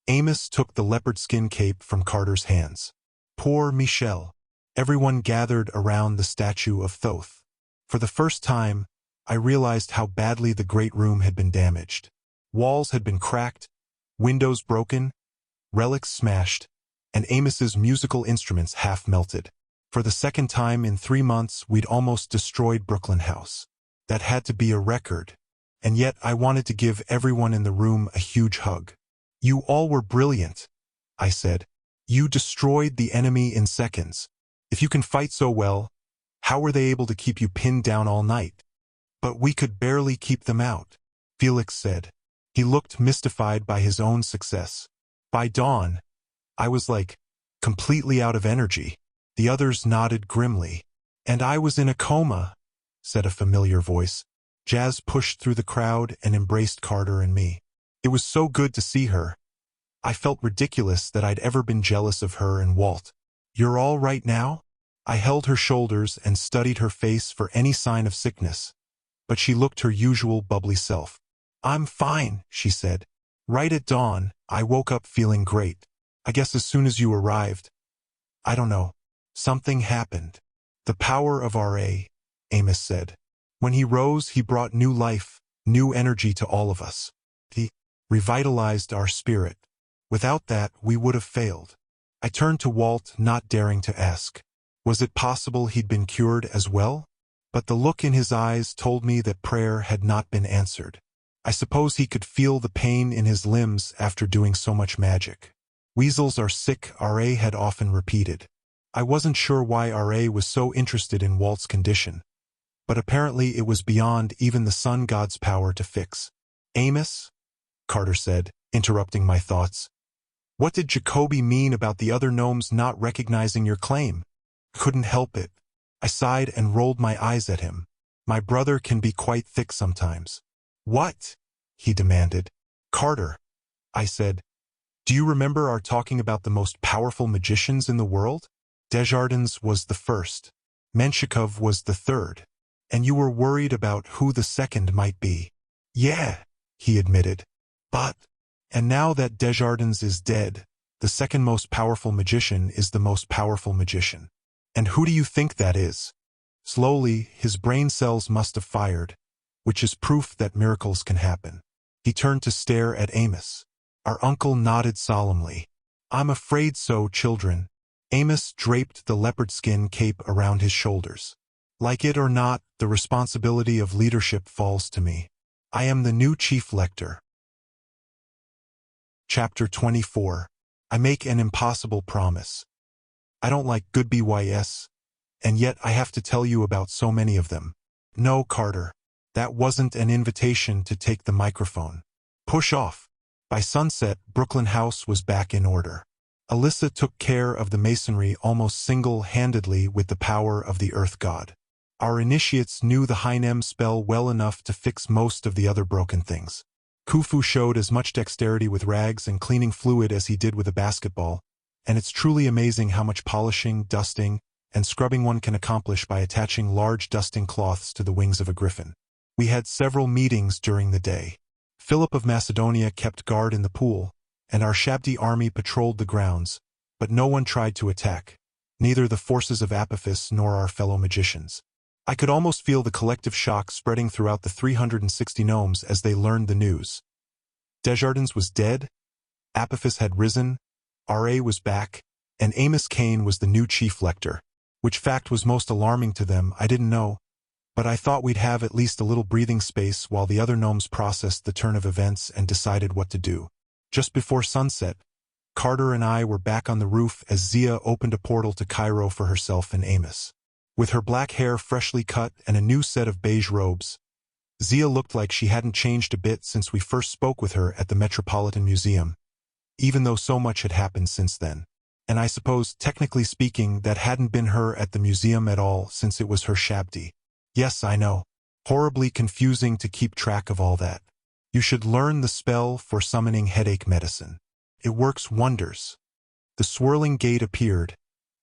Amos took the leopard skin cape from Carter's hands. Poor Michel. Everyone gathered around the statue of Thoth. For the first time, I realized how badly the great room had been damaged. Walls had been cracked, windows broken, relics smashed, and Amos's musical instruments half melted. For the second time in 3 months, we'd almost destroyed Brooklyn House. That had to be a record. And yet I wanted to give everyone in the room a huge hug. "You all were brilliant," I said. "You destroyed the enemy in seconds. If you can fight so well, how were they able to keep you pinned down all night?" "But we could barely keep them out," Felix said. He looked mystified by his own success. By dawn, I was like, completely out of energy. The others nodded grimly. "And I was in a coma," said a familiar voice. Jazz pushed through the crowd and embraced Carter and me. It was so good to see her. I felt ridiculous that I'd ever been jealous of her and Walt. "You're all right now?" I held her shoulders and studied her face for any sign of sickness, but she looked her usual bubbly self. "I'm fine," she said. "Right at dawn, I woke up feeling great. I guess as soon as you arrived, I don't know, something happened." "The power of R.A., Amos said. When he rose, he brought new life, new energy to all of us. He revitalized our spirit. Without that, we would have failed." I turned to Walt, not daring to ask. Was it possible he'd been cured as well? But the look in his eyes told me that prayer had not been answered. I suppose he could feel the pain in his limbs after doing so much magic. "Weasels are sick," R.A. had often repeated. I wasn't sure why R.A. was so interested in Walt's condition, but apparently it was beyond even the sun god's power to fix. "Amos," Carter said, interrupting my thoughts, What did Jacoby mean about the other gnomes not recognizing your claim? Couldn't help it. I sighed and rolled my eyes at him. My brother can be quite thick sometimes. What? He demanded. Carter, I said. Do you remember our talking about the most powerful magicians in the world? Desjardins was the first. Menshikov was the third. And you were worried about who the second might be. Yeah, he admitted. And now that Desjardins is dead, the second most powerful magician is the most powerful magician. And who do you think that is? Slowly, his brain cells must have fired, which is proof that miracles can happen. He turned to stare at Amos. Our uncle nodded solemnly. I'm afraid so, children. Amos draped the leopard skin cape around his shoulders. Like it or not, the responsibility of leadership falls to me. I am the new chief lector. Chapter 24. I make an impossible promise. I don't like good BYS, and yet I have to tell you about so many of them. No, Carter, that wasn't an invitation to take the microphone. Push off. By sunset, Brooklyn House was back in order. Alyssa took care of the masonry almost single-handedly with the power of the Earth God. Our initiates knew the Hanem spell well enough to fix most of the other broken things. Khufu showed as much dexterity with rags and cleaning fluid as he did with a basketball, and it's truly amazing how much polishing, dusting, and scrubbing one can accomplish by attaching large dusting cloths to the wings of a griffin. We had several meetings during the day. Philip of Macedonia kept guard in the pool, and our Shabdi army patrolled the grounds, but no one tried to attack, neither the forces of Apophis nor our fellow magicians. I could almost feel the collective shock spreading throughout the 360 gnomes as they learned the news. Desjardins was dead, Apophis had risen, R.A. was back, and Amos Kane was the new chief lector. Which fact was most alarming to them, I didn't know, but I thought we'd have at least a little breathing space while the other gnomes processed the turn of events and decided what to do. Just before sunset, Carter and I were back on the roof as Zia opened a portal to Cairo for herself and Amos. With her black hair freshly cut and a new set of beige robes, Zia looked like she hadn't changed a bit since we first spoke with her at the Metropolitan Museum, even though so much had happened since then. And I suppose, technically speaking, that hadn't been her at the museum at all since it was her Shabdi. Yes, I know. Horribly confusing to keep track of all that. You should learn the spell for summoning headache medicine. It works wonders. The swirling gate appeared,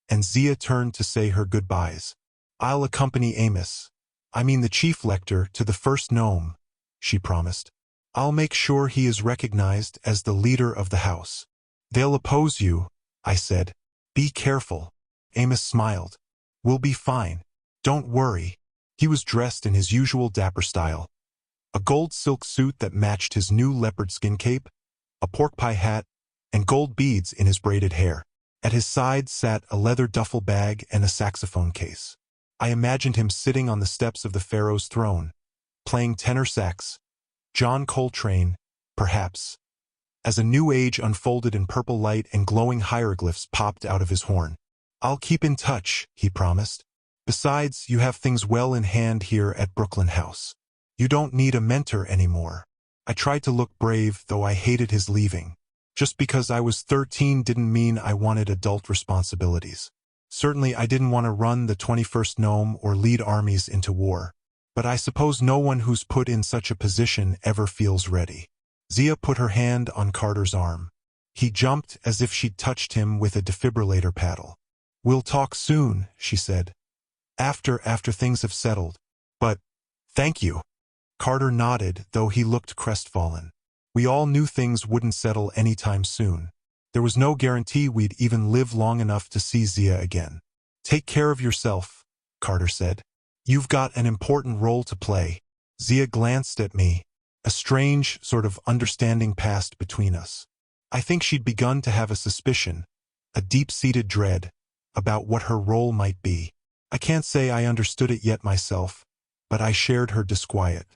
and Zia turned to say her goodbyes. I'll accompany Amos, the chief lector, to the first gnome, she promised. I'll make sure he is recognized as the leader of the house. They'll oppose you, I said. Be careful. Amos smiled. We'll be fine. Don't worry. He was dressed in his usual dapper style. A gold silk suit that matched his new leopard skin cape, a pork pie hat, and gold beads in his braided hair. At his side sat a leather duffel bag and a saxophone case. I imagined him sitting on the steps of the Pharaoh's throne, playing tenor sax, John Coltrane, perhaps, as a new age unfolded in purple light and glowing hieroglyphs popped out of his horn. I'll keep in touch, he promised. Besides, you have things well in hand here at Brooklyn House. You don't need a mentor anymore. I tried to look brave, though I hated his leaving. Just because I was 13 didn't mean I wanted adult responsibilities. Certainly I didn't want to run the 21st Gnome or lead armies into war. But I suppose no one who's put in such a position ever feels ready. Zia put her hand on Carter's arm. He jumped as if she'd touched him with a defibrillator paddle. We'll talk soon, she said. After things have settled. But, thank you. Carter nodded, though he looked crestfallen. We all knew things wouldn't settle anytime soon. There was no guarantee we'd even live long enough to see Zia again. Take care of yourself, Carter said. You've got an important role to play. Zia glanced at me. A strange sort of understanding passed between us. I think she'd begun to have a suspicion, a deep-seated dread, about what her role might be. I can't say I understood it yet myself, but I shared her disquiet.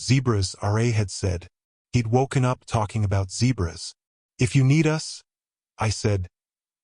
Zebras, R.A. had said. He'd woken up talking about zebras. If you need us, I said,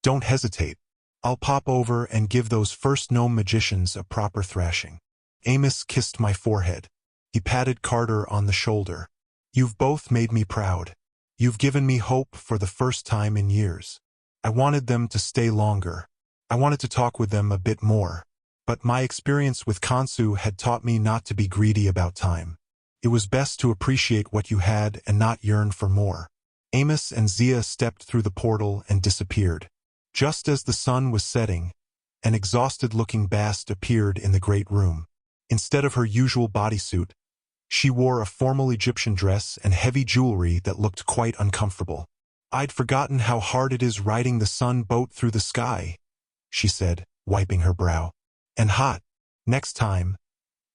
don't hesitate. I'll pop over and give those first gnome magicians a proper thrashing. Amos kissed my forehead. He patted Carter on the shoulder. You've both made me proud. You've given me hope for the first time in years. I wanted them to stay longer. I wanted to talk with them a bit more. But my experience with Kansu had taught me not to be greedy about time. It was best to appreciate what you had and not yearn for more. Amos and Zia stepped through the portal and disappeared. Just as the sun was setting, an exhausted-looking Bast appeared in the great room. Instead of her usual bodysuit, she wore a formal Egyptian dress and heavy jewelry that looked quite uncomfortable. I'd forgotten how hard it is riding the sun boat through the sky, she said, wiping her brow. And hot. Next time,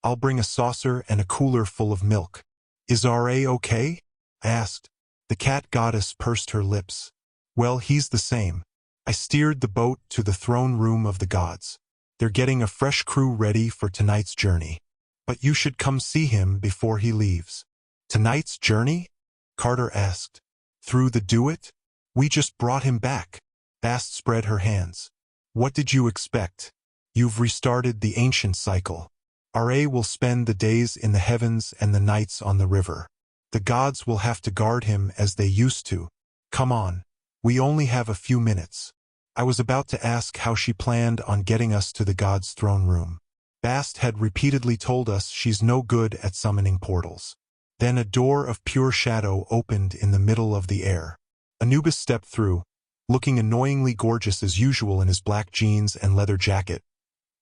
I'll bring a saucer and a cooler full of milk. Is R.A. okay? I asked. The cat goddess pursed her lips. Well, he's the same. I steered the boat to the throne room of the gods. They're getting a fresh crew ready for tonight's journey. But you should come see him before he leaves. Tonight's journey? Carter asked. Through the Duet? We just brought him back. Bast spread her hands. What did you expect? You've restarted the ancient cycle. R.A. will spend the days in the heavens and the nights on the river. The gods will have to guard him as they used to. Come on. We only have a few minutes. I was about to ask how she planned on getting us to the gods' throne room. Bast had repeatedly told us she's no good at summoning portals. Then a door of pure shadow opened in the middle of the air. Anubis stepped through, looking annoyingly gorgeous as usual in his black jeans and leather jacket,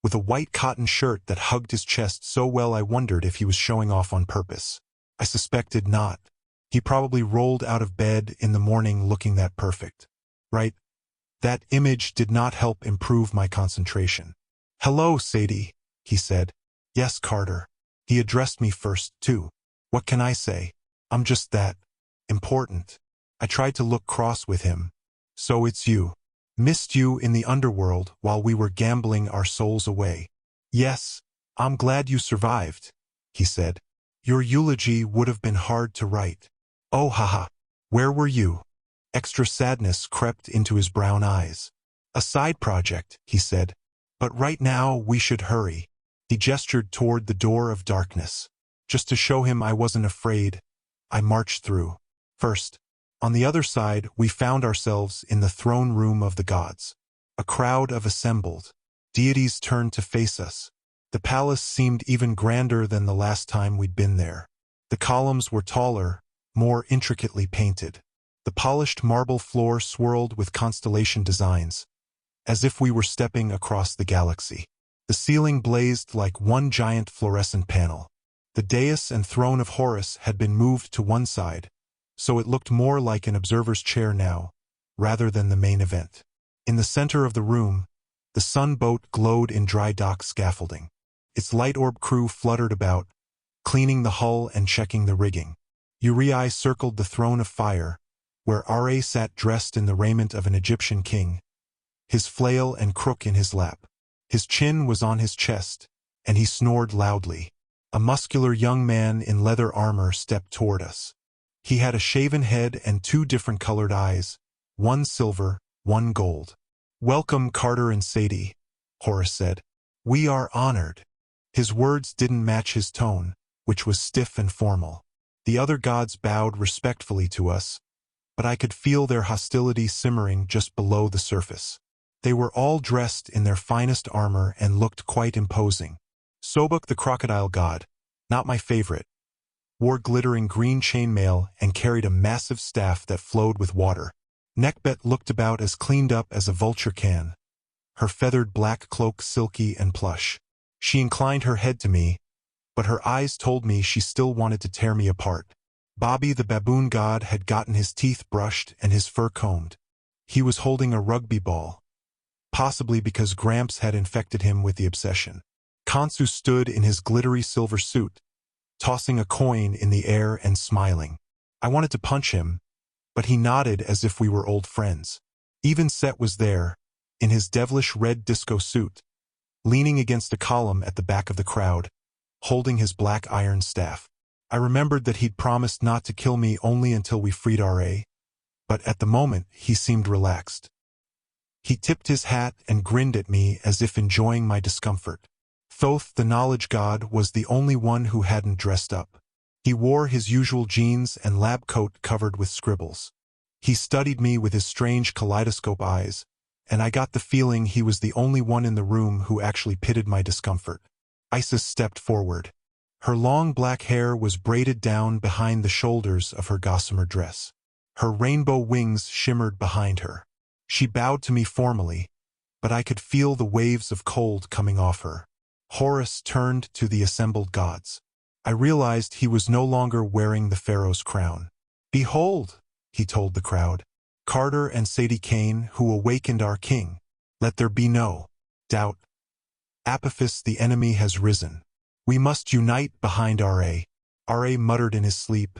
with a white cotton shirt that hugged his chest so well I wondered if he was showing off on purpose. I suspected not. He probably rolled out of bed in the morning looking that perfect. Right? That image did not help improve my concentration. Hello, Sadie, he said. Yes, Carter. He addressed me first, too. What can I say? I'm just that important. I tried to look cross with him. So it's you. Missed you in the underworld while we were gambling our souls away. Yes, I'm glad you survived, he said. Your eulogy would have been hard to write. Oh haha, where were you? Extra sadness crept into his brown eyes. A side project, he said. But right now we should hurry. He gestured toward the door of darkness. Just to show him I wasn't afraid, I marched through. First, on the other side, we found ourselves in the throne room of the gods. A crowd of assembled. Deities turned to face us. The palace seemed even grander than the last time we'd been there. The columns were taller, more intricately painted. The polished marble floor swirled with constellation designs, as if we were stepping across the galaxy. The ceiling blazed like one giant fluorescent panel. The dais and throne of Horus had been moved to one side, so it looked more like an observer's chair now, rather than the main event. In the center of the room, the sun boat glowed in dry dock scaffolding. Its light orb crew fluttered about, cleaning the hull and checking the rigging. Uriah circled the throne of fire, where R.A. sat dressed in the raiment of an Egyptian king, his flail and crook in his lap. His chin was on his chest, and he snored loudly. A muscular young man in leather armor stepped toward us. He had a shaven head and two different colored eyes, one silver, one gold. Welcome, Carter and Sadie, Horus said. We are honored. His words didn't match his tone, which was stiff and formal. The other gods bowed respectfully to us, but I could feel their hostility simmering just below the surface. They were all dressed in their finest armor and looked quite imposing. Sobuk the crocodile god, not my favorite, wore glittering green chainmail and carried a massive staff that flowed with water. Nekbet looked about as cleaned up as a vulture can, her feathered black cloak silky and plush. She inclined her head to me, but her eyes told me she still wanted to tear me apart. Bobby the baboon god had gotten his teeth brushed and his fur combed. He was holding a rugby ball, possibly because Gramps had infected him with the obsession. Kansu stood in his glittery silver suit, tossing a coin in the air and smiling. I wanted to punch him, but he nodded as if we were old friends. Even Set was there, in his devilish red disco suit, leaning against a column at the back of the crowd, holding his black iron staff. I remembered that he'd promised not to kill me only until we freed R.A., but at the moment he seemed relaxed. He tipped his hat and grinned at me as if enjoying my discomfort. Thoth, the knowledge god, was the only one who hadn't dressed up. He wore his usual jeans and lab coat covered with scribbles. He studied me with his strange kaleidoscope eyes, and I got the feeling he was the only one in the room who actually pitied my discomfort. Isis stepped forward. Her long black hair was braided down behind the shoulders of her gossamer dress. Her rainbow wings shimmered behind her. She bowed to me formally, but I could feel the waves of cold coming off her. Horus turned to the assembled gods. I realized he was no longer wearing the pharaoh's crown. "Behold," he told the crowd, "Carter and Sadie Kane, who awakened our king. Let there be no doubt. Apophis, the enemy, has risen. We must unite behind R.A." R.A. muttered in his sleep,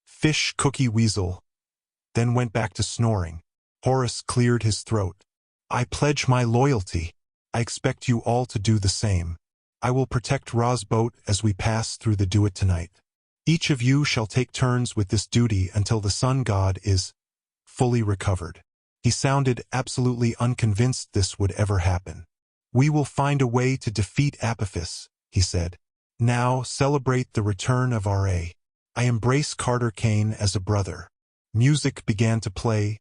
"Fish, cookie, weasel," then went back to snoring. Horus cleared his throat. "I pledge my loyalty. I expect you all to do the same. I will protect Ra's boat as we pass through the Duat tonight. Each of you shall take turns with this duty until the sun god is fully recovered." He sounded absolutely unconvinced this would ever happen. "We will find a way to defeat Apophis," he said. "Now celebrate the return of R.A. I embrace Carter Kane as a brother." Music began to play,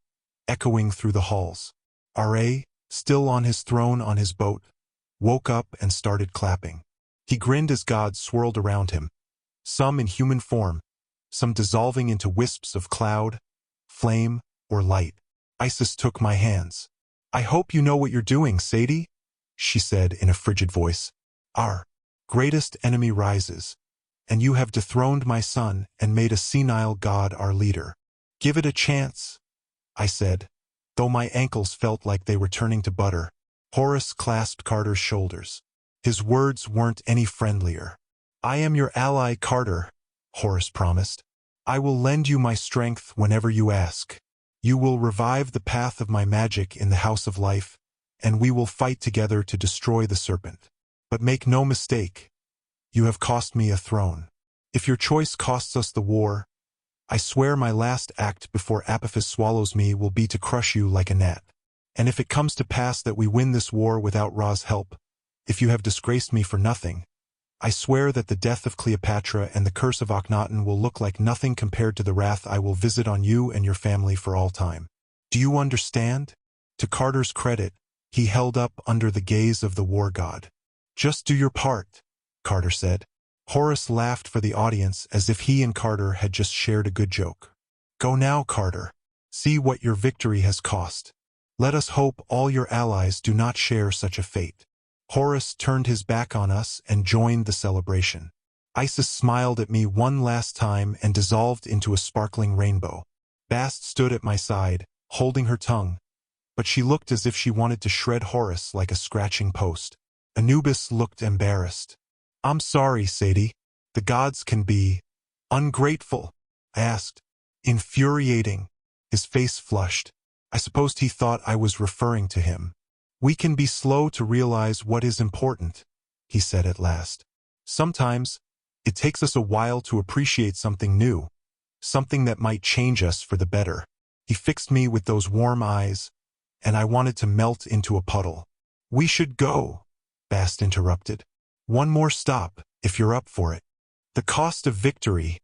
echoing through the halls. R.A., still on his throne on his boat, woke up and started clapping. He grinned as gods swirled around him, some in human form, some dissolving into wisps of cloud, flame, or light. Isis took my hands. "I hope you know what you're doing, Sadie," she said in a frigid voice. "Our greatest enemy rises, and you have dethroned my son and made a senile god our leader. Give it a chance," I said, though my ankles felt like they were turning to butter. Horus clasped Carter's shoulders. His words weren't any friendlier. "I am your ally, Carter," Horus promised. "I will lend you my strength whenever you ask. You will revive the path of my magic in the House of Life, and we will fight together to destroy the serpent. But make no mistake, you have cost me a throne. If your choice costs us the war, I swear my last act before Apophis swallows me will be to crush you like a gnat. And if it comes to pass that we win this war without Ra's help, if you have disgraced me for nothing, I swear that the death of Cleopatra and the curse of Akhenaten will look like nothing compared to the wrath I will visit on you and your family for all time. Do you understand?" To Carter's credit, he held up under the gaze of the war god. "Just do your part," Carter said. Horus laughed for the audience as if he and Carter had just shared a good joke. "Go now, Carter. See what your victory has cost. Let us hope all your allies do not share such a fate." Horus turned his back on us and joined the celebration. Isis smiled at me one last time and dissolved into a sparkling rainbow. Bast stood at my side, holding her tongue, but she looked as if she wanted to shred Horus like a scratching post. Anubis looked embarrassed. "I'm sorry, Sadie. The gods can be ungrateful," I asked. "Infuriating." His face flushed. I supposed he thought I was referring to him. "We can be slow to realize what is important," he said at last. "Sometimes, it takes us a while to appreciate something new, something that might change us for the better." He fixed me with those warm eyes, and I wanted to melt into a puddle. "We should go," Bast interrupted. "One more stop, if you're up for it." "The cost of victory,"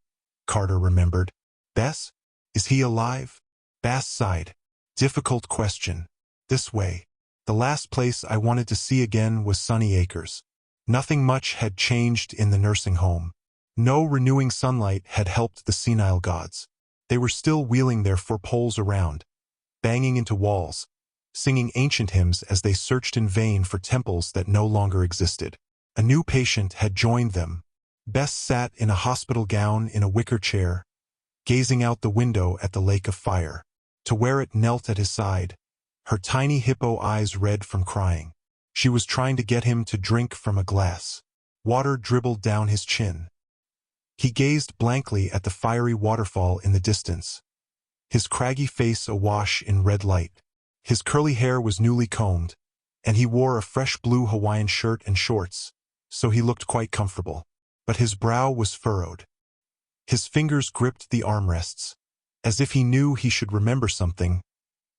Carter remembered. "Bess? Is he alive?" Bast sighed. "Difficult question. This way. The last place I wanted to see again was Sunny Acres. Nothing much had changed in the nursing home. No renewing sunlight had helped the senile gods. They were still wheeling their four-poles around, banging into walls, singing ancient hymns as they searched in vain for temples that no longer existed. A new patient had joined them. Bess sat in a hospital gown in a wicker chair, gazing out the window at the lake of fire. Tawerit knelt at his side, her tiny hippo eyes red from crying. She was trying to get him to drink from a glass. Water dribbled down his chin. He gazed blankly at the fiery waterfall in the distance, his craggy face awash in red light. His curly hair was newly combed, and he wore a fresh blue Hawaiian shirt and shorts, so he looked quite comfortable. But his brow was furrowed. His fingers gripped the armrests, as if he knew he should remember something,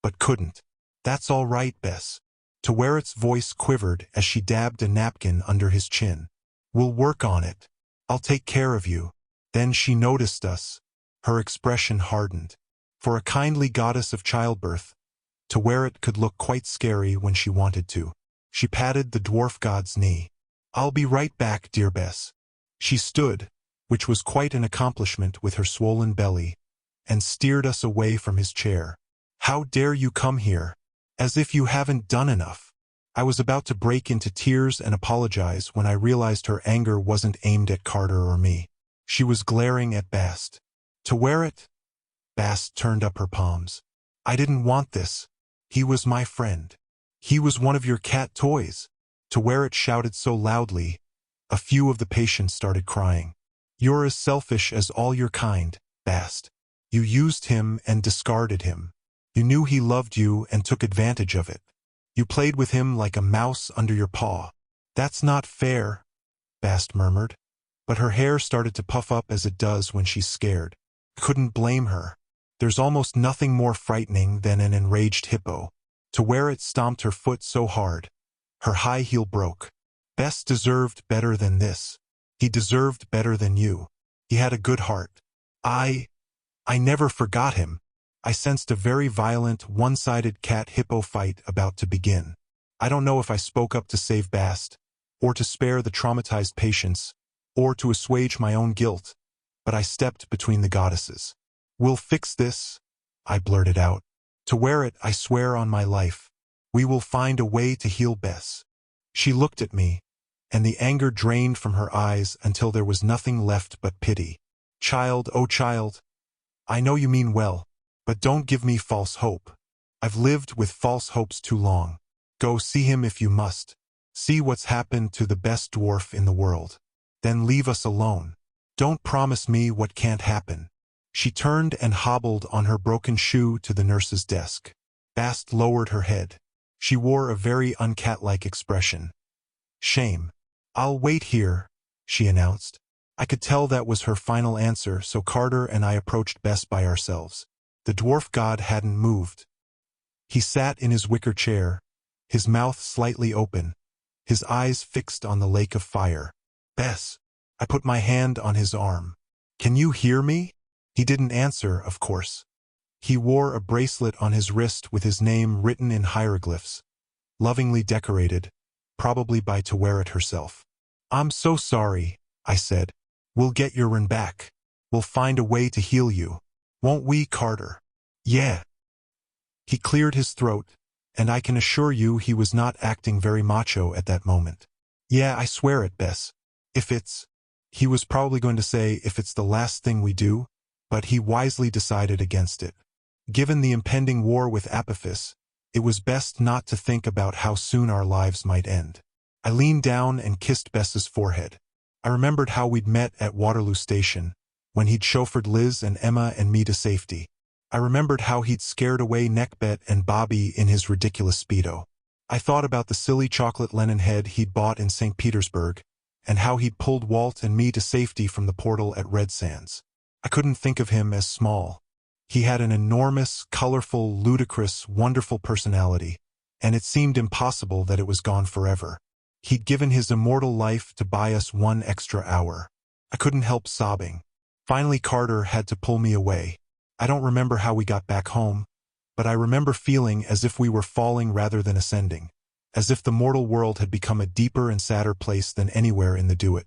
but couldn't. "That's all right, Bess." Tawerit's voice quivered as she dabbed a napkin under his chin. "We'll work on it. I'll take care of you. Then she noticed us. Her expression hardened. For a kindly goddess of childbirth, Taweret could look quite scary when she wanted to. She patted the dwarf god's knee. "I'll be right back, dear Bess." She stood, which was quite an accomplishment with her swollen belly, and steered us away from his chair. "How dare you come here? As if you haven't done enough." I was about to break into tears and apologize when I realized her anger wasn't aimed at Carter or me. She was glaring at Bast. "Taweret?" Bast turned up her palms. "I didn't want this. He was my friend. He was one of your cat toys." Taweret shouted so loudly, a few of the patients started crying. "You're as selfish as all your kind, Bast. You used him and discarded him. You knew he loved you and took advantage of it. You played with him like a mouse under your paw." "That's not fair," Bast murmured. But her hair started to puff up as it does when she's scared. Couldn't blame her. There's almost nothing more frightening than an enraged hippo. Taweret stomped her foot so hard, her high heel broke. Best deserved better than this. He deserved better than you. He had a good heart. I never forgot him." I sensed a very violent, one-sided cat-hippo fight about to begin. I don't know if I spoke up to save Bast, or to spare the traumatized patients, or to assuage my own guilt, but I stepped between the goddesses. "We'll fix this," I blurted out. "Taweret, I swear on my life. We will find a way to heal Bess." She looked at me, and the anger drained from her eyes until there was nothing left but pity. "Child, oh child, I know you mean well, but don't give me false hope. I've lived with false hopes too long. Go see him if you must. See what's happened to the best dwarf in the world. Then leave us alone. Don't promise me what can't happen." She turned and hobbled on her broken shoe to the nurse's desk. Bast lowered her head. She wore a very uncat-like expression. "Shame. I'll wait here," she announced. I could tell that was her final answer, so Carter and I approached Bess by ourselves. The dwarf god hadn't moved. He sat in his wicker chair, his mouth slightly open, his eyes fixed on the lake of fire. "Bess." I put my hand on his arm. "Can you hear me?" He didn't answer, of course. He wore a bracelet on his wrist with his name written in hieroglyphs, lovingly decorated, probably by Taweret herself. "I'm so sorry," I said. "We'll get your Ren back. We'll find a way to heal you. Won't we, Carter?" "Yeah." He cleared his throat, and I can assure you he was not acting very macho at that moment. "Yeah, I swear it, Bess. If it's—" He was probably going to say if it's the last thing we do, but he wisely decided against it. Given the impending war with Apophis, it was best not to think about how soon our lives might end. I leaned down and kissed Bess's forehead. I remembered how we'd met at Waterloo Station, when he'd chauffeured Liz and Emma and me to safety. I remembered how he'd scared away Neckbet and Bobby in his ridiculous Speedo. I thought about the silly chocolate Lennon head he'd bought in St. Petersburg, and how he'd pulled Walt and me to safety from the portal at Red Sands. I couldn't think of him as small. He had an enormous, colorful, ludicrous, wonderful personality, and it seemed impossible that it was gone forever. He'd given his immortal life to buy us one extra hour. I couldn't help sobbing. Finally, Carter had to pull me away. I don't remember how we got back home, but I remember feeling as if we were falling rather than ascending, as if the mortal world had become a deeper and sadder place than anywhere in the Duat.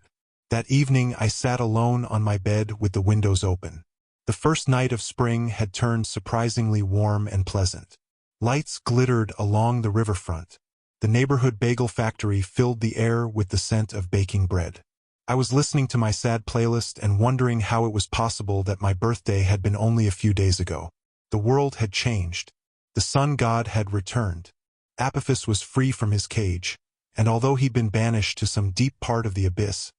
That evening I sat alone on my bed with the windows open. The first night of spring had turned surprisingly warm and pleasant. Lights glittered along the riverfront. The neighborhood bagel factory filled the air with the scent of baking bread. I was listening to my sad playlist and wondering how it was possible that my birthday had been only a few days ago. The world had changed. The sun god had returned. Apophis was free from his cage, and although he'd been banished to some deep part of the abyss,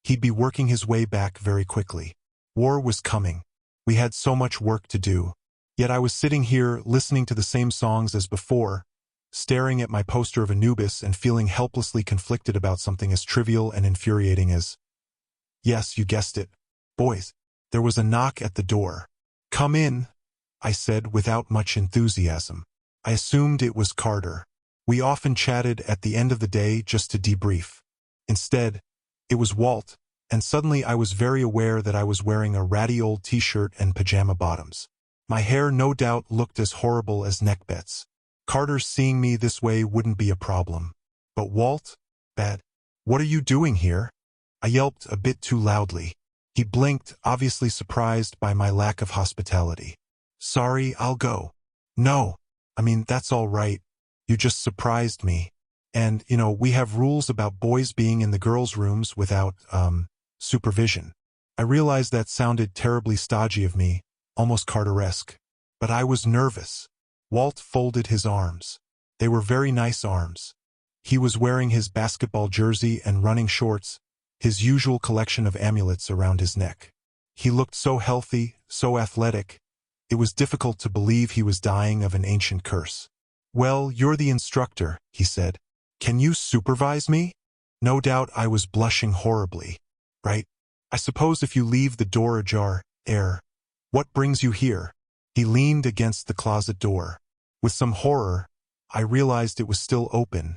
he'd be working his way back very quickly. War was coming. We had so much work to do. Yet I was sitting here listening to the same songs as before, staring at my poster of Anubis and feeling helplessly conflicted about something as trivial and infuriating as— Yes, you guessed it. Boys. There was a knock at the door. "Come in," I said without much enthusiasm. I assumed it was Carter. We often chatted at the end of the day just to debrief. Instead, it was Walt, and suddenly I was very aware that I was wearing a ratty old t-shirt and pajama bottoms. My hair no doubt looked as horrible as neckbets. Carter's seeing me this way wouldn't be a problem. But Walt? Bad. What are you doing here? I yelped a bit too loudly. He blinked, obviously surprised by my lack of hospitality. Sorry, I'll go. No. That's all right. You just surprised me. And, we have rules about boys being in the girls' rooms without, supervision. I realized that sounded terribly stodgy of me, almost Carteresque. But I was nervous. Walt folded his arms. They were very nice arms. He was wearing his basketball jersey and running shorts, his usual collection of amulets around his neck. He looked so healthy, so athletic. It was difficult to believe he was dying of an ancient curse. Well, you're the instructor, he said. Can you supervise me? No doubt I was blushing horribly. Right? I suppose if you leave the door ajar, what brings you here? He leaned against the closet door. With some horror, I realized it was still open,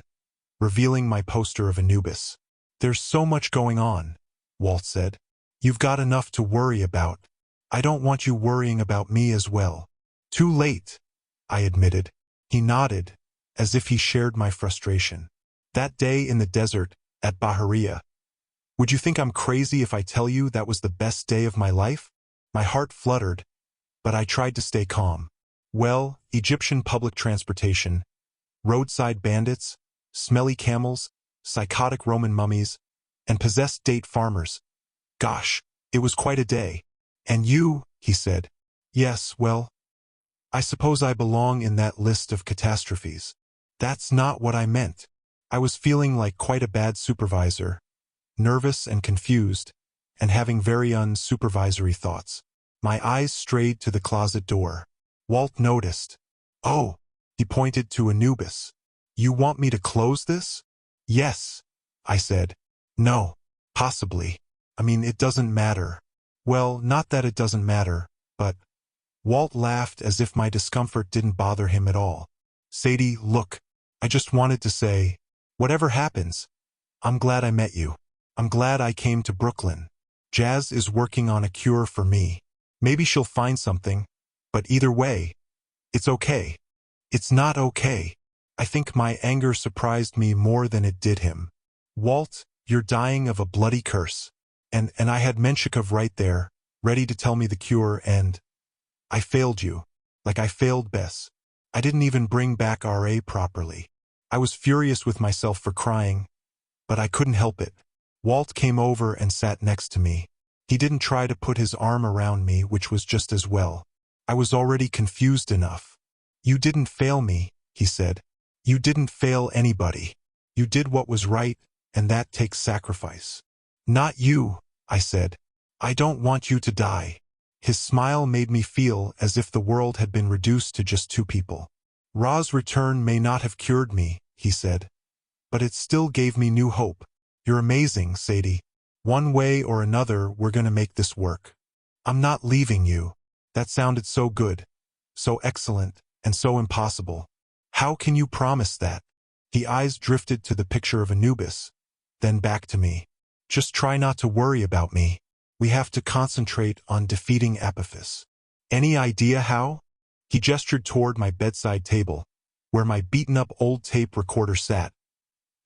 revealing my poster of Anubis. There's so much going on, Walt said. You've got enough to worry about. I don't want you worrying about me as well. Too late, I admitted. He nodded, as if he shared my frustration. That day in the desert, at Bahariya. Would you think I'm crazy if I tell you that was the best day of my life? My heart fluttered, but I tried to stay calm. Well, Egyptian public transportation, roadside bandits, smelly camels, psychotic Roman mummies, and possessed date farmers. Gosh, it was quite a day. And you, he said. Yes, well, I suppose I belong in that list of catastrophes. That's not what I meant. I was feeling like quite a bad supervisor, nervous and confused, and having very unsupervisory thoughts. My eyes strayed to the closet door. Walt noticed. Oh, he pointed to Anubis. You want me to close this? Yes, I said. No, possibly. It doesn't matter. Well, not that it doesn't matter, but... Walt laughed as if my discomfort didn't bother him at all. Sadie, look, I just wanted to say, whatever happens, I'm glad I met you. I'm glad I came to Brooklyn. Jazz is working on a cure for me. Maybe she'll find something, but either way, it's okay. It's not okay. I think my anger surprised me more than it did him. Walt, you're dying of a bloody curse. And I had Menshikov right there, ready to tell me the cure, and I failed you, like I failed Bess. I didn't even bring back RA properly. I was furious with myself for crying, but I couldn't help it. Walt came over and sat next to me. He didn't try to put his arm around me, which was just as well. I was already confused enough. You didn't fail me, he said. You didn't fail anybody. You did what was right, and that takes sacrifice. Not you, I said. I don't want you to die. His smile made me feel as if the world had been reduced to just two people. Ra's return may not have cured me, he said, but it still gave me new hope. You're amazing, Sadie. One way or another, we're going to make this work. I'm not leaving you. That sounded so good, so excellent, and so impossible. How can you promise that? The eyes drifted to the picture of Anubis, then back to me. Just try not to worry about me. We have to concentrate on defeating Apophis. Any idea how? He gestured toward my bedside table, where my beaten-up old tape recorder sat.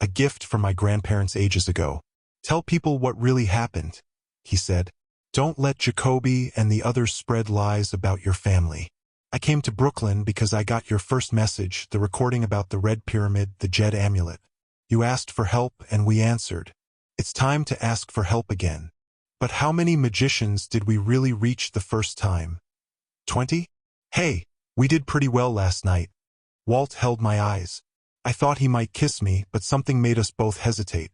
A gift from my grandparents ages ago. Tell people what really happened, he said. Don't let Jacoby and the others spread lies about your family. I came to Brooklyn because I got your first message, the recording about the Red Pyramid, the Jed Amulet. You asked for help and we answered. It's time to ask for help again. But how many magicians did we really reach the first time? 20? Hey, we did pretty well last night. Walt held my eyes. I thought he might kiss me, but something made us both hesitate.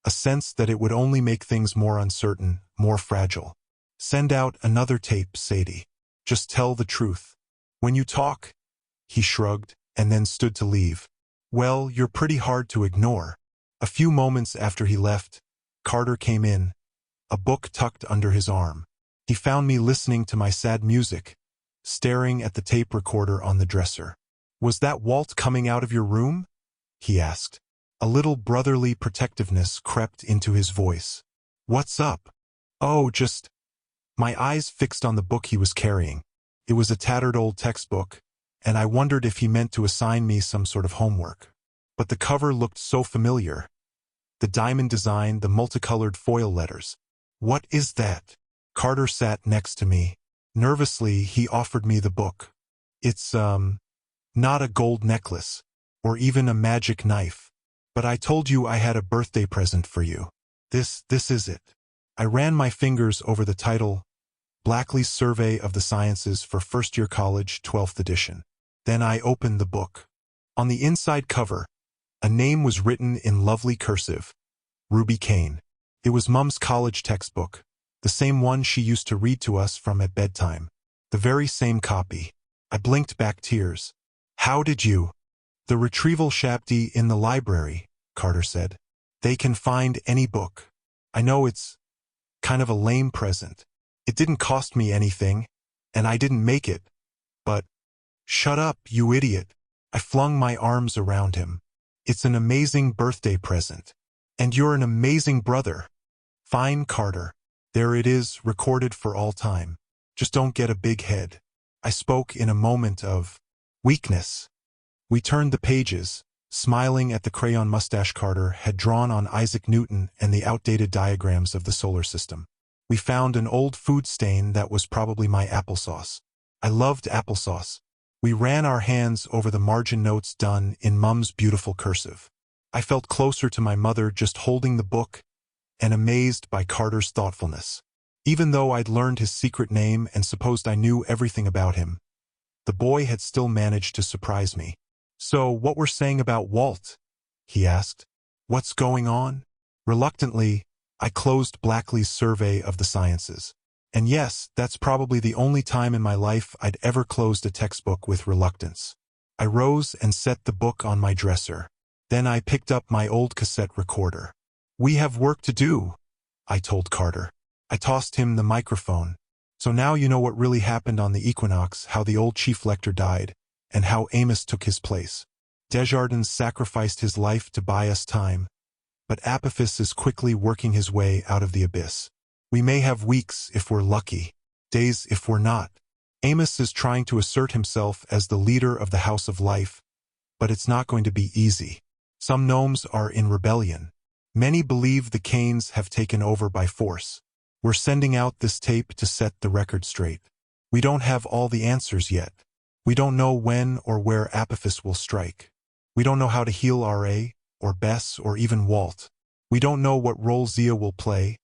A sense that it would only make things more uncertain, more fragile. Send out another tape, Sadie. Just tell the truth. When you talk, he shrugged, and then stood to leave. Well, you're pretty hard to ignore. A few moments after he left, Carter came in, a book tucked under his arm. He found me listening to my sad music, staring at the tape recorder on the dresser. Was that Walt coming out of your room? He asked. A little brotherly protectiveness crept into his voice. What's up? Oh, just... My eyes fixed on the book he was carrying. It was a tattered old textbook, and I wondered if he meant to assign me some sort of homework. But the cover looked so familiar. The diamond design, the multicolored foil letters. What is that? Carter sat next to me. Nervously, he offered me the book. It's, not a gold necklace, or even a magic knife. But I told you I had a birthday present for you. This is it. I ran my fingers over the title, Blackley's Survey of the Sciences for First Year College, 12th edition. Then I opened the book. On the inside cover, a name was written in lovely cursive, Ruby Kane. It was Mum's college textbook, the same one she used to read to us from at bedtime. The very same copy. I blinked back tears. How did you? The retrieval shabty in the library, Carter said. They can find any book. I know it's kind of a lame present. It didn't cost me anything, and I didn't make it. But, shut up, you idiot. I flung my arms around him. It's an amazing birthday present. And you're an amazing brother. Fine, Carter. There it is, recorded for all time. Just don't get a big head. I spoke in a moment of weakness. We turned the pages, smiling at the crayon mustache Carter had drawn on Isaac Newton and the outdated diagrams of the solar system. We found an old food stain that was probably my applesauce. I loved applesauce. We ran our hands over the margin notes done in Mum's beautiful cursive. I felt closer to my mother just holding the book and amazed by Carter's thoughtfulness. Even though I'd learned his secret name and supposed I knew everything about him, the boy had still managed to surprise me. So, what we're saying about Walt? He asked. What's going on? Reluctantly, I closed Blackley's Survey of the Sciences. And yes, that's probably the only time in my life I'd ever closed a textbook with reluctance. I rose and set the book on my dresser. Then I picked up my old cassette recorder. We have work to do, I told Carter. I tossed him the microphone. So now you know what really happened on the equinox, how the old chief lector died, and how Amos took his place. Riordan sacrificed his life to buy us time, but Apophis is quickly working his way out of the abyss. We may have weeks if we're lucky, days if we're not. Amos is trying to assert himself as the leader of the House of Life, but it's not going to be easy. Some gnomes are in rebellion. Many believe the Kanes have taken over by force. We're sending out this tape to set the record straight. We don't have all the answers yet. We don't know when or where Apophis will strike. We don't know how to heal R.A., or Bess, or even Walt. We don't know what role Zia will play,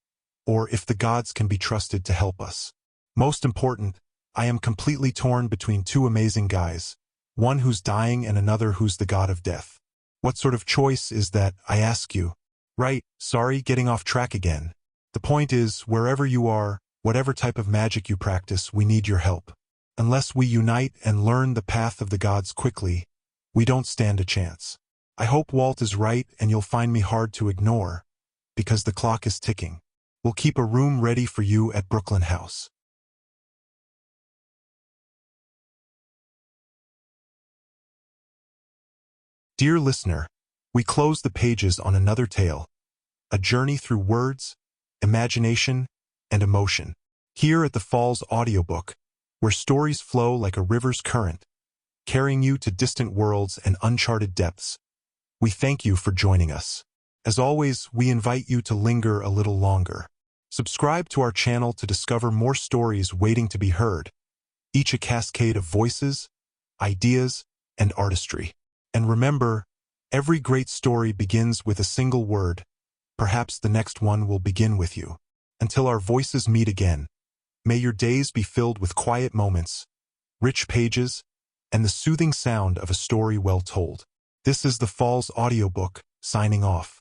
or if the gods can be trusted to help us. Most important, I am completely torn between two amazing guys, one who's dying and another who's the god of death. What sort of choice is that, I ask you? Right, sorry, getting off track again. The point is, wherever you are, whatever type of magic you practice, we need your help. Unless we unite and learn the path of the gods quickly, we don't stand a chance. I hope Walt is right and you'll find me hard to ignore, because the clock is ticking. We'll keep a room ready for you at Brooklyn House. Dear listener, we close the pages on another tale, a journey through words, imagination, and emotion. Here at the Falls Audiobook, where stories flow like a river's current, carrying you to distant worlds and uncharted depths, we thank you for joining us. As always, we invite you to linger a little longer. Subscribe to our channel to discover more stories waiting to be heard, each a cascade of voices, ideas, and artistry. And remember, every great story begins with a single word. Perhaps the next one will begin with you. Until our voices meet again, may your days be filled with quiet moments, rich pages, and the soothing sound of a story well told. This is the Falls Audiobook, signing off.